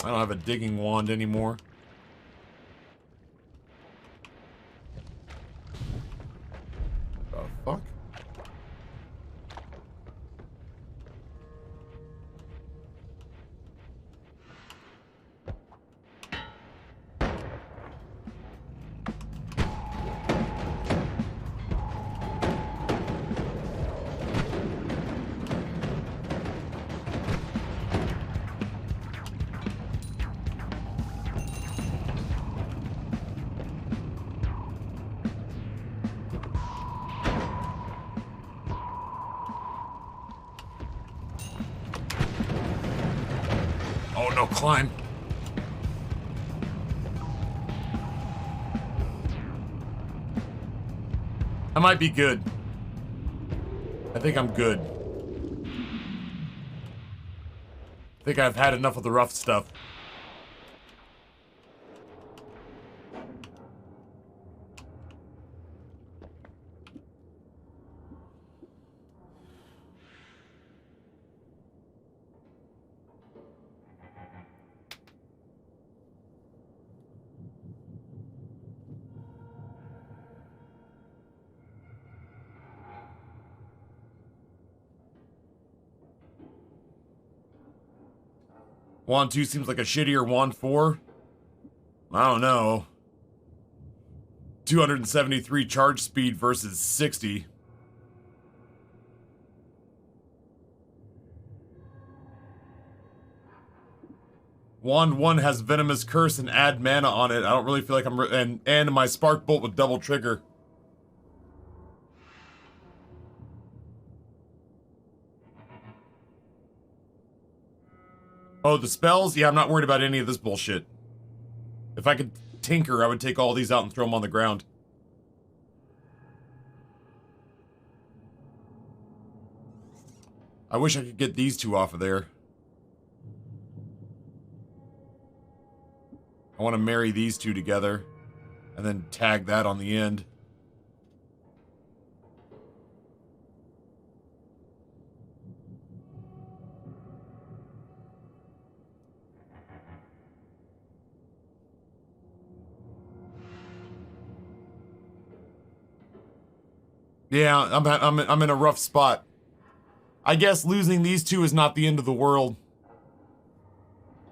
I don't have a digging wand anymore. The fuck? Oh no, climb. I might be good. I think I'm good. I think I've had enough of the rough stuff. Wand 2 seems like a shittier Wand 4. I don't know. 273 charge speed versus 60. Wand 1 has Venomous Curse and add mana on it. I don't really feel like I'm... and my Spark Bolt with double trigger. Oh, the spells? Yeah, I'm not worried about any of this bullshit. If I could tinker, I would take all these out and throw them on the ground. I wish I could get these two off of there. I want to marry these two together and then tag that on the end. Yeah, I'm in a rough spot. I guess losing these two is not the end of the world.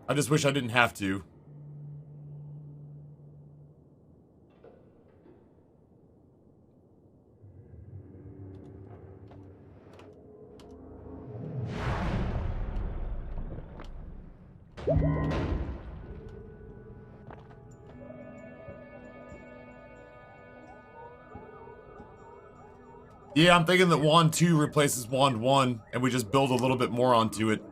I just wish I didn't have to. Yeah, I'm thinking that Wand 2 replaces Wand 1, and we just build a little bit more onto it.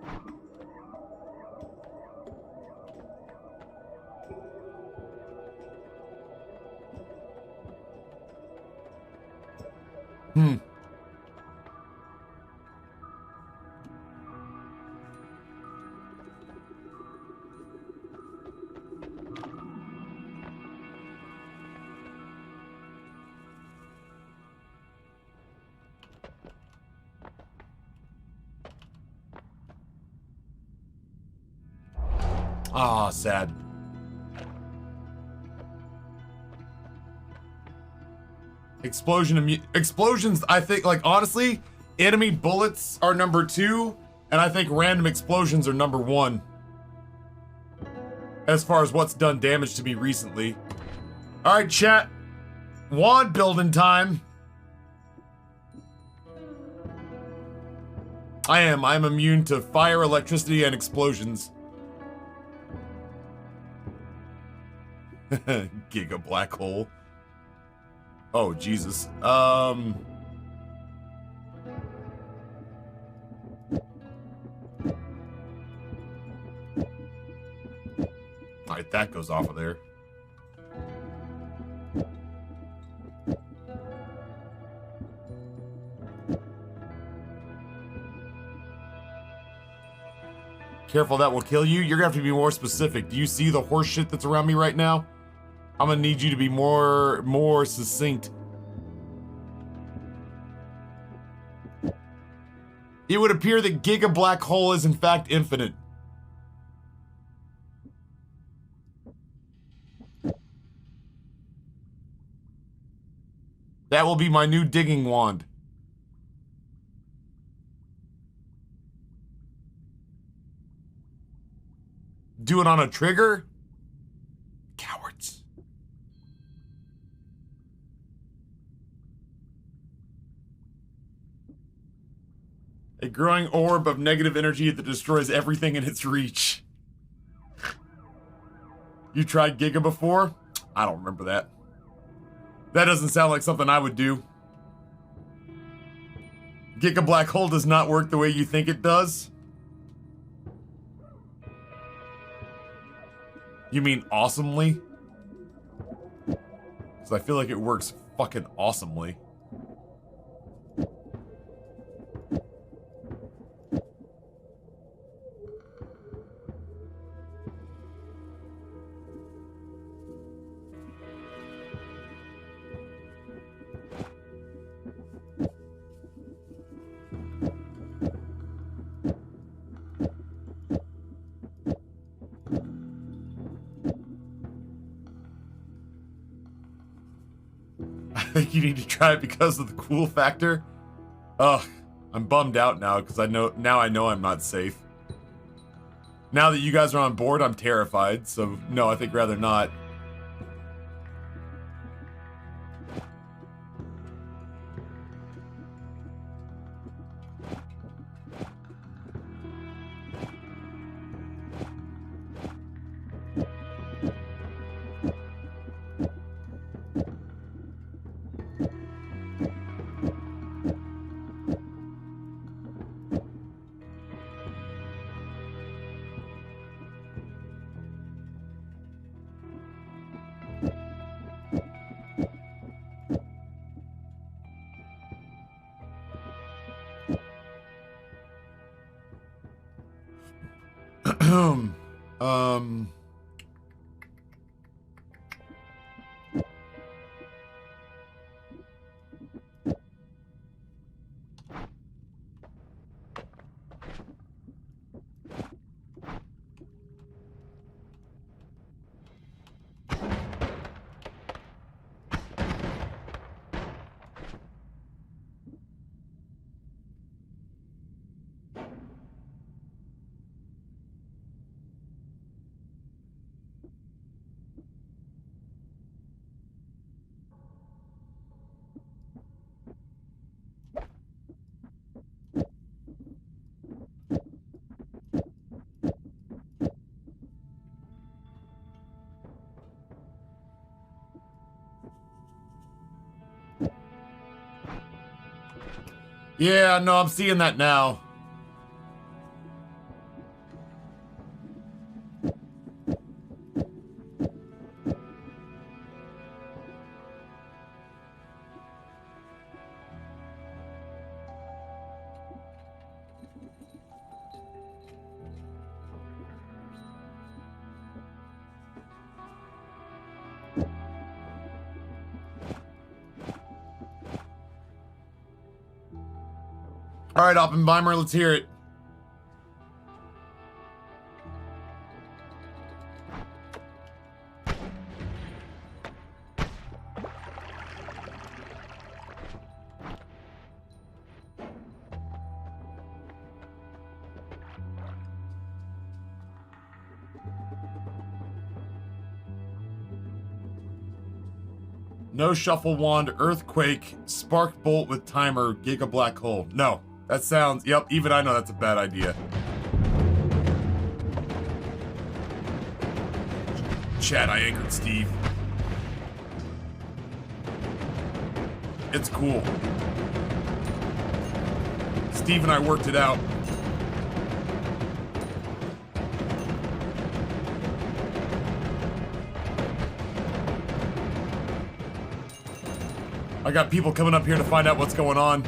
Ah, sad. Explosions, I think, like, honestly, enemy bullets are number 2, and I think random explosions are number 1. As far as what's done damage to me recently. Alright, chat. Wand building time. I'm immune to fire, electricity, and explosions. Giga black hole. Oh, Jesus. Alright, that goes off of there. Careful, that will kill you. You're gonna have to be more specific. Do you see the horse shit that's around me right now? I'm gonna need you to be more succinct. It would appear that Giga Black Hole is in fact infinite. That will be my new digging wand. Do it on a trigger? Cowards. A growing orb of negative energy that destroys everything in its reach. You tried Giga before? I don't remember that. That doesn't sound like something I would do. Giga Black Hole does not work the way you think it does? You mean awesomely? Because I feel like it works fucking awesomely. I think you need to try it because of the cool factor. Ugh, I'm bummed out now because I know I'm not safe. Now that you guys are on board, I'm terrified, so no, I think rather not. um. Yeah, no, I'm seeing that now. All right, Oppenheimer, let's hear it. No shuffle wand, earthquake, spark bolt with timer, giga black hole. No, that sounds, yep, even I know that's a bad idea. Chat, I anchored Steve. It's cool. Steve and I worked it out. I got people coming up here to find out what's going on.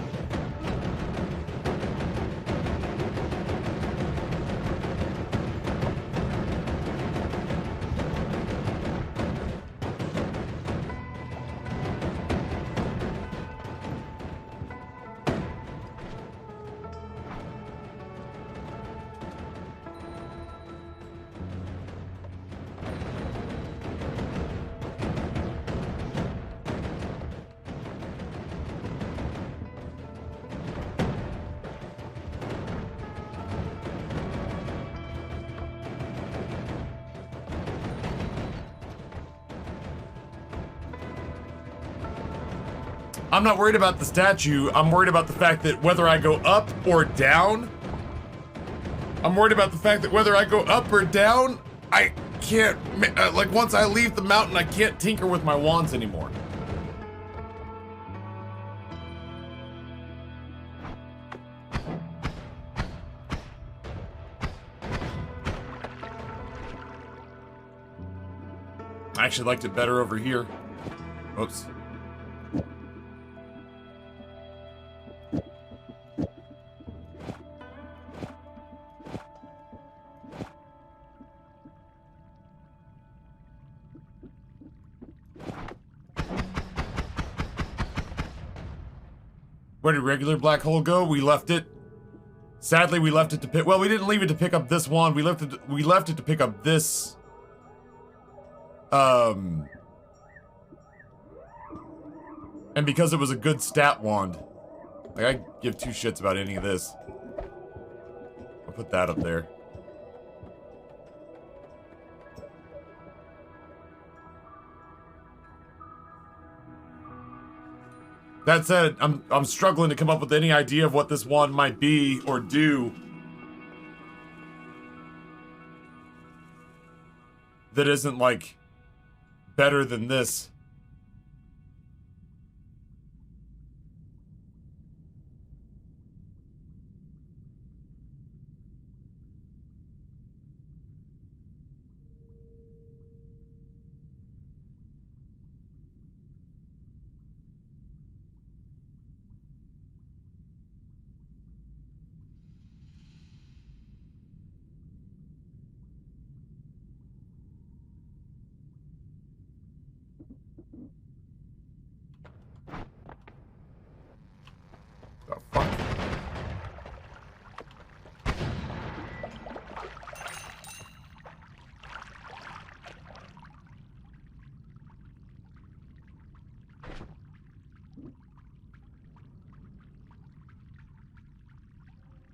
I'm not worried about the statue. I'm worried about the fact that whether I go up or down, I can't, like once I leave the mountain, I can't tinker with my wands anymore. I actually liked it better over here. Oops. Where did regular black hole go? We left it. Sadly, we left it to pick. Well, we didn't leave it to pick up this wand. We left it to pick up this. And because it was a good stat wand, like I give two shits about any of this. I'll put that up there. That said, I'm struggling to come up with any idea of what this wand might be or do that isn't like better than this.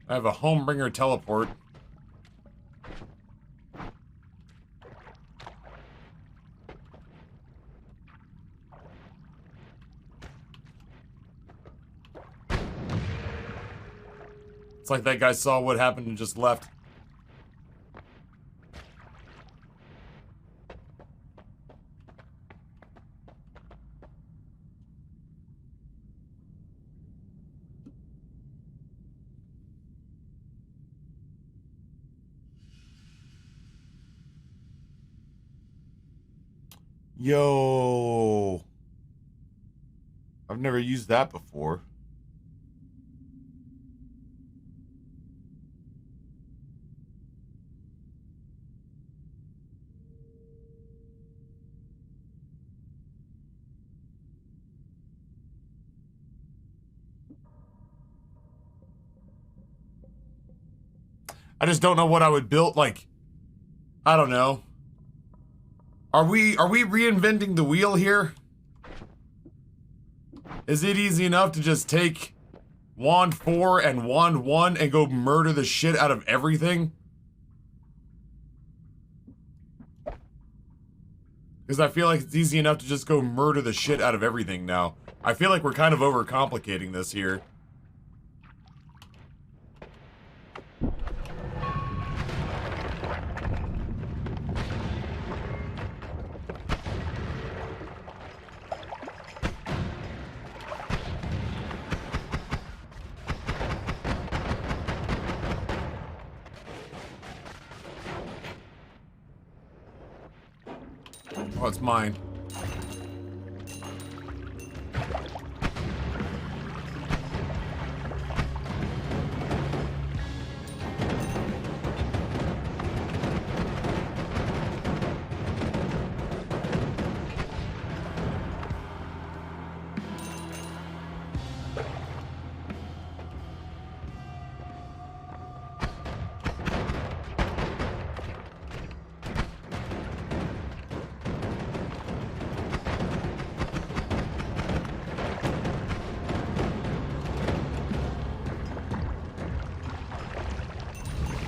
I have a Homebringer teleport. It's like that guy saw what happened and just left. Yo. I've never used that before. I just don't know what I would build, like, I don't know. Are we reinventing the wheel here? Is it easy enough to just take wand 4 and wand 1 and go murder the shit out of everything? Because I feel like it's easy enough to just go murder the shit out of everything now. I feel like we're kind of overcomplicating this here. Oh, it's mine.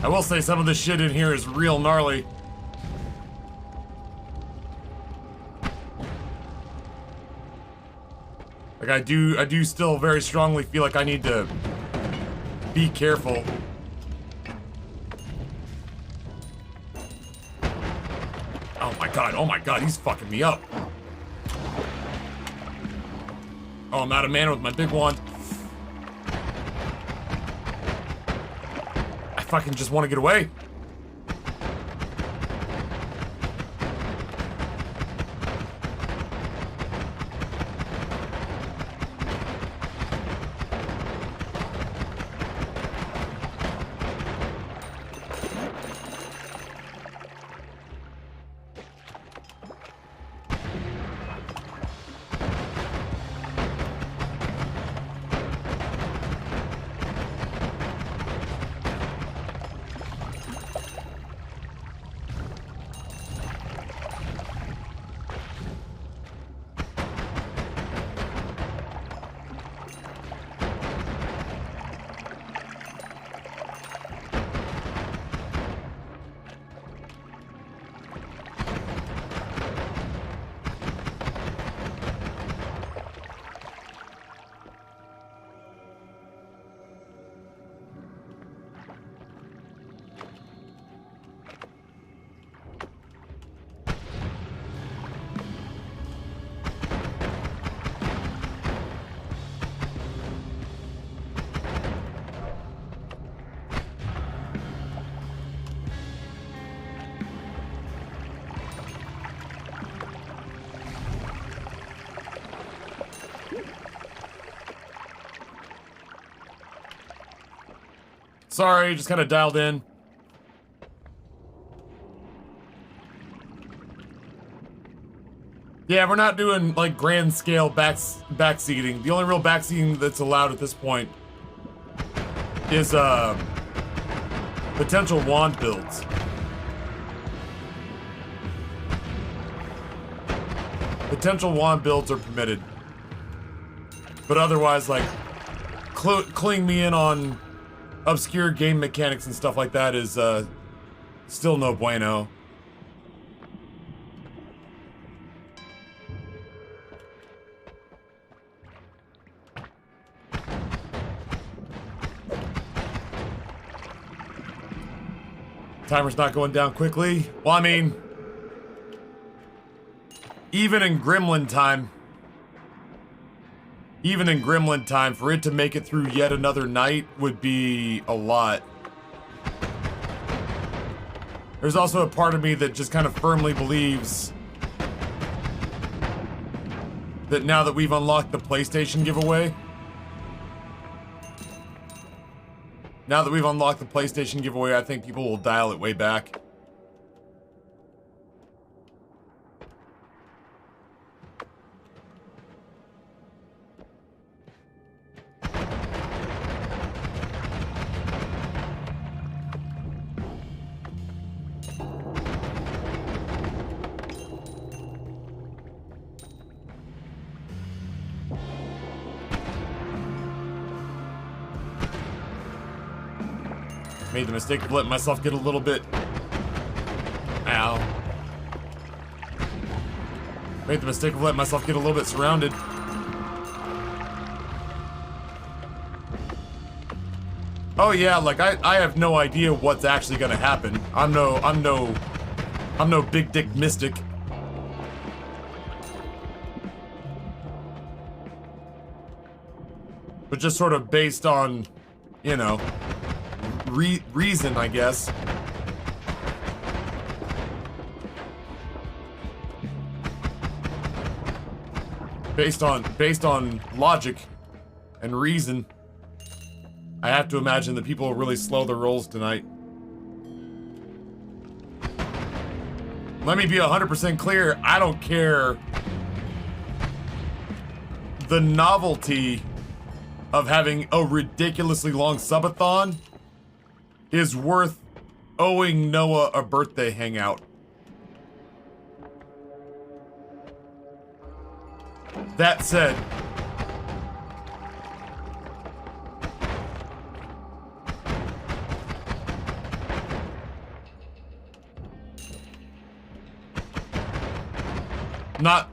I will say some of this shit in here is real gnarly. Like I do still very strongly feel like I need to be careful. Oh my god, he's fucking me up. Oh, I'm out of mana with my big wand. I fucking just want to get away. Sorry, just kind of dialed in. Yeah, we're not doing like grand scale backseating. The only real backseating that's allowed at this point is potential wand builds. Potential wand builds are permitted, but otherwise, like, cluing me in on obscure game mechanics and stuff like that is still no bueno. Timer's not going down quickly. Well, I mean, even in Gremlin time, for it to make it through yet another night would be a lot. There's also a part of me that just kind of firmly believes that now that we've unlocked the PlayStation giveaway, I think people will dial it way back. Made the mistake of letting myself get a little bit... Ow. Made the mistake of letting myself get a little bit surrounded. Oh yeah, like I have no idea what's actually gonna happen. I'm no big dick mystic. But just sort of based on, you know, reason, I guess. Based on logic and reason, I have to imagine that people will really slow their rolls tonight. Let me be 100% clear, I don't care. The novelty of having a ridiculously long subathon is worth owing Noah a birthday hangout. That said, not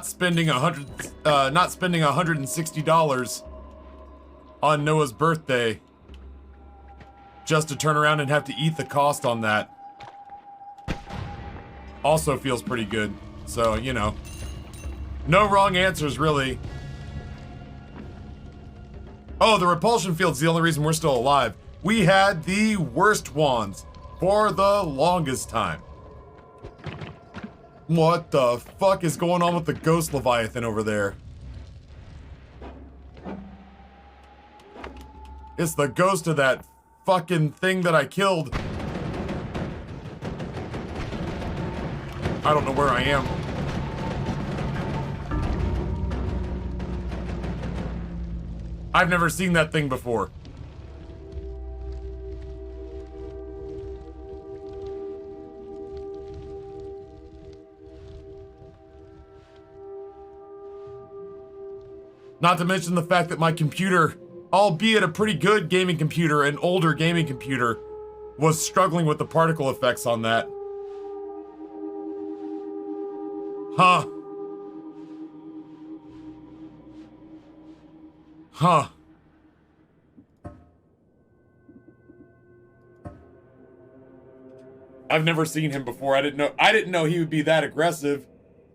spending $160 on Noah's birthday just to turn around and have to eat the cost on that also feels pretty good. So, you know, no wrong answers, really. Oh, the repulsion field's the only reason we're still alive. We had the worst wands for the longest time. What the fuck is going on with the ghost Leviathan over there? It's the ghost of that fucking thing that I killed. I don't know where I am. I've never seen that thing before. Not to mention the fact that my computer, albeit a pretty good gaming computer, an older gaming computer, was struggling with the particle effects on that. Huh. Huh. I've never seen him before. I didn't know he would be that aggressive.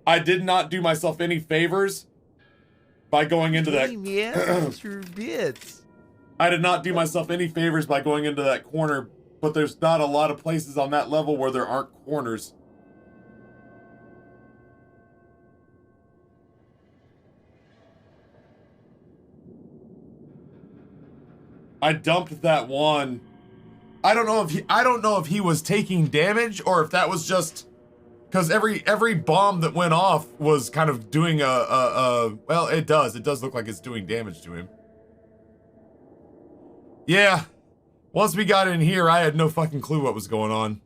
I did not do myself any favors by going into that. Yeah, those are bits. I did not do myself any favors by going into that corner, but there's not a lot of places on that level where there aren't corners. I dumped that one. I don't know if he was taking damage or if that was just because every bomb that went off was kind of doing well, it does look like it's doing damage to him. Yeah. Once we got in here, I had no fucking clue what was going on.